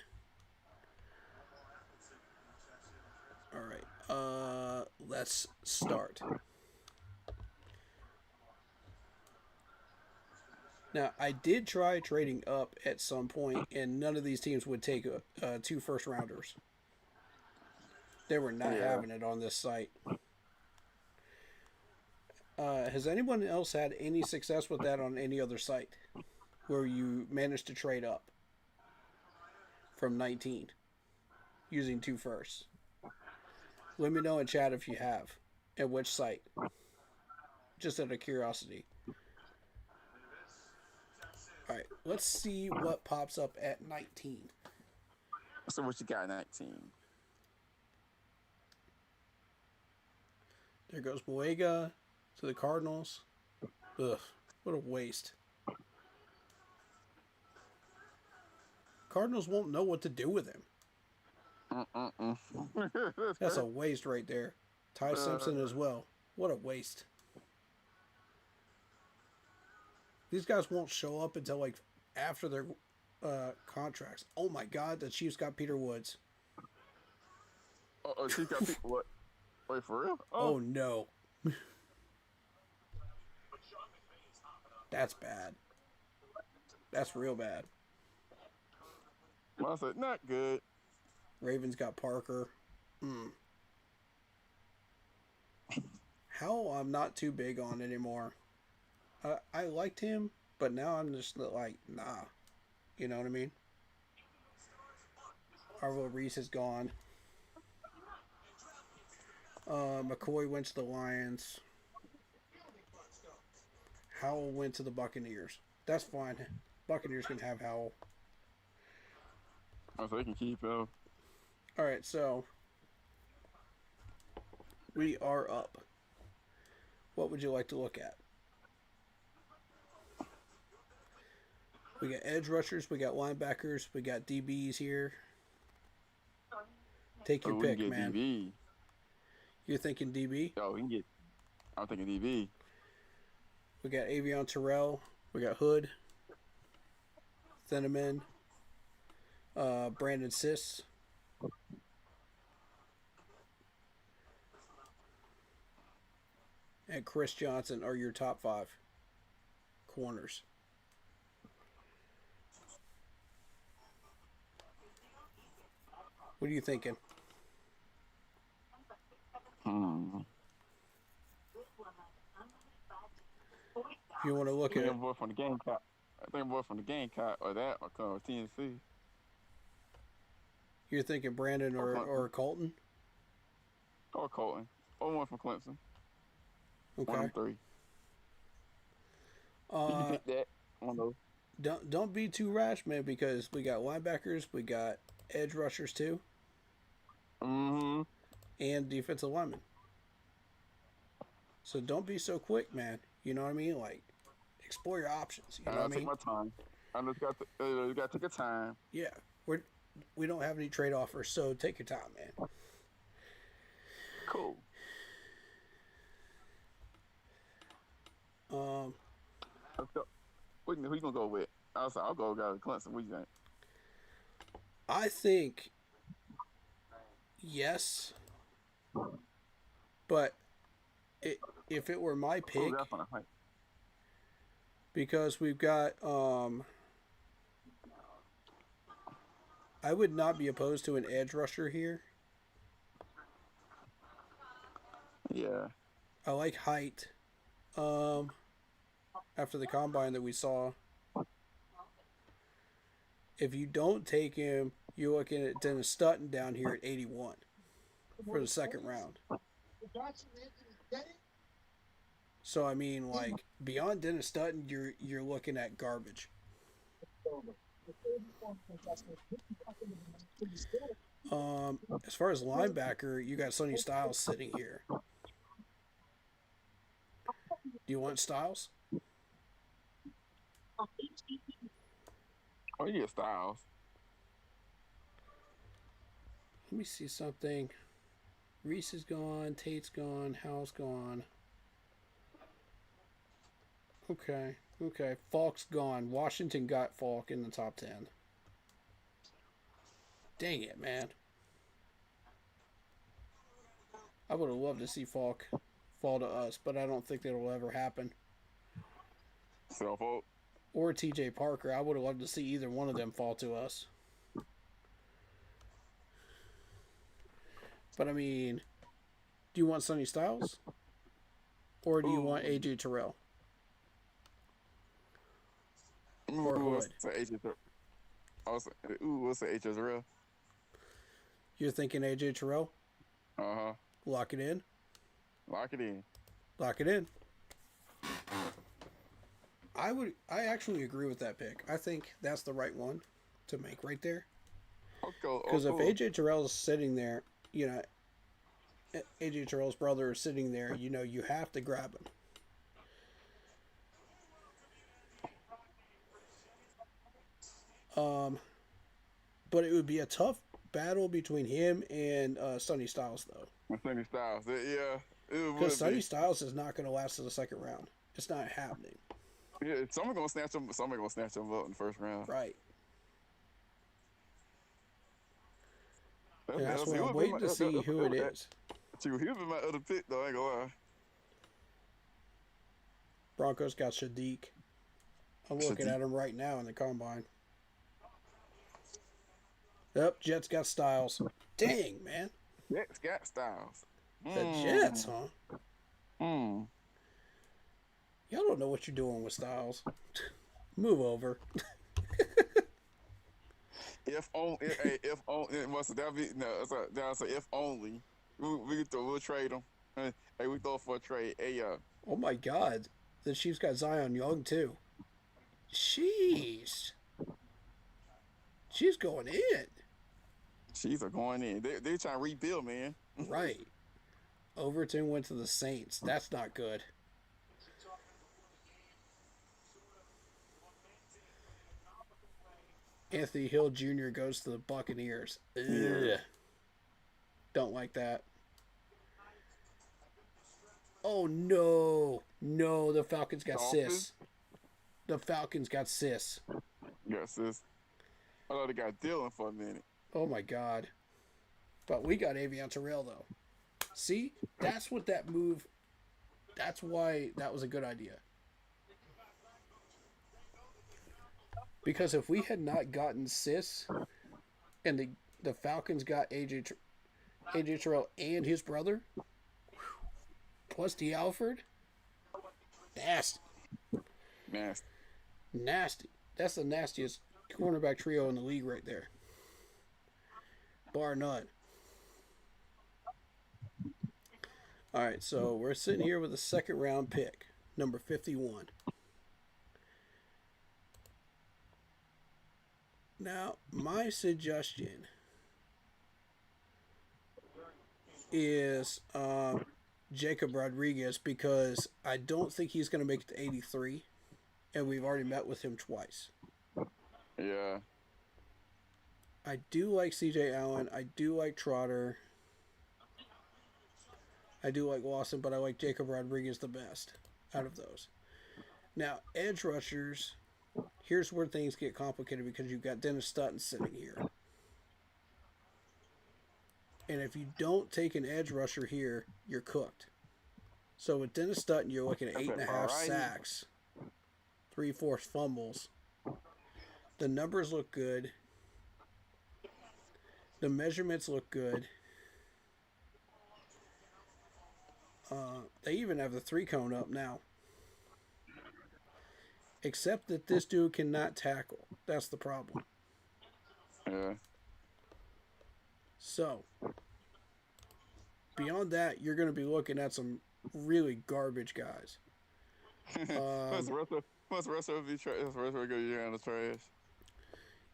All right, let's start. Now, I did try trading up at some point, and none of these teams would take 2 first rounders. They were not Yeah. having it on this site. Has anyone else had any success with that on any other site where you managed to trade up from 19 using 2 firsts? Let me know in chat if you have, and which site. Just out of curiosity. Alright, let's see what pops up at 19. So what you got, 19? There goes Boega to the Cardinals. Ugh, what a waste. Cardinals won't know what to do with him. That's a waste right there. Ty Simpson as well. What a waste. These guys won't show up until like after their contracts. Oh my God, the Chiefs got Peter Woods. Oh, she got people. What? Wait, for real? Oh no. That's bad. That's real bad. I said, not good. Ravens got Parker. How I'm not too big on anymore. I liked him, but now I'm just like, nah. You know what I mean? Arvo Reese is gone. McCoy went to the Lions. Howell went to the Buccaneers. That's fine. Buccaneers can have Howell. Oh, so they can keep him. Alright, so we are up. What would you like to look at? We got edge rushers, we got linebackers, we got DBs here. Take your we pick, can get man. DB. You're thinking DB? Yo, we can get. I'm thinking DB. We got Avion Terrell. We got Hood. Thieneman. Brandon Siss. And Chris Johnson are your top 5 corners. What are you thinking? If you want to look I think at I'm boy from the Gamecock. I think I'm boy from the Gamecock or that or come TNC. you're thinking Brandon or Colton? Or Colton. Or one from Clemson. One Okay. of them 3. You can pick that. One of those. Don't be too rash, man, because we got linebackers, we got edge rushers too, and defensive linemen. So don't be so quick, man. You know what I mean? Like, explore your options. You know what I take mean? my time. I just got to take your time. Yeah, we don't have any trade offers, so take your time, man. Cool. Let's go. Who you gonna go with? I'll go with Clemson. What do you think? I think yes, but if it were my Oh, pick, that's on a hike. because we've got I would not be opposed to an edge rusher here. Yeah. I like height. After the combine that we saw, if you don't take him, you're looking at Dennis Sutton down here at 81 for the second round. So I mean, like, beyond Dennis Sutton, you're looking at garbage. As far as linebacker, you got Sonny Styles sitting here. Do you want Styles? Oh, you get Styles. Let me see something. Reese is gone. Tate's gone. Howell's gone. Okay. Falk's gone. Washington got Falk in the top 10. Dang it, man. I would have loved to see Falk fall to us, but I don't think that'll ever happen. Self-vote. or T.J. Parker. I would have loved to see either one of them fall to us. But I mean, do you want Sonny Styles? Or do you want AJ Terrell? Or Hood? What's the AJ Terrell? You're thinking AJ Terrell? Uh-huh. Lock it in? Lock it in. Lock it in. I actually agree with that pick. I think that's the right one to make right there. Because if AJ Terrell is sitting there, you know, AJ Terrell's brother is sitting there, you know, you have to grab him. But it would be a tough battle between him and Sonny Styles, though. Sonny Styles, yeah. Because Sonny Styles is not going to last to the second round. It's not happening. Yeah, someone gonna snatch him. Somebody gonna snatch him up in the first round. Right. And that's why I'm waiting to see who it is. He'll be my other pick, though. I ain't gonna lie. Broncos got Sadiq. I'm looking at him right now in the combine. Yep, Jets got Styles. Dang, man. Jets got Styles. The Jets, huh? Y'all don't know what you're doing with Styles. Move over. If only, if only, that be no. That's a if only. We'll trade him. Hey, we throw for a trade. Hey, Oh my God, the Chiefs got Zion Young too. Sheesh. She's going in. Chiefs are going in. They're trying to rebuild, man. Right. Overton went to the Saints. That's not good. Anthony Hill Jr. goes to the Buccaneers. Ugh. Don't like that. Oh, no. No, the Falcons got Sis. The Falcons got Sis. Got Sis. I thought they got Dylan for a minute. Oh, my God. But we got Avion Terrell, though. See? That's what that move... That's why that was a good idea. Because if we had not gotten Sis and the Falcons got AJ Terrell and his brother, plus D. Alford, nasty. Nasty. That's the nastiest cornerback trio in the league right there. Bar none. All right, so we're sitting here with a second round pick, number 51. Now, my suggestion is Jacob Rodriguez, because I don't think he's going to make it to 83, and we've already met with him twice. Yeah. I do like CJ Allen. I do like Trotter. I do like Lawson, but I like Jacob Rodriguez the best out of those. Now, edge rushers... Here's where things get complicated, because you've got Dennis Sutton sitting here. And if you don't take an edge rusher here, you're cooked. So with Dennis Sutton, you're looking at 8.5 sacks, 3 forced fumbles. The numbers look good. The measurements look good. They even have the 3-cone up now. Except that this dude cannot tackle. That's the problem. Yeah. So, beyond that, you're going to be looking at some really garbage guys. What's Russell be trash? Russell go year on the trash.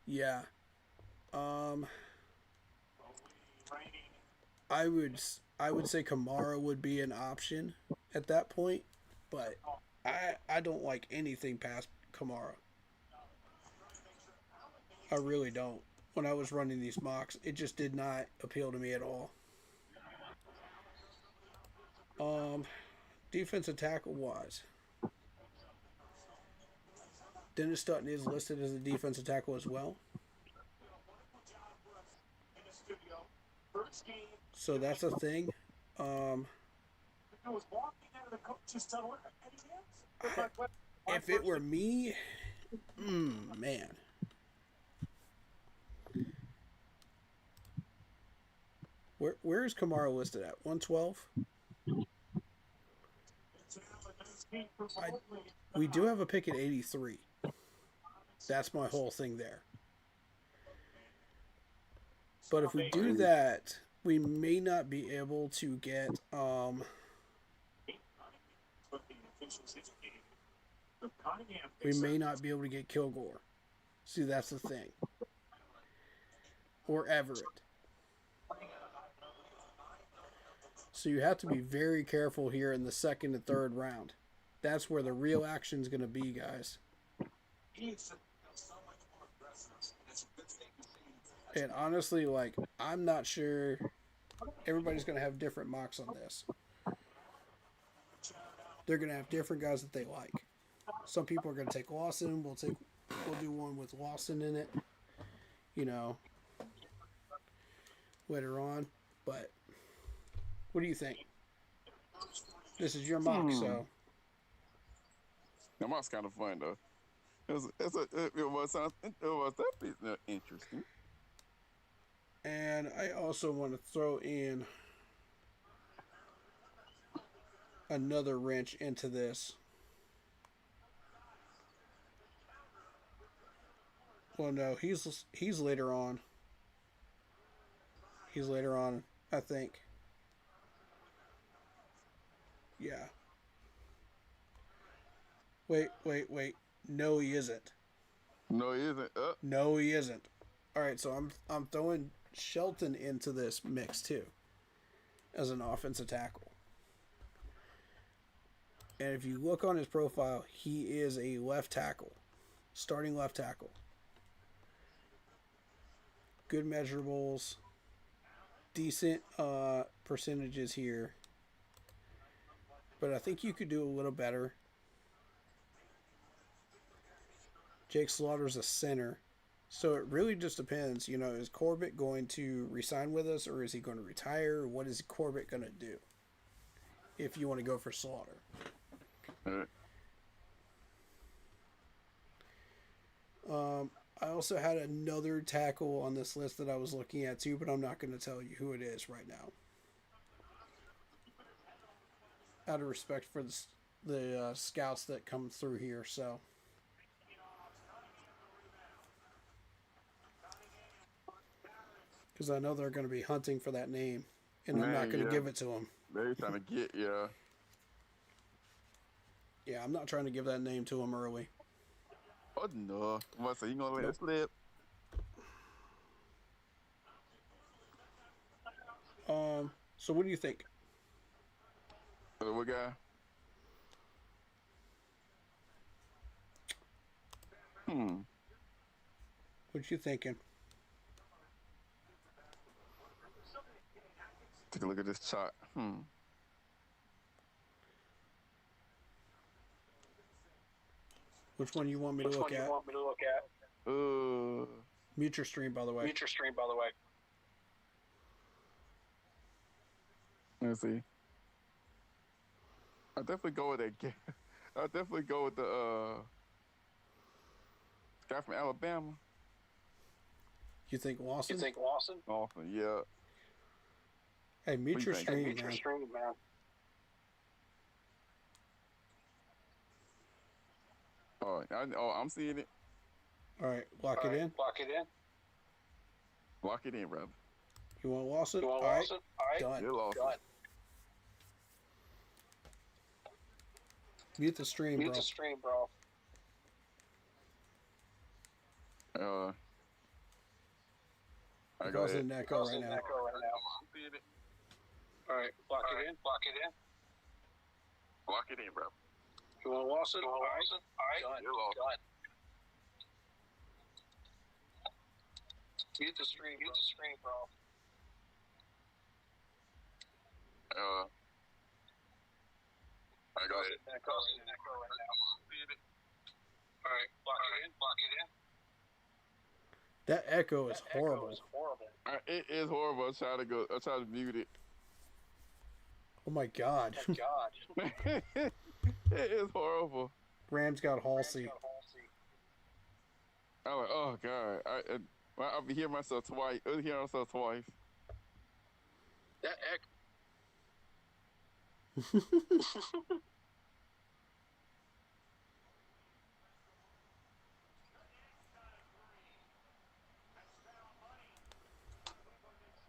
Yeah. I would say Kamara would be an option at that point, but I don't like anything past Kamara. I really don't. When I was running these mocks, it just did not appeal to me at all. Defensive tackle wise, Dennis Sutton is listed as a defensive tackle as well. So that's a thing. If it were me, Man. Where is Kamara listed at? 112? We do have a pick at 83. That's my whole thing there. But if we do that, we may not be able to get we may not be able to get Kilgore. See, that's the thing. Or Everett. So you have to be very careful here in the second and third round. That's where the real action is going to be, guys. And honestly, like, I'm not sure. Everybody's going to have different mocks on this. They're going to have different guys that they like. Some people are going to take Lawson. We'll do one with Lawson in it, you know, later on. But what do you think? This is your mock, so. The mock's kind of fun though. It was definitely interesting. And I also want to throw in another wrench into this. Well, no, he's later on. He's later on, I think. Yeah. Wait. No, he isn't. No, he isn't. No, he isn't. All right, so I'm throwing Shelton into this mix too, as an offensive tackle. And if you look on his profile, he is a left tackle, starting left tackle. Good measurables, decent percentages here. But I think you could do a little better. Jake Slaughter's a center. So it really just depends, you know, is Corbett going to resign with us or is he going to retire? What is Corbett going to do if you want to go for Slaughter? I also had another tackle on this list that I was looking at too, but I'm not going to tell you who it is right now. Out of respect for the scouts that come through here, so. Because I know they're going to be hunting for that name, and I'm not going to give it to them. They're trying to get you. Yeah, I'm not trying to give that name to them early. Oh no! So you gonna let it slip? So what do you think? What guy? What you thinking? Take a look at this chart. Which one you want me to look at? Mute your stream, by the way. Let's see. I'll definitely go with that. I'll definitely go with the guy from Alabama. You think Lawson? Awesome, yeah. Hey, mute your stream, man. I'm seeing it. All right, lock it in. Lock it in, brother. You want Lawson? All right, done. You're Lawson. Mute the stream, bro. I Goes in echo right now. All right, lock it in. Lock it in, bro. You want Lawson? All right. You're Lawson. Mute the stream, bro. I got it. Goes in echo right now. All right, lock it in. That echo is horrible. It is horrible. I try to mute it. Oh my god. It is horrible. Rams got Halsey. I'm like, oh god, I'll be hearing myself twice. Hearing myself twice. That echo.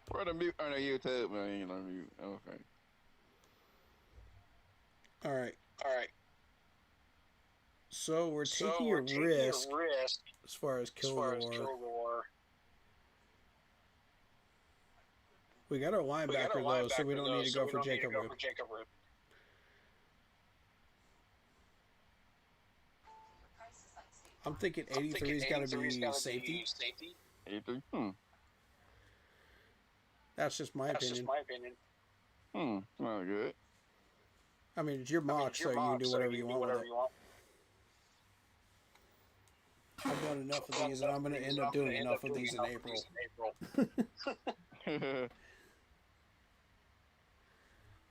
Where the mute on the YouTube, man? You know, mute. Okay. All right. All right. So we're taking a risk as far as Kilgore. We got our linebacker though, so we don't need to go for Jacob Root. I'm thinking 83's got to be safety. 83. That's just my opinion. Not good. I mean, it's your mock, so you can do whatever you want with it. I've done enough of these, and I'm going to end up doing enough of these in April.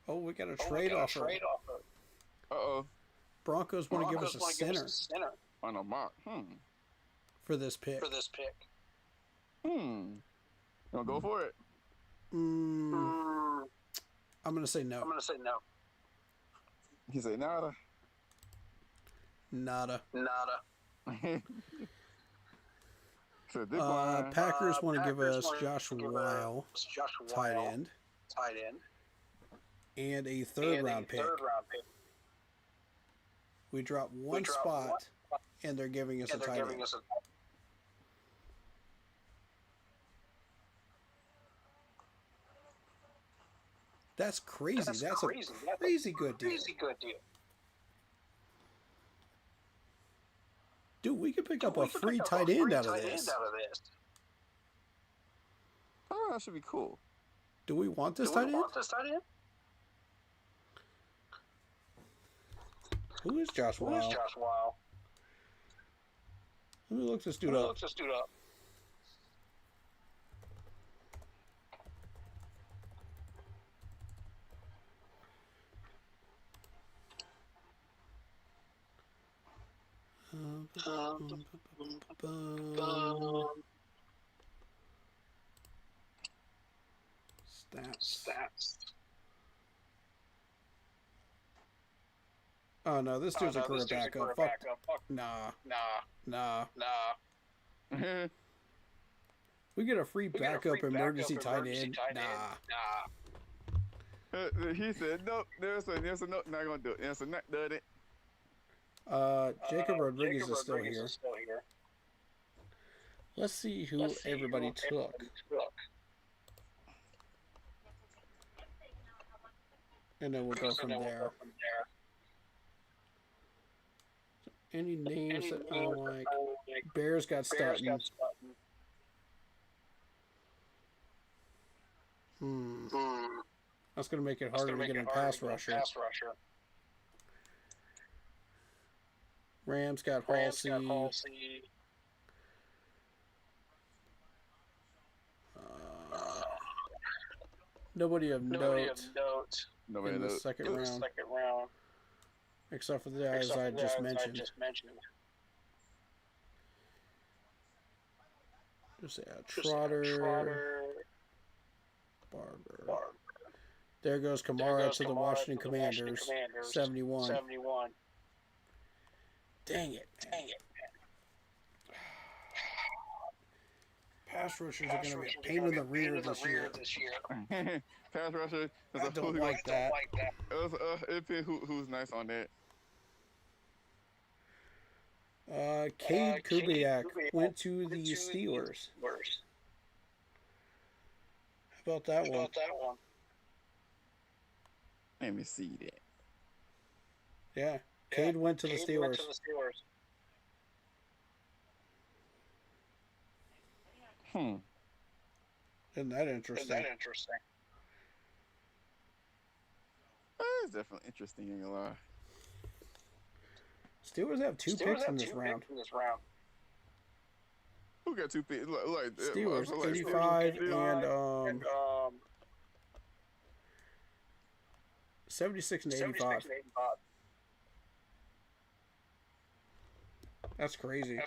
Oh, we got a trade offer. Uh-oh. Broncos want to give us a center On a mock. for this pick. Gonna go for it. I'm going to say no. He said nada. Nada. So decline. Packers want to give us Josh Weil, tight end, and a third round pick. We drop one spot, and they're giving us a tight end. That's crazy. That's a crazy good deal. Dude, we could pick up a free tight end out of this. Oh, that should be cool. Do we want this tight end? Who is Josh Weil? Let me look this dude up. Stats. Oh no, this dude's a career backup. Fuck. Nah. We get a free backup emergency tight end. Nah. He said no. There's a no. Not gonna do it. There's a not done it. Jacob Rodriguez is still here. Let's see who everybody took. And then we'll go from there. Any names that I like? Bears got Stutton. That's going to make it harder to get a pass rusher. Rams got Halsey. Nobody of note in the second round. Except for the guys I just mentioned. Just Trotter. Barber. There goes Kamara to the Washington Commanders. 71. Dang it. Pass rushers are going to be a pain in the rear this year. Pass rusher. I don't like that. It depends who's nice on that. Cade Kubiak went to the Steelers. How about that one? Let me see that. Yeah. Cade went to the Steelers. Isn't that interesting? It's definitely interesting, ain't gonna lie. Steelers have two picks in this round. Who got 2 picks? Like Steelers, 85 and 76 and 85. That's crazy.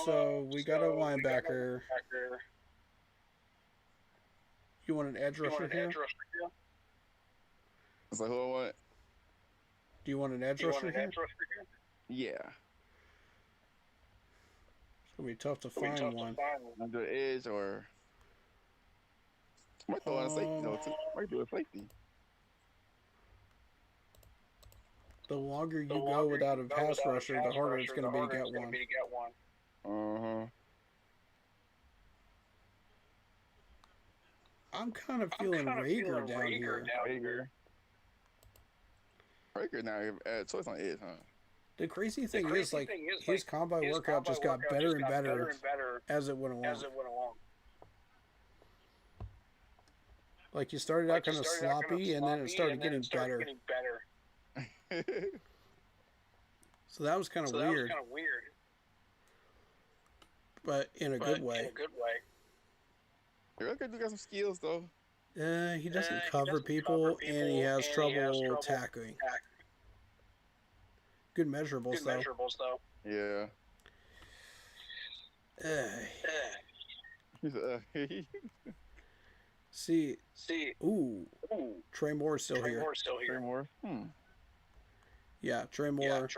So we got a linebacker. You want an edge rusher here? So who I want? Do you want an edge rusher here? Yeah. It's gonna be tough to find one. Under the edge or might throw in a safety though too. Might do a safety. The longer you go without a pass rusher, the harder it's gonna be to get one. Uh-huh. I'm kind of feeling Rager down here. Rager now choice on edge, huh? The crazy thing is, like, his combine workout just got better and better as it went along. Like, he started out kind of sloppy, and then it started getting better. So that was kind of weird. But in a good way. Rager do got some skills though. He doesn't cover people, and he has trouble tackling. Good measurables, though. Yeah. See. Ooh. Trey Moore's still here. Trey Moore. Yeah, Trey Moore.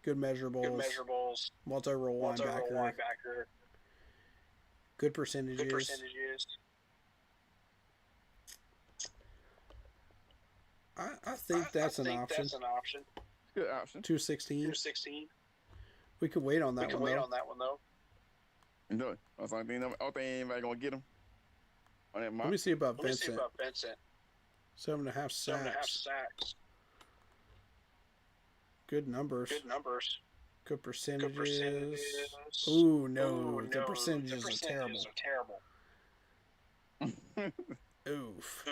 Good measurables. Multi-role linebacker. Good percentages. I think that's an option. Good option. 216. We could wait on that one, though. No, I don't think anybody gonna get him. On that Let me see about Vincent. 7.5 sacks. Good numbers. Good percentages. Ooh, no. The percentages are terrible. Oof.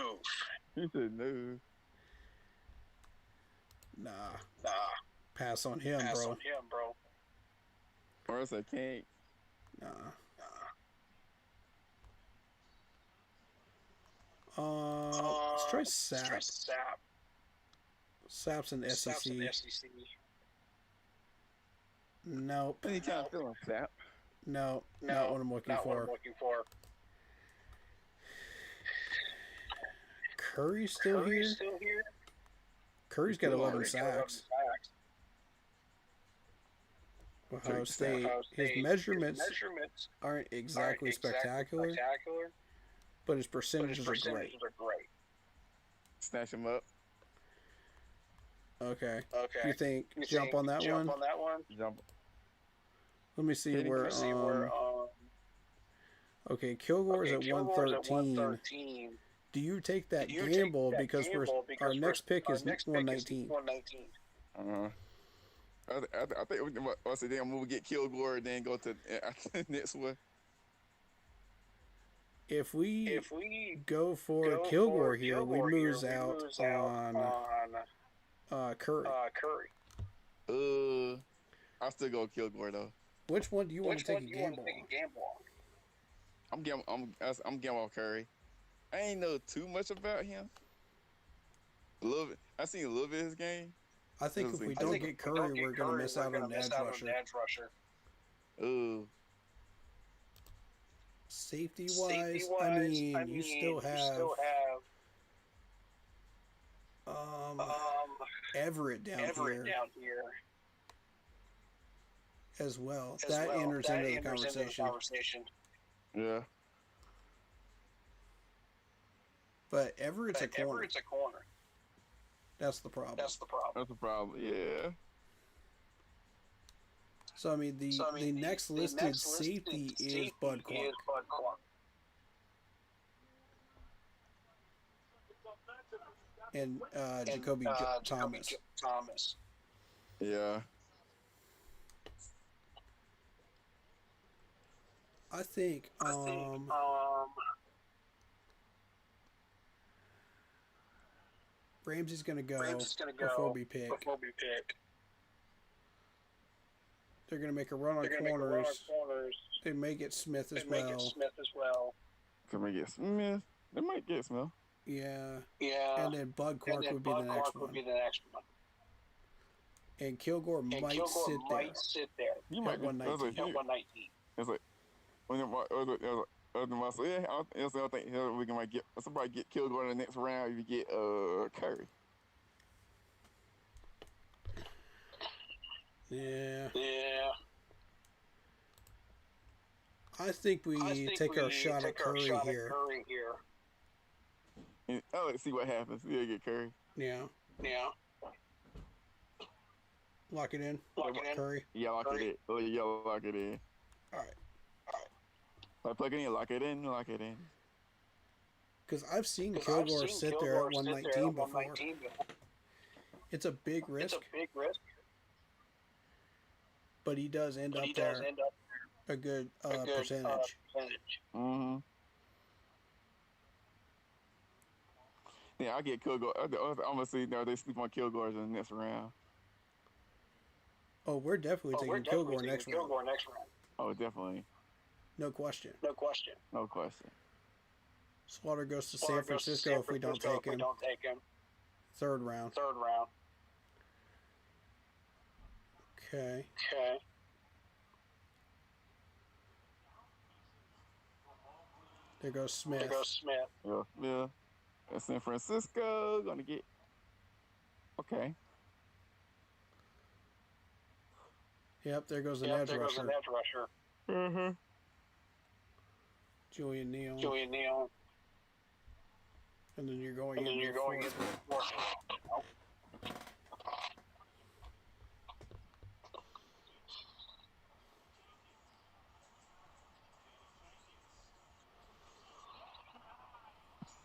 He said no. Nah. Pass on him, bro. Or else I can't. Nah. Let's try Sap. Sap's an SEC. Nope. Any kind of feeling Sap. No, not what I'm looking for. Curry's still here? Curry's got 11 sacks. Ohio State. His measurements aren't exactly spectacular, but his percentages are great. Snatch him up. Okay. You think jump on that one? Jump. Let me see where. Okay, Kilgore's at 113. Do you take that gamble because our next pick is 119? I think once then we'll get Kilgore and then go to the next one. If we go for Kilgore here, we lose out on Curry. I'll still go Kilgore though. Which one do you want to take a gamble on? I'm gambling on Curry. I ain't know too much about him. I seen a little bit of his game. I think if we don't get Curry, we're gonna miss out on an edge rusher. Ooh. Safety wise, I mean, you still have Everett down here as well. That enters into the conversation. Yeah. But Everett's a corner. That's the problem. That's the problem. Yeah. So I mean, the next listed safety is Bud Clark. And Jacoby Thomas. Yeah. I think Ramsey's gonna go before we pick. They're gonna make a run on corners. They may get Smith as well. Can we get Smith? They might get Smith. Yeah. And then Bud Clark would be the next one. And Kilgore might sit there He might at be. That's 119. like, 119. it's like when so yeah, I think we can might get somebody get Kilgore in the next round if you get Curry. Yeah. Yeah. I think we take our shot at Curry here. And I like to see what happens. Yeah, get Curry. Yeah. Yeah. Lock it in. Curry. Yeah, lock it in. Oh, yeah, lock it in. All right. Like plug it in, lock it in, lock it in. Because I've seen Kilgore sit there at 119 before. It's a big risk. But he does end up there a good percentage. Mm-hmm. Yeah, I get Kilgore. I'm gonna see now they sleep on Kilgore's in the next round. Oh, we're definitely taking Kilgore next round. Oh, definitely. No question. No question. Slaughter goes to San Francisco if we don't take him. Third round. Okay. There goes Smith. Yeah. That's San Francisco gonna get. Okay. Yep, there goes an edge rusher. Mm-hmm. Julian Neal. And then you're going in fourth.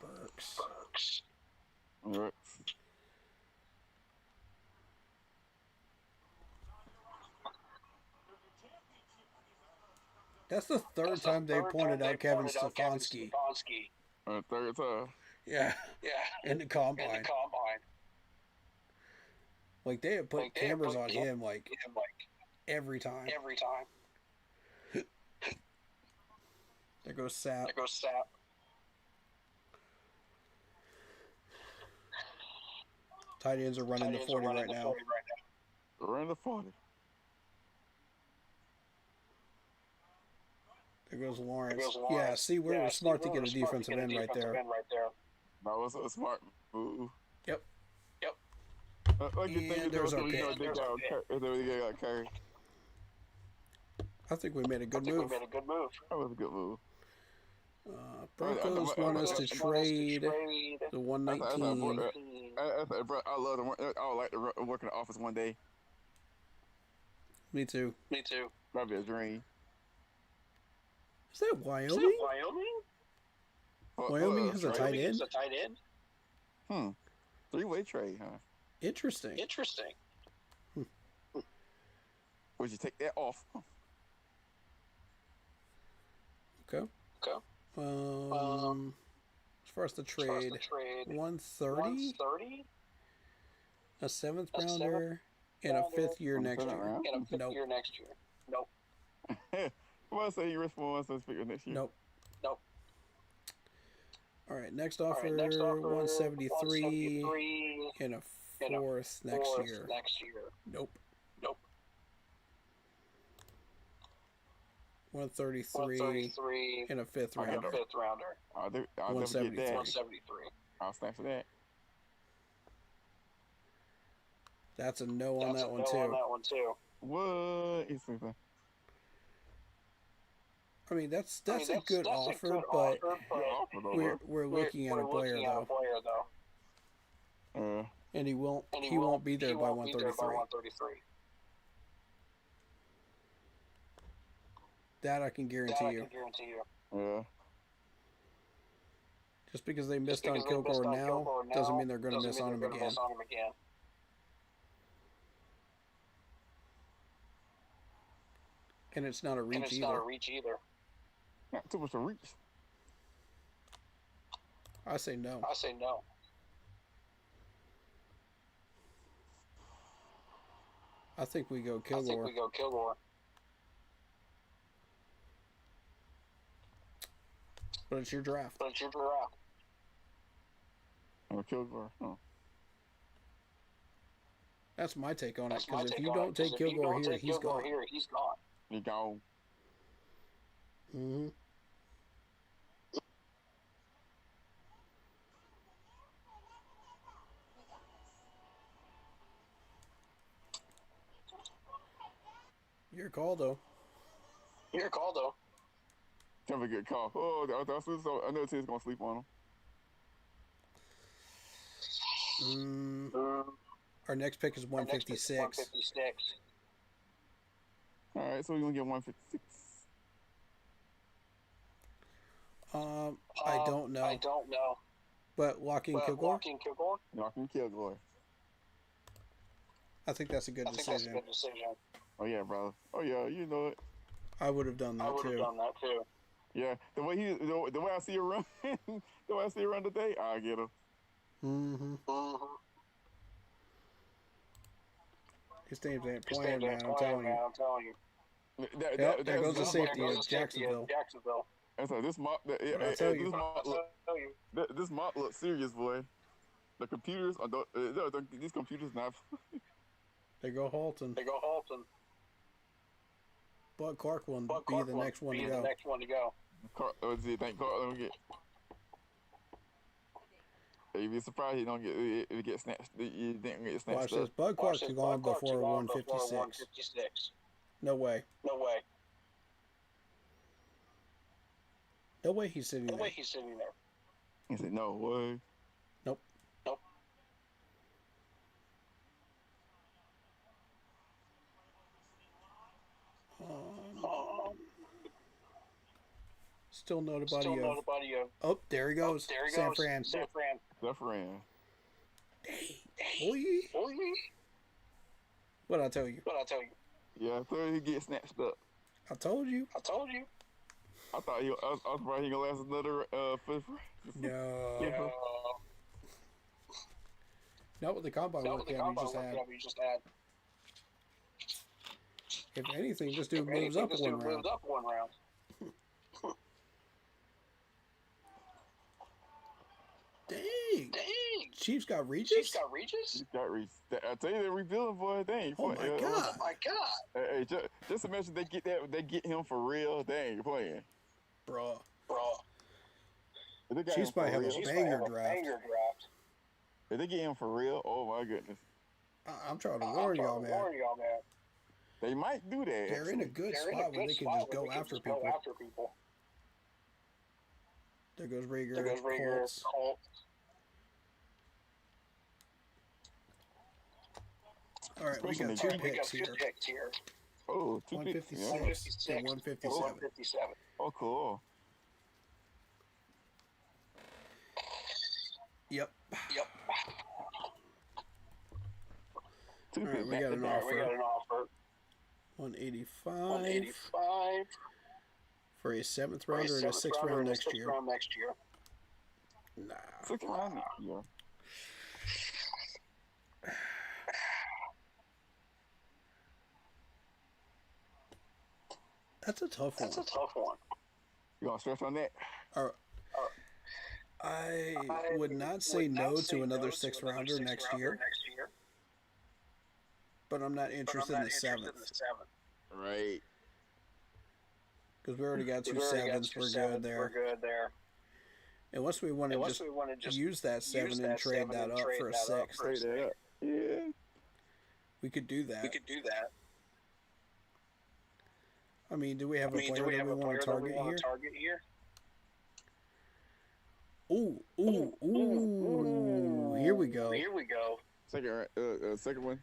Burks. All right. That's the third time they pointed out Kevin Stefanski. Third time. Yeah. In the combine. Like they have put cameras on him like every time. There goes Sapp. Tight ends are running the 40 right now. Around the 40. There goes Lawrence. Yeah, see, we were smart to get a defensive end right there. That was a smart move. Yep. Like you think there's our they pick. got Curry. I think we made a good move. That was a good move. Broncos want us to trade the 119. I love them. I would like to work in the office one day. Me too. That'd be a dream. Is that Wyoming? Wyoming has a tight end? Three-way trade, huh? Interesting. Would you take that off? Okay. As far as the trade, 130, a seventh rounder, and a fifth year next year. Nope. Well, I say you risk for 1 figure next year. Nope. All right, next offer, 173 and a fourth next year. Nope. 133 and a fifth rounder. I'll never get that. 173. I'll snatch that. That's a no on that one too. What is it? I mean, that's a good offer, but we're looking at a player though. And he won't be there by 133. That I can guarantee you. Yeah. Just because they missed on Kilgore now doesn't mean they're going to miss on him again. And it's not a reach either. Not too much to reach. I say no. I think we go Kilgore. But it's your draft. Or Kilgore. Oh. That's my take on it. That's my Because if take you on don't it, 'cause take if you Kilgore don't here, take he's Kilgore gone. here, he's gone. He gone. Mm-hmm. Your call, though. Your call, though. Time to get caught. Oh, I know Ted's gonna sleep on him. Our next pick is Our next pick 156. is 156. All right, so we're gonna get 156. I don't know. I don't know. But Joaquin Kilgore, Joaquin Kilgore? Joaquin Kilgore. I think that's a good I think that's a decision. good decision. Oh yeah, brother. Oh yeah, you know it. I would have done I that would have too. done that too. Yeah, the way I see her run, the way I see her run today, I'll get her. Mm-hmm. Mm-hmm. His names ain't His playing, name's man. I'm playing, telling man, you. I'm telling you. Yep, there goes the this safety mock- of Jacksonville. Jacksonville. That's like this mock. But I'll tell you. This mock I'll look. tell you. This mock look serious, boy. The computers are these computers not. They go Halton. They go Halton. Bud Clark will Bud be Clark the will next one be to the go. next one to go. Thank Carl. Don't get. You'd be surprised he don't get snatched. He didn't get snatched Watch this. up. Bud Clark Watch this, to go on Bud Clark to before go on before 156. 156. No way. No way. No way he's sitting No there. way he's sitting there. He said, "No way." Nope. Nope. Still nobody Still of. nobody of. Oh, there he goes. There he San goes. Fran. San Fran. Dufferin. Boy. Boy. What I tell you? But I'll tell you. Yeah, so he get snatched up. I told you. I told you. I thought I was surprised he gonna last another fifth. No. Yeah. Not with the combine That was work the we combine just had. workout we just had. If anything, this dude If moves anything, up this one dude round. moves up one round. Dang. Dang. Chiefs got Regis? Chiefs got Regis? He got I tell you, they're rebuilding, boy. They ain't Oh playing. my God. Oh my God. Hey, just imagine they get him for real. They ain't playing. Bruh. Bro. If they got Chiefs him for might have a real, Chiefs banger might have a draft. banger draft. if they get him for real, oh my goodness, I'm trying to I'm warn trying y'all, to man. warn y'all, man. they might do that. They're in a actually. good They're in a spot where good they can spot just where go they can after just people. go after people. There goes Rieger. There goes Rieger, Colts. Colts. All right, we Especially got the two game. We got picks two here. picks here. Oh, 256. 156 and 156 157. 157. Oh, cool. Yep. Yep. Two All right, picks we got an back to We got an offer. 185 185 for a seventh for a rounder and a seventh sixth rounder round and a next sixth year. round next year. Nah. back. Sixth round next year. That's a tough one. That's a tough one. You gonna stretch on that? I would not say no to another sixth rounder next year, but I'm not interested in the seventh Right. because we already got two We've already got sevens. two We're sevens. good there. We're good there. Unless we want to Unless just we want to just use that seven use and that trade seven that and up trade for a that up sixth. for a Straight up. Yeah. We could do that. We could do that. I mean, do we have I a mean, do player we that have we a want player to that we target want here? to target here? Ooh. Here we go. Here we go. Second one.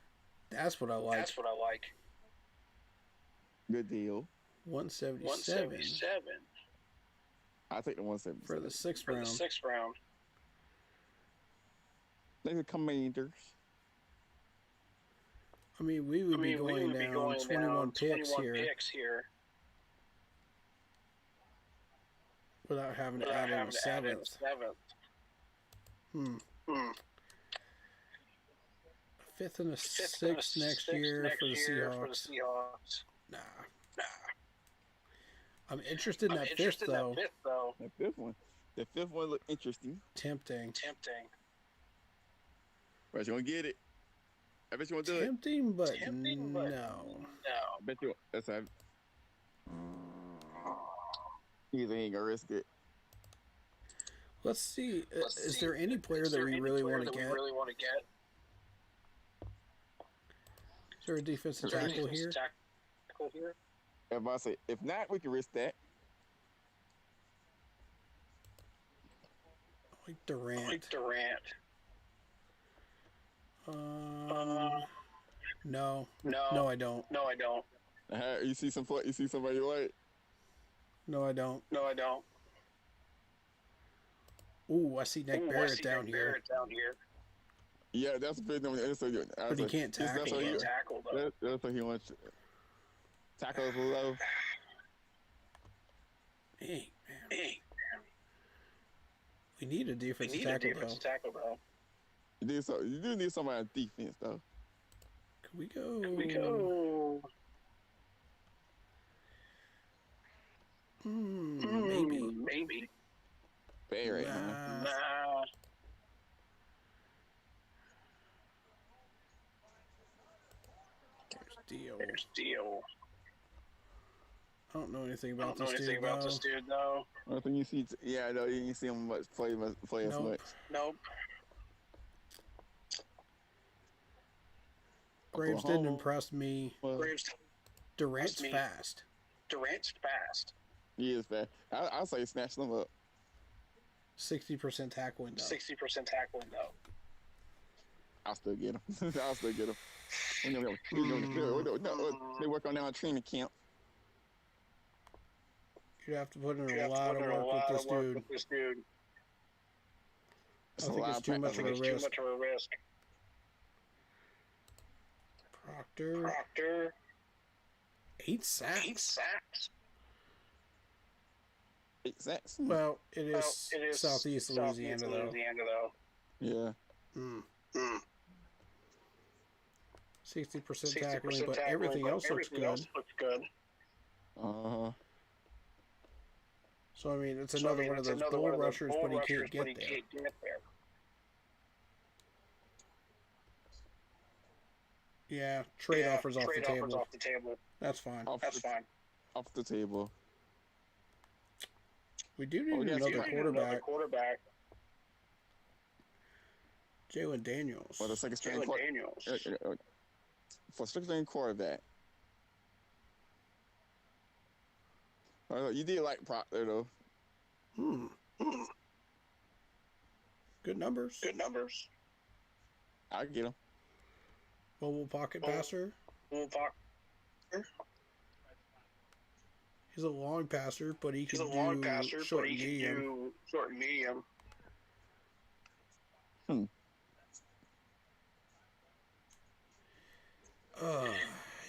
That's what I like. That's what I like. Good deal. 177 177 I take the 177 for the sixth for the round. sixth round. They the Commanders. I mean, we would be going down 21 picks 21 here picks here without having to without add in having a to add in a seventh. seventh. A fifth and a Fifth and a sixth next sixth year next for the year for the Seahawks. Seahawks. Nah. I'm interested in that fifth, though. The fifth one. The fifth one look interesting. Tempting. Tempting. But you gonna get it. I bet you won't do it. Tempting, but Tempting, but no. I bet you. That's a. He ain't gonna risk it. Let's see. Is there any player that we really want to get? Is there a defensive tackle here? If I say, if not, we can risk that. Like Durant. No. No, I don't. You see some play. You see somebody you like. No, I don't. Ooh, I see Nick Barrett down here. Yeah, that's a big number. But he can't tackle. That's what he wants. Tackle is low. Hey, man. We need a defensive tackle, though. You do need somebody on defense, though. Could we go? Maybe. Barrett. Nah. There's Dio. I don't know anything about this dude, though. I think you see. Yeah, I know you didn't see him play as much. Nope. Graves didn't impress me. Well, Durant's fast. He is fast. I'll say snatch them up. 60% tackling, though. I'll still get him. They work on that on training camp. You'd have to put in a lot of work with this dude. I think it's too much of a risk. Proctor. 8 sacks. 8 sacks. Well, it is Southeast Louisiana, though. Yeah. 60% tackling, but everything else looks good. So, I mean, it's another one of those bull rushers, but he can't get there. Yeah, trade offers off the table. That's fine. Off the table. We do need another quarterback. Jalen Daniels. For the second string for second string quarterback. You did like Proctor though. Good numbers. I get him. Mobile pocket passer. He's a long passer, but he can do short and medium.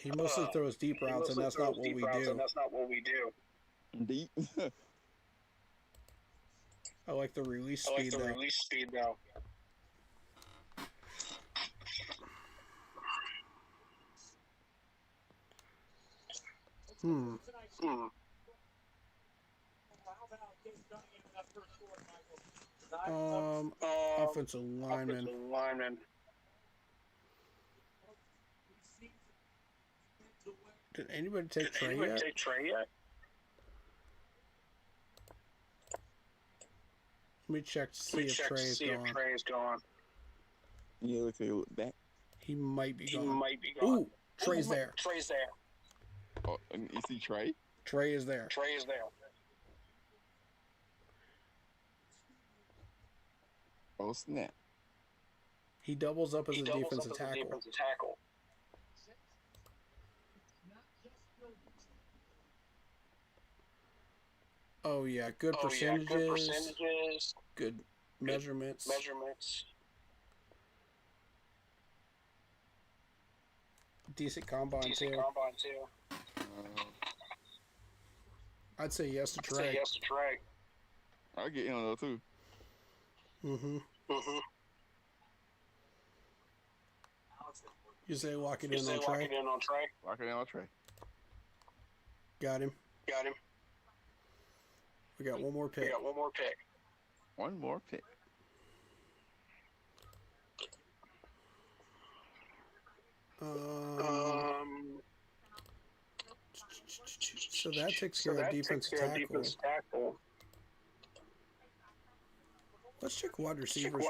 He mostly throws deep routes, and that's not what we do. Deep. I like the release speed, though. Offensive lineman. Did anybody take Trey yet? Let me check to see if Trey is gone. Yeah, look back. He might be gone. Ooh, Trey's there. Oh, and you see Trey? Trey is there. Oh, snap. He doubles up as a defensive tackle. Oh, yeah. Good percentages. Good measurements. Decent combine, too. I'd say yes to Trey. I'll get in though, too. You say lock it in on Trey? Lock it in on Trey. Got him. We got one more pick. One more pick. So that takes care of defensive tackle. Let's check wide receivers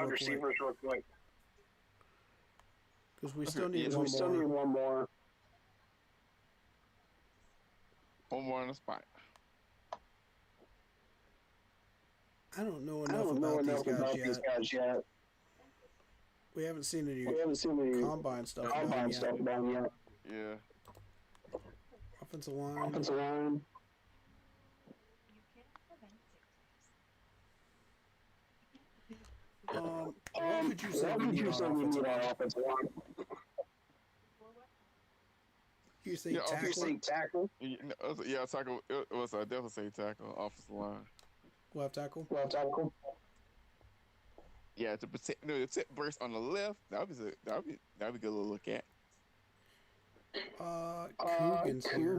real quick. Because we still need one more. One more on the spot. I don't know enough about these guys yet. We haven't seen any combine stuff done yet. Yeah. Offensive line. What would you say we need on offensive line? You say tackle? Yeah, tackle. It was definitely say tackle. Offensive line. Left tackle. Yeah, to protect the tip burst on the left. That'd be good to look at. Coogan's here.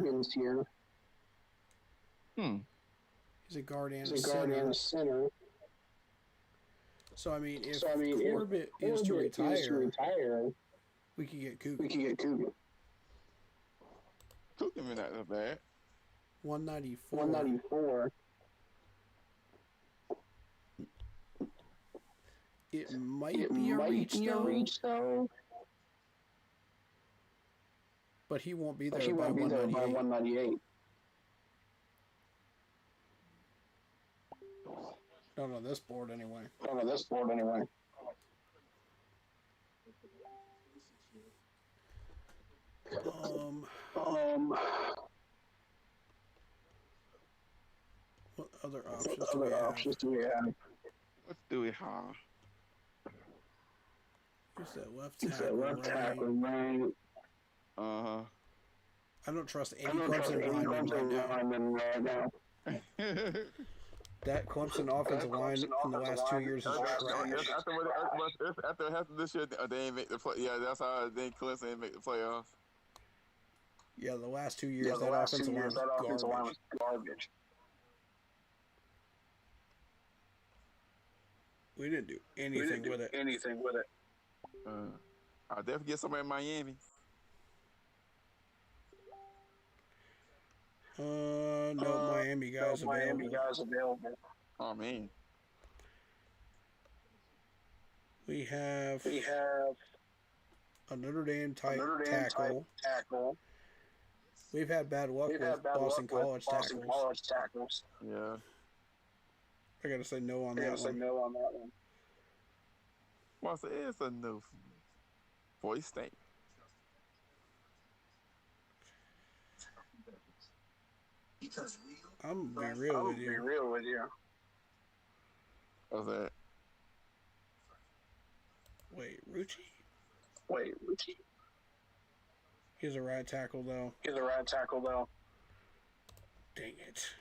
He's a guard and a center. So I mean, if Corbett is to retire, we could get Coogan. Coogan not that bad. 194. It might be a reach though. But he won't be there by 198. Not on this board anyway. What other options do we have? What do we have? Who's that left tackle, right? Uh-huh. I don't trust any Clemson linemen right now. That Clemson offensive line in the last 2 years is trash. After this year, they ain't make the play. Yeah, that's how Clemson didn't make the playoffs. Yeah, the last 2 years, that offensive line was garbage. We didn't do anything with it. I'll definitely get somebody in Miami. No Miami guys available. Oh man. We have a Notre Dame type tackle. We've had bad luck with Boston College tackles. Yeah. I gotta say no on that one. Well, so it's a no. Boy State. I'm gonna be real with you. What's that? Wait, Rucci? He's a right tackle though. Dang it.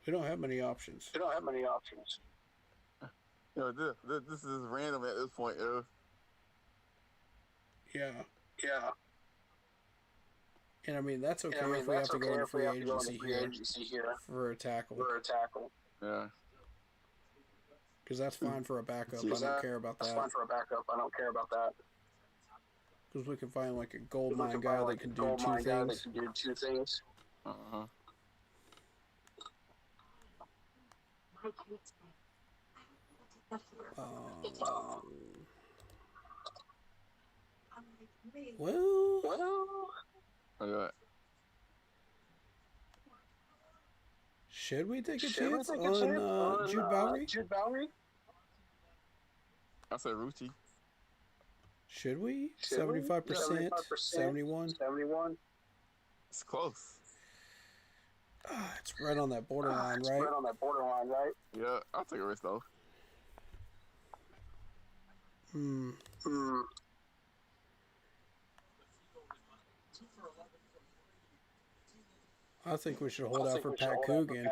We don't have many options. Yo, this is random at this point, yo. Yeah. And I mean, that's okay if we have to go into free agency here for a tackle. Yeah. Because that's fine for a backup. I don't care about that. Because we can find like a gold mine guy that can do two things. Uh-huh. Well, should we take a chance on Jude Bowery? I said Rucci. Should we? 75%? 71? It's close. It's right on that borderline, right? Yeah, I'll take a risk though. I think we should hold out for Pat Coogan.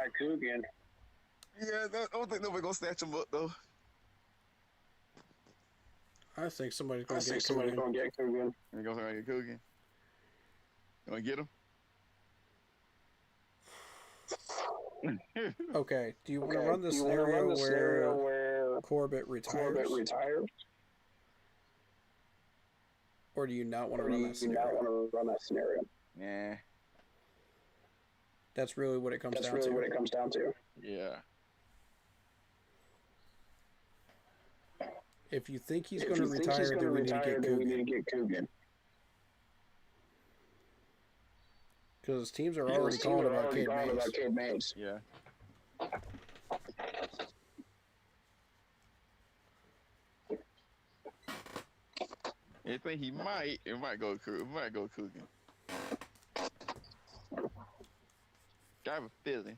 Yeah, I don't think nobody's gonna snatch him up though. I think somebody's gonna get Coogan. You gonna get Coogan? You wanna get him? Okay, do you want to run the scenario where Corbett retires? Or do you not want to Or do run you that scenario? not want to run that scenario? Nah. That's really what it comes That's down really to. what it comes down to. Yeah. If you think he's If going to you think he's retire, going then to we need to retire, get then we need Coogan. to get Coogan. Because teams are Because already teams calling are about already Cade calling Mays. about Cade Mays. Yeah. I think it might go Coogan. I have a feeling.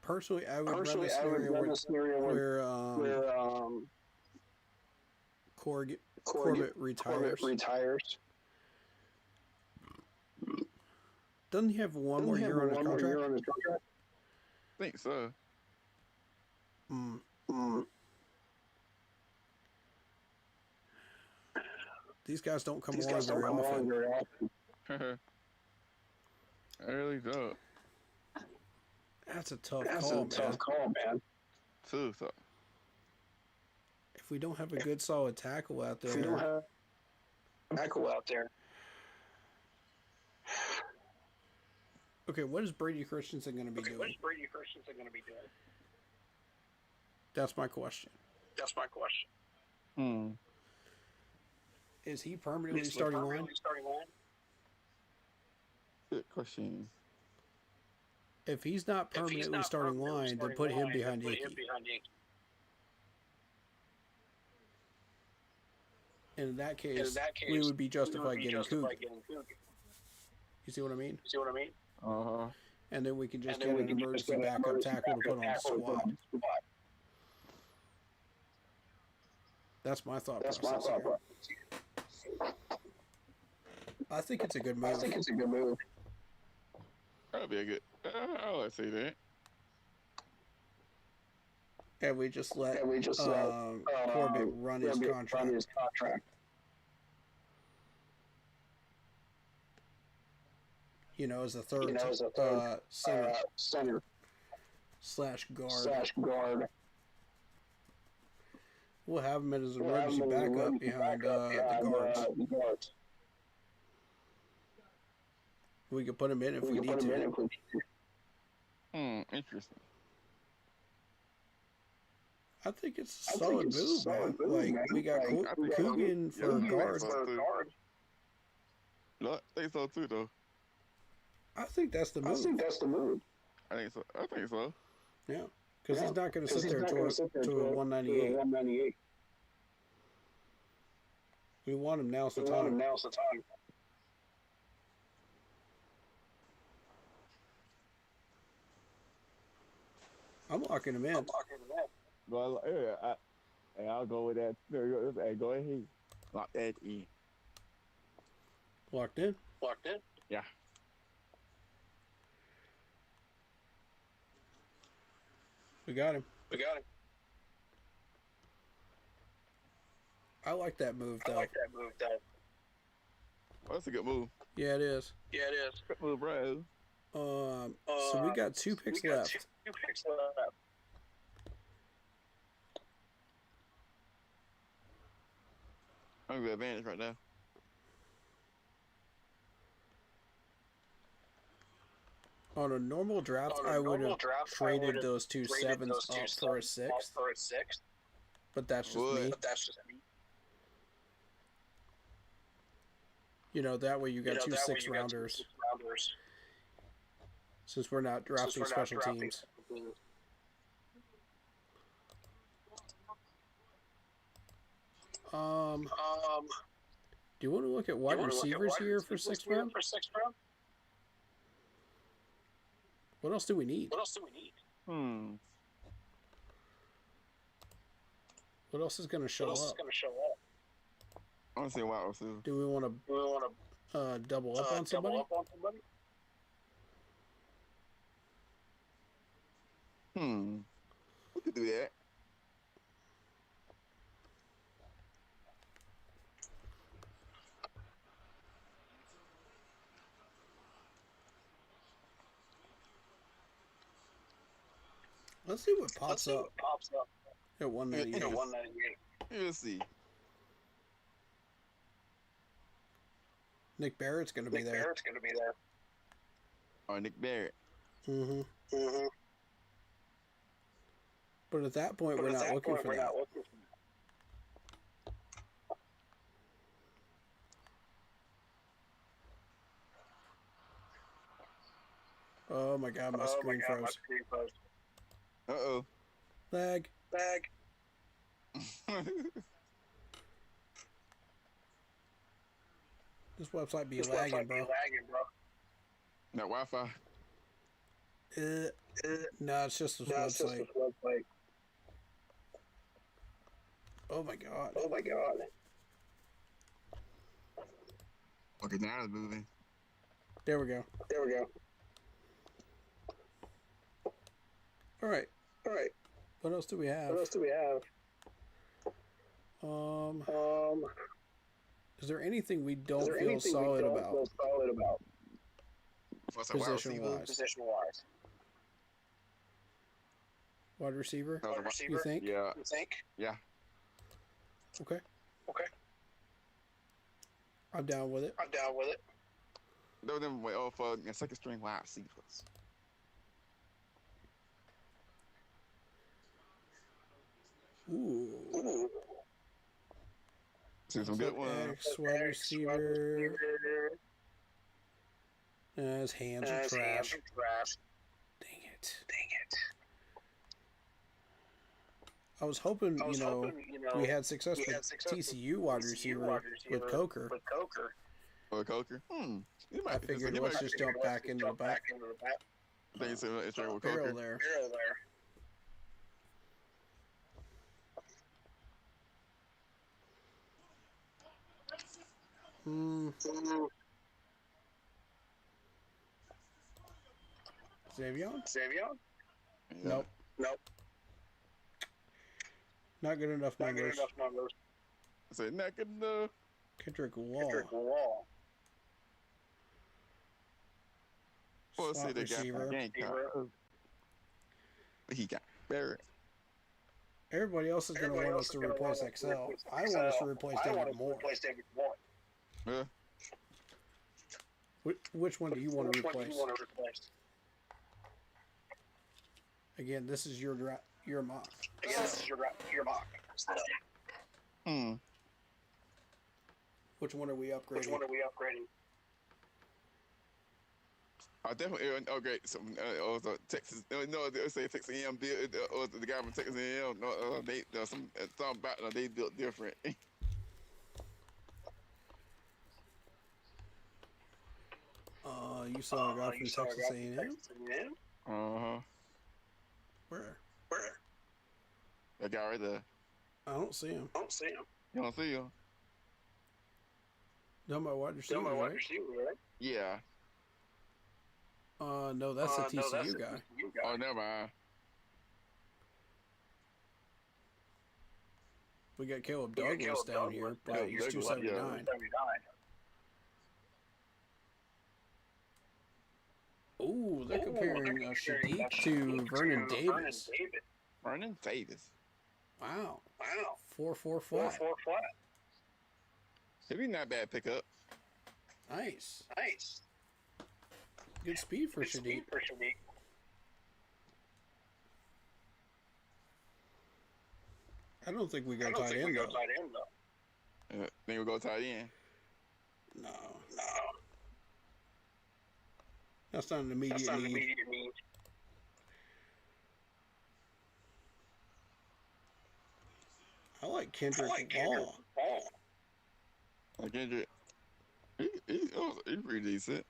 Personally, I would run Personally, the I would scenario run where, the scenario where Corbett retires. Doesn't he have one more year on his contract? I think so. These guys don't come These along guys don't very come along often. very often. I really don't. That's a tough That's call, a tough man. call, man. Too, so. If we don't have a good solid tackle out If you don't there, have a tackle out there, okay, what is Brady Christensen going to be what doing? is Brady Christensen going to be doing? That's my question. That's my question. Is he permanently Is he starting line? permanently starting line? Good question. If he's not If he's permanently not starting permanently line, then starting put him line, behind then put him Yankee. behind Yankee. And in that In case, that case, we would be justified getting Coogan. getting Coogan. You see what I mean? You see what I mean? Uh-huh. And then we can just And then get we an can just emergency get an backup emergency tackle to put on the backup tackle to put squad. on the squad. That's my thought That's my process thought here. process. I think it's a good I move. think it's a good move. That'd be a good. I would say that. And we just let And we just let Corbett run his contract. Run his contract. You know, as a third, You know, as a third center center / guard. guard. We'll have him as an We'll have emergency him as an backup emergency behind backup the guards. the guards. We could put him in if we We can need put him in to. if we need to. Interesting. I think it's a I think solid it's a move, man. solid move, Like, man. we got Like, I think Coogan for yeah, guard. so For a too. guard. No, I think so too, though. I think that's the I move. think that's the move. I think so. Yeah. Because he's not going to sit there to to a 198. 198. We want him now's the We want him time. now's the time. I'm locking him in. I'm locking him in. Well, yeah, I'll go with that. Hey, go ahead. Lock that in. Locked in. Locked in. Yeah. We got him. We got him. I like that move, I though. like that move, though. Oh, that's a good move. Yeah, it is. Yeah, it is. Good move, bro. So we got two picks we got left. Two picks left. I'm gonna be advantage right now. On a normal draft, On a I would normal have draft, I traded would've those two traded sevens those two up for a sevens up sixth, for a sixth, but that's just Would. me. but that's just me. You know, that way you got two that way six you got two rounders, six-rounders. since we're not Since drafting we're not special drafting teams. special teams. Do you want to look at wide You wanna look at receivers wide here for receivers sixth here round? For sixth round? What else do we need? What else do we need? What else is going to show What else is up? going to show up? I want to say wide receiver. Do we want Do we want to double up to on somebody? double up on somebody? We could do that. Let's see what Let's pops see up. what pops up. At 198. At 198. Let's see. Nick Barrett's going to be Nick there. Barrett's going to be there. Or Nick Barrett. Mm-hmm. Mm-hmm. But at that point, But we're at not that looking point, for we're that. not looking for Oh my god, my that. screen Oh my God, my froze. screen froze. Uh-oh. Lag. Bag. This website be This lagging, website be bro. lagging, bro. That Wi-Fi. No, it's just this No, it's just website. this website. Oh my god. Oh my God. Okay, now it's moving. There we go. There we go. All right. All right. What else do we have? What else do we have? Is there anything we don't Is there feel anything solid we don't about feel solid about What's that, wide receiver? position-wise? position-wise? Wide receiver? That was a Wide wi- receiver? You think? Yeah, You think? yeah. Okay. Okay. I'm down with it. I'm down with it. They were them way off for second string wide receivers. Ooh. Ooh. See some good ones. X, wide receiver. His hands are His hands trash. are trash. Dang it. Dang it. I was hoping, I was you know, hoping, we had success we with had success with TCU wide TCU receiver wide with receiver Coker. With Coker. Or Coker. You I figured let's just jump back into the back into the back. I think it's with barrel Coker. there. Barrel there. Hmm. Ooh. Xavier? Savion? Yeah. Nope. Nope. Not good enough Not good numbers. enough numbers. I said, not good enough. Kendrick Wall. Kendrick Wall. Well, let's see, Slot they got receiver. Gamecock. But he got Barrett. Everybody else is going to want us to replace XL. I want us to replace David Moore. David Moore. Yeah. Which one do you want to Which one do replace? you want to replace? Again, this is your mock. Again, this is your mock. Which one are we upgrading? Which one are we upgrading? I definitely okay. So, also Texas. No, they say Texas A&M built. The guy from Texas A&M. No, they some about they built different. You saw a guy from Texas A&M? Uh-huh. Where? Where? That guy right there. I don't see him. I don't see him. You don't see him? No, my wide receiver, Still my wide right? receiver, right? Yeah. No, that's the No, TCU that's the guy. TCU guy. Oh, never mind. We got Caleb We got Douglas Caleb down here, Douglas but down he's here, 279. 279. Ooh, they're Ooh, comparing they're Shadik comparing to Vernon Vernon Davis. Davis. Vernon Davis. Wow. Wow. 4-4 4-4 flat. flat. It'd be not bad pickup. Nice. Nice. Good speed for Good Shadik. speed for Shadik. I don't think we I go don't tight think we end, go though. tight end, though. Then we'll go tight end. No. No. That's not an That's immediate not an need. immediate need. I like I Kendrick like Kendrick Wall. Wall. Like Kendrick. He's pretty decent.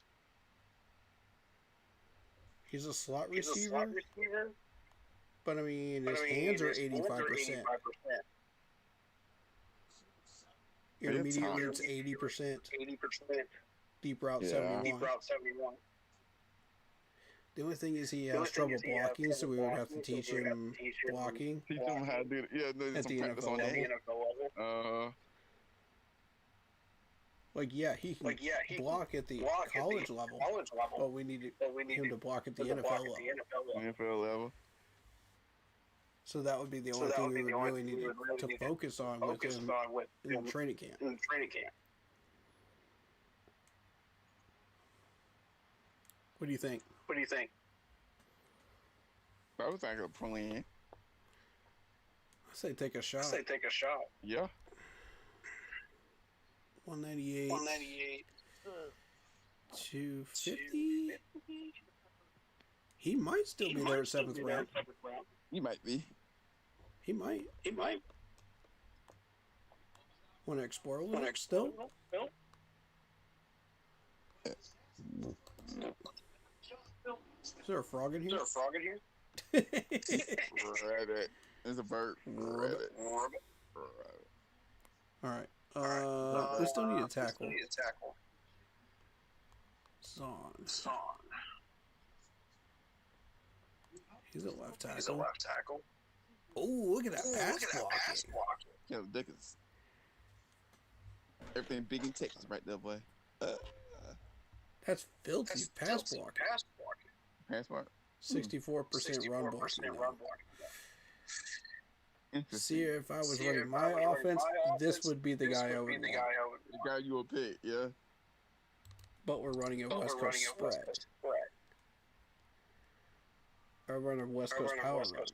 He's a slot He's a receiver, slot receiver. but I mean, but his I mean, hands are his hands 85%. 85%. Intermediate It's routes 80%. 80%. Deep route Yeah. 71. Deep route 71. The only thing is he The only has thing trouble is he has blocking, so we would have to blocking, so teach we would have him to teach him blocking. Teach them how to do it. Yeah, there's At some the practice NFL on At the that. NFL level. Like, yeah, he can He block at the block college at the level, college level. but we need But we need him to block at the him to NFL block level. at the NFL level. NFL level. So that would be the only thing we would really need to focus on with him in training camp. What do you think? I was thinking of plan. I say take a shot. Yeah. 198. 250. He might still be there at 7th round. He might be. He might. Want to explore a little still? Is there a frog in here? Rabbit. There's a bird. Rabbit. Alright. We still need a tackle. Zon. He's a left tackle. Oh, look at that pass blocking. Yeah, ridiculous. Everything big in Texas right there, boy. That's filthy pass blocking. Pass mark. 64% run blocking. Interesting. See, if I was running my offense, this would be the guy I would want. The guy you would pick, yeah. But we're running a West Coast spread. I run a West Coast power run.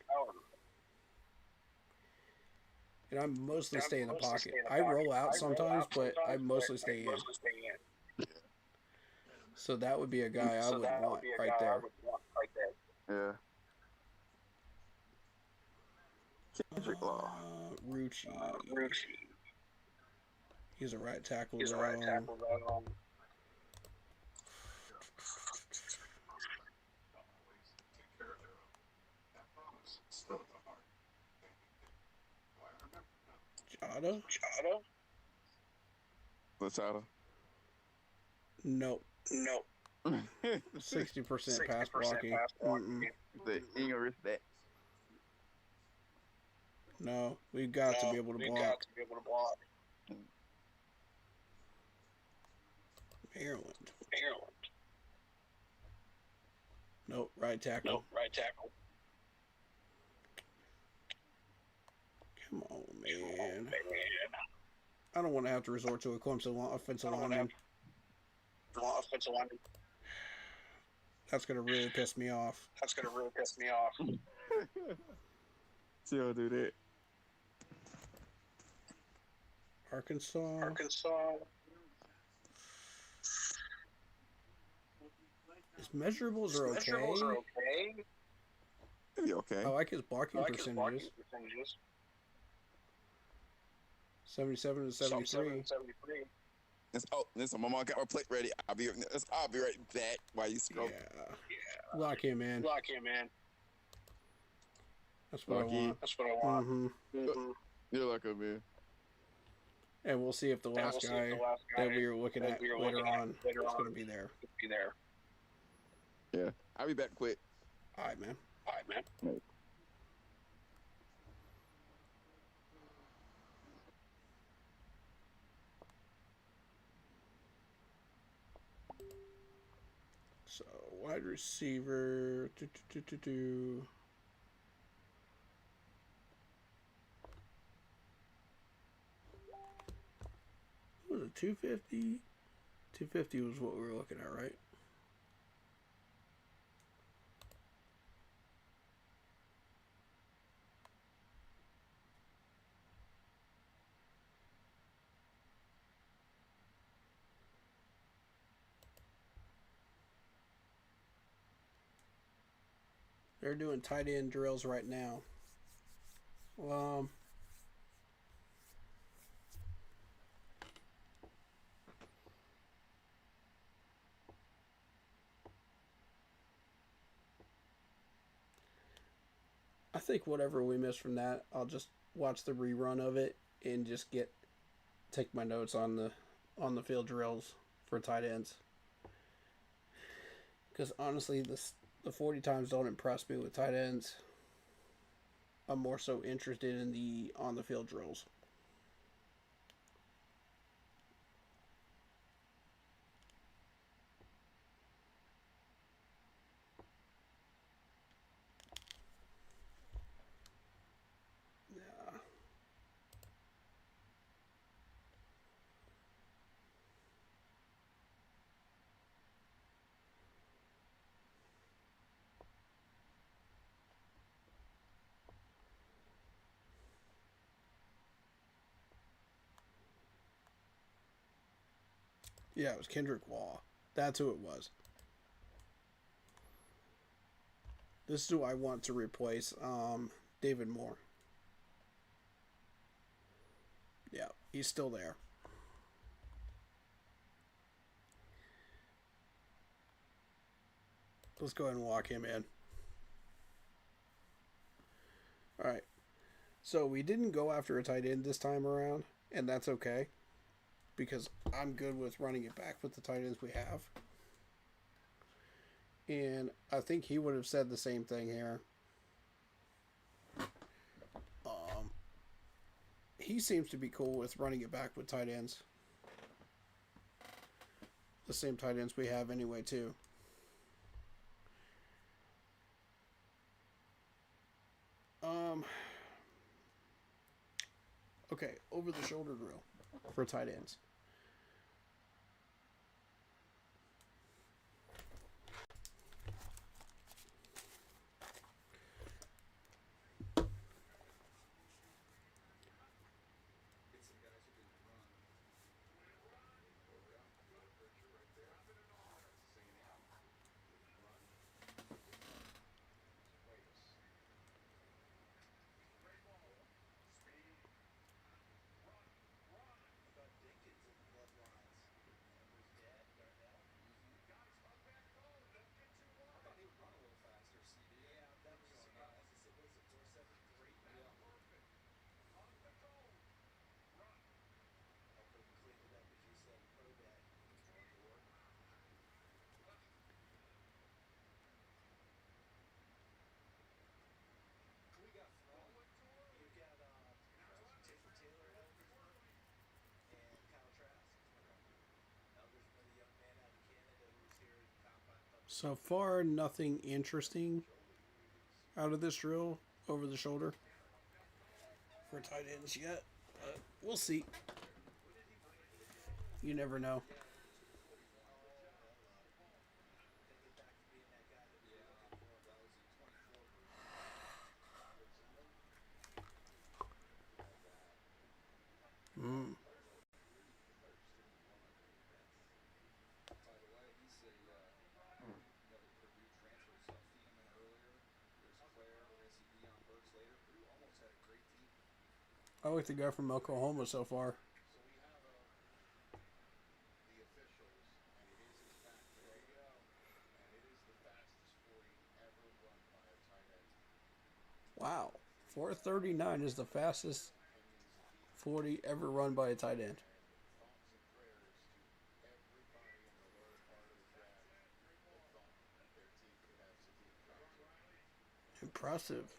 And I mostly stay in the pocket. I roll out sometimes, but I mostly stay in. So that would be a guy I would want right there. Yeah. Kendrick Law. Rucci. He's a right tackle. Right on. Jada? Lachata. Nope. 60% pass blocking. The ain't gonna risk that. No, we've got to be able to block. Maryland. Nope, right tackle. Come on, man. I don't want to have to resort to a Clemson offensive lineman. That's going to really piss me off. Still do that. Arkansas. His measurables are okay. Be okay. I like his blocking percentages. 77 to 73. Listen, my mom got my plate ready. I'll be right back while you scroll. Yeah. Lock him in. That's what Lock I want. Mm-hmm. You're like a man. And we'll see if the last guy that we were looking at later on is going to be there. Yeah. I'll be back quick. All right, man. So, wide receiver. What was it, 250? 250 was what we were looking at, right? They're doing tight end drills right now. I think whatever we miss from that, I'll just watch the rerun of it and just take my notes on the field drills for tight ends. Because honestly, the 40 times don't impress me with tight ends. I'm more so interested in the on the field drills. Yeah, it was Kendrick Law. That's who it was. This is who I want to replace David Moore. Yeah, he's still there. Let's go ahead and walk him in. All right. So we didn't go after a tight end this time around, and that's okay because I'm good with running it back with the tight ends we have. And I think he would have said the same thing here. He seems to be cool with running it back with tight ends. The same tight ends we have anyway, too. Okay, over the shoulder drill for tight ends. So far, nothing interesting out of this drill over the shoulder for tight ends yet, but we'll see. You never know. Mm. I like the guy from Oklahoma so far. Wow. 4:39 is the fastest 40 ever run by a tight end. Impressive.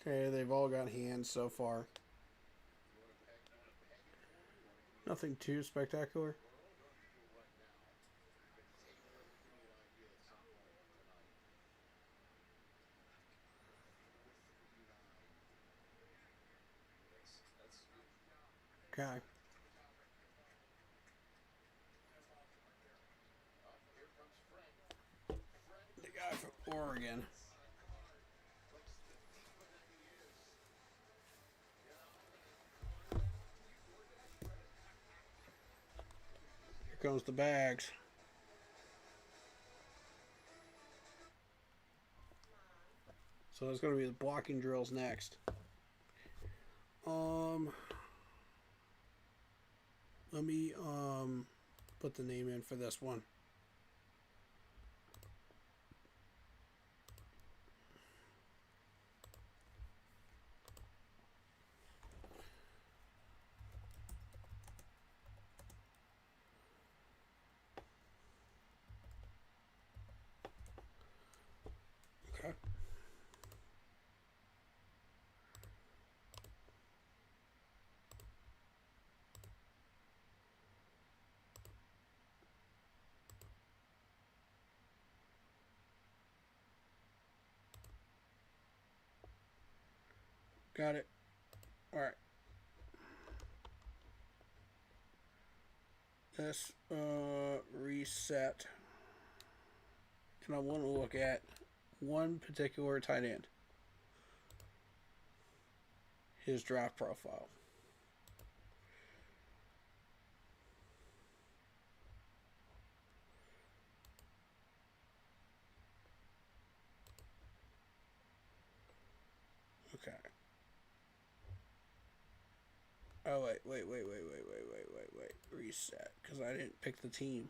Okay, they've all got hands so far. Nothing too spectacular. Okay. The guy from Oregon. Here comes the bags. So it's going to be the blocking drills next. Let me put the name in for this one. Okay. Got it. All right. Let's reset. And I want to look at one particular tight end. His draft profile. Okay. Oh, wait. Reset. Because I didn't pick the team.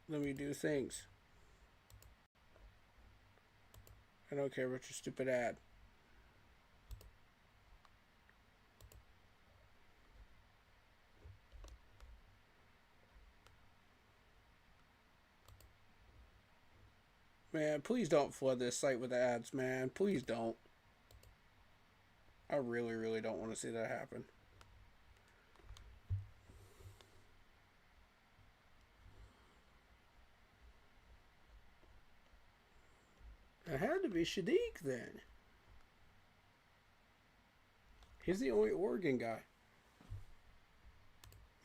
Let me do things. I don't care about your stupid ad. Man, please don't flood this site with ads, man. Please don't. I really, really don't want to see that happen. It had to be Shadiq then. He's the only Oregon guy.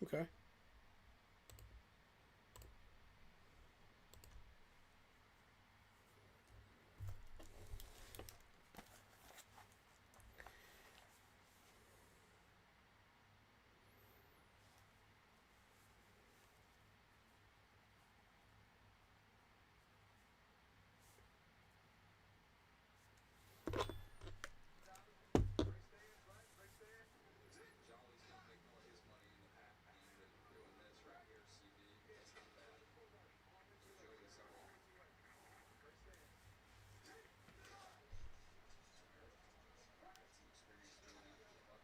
Okay.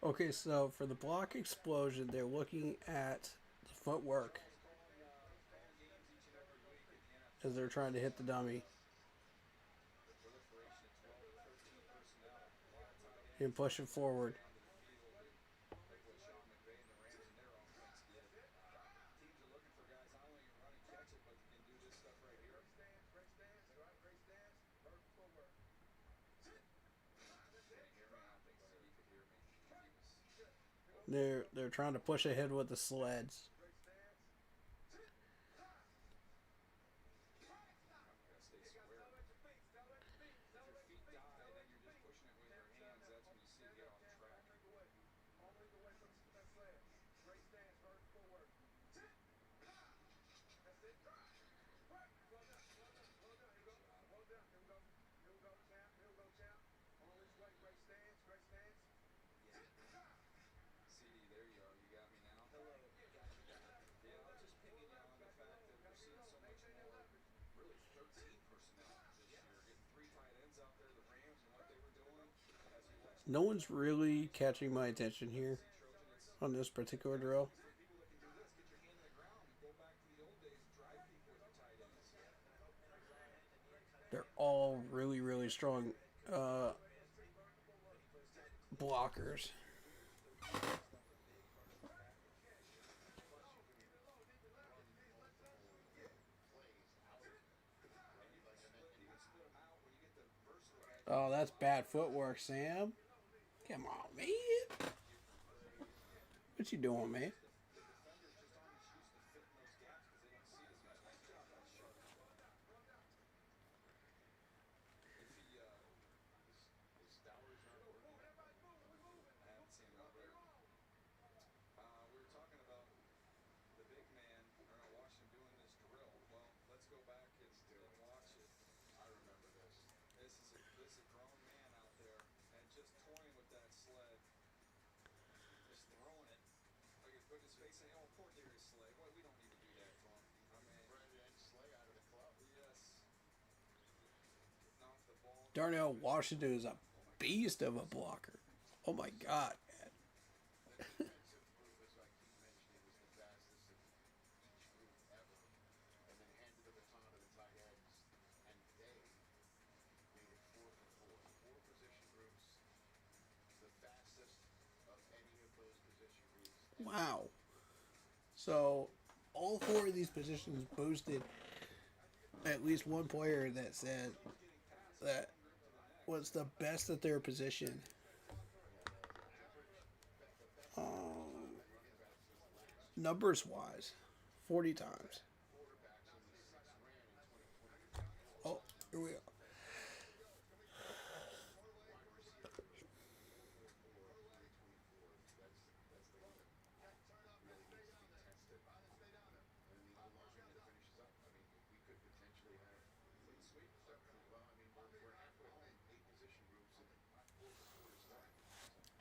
Okay, so for the block explosion, they're looking at the footwork as they're trying to hit the dummy and push it forward. They're trying to push ahead with the sleds. No one's really catching my attention here on this particular drill. They're all really, really strong blockers. Oh, that's bad footwork, Sam. Come on, man. What you doing, man? Darnell Washington is a beast of a blocker. Oh my God, man. Wow. So all four of these positions boasted at least one player that said that was the best at their position. Numbers wise, 40 times. Oh, here we go.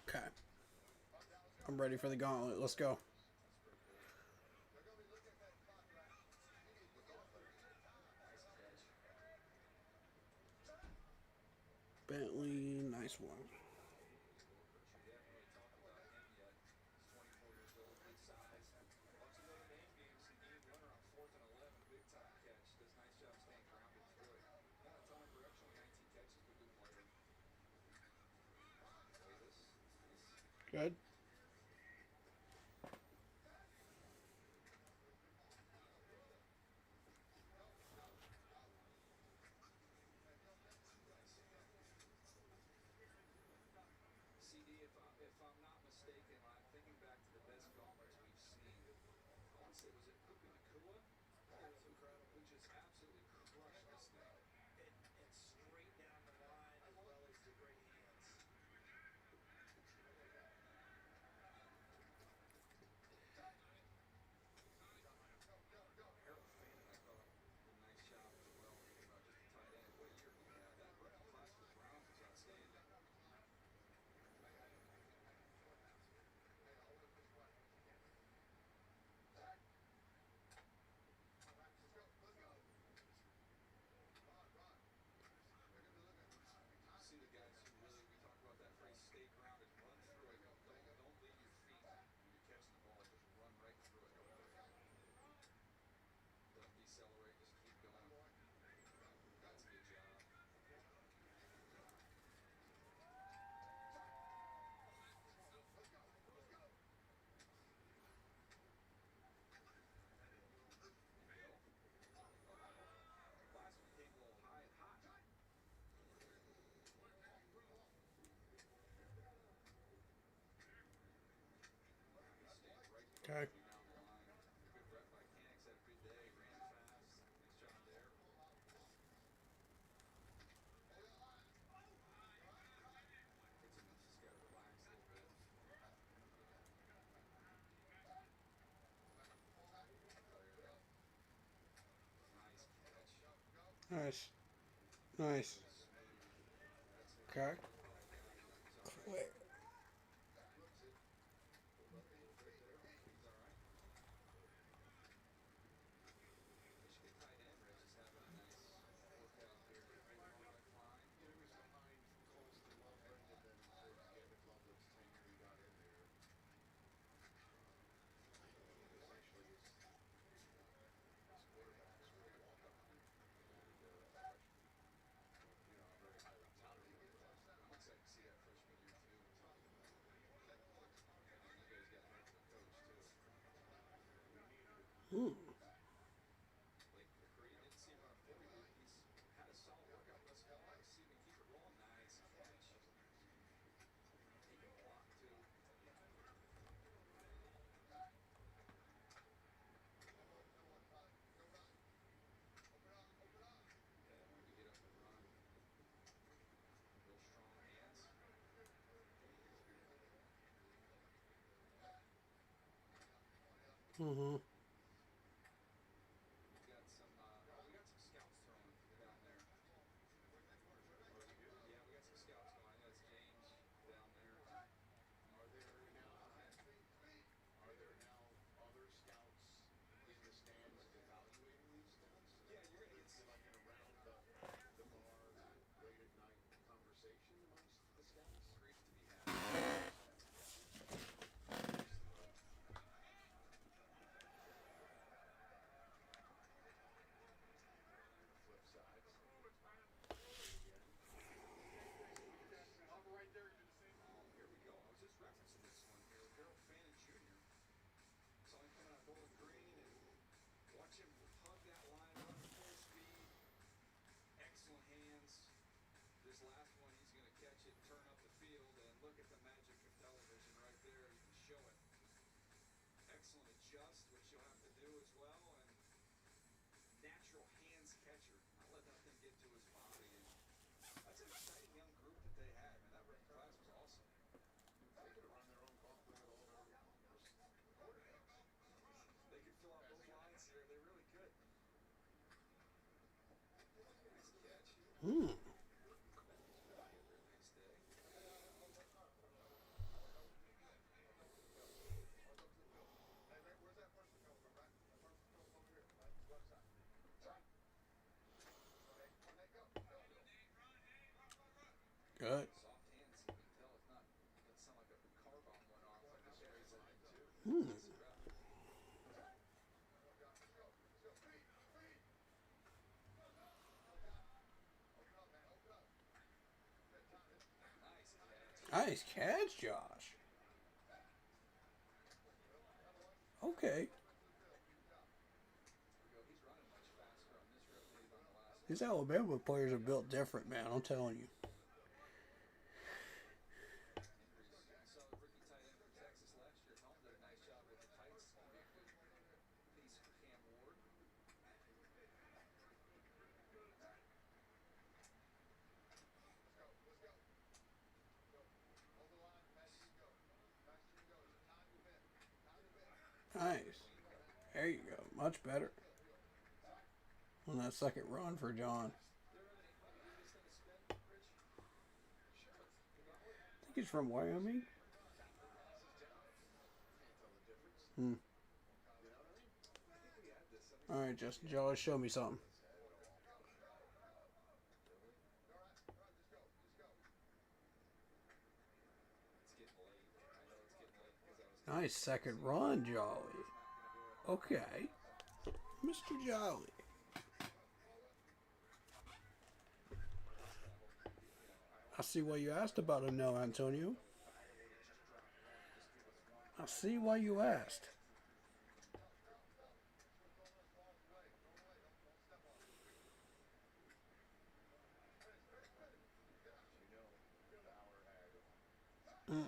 Okay. I'm ready for the gauntlet. Let's go. Bentley, nice one. Good. Okay. Nice. Nice. Okay. Wait. Ooh. Mm-hmm. last one, he's going to catch it, turn up the field, and look at the magic of television right there. You can show it. Excellent adjust, which you'll have to do as well, and natural hands catcher. Not let that thing get to his body. And that's an exciting young group that they had, man. That rookie class was awesome. They could run their own golf ball all over. They could fill out both lines here. They really could. Nice catch. Hmm. Good. Hmm. Nice catch, Josh. Okay. These Alabama players are built different, man. I'm telling you. Nice. There you go. Much better. On that second run for John. I think he's from Wyoming. Hmm. Alright, Justin, Josh, show me something. Nice second run, Jolly. Okay. Mr. Jolly. I see why you asked about him now, Antonio. I see why you asked. Mm.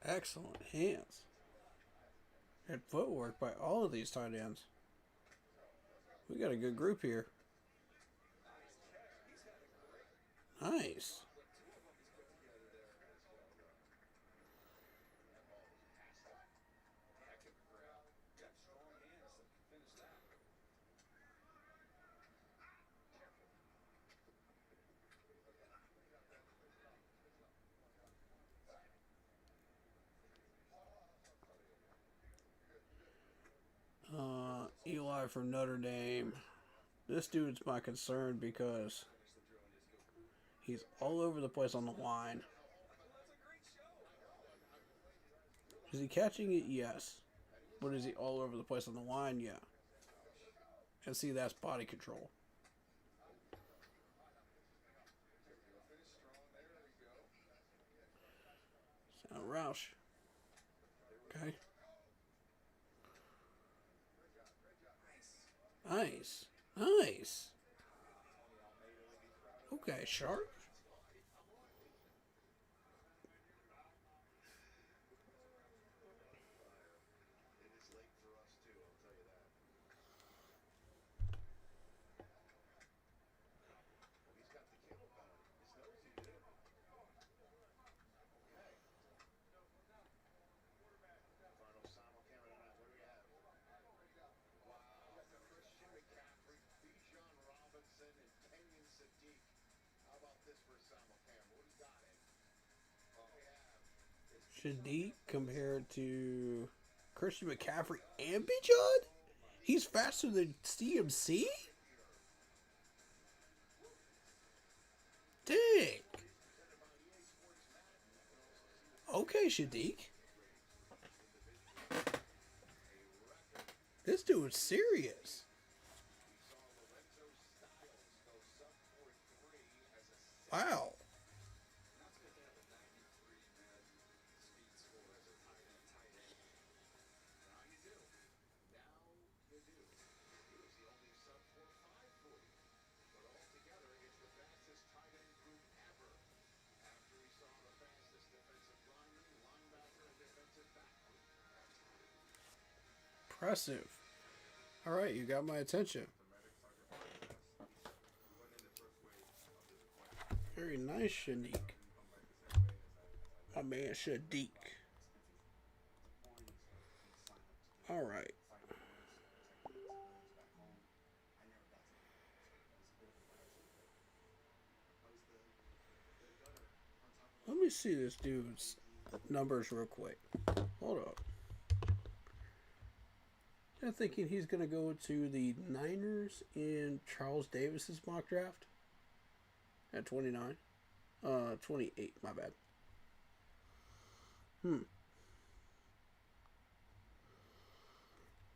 Excellent hands and footwork by all of these tight ends. We got a good group here. Nice. Eli from Notre Dame. This dude's my concern because he's all over the place on the line. Is he catching it? Yes. But is he all over the place on the line? Yeah. And see, that's body control. Sound Roush. Okay. Nice. Nice. Okay, sharp. Shadik compared to Christian McCaffrey and Bijan? He's faster than CMC? Dang. Okay, Shadik. This dude's serious. Wow. Impressive. All right, you got my attention. Very nice, Shadik. My man, Shadik. All right. Let me see this dude's numbers real quick. Hold up. I'm thinking he's going to go to the Niners in Charles Davis's mock draft at 29. 28, my bad.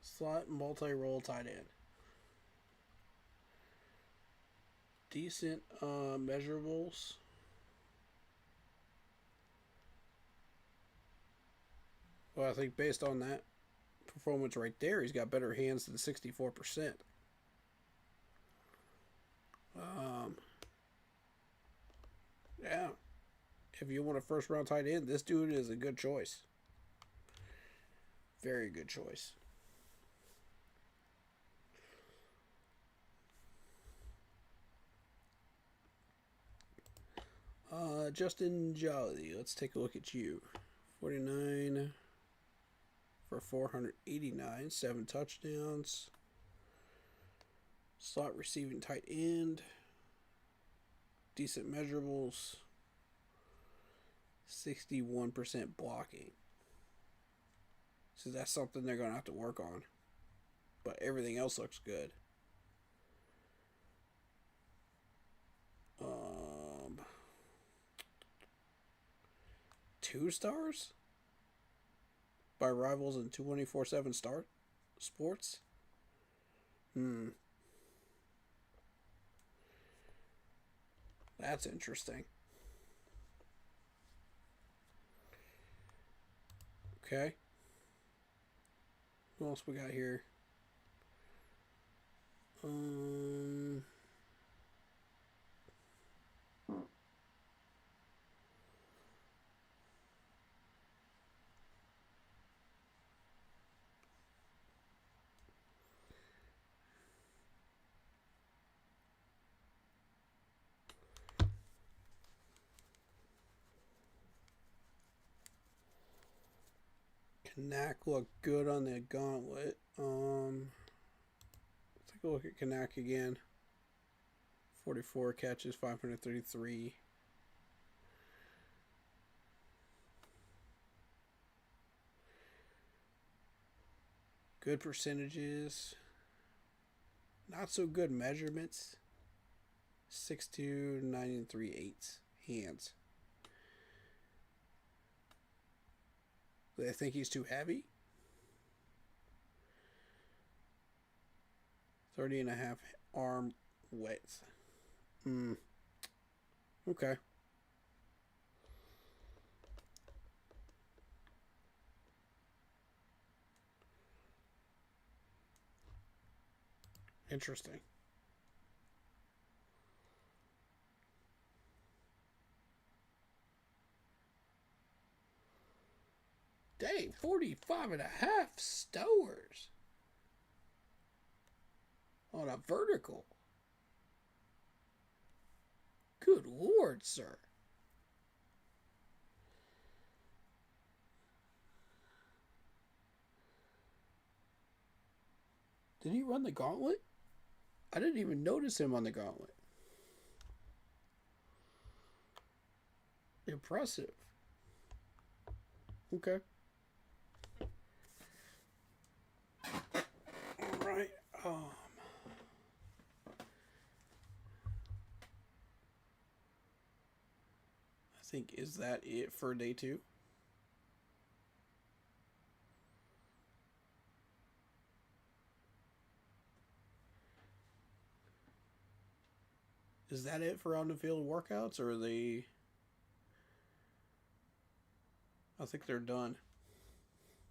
Slot multi-role tight end. Decent measurables. Well, I think based on that performance right there, he's got better hands than 64%. Yeah. If you want a first round tight end, this dude is a good choice. Very good choice. Justin Jolly, let's take a look at you. 49 for 489, 7 touchdowns. Slot receiving tight end. Decent measurables. 61% blocking. So that's something they're going to have to work on. But everything else looks good. 2 stars? By Rivals in 24/7 Star Sports? That's interesting. Okay. What else we got here? Kanak looked good on the gauntlet. Let's take a look at Kanak again. 44 catches, 533. Good percentages. Not so good measurements. 6'2", 9 3/8 hands. I think he's too heavy. 30.5 arm width. Okay. Interesting. Dang, 45.5 stowers on a vertical. Good Lord, sir. Did he run the gauntlet? I didn't even notice him on the gauntlet. Impressive. Okay. All right. I think is that it for day 2? Is that it for on the field workouts, or are they? I think they're done.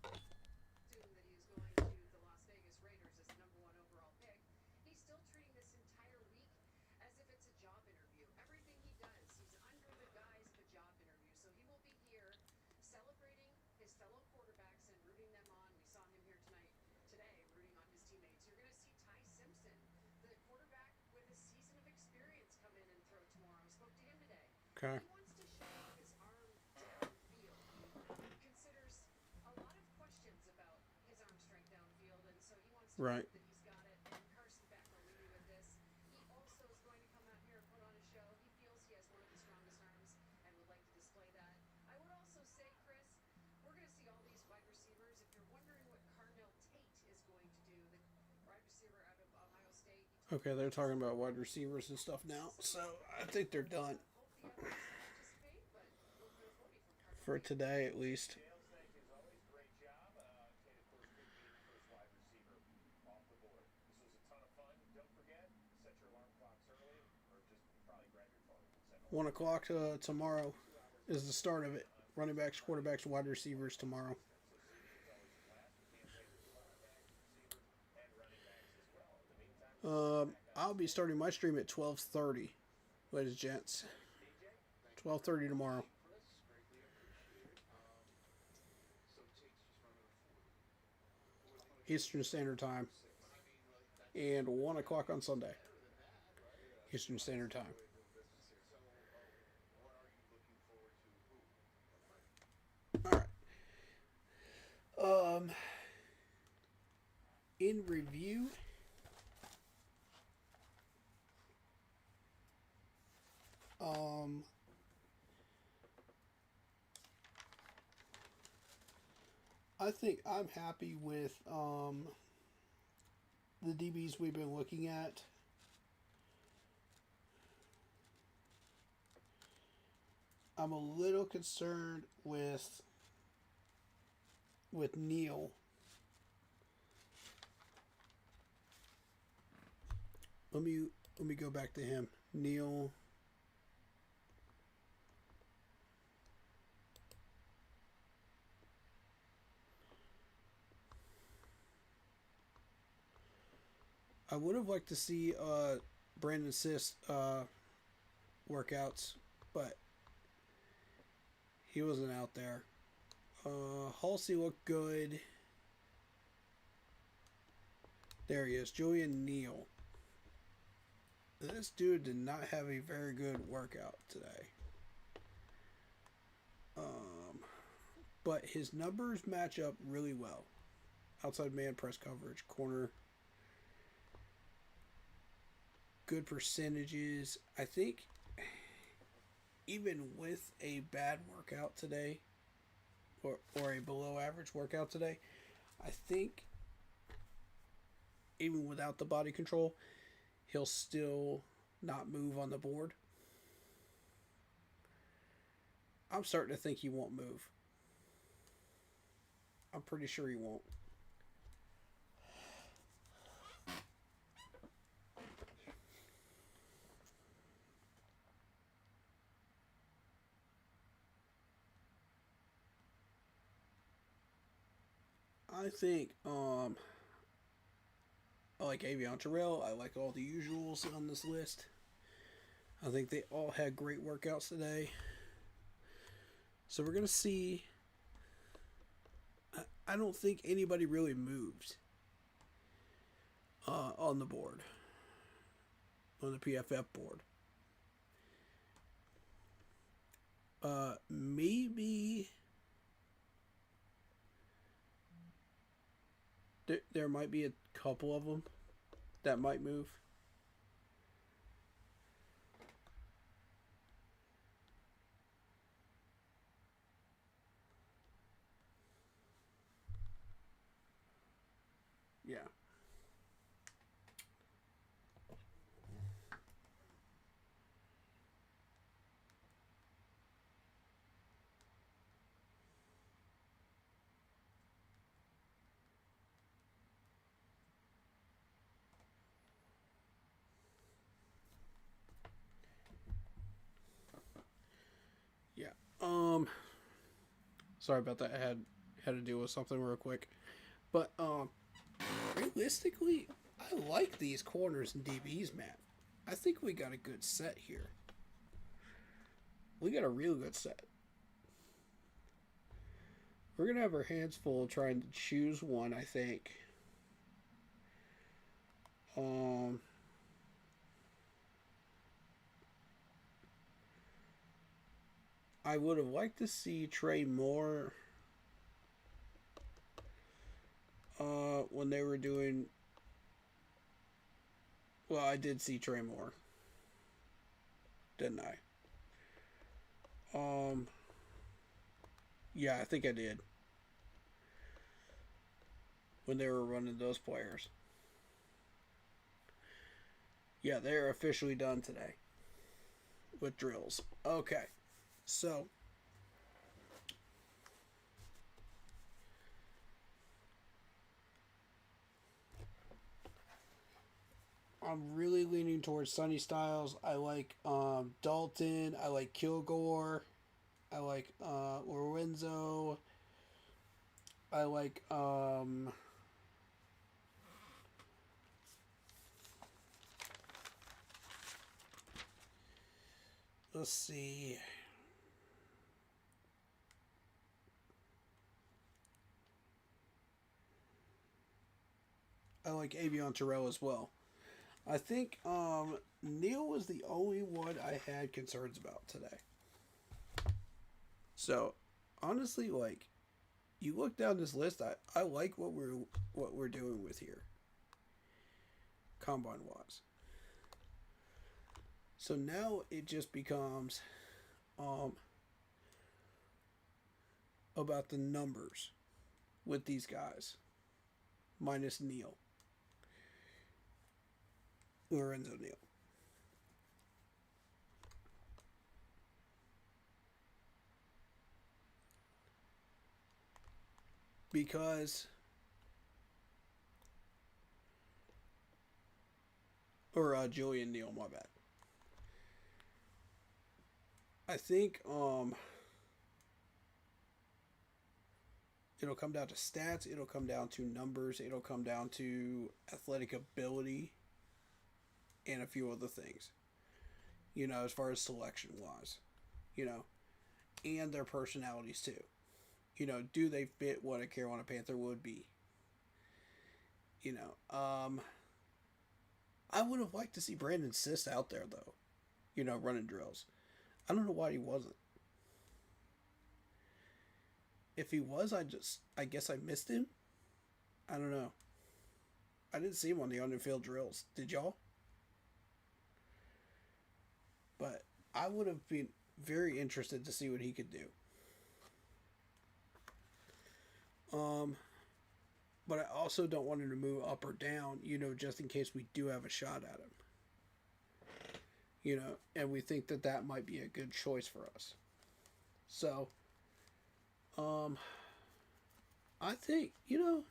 Assume that he is going to the Las Vegas Raiders as the number 1 overall pick. He's still treating this entire week as if it's a job interview. Everything he does, he's under the guise of a job interview. So he will be here celebrating his fellow quarterbacks and rooting them on. We saw him here today, rooting on his teammates. You're going to see Ty Simpson, the quarterback with a season of experience, come in and throw tomorrow. I spoke to him today. Okay. He wants to show off his arm downfield. He considers a lot of questions about his arm strength downfield, and so he wants to Right. prove that he's got it. And Carson Beck will lead you with this. He also is going to come out here and put on a show. He feels he has one of the strongest arms and would like to display that. I would also say, Chris, we're going to see all these wide receivers. If you're wondering what Carnell Tate is going to do, the wide receiver out of Ohio State. Okay, they're talking about wide receivers and stuff now, so I think they're done Hope the others participate, but look for the 40 from Carnell for Tate. today at least. Dale, thank you as always. Great job. Tate, of course, could be the first wide receiver off the board. This was a ton of fun. Don't forget, set your alarm clocks early, or just probably grab your phone and set 1 o'clock tomorrow is the start of it. Running backs, quarterbacks, wide receivers tomorrow. I'll be starting my stream at 12:30, ladies and gents. 12:30 tomorrow. Eastern Standard Time. And 1 o'clock on Sunday. Eastern Standard Time. Alright. In review, I think I'm happy with the DBs we've been looking at. I'm a little concerned with Neal. Let me go back to him. Neal. I would have liked to see Brandon Sisk workouts, but he wasn't out there. Halsey looked good. There he is, Julian Neal. This dude did not have a very good workout today. But his numbers match up really well. Outside man press coverage, corner. Good percentages. I think even with a bad workout today, or a below average workout today, I think even without the body control, he'll still not move on the board. I'm starting to think he won't move. I'm pretty sure he won't. I think I like Avion Terrell. I like all the usuals on this list. I think they all had great workouts today. So we're going to see. I don't think anybody really moved on the board, on the PFF board. Maybe there might be a couple of them that might move. Sorry about that. I had to deal with something real quick. But realistically, I like these corners and DBs, man. I think we got a good set here. We got a real good set. We're gonna have our hands full trying to choose one, I think. I would have liked to see Trey Moore when they were doing. Well, I did see Trey Moore, didn't I? Yeah, I think I did. When they were running those players. Yeah, they're officially done today with drills. Okay, so I'm really leaning towards Sonny Styles. I like Dalton. I like Kilgore. I like Lorenzo. I like let's see. I like Avion Terrell as well. I think Neal was the only one I had concerns about today. So honestly, like, you look down this list, I like what we're doing with here, combine wise. So now it just becomes about the numbers with these guys, minus Neal, Lorenzo Neal. Because Julian Neal, my bad. I think it'll come down to stats, it'll come down to numbers, it'll come down to athletic ability and a few other things. You know, as far as selection wise. You know, and their personalities too. You know, do they fit what a Carolina Panther would be? You know, I would have liked to see Brandon Siss out there though. You know, running drills. I don't know why he wasn't. If he was, I guess I missed him. I don't know. I didn't see him on the on-field drills. Did y'all? But I would have been very interested to see what he could do. But I also don't want him to move up or down, you know, just in case we do have a shot at him. You know, and we think that that might be a good choice for us. So, I think, you know,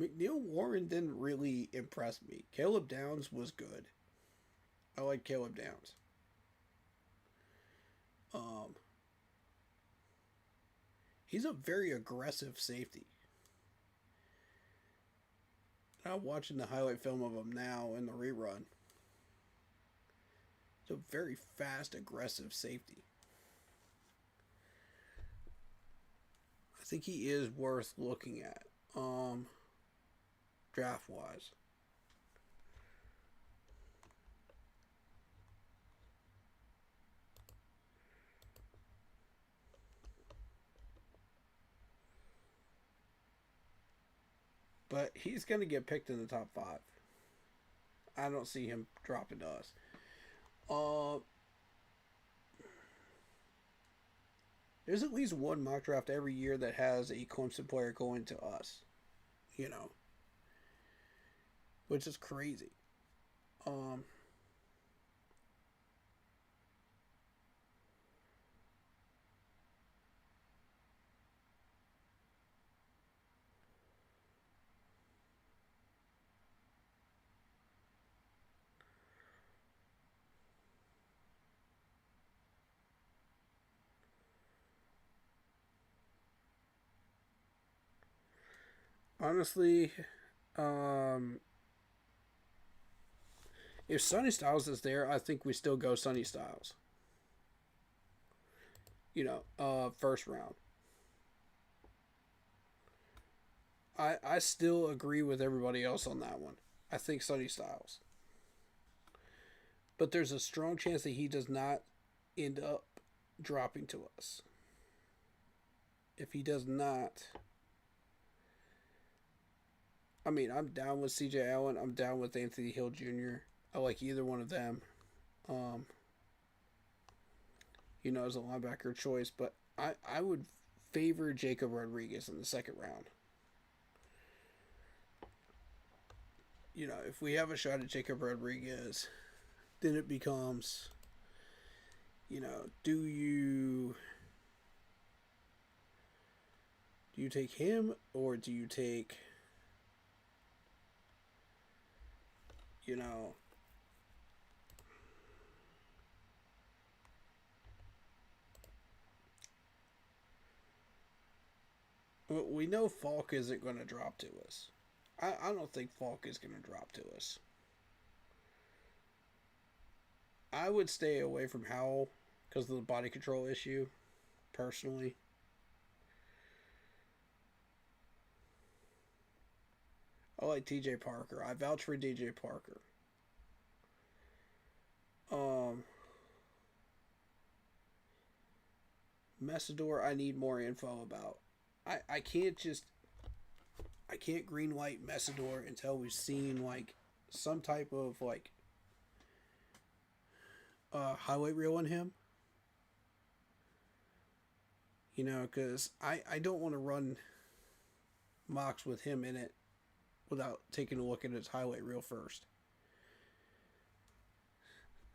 McNeil Warren didn't really impress me. Caleb Downs was good. I like Caleb Downs. He's a very aggressive safety. I'm watching the highlight film of him now in the rerun. He's a very fast, aggressive safety. I think he is worth looking at, draft-wise. But he's going to get picked in the top 5. I don't see him dropping to us. There's at least one mock draft every year that has a Clemson player going to us. You know. Which is crazy. Honestly, if Sonny Styles is there, I think we still go Sonny Styles. First round. I still agree with everybody else on that one. I think Sonny Styles. But there's a strong chance that he does not end up dropping to us. If he does not, I mean, I'm down with CJ Allen. I'm down with Anthony Hill Jr. I like either one of them. As a linebacker choice, but I would favor Jacob Rodriguez in the second round. If we have a shot at Jacob Rodriguez, then it becomes, do you take him or do you take, we know Falk isn't going to drop to us. I don't think Falk is going to drop to us. I would stay away from Howell because of the body control issue, personally. I like TJ Parker. I vouch for DJ Parker. Messidor, I need more info about. I can't green light Messidor until we've seen like some type of like highlight reel on him. Because I don't want to run mocks with him in it without taking a look at his highlight reel first.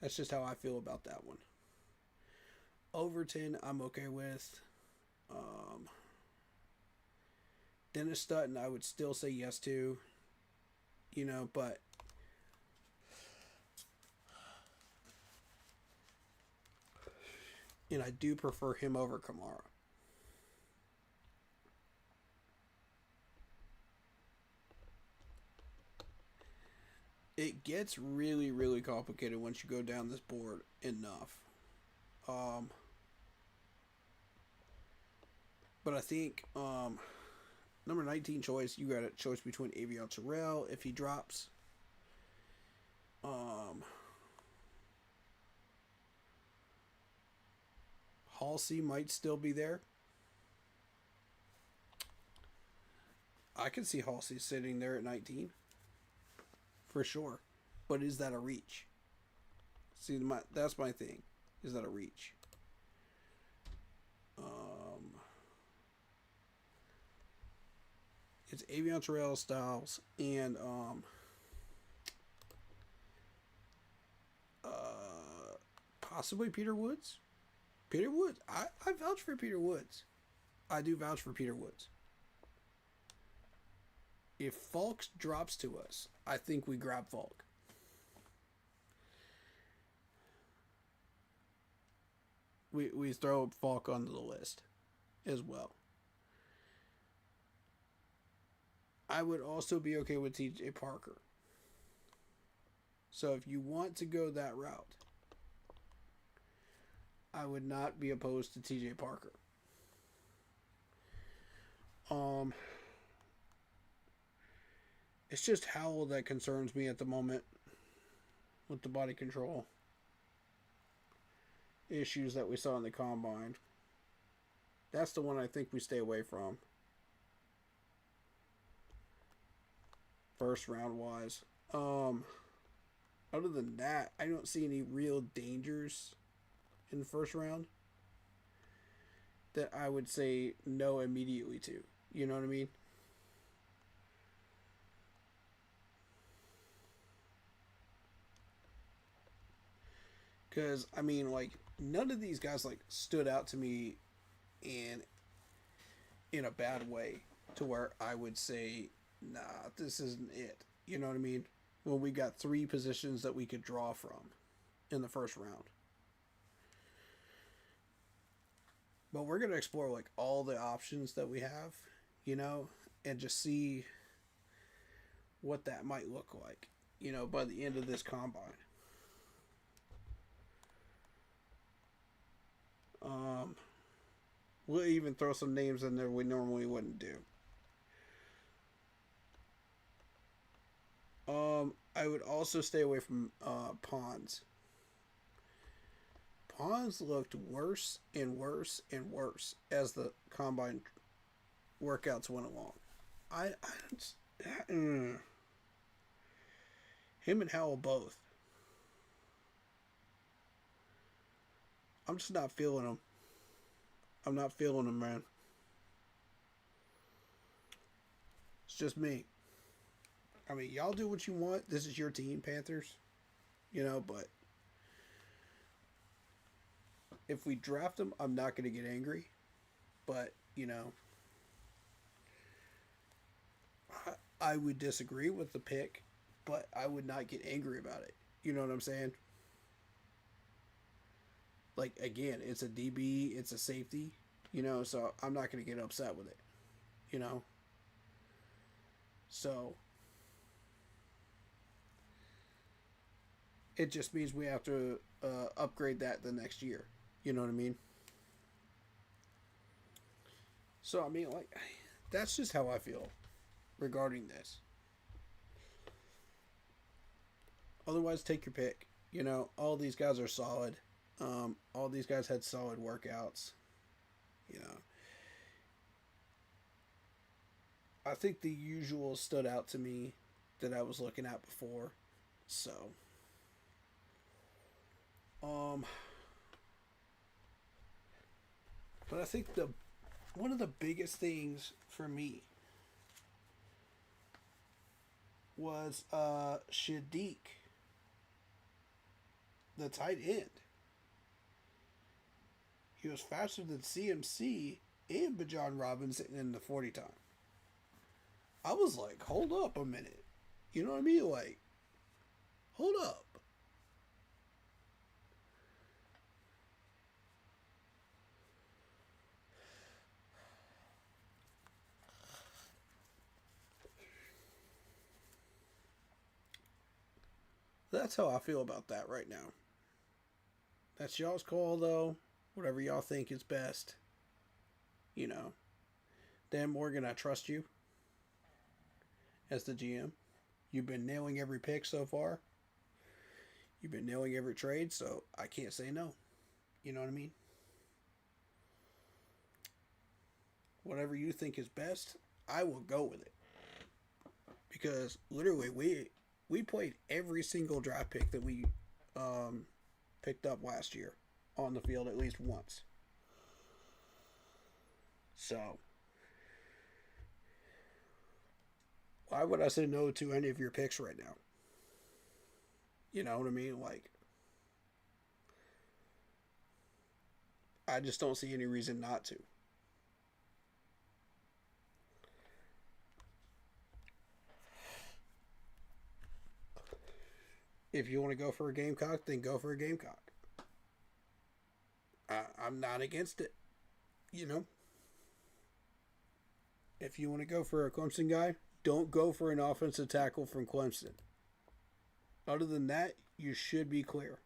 That's just how I feel about that one. Overton, I'm okay with. Dennis Sutton, I would still say yes to. But I do prefer him over Kamara. It gets really, really complicated once you go down this board enough. But I think number 19 choice, you got a choice between Avion Terrell if he drops. Halsey might still be there. I can see Halsey sitting there at 19. For sure. But is that a reach? See, that's my thing. Is that a reach? It's Avion Terrell, Styles, and possibly Peter Woods. Peter Woods. I vouch for Peter Woods. I do vouch for Peter Woods. If Falk drops to us, I think we grab Falk. We throw Falk onto the list as well. I would also be okay with TJ Parker. So if you want to go that route, I would not be opposed to TJ Parker. It's just Howell that concerns me at the moment with the body control issues that we saw in the combine. That's the one I think we stay away from. First round wise. Other than that, I don't see any real dangers in the first round that I would say no immediately to. You know what I mean? Because, I mean, like, none of these guys, like, stood out to me in a bad way to where I would say, nah, this isn't it. You know what I mean? Well, we got 3 positions that we could draw from in the first round. But we're going to explore, like, all the options that we have, and just see what that might look like, you know, by the end of this combine. We'll even throw some names in there we normally wouldn't do. I would also stay away from Pons. Pons looked worse and worse and worse as the combine workouts went along. Him and Howell both. I'm just not feeling them. I'm not feeling them, man. It's just me. I mean, y'all do what you want. This is your team, Panthers. You know, but if we draft them, I'm not going to get angry. But, you know, I would disagree with the pick, but I would not get angry about it. You know what I'm saying? Like, again, it's a DB, it's a safety, you know, so I'm not going to get upset with it, you know? So it just means we have to upgrade that the next year. You know what I mean? So, I mean, like, that's just how I feel regarding this. Otherwise, take your pick. You know, all these guys are solid. All these guys had solid workouts. You know, I think the usual stood out to me that I was looking at before. So, but I think one of the biggest things for me was Shadiq, the tight end. He was faster than CMC and Bijan Robinson in the 40 time. I was like, hold up a minute. You know what I mean? Like, hold up. That's how I feel about that right now. That's y'all's call, though. Whatever y'all think is best. You know. Dan Morgan, I trust you as the GM. You've been nailing every pick so far. You've been nailing every trade, so I can't say no. You know what I mean? Whatever you think is best, I will go with it. Because literally, we played every single draft pick that we picked up last year on the field at least once. So, why would I say no to any of your picks right now? You know what I mean? Like, I just don't see any reason not to. If you want to go for a Gamecock, then go for a Gamecock. I'm not against it. You know? If you want to go for a Clemson guy, don't go for an offensive tackle from Clemson. Other than that, you should be clear.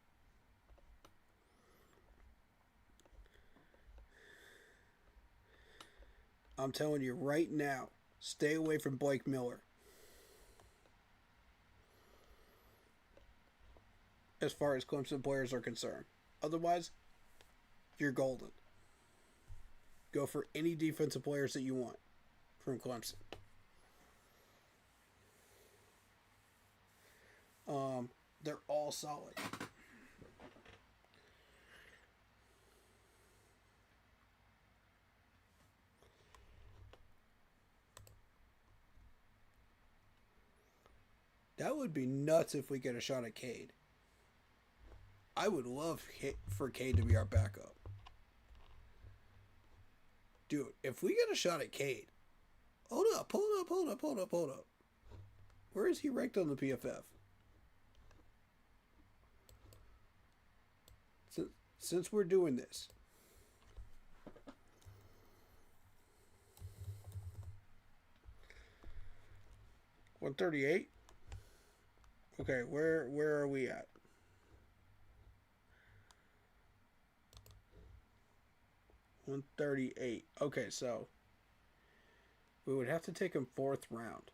I'm telling you right now, stay away from Blake Miller. As far as Clemson players are concerned. Otherwise, you're golden. Go for any defensive players that you want from Clemson. They're all solid. That would be nuts if we get a shot at Cade. I would love for Cade to be our backup. Dude, if we get a shot at Cade, hold up. Where is he ranked on the PFF? Since we're doing this. 138? Okay, where are we at? $138. Okay, so we would have to take him fourth round.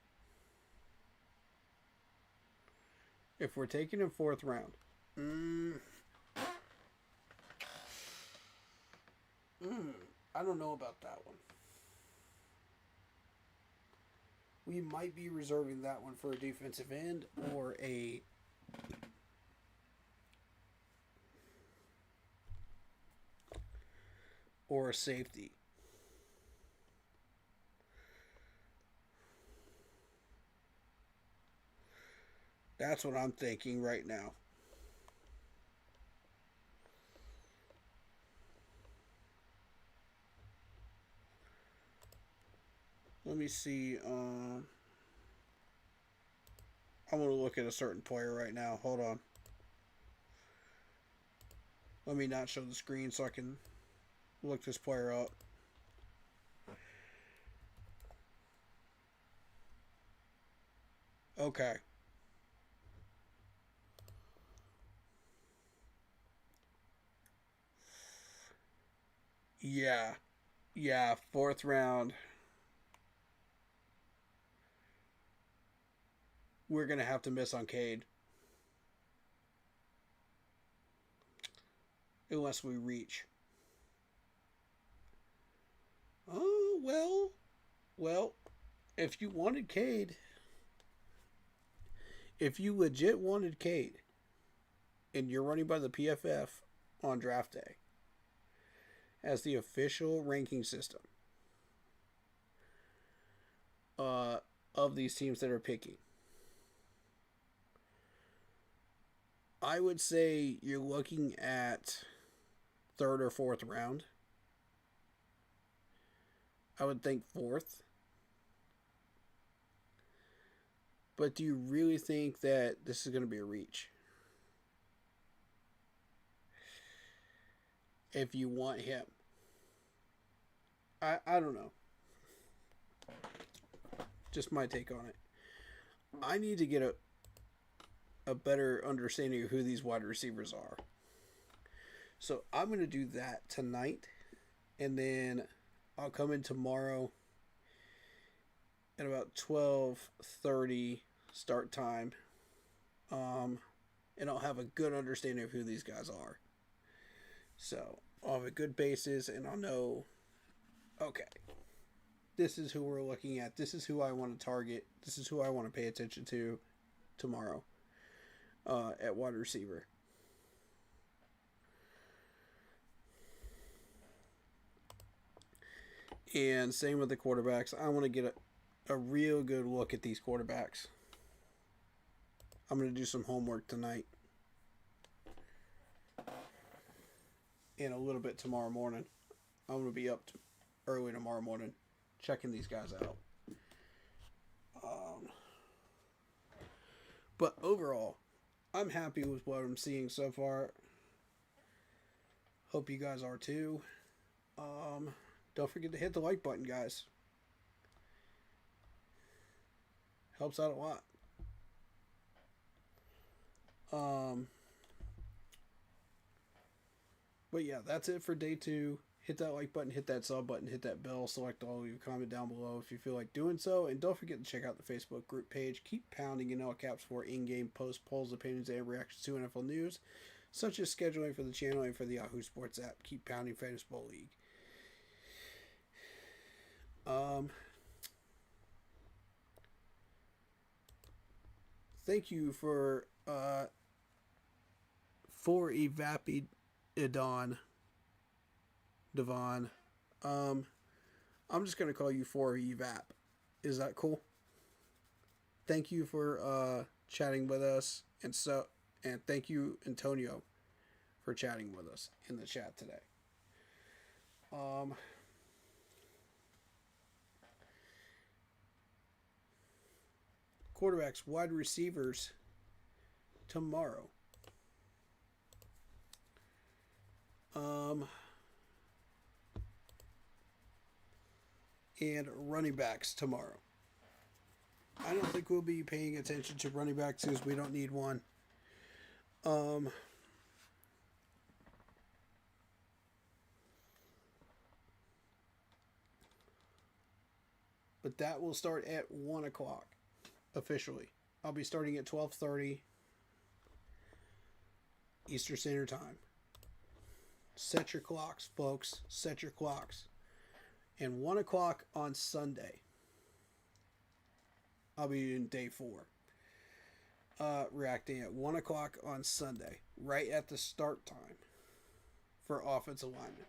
If we're taking him fourth round. I don't know about that one. We might be reserving that one for a defensive end or a safety. That's what I'm thinking right now. Let me see. I'm going to look at a certain player right now. Hold on. Let me not show the screen so I can look this player up. Okay. Yeah, fourth round. We're going to have to miss on Cade. Unless we reach. Oh, well, if you wanted Cade, if you legit wanted Cade, and you're running by the PFF on draft day as the official ranking system of these teams that are picking, I would say you're looking at third or fourth round. I would think fourth. But do you really think that this is going to be a reach? If you want him. I don't know. Just my take on it. I need to get a better understanding of who these wide receivers are. So I'm going to do that tonight. And then I'll come in tomorrow at about 12:30 start time. And I'll have a good understanding of who these guys are. So I'll have a good basis and I'll know, okay, this is who we're looking at. This is who I want to target. This is who I want to pay attention to tomorrow at wide receiver. And same with the quarterbacks. I want to get a real good look at these quarterbacks. I'm going to do some homework tonight. And a little bit tomorrow morning. I'm going to be up early tomorrow morning checking these guys out. But overall, I'm happy with what I'm seeing so far. Hope you guys are too. Don't forget to hit the like button, guys. Helps out a lot. But yeah, that's it for day 2. Hit that like button, hit that sub button, hit that bell, select all, you comment down below if you feel like doing so, and don't forget to check out the Facebook group page. Keep pounding in all caps for in-game posts, polls, opinions, and reactions to NFL news, such as scheduling for the channel and for the Yahoo Sports app. Keep pounding Fantasy Football League. Thank you for Evapidon Devon. I'm just gonna call you for Evap. Is that cool? Thank you for chatting with us, and thank you, Antonio, for chatting with us in the chat today. Quarterbacks, wide receivers tomorrow. And running backs tomorrow. I don't think we'll be paying attention to running backs because we don't need one. But that will start at 1 o'clock officially. I'll be starting at 12:30 Eastern Standard Time. Set your clocks, folks. Set your clocks. And 1 o'clock on Sunday, I'll be in day 4. Reacting at 1 o'clock on Sunday, right at the start time for offensive linemen.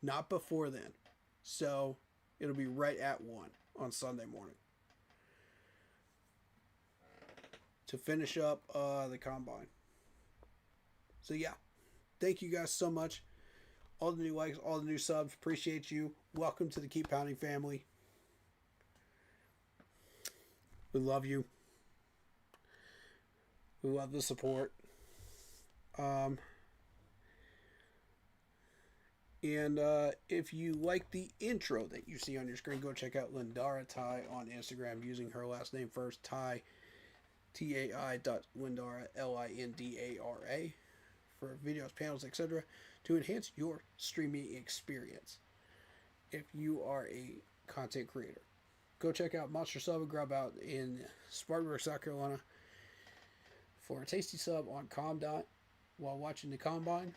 Not before then. So it'll be right at 1 on Sunday morning. To finish up the combine. So yeah, thank you guys so much. All the new likes, all the new subs, appreciate you. Welcome to the Keep Pounding family. We love you. We love the support. And if you like the intro that you see on your screen, go check out Lindara Ty on Instagram using her last name first, Ty, Tai.Lindara, Lindara, for videos, panels, etc., to enhance your streaming experience. If you are a content creator, go check out Monster Sub and Grub out in Spartanburg, South Carolina, for a tasty sub on ComDot while watching the combine.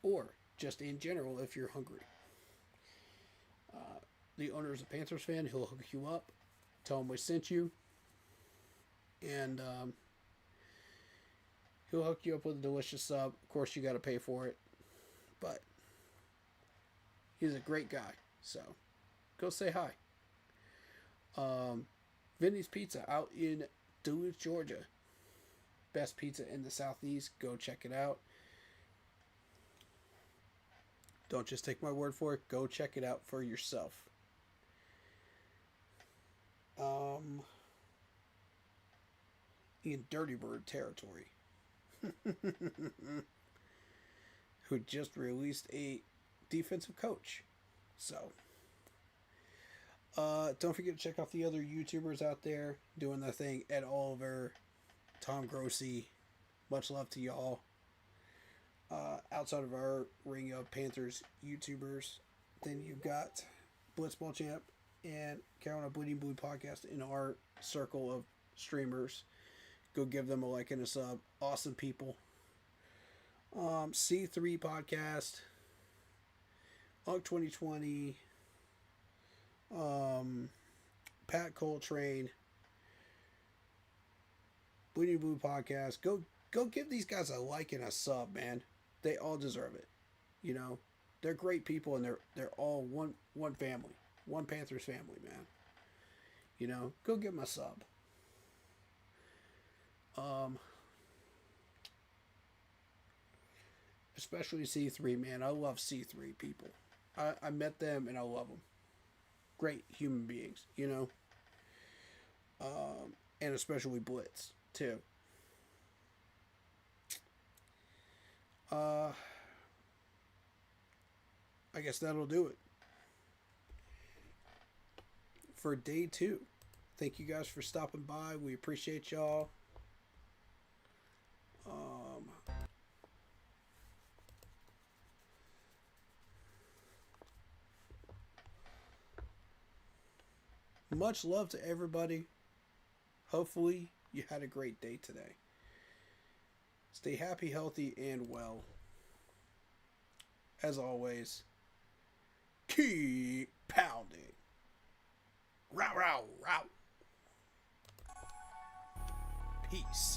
Or just in general if you're hungry. The owner is a Panthers fan. He'll hook you up. Tell him we sent you. And he'll hook you up with a delicious sub. Of course, you got to pay for it. But he's a great guy. So go say hi. Vinny's Pizza out in Duluth, Georgia. Best pizza in the Southeast. Go check it out. Don't just take my word for it. Go check it out for yourself. In Dirty Bird territory. Who just released a defensive coach. So, don't forget to check out the other YouTubers out there doing their thing. Ed Oliver, Tom Grossi. Much love to y'all. Outside of our ring of Panthers YouTubers, then you've got Blitzball Champ and Carolina Bleeding Blue podcast in our circle of streamers. Go give them a like and a sub. Awesome people. C3 podcast, UNC 2020, Pat Coltrane, Bleeding Blue podcast. Go give these guys a like and a sub, man. They all deserve it. You know, they're great people, and they're all one family, one Panthers family, man. You know, go give them a sub. Especially C3, man. I love C3 people. I met them and I love them. Great human beings, you know. And especially Blitz too. I guess that'll do it for day 2. Thank you guys for stopping by. We appreciate y'all. Much love to everybody. Hopefully you had a great day today. Stay happy, healthy, and well. As always, keep pounding. Row, row, row. Peace.